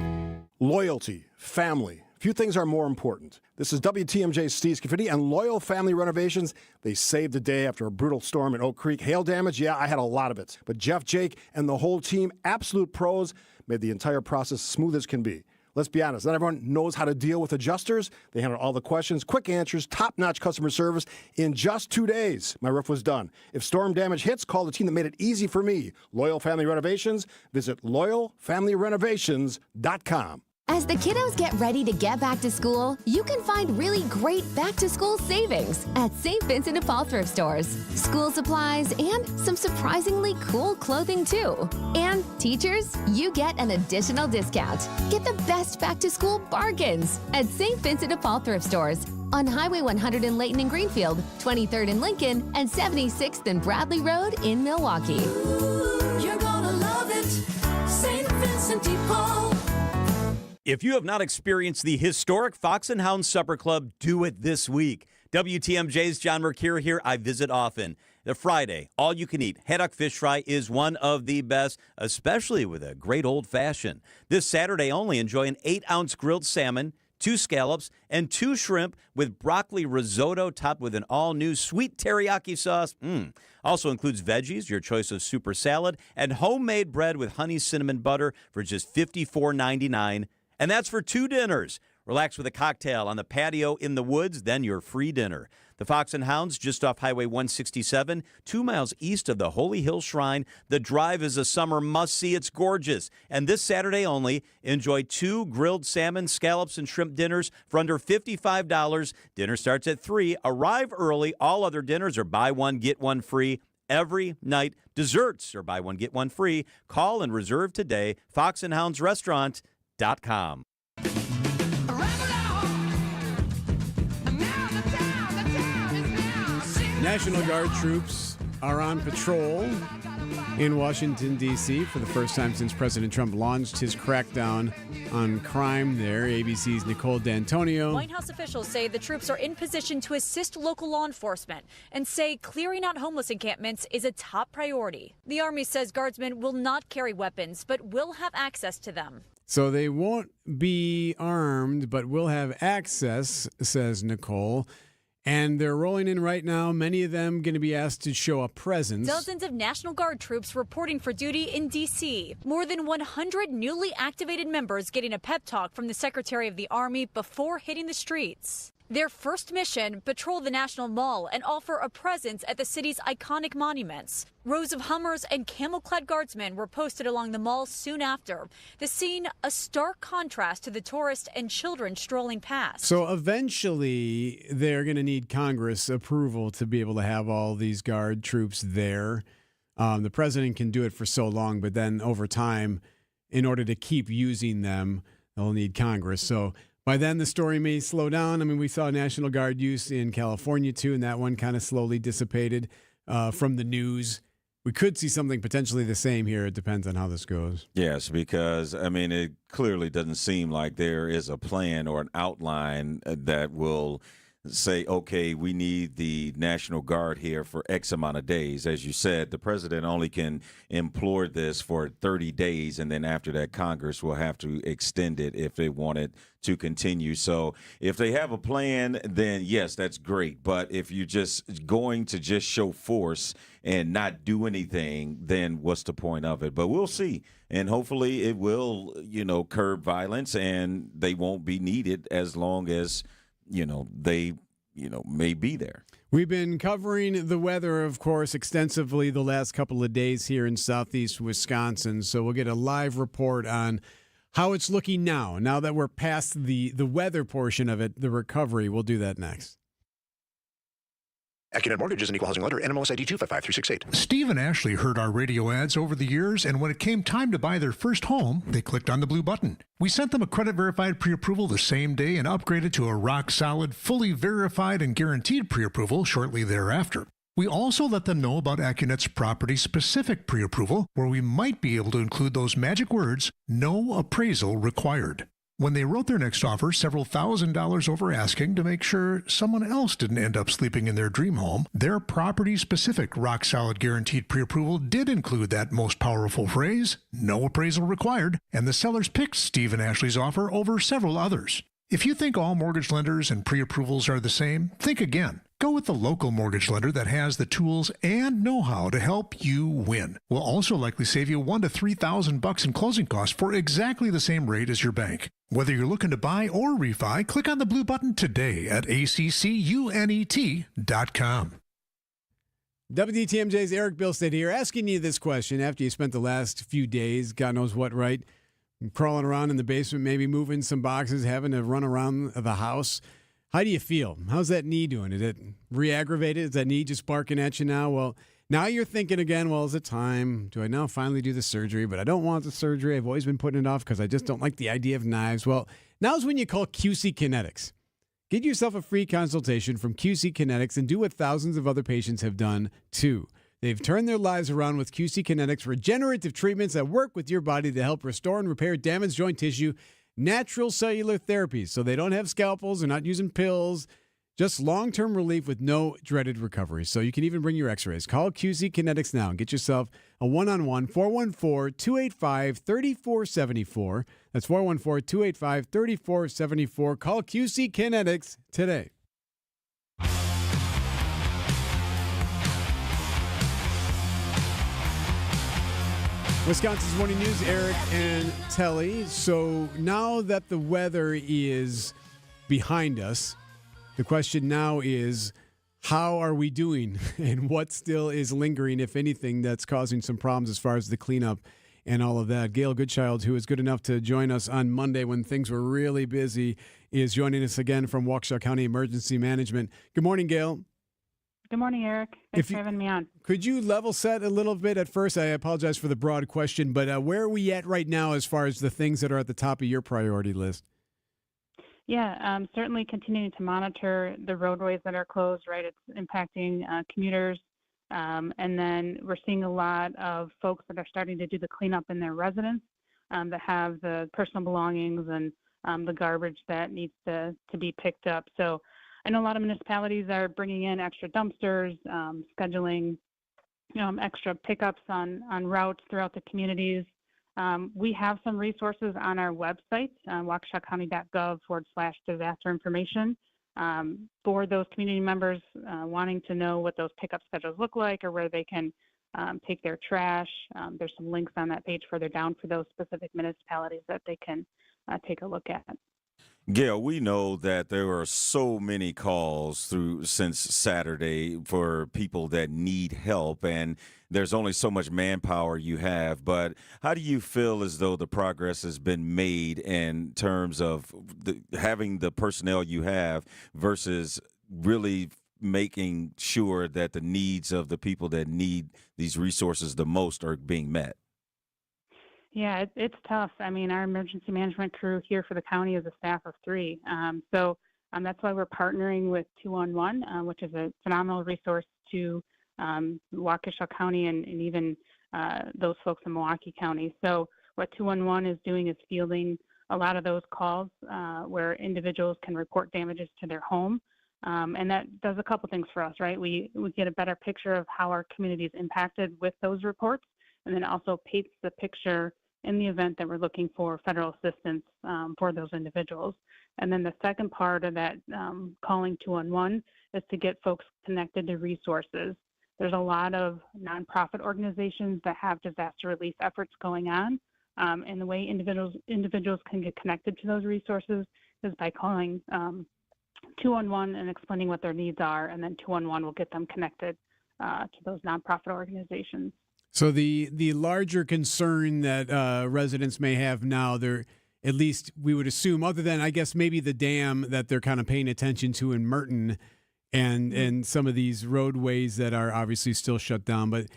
Loyalty, family. Few things are more important. This is WTMJ's Steve Scafidi and Loyal Family Renovations. They saved the day after a brutal storm in Oak Creek. Hail damage, yeah, I had a lot of it. But Jeff, Jake, and the whole team, absolute pros, made the entire process smooth as can be. Let's be honest, not everyone knows how to deal with adjusters. They handle all the questions, quick answers, top-notch customer service. In just 2 days, my roof was done. If storm damage hits, call the team that made it easy for me. Loyal Family Renovations. Visit loyalfamilyrenovations.com. As the kiddos get ready to get back to school, you can find really great back-to-school savings at St. Vincent de Paul thrift stores. School supplies and some surprisingly cool clothing, too. And teachers, you get an additional discount. Get the best back-to-school bargains at St. Vincent de Paul thrift stores on Highway 100 in Layton and Greenfield, 23rd in Lincoln, and 76th and Bradley Road in Milwaukee. Ooh, you're gonna love it, St. Vincent de Paul. If you have not experienced the historic Fox and Hound Supper Club, do it this week. WTMJ's John Mercure here. I visit often. The Friday, all-you-can-eat haddock fish fry is one of the best, especially with a great old-fashioned. This Saturday only, enjoy an 8-ounce grilled salmon, 2 scallops, and 2 shrimp with broccoli risotto topped with an all-new sweet teriyaki sauce. Also includes veggies, your choice of super salad, and homemade bread with honey cinnamon butter for just $54.99. And that's for 2 dinners. Relax with a cocktail on the patio in the woods, then your free dinner. The Fox and Hounds, just off Highway 167, 2 miles east of the Holy Hill Shrine. The drive is a summer must-see. It's gorgeous. And this Saturday only, enjoy 2 grilled salmon, scallops, and shrimp dinners for under $55. Dinner starts at 3. Arrive early. All other dinners are buy one, get one free. Every night, desserts are buy one, get one free. Call and reserve today. foxandhoundsrestaurant.com. National Guard troops are on patrol in Washington, D.C. for the first time since President Trump launched his crackdown on crime there. ABC's Nicole D'Antonio. White House officials say the troops are in position to assist local law enforcement and say clearing out homeless encampments is a top priority. The Army says guardsmen will not carry weapons, but will have access to them. So they won't be armed, but will have access, says Nicole. And they're rolling in right now. Many of them going to be asked to show a presence. Dozens of National Guard troops reporting for duty in D.C. More than 100 newly activated members getting a pep talk from the Secretary of the Army before hitting the streets. Their first mission, patrol the National Mall and offer a presence at the city's iconic monuments. Rows of Hummers and camel-clad guardsmen were posted along the mall soon after. The scene, a stark contrast to the tourists and children strolling past. So eventually, they're going to need Congress approval to be able to have all these Guard troops there. The president can do it for so long, but then over time, in order to keep using them, they'll need Congress. So by then, the story may slow down. I mean, we saw National Guard use in California, too, and that one kind of slowly dissipated from the news. We could see something potentially the same here. It depends on how this goes. Yes, because, I mean, it clearly doesn't seem like there is a plan or an outline that will say, okay, we need the National Guard here for X amount of days. As you said, the president only can employ this for 30 days, and then after that, Congress will have to extend it if they want it to continue. So if they have a plan, then yes, that's great. But if you're just going to just show force and not do anything, then what's the point of it? But we'll see. And hopefully it will, curb violence, and they won't be needed as long as they, may be there. We've been covering the weather, of course, extensively the last couple of days here in southeast Wisconsin. So we'll get a live report on how it's looking now that we're past the weather portion of it, the recovery. We'll do that next. AccuNet Mortgage is an equal housing lender. NMLS ID 255368. Steve and Ashley heard our radio ads over the years, and when it came time to buy their first home, they clicked on the blue button. We sent them a credit-verified pre-approval the same day and upgraded to a rock-solid, fully verified and guaranteed pre-approval shortly thereafter. We also let them know about AccuNet's property-specific pre-approval, where we might be able to include those magic words, no appraisal required. When they wrote their next offer, several $1,000s over asking to make sure someone else didn't end up sleeping in their dream home, their property-specific rock-solid guaranteed pre-approval did include that most powerful phrase, no appraisal required, and the sellers picked Steve and Ashley's offer over several others. If you think all mortgage lenders and pre-approvals are the same, think again. Go with the local mortgage lender that has the tools and know-how to help you win. We'll also likely save you $1,000 to $3,000 in closing costs for exactly the same rate as your bank. Whether you're looking to buy or refi, click on the blue button today at accunet.com. WTMJ's Erik Bilstad here, asking you this question after you spent the last few days, God knows what, right? Crawling around in the basement, maybe moving some boxes, having to run around the house. How do you feel? How's that knee doing? Is it re-aggravated? Is that knee just barking at you now? Well, now you're thinking again, well, is it time? Do I now finally do the surgery? But I don't want the surgery. I've always been putting it off because I just don't like the idea of knives. Well, now's when you call QC Kinetics. Get yourself a free consultation from QC Kinetics and do what thousands of other patients have done too. They've turned their lives around with QC Kinetics regenerative treatments that work with your body to help restore and repair damaged joint tissue, natural cellular therapies. So they don't have scalpels, they're not using pills, just long-term relief with no dreaded recovery. So you can even bring your x-rays. Call QC Kinetics now and get yourself a one-on-one, 414-285-3474. That's 414-285-3474. Call QC Kinetics today. Wisconsin's Morning News, Erik and Telly. So now that the weather is behind us, the question now is, how are we doing? And what still is lingering, if anything, that's causing some problems as far as the cleanup and all of that? Gail Goodchild, who is good enough to join us on Monday when things were really busy, is joining us again from Waukesha County Emergency Management. Good morning, Gail. Good morning, Erik. Thanks for having me on. Could you level set a little bit at first? I apologize for the broad question, but where are we at right now as far as the things that are at the top of your priority list? Yeah, certainly continuing to monitor the roadways that are closed, right? It's impacting commuters. And then we're seeing a lot of folks that are starting to do the cleanup in their residence that have the personal belongings and the garbage that needs to be picked up. So I know a lot of municipalities are bringing in extra dumpsters, scheduling extra pickups on routes throughout the communities. We have some resources on our website, waukeshacounty.gov/disaster information. for those community members wanting to know what those pickup schedules look like or where they can take their trash. There's some links on that page further down for those specific municipalities that they can take a look at. Gail, we know that there are so many calls since Saturday for people that need help, and there's only so much manpower you have. But how do you feel as though the progress has been made in terms of having the personnel you have versus really making sure that the needs of the people that need these resources the most are being met? Yeah, it's tough. I mean, our emergency management crew here for the county is a staff of 3. So that's why we're partnering with 211, which is a phenomenal resource to Waukesha County and even those folks in Milwaukee County. So what 211 is doing is fielding a lot of those calls where individuals can report damages to their home. And that does a couple things for us, right? We get a better picture of how our community is impacted with those reports, and then also paints the picture in the event that we're looking for federal assistance for those individuals. And then the second part of that calling 211 is to get folks connected to resources. There's a lot of nonprofit organizations that have disaster relief efforts going on. And the way individuals can get connected to those resources is by calling 211 and explaining what their needs are, and then 211 will get them connected to those nonprofit organizations. So the larger concern that residents may have now, at least we would assume, other than I guess maybe the dam that they're kind of paying attention to in Merton and some of these roadways that are obviously still shut down, but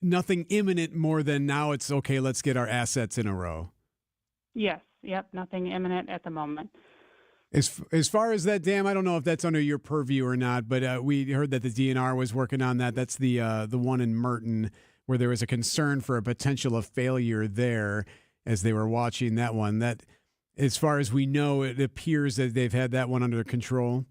nothing imminent more than now it's okay, let's get our assets in a row. Yes, yep, nothing imminent at the moment. As far as that dam, I don't know if that's under your purview or not, but we heard that the DNR was working on that. That's the one in Merton, where there was a concern for a potential of failure there as they were watching that one. That, as far as we know, it appears that they've had that one under control.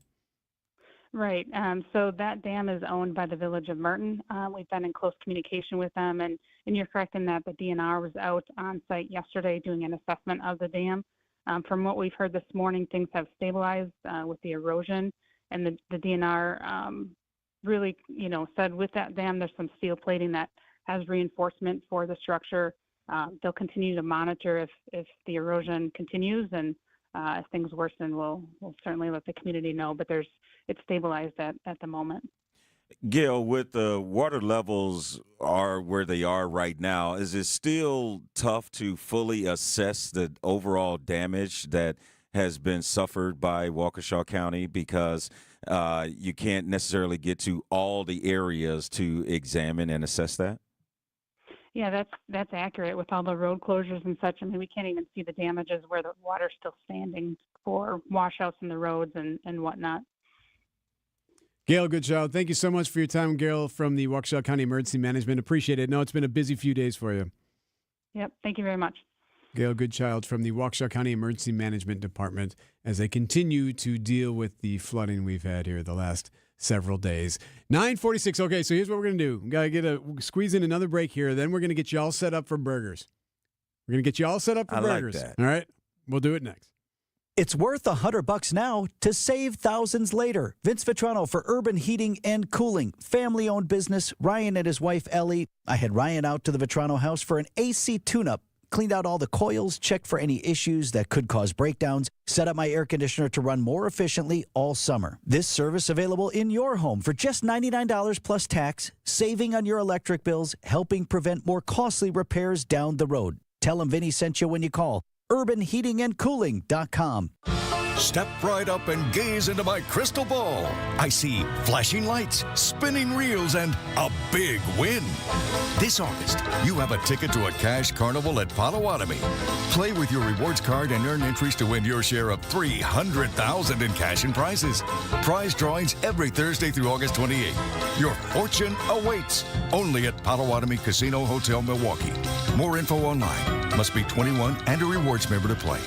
Right. So that dam is owned by the Village of Merton. We've been in close communication with them, and you're correct in that the DNR was out on site yesterday doing an assessment of the dam. From what we've heard this morning, things have stabilized with the erosion, and the DNR really, said with that dam, there's some steel plating that has reinforcement for the structure. They'll continue to monitor if the erosion continues, and if things worsen, we'll certainly let the community know. But it's stabilized at the moment. Gail, with the water levels are where they are right now, is it still tough to fully assess the overall damage that has been suffered by Waukesha County because you can't necessarily get to all the areas to examine and assess that? Yeah, that's accurate with all the road closures and such. I mean, we can't even see the damages where the water's still standing for washouts in the roads and whatnot. Gail Goodchild, thank you so much for your time, Gail, from the Waukesha County Emergency Management. Appreciate it. No, it's been a busy few days for you. Yep, thank you very much. Gail Goodchild from the Waukesha County Emergency Management Department as they continue to deal with the flooding we've had here the last several days. 9:46. Okay, so here's what we're going to do. We got to squeeze in another break here. Then we're going to get you all set up for burgers. We're going to get you all set up for burgers. Like that. All right? We'll do it next. It's worth $100 now to save thousands later. Vince Vitrano for Urban Heating and Cooling. Family-owned business. Ryan and his wife, Ellie. I had Ryan out to the Vitrano house for an AC tune-up. Cleaned out all the coils, checked for any issues that could cause breakdowns, set up my air conditioner to run more efficiently all summer. This service available in your home for just $99 plus tax, saving on your electric bills, helping prevent more costly repairs down the road. Tell them Vinny sent you when you call. UrbanHeatingandCooling.com. Step right up and gaze into my crystal ball. I see flashing lights, spinning reels, and a big win. This August, you have a ticket to a cash carnival at Potawatomi. Play with your rewards card and earn entries to win your share of $300,000 in cash and prizes. Prize drawings every Thursday through August 28th. Your fortune awaits only at Potawatomi Casino Hotel, Milwaukee. More info online. Must be 21 and a rewards member to play.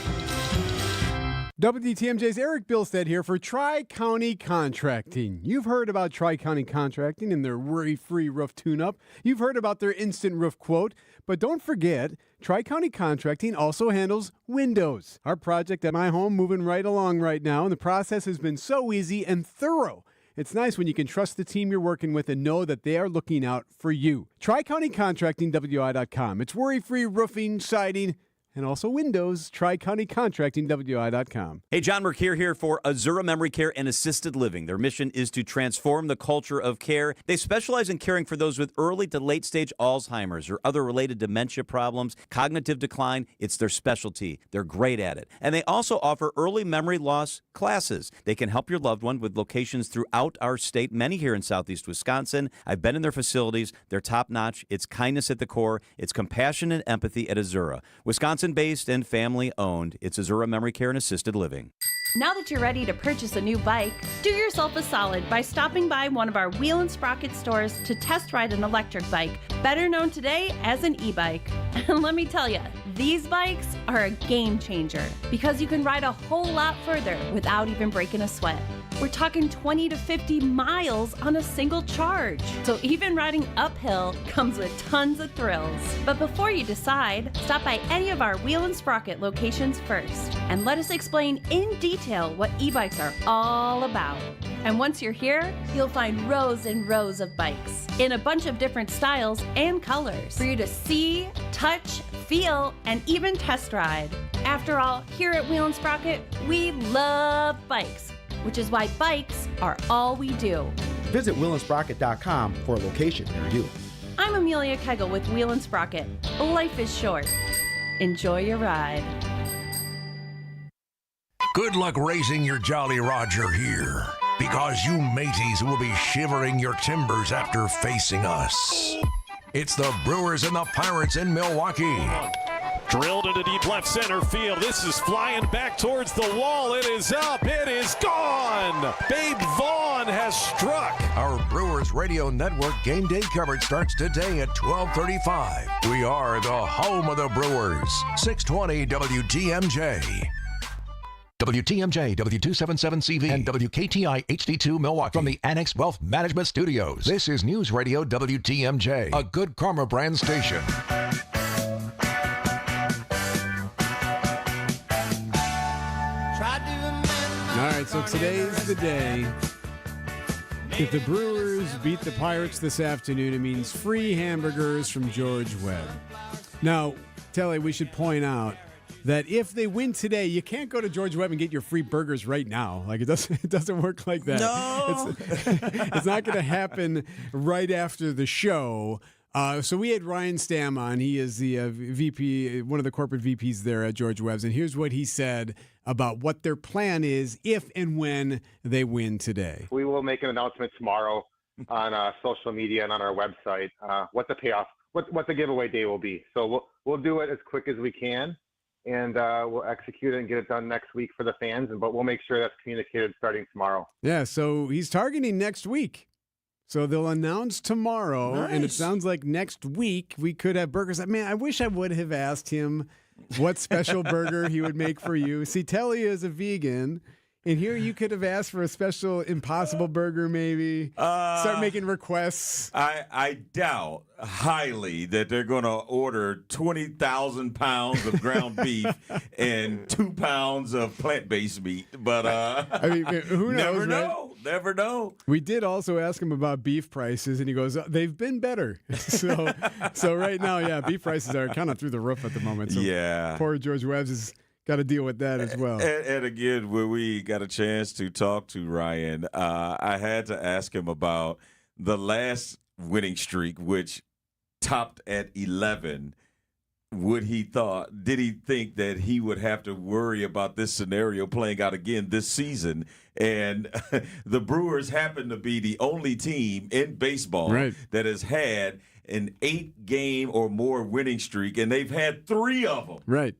WTMJ's Erik Bilstad here for Tri-County Contracting. You've heard about Tri-County Contracting and their worry-free roof tune-up. You've heard about their instant roof quote. But don't forget, Tri-County Contracting also handles windows. Our project at my home moving right along right now, and the process has been so easy and thorough. It's nice when you can trust the team you're working with and know that they are looking out for you. Tri-County Contracting, WI.com. It's worry-free roofing, siding, and also windows. Tri-County Contracting, WI.com. Hey, John Mercure here for Azura Memory Care and Assisted Living. Their mission is to transform the culture of care. They specialize in caring for those with early to late stage Alzheimer's or other related dementia problems, cognitive decline. It's their specialty. They're great at it. And they also offer early memory loss classes. They can help your loved one with locations throughout our state, many here in Southeast Wisconsin. I've been in their facilities. They're top-notch. It's kindness at the core. It's compassion and empathy at Azura. Wisconsin-based and family-owned. It's Azura Memory Care and Assisted Living. Now that you're ready to purchase a new bike, do yourself a solid by stopping by one of our Wheel and Sprocket stores to test ride an electric bike, better known today as an e-bike. And let me tell you, these bikes are a game changer because you can ride a whole lot further without even breaking a sweat. We're talking 20 to 50 miles on a single charge. So even riding uphill comes with tons of thrills. But before you decide, stop by any of our Wheel and Sprocket locations first and let us explain in detail what e-bikes are all about. And once you're here, you'll find rows and rows of bikes in a bunch of different styles and colors for you to see, touch, feel, and even test ride. After all, here at Wheel and Sprocket, we love bikes, which is why bikes are all we do. Visit wheelandsprocket.com for a location near you. I'm Amelia Kegel with Wheel and Sprocket. Life is short. Enjoy your ride. Good luck raising your Jolly Roger here, because you mateys will be shivering your timbers after facing us. It's the Brewers and the Pirates in Milwaukee. Drilled into deep left center field. This is flying back towards the wall. It is up. It is gone. Babe Vaughn has struck. Our Brewers Radio Network game day coverage starts today at 12:35. We are the home of the Brewers. 620 WTMJ. WTMJ, W277CV, and WKTI HD2 Milwaukee. From the Annex Wealth Management Studios, this is News Radio WTMJ, a Good Karma brand station. All right, so today's the day. If the Brewers beat the Pirates this afternoon, it means free hamburgers from George Webb. Now, Telly, we should point out that if they win today, you can't go to George Webb and get your free burgers right now. Like, it doesn't work like that. No. It's not going to happen right after the show. So we had Ryan Stamm on. He is the VP, one of the corporate VPs there at George Webb's. And here's what he said about what their plan is if and when they win today. We will make an announcement tomorrow on social media and on our website what the payoff, what the giveaway day will be. So we'll do it as quick as we can. And we'll execute it and get it done next week for the fans. But we'll make sure that's communicated starting tomorrow. Yeah, so he's targeting next week. So they'll announce tomorrow, Nice. and it sounds like next week we could have burgers. Man, I wish I would have asked him what special burger he would make for you. See, Telly is a vegan, and here you could have asked for a special Impossible Burger maybe. Start making requests. I doubt highly that they're going to order 20,000 pounds of ground beef and 2 pounds of plant-based meat. But I mean, who knows? never right? know. Never know. We did also ask him about beef prices, and he goes, they've been better. So right now, yeah, beef prices are kind of through the roof at the moment. So Yeah. poor George Webb's has got to deal with that as well. And again, when we got a chance to talk to Ryan, I had to ask him about the last winning streak, which topped at 11. Did he think that he would have to worry about this scenario playing out again this season? And the Brewers happen to be the only team in baseball that has had an 8-game or more winning streak, and they've had 3 of them. Right.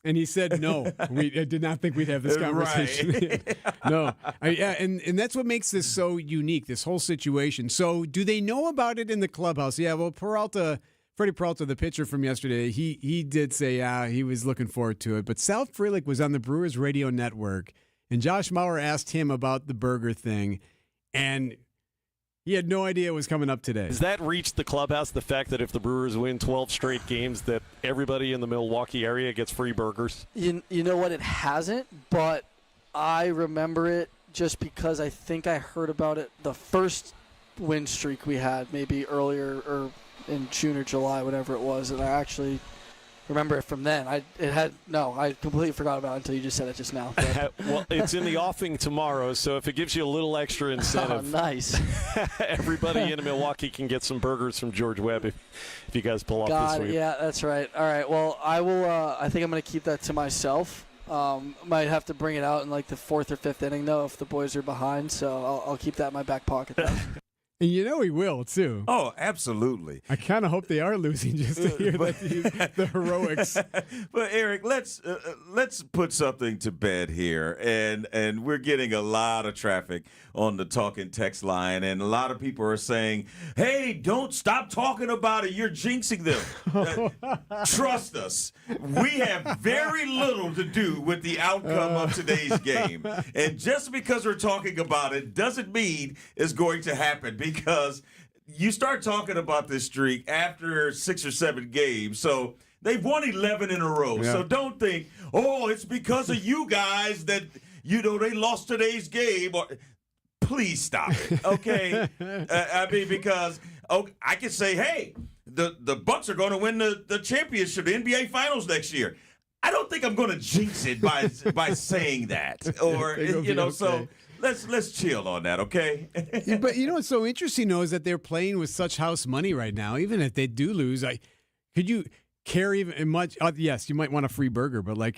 And he said, no, I did not think we'd have this conversation. No. And that's what makes this so unique, this whole situation. So do they know about it in the clubhouse? Yeah, well, Peralta Freddie Peralta, the pitcher from yesterday, he did say he was looking forward to it. But Sal Frelick was on the Brewers radio network, and Josh Mauer asked him about the burger thing, and he had no idea it was coming up today. Has that reached the clubhouse, the fact that if the Brewers win 12 straight games, that everybody in the Milwaukee area gets free burgers? You know what? It hasn't, but I remember it just because I think I heard about it the first win streak we had, maybe earlier or in June or July, whatever it was, and I actually remember it from then. I completely forgot about it until you just said it just now. Well, it's in the offing tomorrow, so if it gives you a little extra incentive, nice. Everybody in Milwaukee can get some burgers from George Webb if you guys pull off this week. Yeah, that's right. All right, well, I will. I think I'm going to keep that to myself. Might have to bring it out in like the 4th or 5th inning, though, if the boys are behind, so I'll keep that in my back pocket, though. And you know he will, too. Oh, absolutely. I kind of hope they are losing just to hear the heroics. But, Erik, let's put something to bed here. And we're getting a lot of traffic on the talking text line. And a lot of people are saying, hey, don't stop talking about it. You're jinxing them. Trust us. We have very little to do with the outcome of today's game. And just because we're talking about it doesn't mean it's going to happen. Because you start talking about this streak after 6 or 7 games. So they've won 11 in a row. Yeah. So don't think, it's because of you guys that, they lost today's game. Please stop it, okay? Because I can say, hey, the Bucks are going to win the championship, the NBA Finals next year. I don't think I'm going to jinx it by saying that. Or, okay. So... Let's chill on that, okay? But what's so interesting, though, is that they're playing with such house money right now. Even if they do lose, could you care even much? Yes, you might want a free burger, but I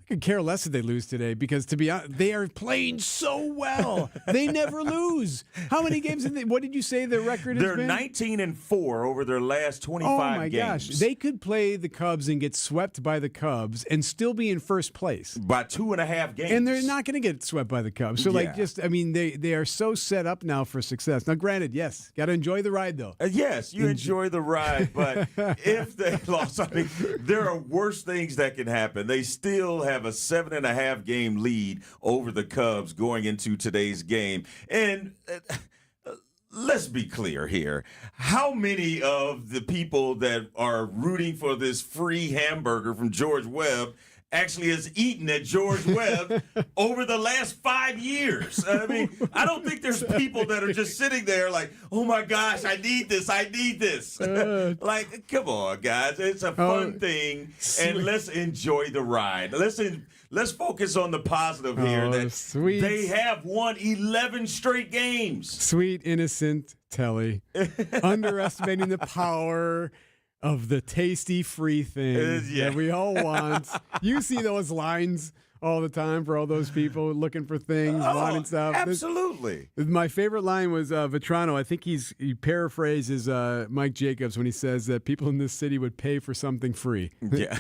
could care less if they lose today because, to be honest, they are playing so well. They never lose. How many games? What did you say their record is? They're 19-4 over their last 25 games. Oh, my gosh. They could play the Cubs and get swept by the Cubs and still be in first place. By 2.5 games. And they're not going to get swept by the Cubs. So, they are so set up now for success. Now, granted, yes, got to enjoy the ride, though. Yes, you enjoy the ride, but if they lost, there are worse things that can happen. They still have a 7.5 game lead over the Cubs going into today's game. And let's be clear here. How many of the people that are rooting for this free hamburger from George Webb actually has eaten at George Webb over the last 5 years? I don't think there's people that are just sitting there like, oh my gosh, I need this. Come on, guys. It's a fun thing, and let's enjoy the ride. Let's focus on the positive here. They have won 11 straight games. Sweet, innocent Telly. Underestimating the power of the tasty free thing that we all want. You see those lines all the time for all those people looking for things, wanting stuff. Absolutely. My favorite line was Vetrano. I think he paraphrases Mike Jacobs when he says that people in this city would pay for something free. Yeah.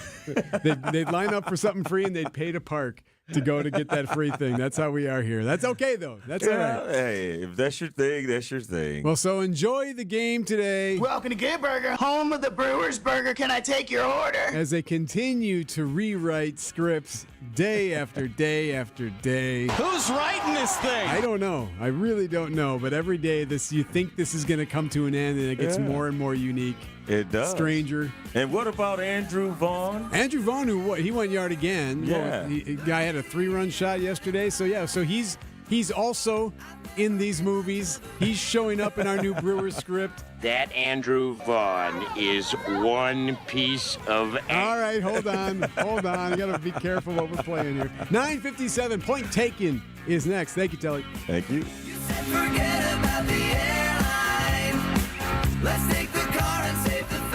They'd line up for something free and they'd pay to park to go to get that free thing. That's how we are here. That's okay, though. That's all right. Hey, if that's your thing, that's your thing. Well, so enjoy the game today. Welcome to Good Burger, home of the Brewers Burger. Can I take your order? As they continue to rewrite scripts day after day after day. Who's writing this thing? I don't know. I really don't know. But every day, you think this is going to come to an end, and it gets more and more unique. It does. Stranger. And what about Andrew Vaughn? Andrew Vaughn, he went yard again. Yeah. Guy had a 3-run shot yesterday. So he's also in these movies. He's showing up in our new Brewers script. That Andrew Vaughn is one piece of... All right, hold on. You got to be careful what we're playing here. 9:57, Point Taken is next. Thank you, Telly. Thank you. Forget about the airline. Let's take the car and save the fare.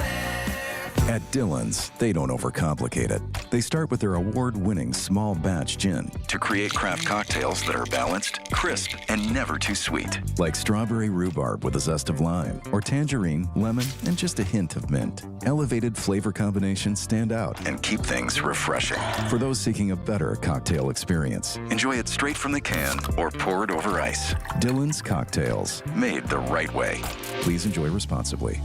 At Dillon's, they don't overcomplicate it. They start with their award-winning small batch gin to create craft cocktails that are balanced, crisp, and never too sweet. Like strawberry rhubarb with a zest of lime, or tangerine, lemon, and just a hint of mint. Elevated flavor combinations stand out and keep things refreshing. For those seeking a better cocktail experience, enjoy it straight from the can or pour it over ice. Dillon's Cocktails, made the right way. Please enjoy responsibly.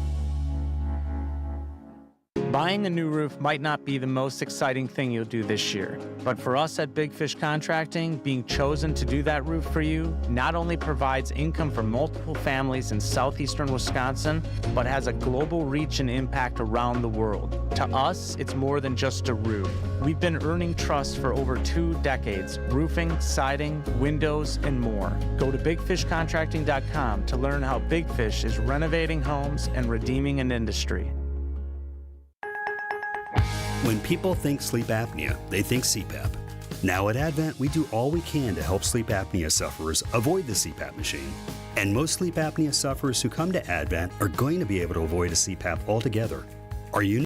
Buying a new roof might not be the most exciting thing you'll do this year, but for us at Big Fish Contracting, being chosen to do that roof for you not only provides income for multiple families in southeastern Wisconsin, but has a global reach and impact around the world. To us, it's more than just a roof. We've been earning trust for over 2 decades, roofing, siding, windows, and more. Go to bigfishcontracting.com to learn how Big Fish is renovating homes and redeeming an industry. When people think sleep apnea, they think CPAP. Now at Advent, we do all we can to help sleep apnea sufferers avoid the CPAP machine. And most sleep apnea sufferers who come to Advent are going to be able to avoid a CPAP altogether. Are you